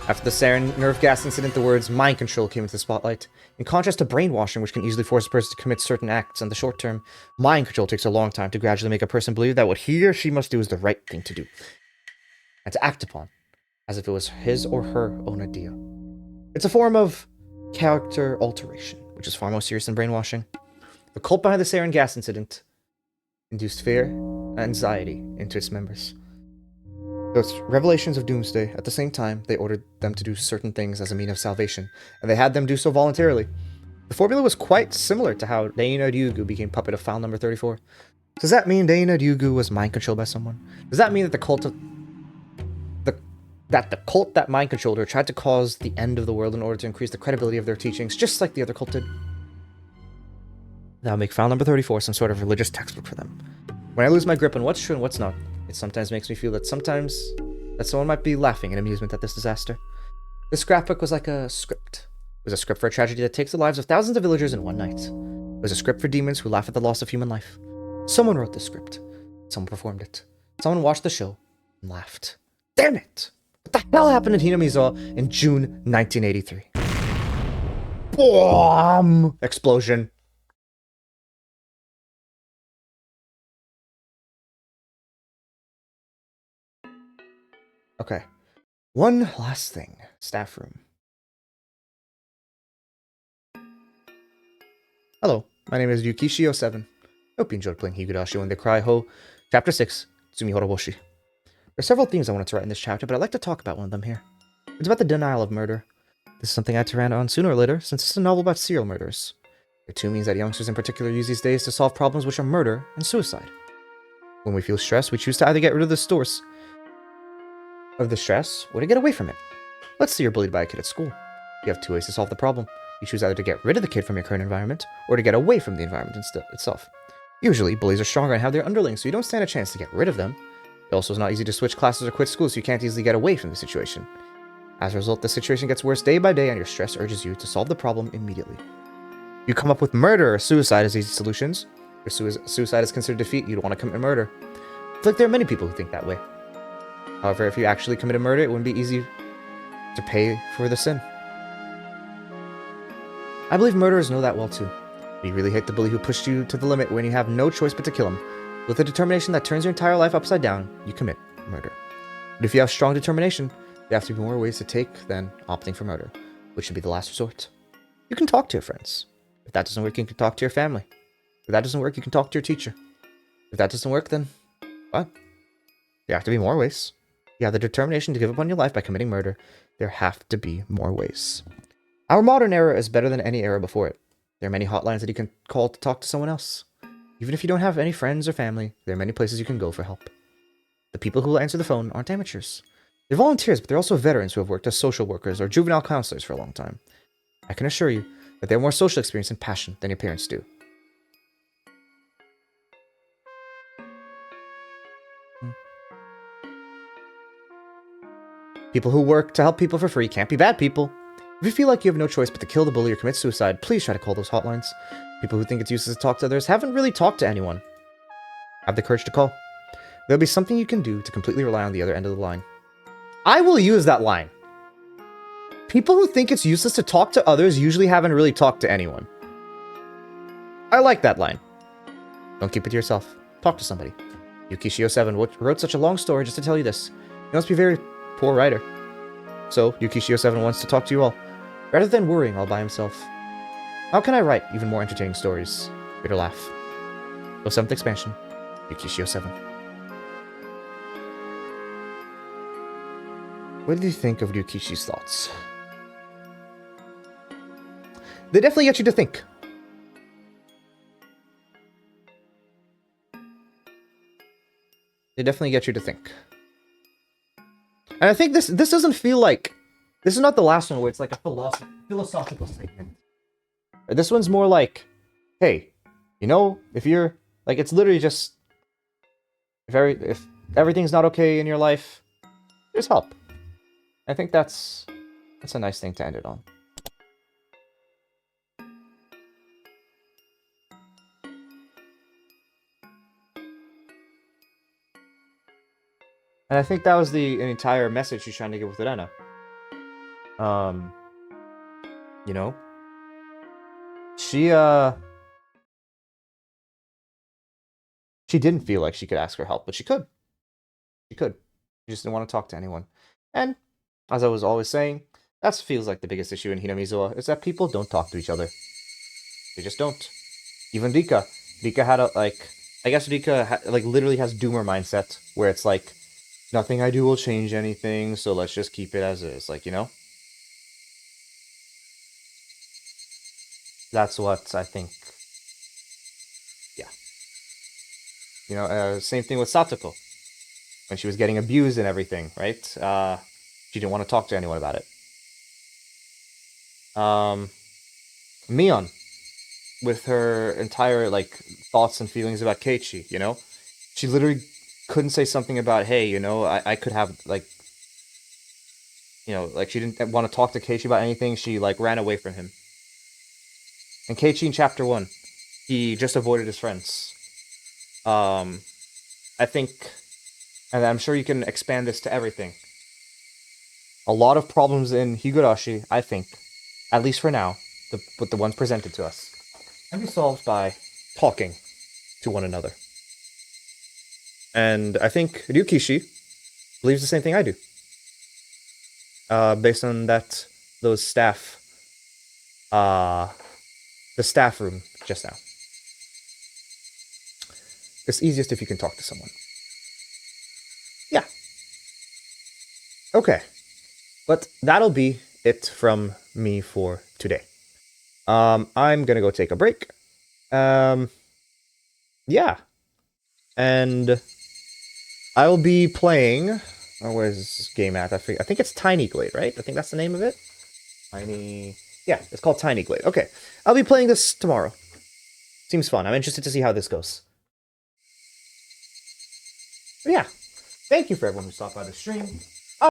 [SPEAKER 1] After the sarin nerve gas incident, the words mind control came into the spotlight. In contrast to brainwashing, which can easily force a person to commit certain acts in the short term, mind control takes a long time to gradually make a person believe that what he or she must do is the right thing to do, and to act upon, as if it was his or her own idea. It's a form of character alteration, which is far more serious than brainwashing. The cult behind the sarin gas incident induced fear and anxiety into its members. Those revelations of doomsday, at the same time, they ordered them to do certain things as a means of salvation, and they had them do so voluntarily. The formula was quite similar to how Reina Ryugu became puppet of file number 34. Does that mean Reina Ryugu was mind controlled by someone? Does that mean that the cult that mind controlled her tried to cause the end of the world in order to increase the credibility of their teachings, just like the other cult did? That would make file number 34 some sort of religious textbook for them. When I lose my grip on what's true and what's not, it sometimes makes me feel that someone might be laughing in amusement at this disaster. This scrapbook was like a script. It was a script for a tragedy that takes the lives of thousands of villagers in one night. It was a script for demons who laugh at the loss of human life. Someone wrote this script. Someone performed it. Someone watched the show and laughed. Damn it! What the hell happened in Hinamizawa in June 1983? Boom! Explosion. Okay. One last thing. Staff room. Hello, my name is Yukishi07. Hope you enjoyed playing Higurashi when they cry ho. Chapter 6, Tsumihoroboshi. There are several themes I wanted to write in this chapter, but I'd like to talk about one of them here. It's about the denial of murder. This is something I had to rant on sooner or later, since it's a novel about serial murders. There are two means that youngsters in particular use these days to solve problems, which are murder and suicide. When we feel stressed, we choose to either get rid of the source of the stress, or to get away from it. Let's say you're bullied by a kid at school. You have two ways to solve the problem. You choose either to get rid of the kid from your current environment, or to get away from the environment itself. Usually, bullies are stronger and have their underlings, so you don't stand a chance to get rid of them. It also is not easy to switch classes or quit school, so you can't easily get away from the situation. As a result, the situation gets worse day by day, and your stress urges you to solve the problem immediately. You come up with murder or suicide as easy solutions. If suicide is considered defeat, you don't want to commit murder. I feel like there are many people who think that way. However, if you actually committed murder, it wouldn't be easy to pay for the sin. I believe murderers know that well too. You really hate the bully who pushed you to the limit when you have no choice but to kill him. With a determination that turns your entire life upside down, you commit murder. But if you have strong determination, there have to be more ways to take than opting for murder, which should be the last resort. You can talk to your friends. If that doesn't work, you can talk to your family. If that doesn't work, you can talk to your teacher. If that doesn't work, then what? There have to be more ways. You have the determination to give up on your life by committing murder. There have to be more ways. Our modern era is better than any era before it. There are many hotlines that you can call to talk to someone else. Even if you don't have any friends or family, there are many places you can go for help. The people who will answer the phone aren't amateurs. They're volunteers, but they're also veterans who have worked as social workers or juvenile counselors for a long time. I can assure you that they have more social experience and passion than your parents do. People who work to help people for free can't be bad people. If you feel like you have no choice but to kill the bully or commit suicide, please try to call those hotlines. People who think it's useless to talk to others haven't really talked to anyone. Have the courage to call. There'll be something you can do to completely rely on the other end of the line. I will use that line. People who think it's useless to talk to others usually haven't really talked to anyone. I like that line. Don't keep it to yourself. Talk to somebody. Yukishi07 wrote such a long story just to tell you this. He must be a very poor writer. So, Yukishi07 wants to talk to you all, rather than worrying all by himself. How can I write even more entertaining stories? Bitter laugh. So 7th expansion, Yukishi07. What did you think of Ryukishi's thoughts? They definitely get you to think. They definitely get you to think. And I think this doesn't feel like... This is not the last one where it's like a philosophical statement. This one's more like, hey, you know, if you're... Like, it's literally just... If everything's not okay in your life, there's help. I think that's a nice thing to end it on. And I think that was the entire message she's trying to give with Rena. You know, she didn't feel like she could ask for help, but she could. She could. She just didn't want to talk to anyone. And as I was always saying, that feels like the biggest issue in Hinamizawa, is that people don't talk to each other. They just don't. Even Rika. Rika had a, like... I guess Rika, literally has doomer mindset, where it's like, nothing I do will change anything, so let's just keep it as is. Like, you know? That's what I think. Yeah. You know, same thing with Satoko. When she was getting abused and everything, right? She didn't want to talk to anyone about it. Mion, with her entire, like, thoughts and feelings about Keiichi, you know? She literally couldn't say something about, hey, you know, I could have, like, you know, like, she didn't want to talk to Keiichi about anything. She, like, ran away from him. And Keiichi in Chapter 1, he just avoided his friends. I think, and I'm sure you can expand this to everything. A lot of problems in Higurashi, I think, at least for now, with the ones presented to us, can be solved by talking to one another. And I think Ryukishi believes the same thing I do. Based on those staff, the staff room just now. It's easiest if you can talk to someone. Yeah. Okay. But that'll be it from me for today. I'm gonna go take a break. Yeah. And I'll be playing... Oh, where's this game at? I think it's Tiny Glade, right? I think that's the name of it. Yeah, it's called Tiny Glade. Okay. I'll be playing this tomorrow. Seems fun. I'm interested to see how this goes. But yeah. Thank you for everyone who stopped by the stream.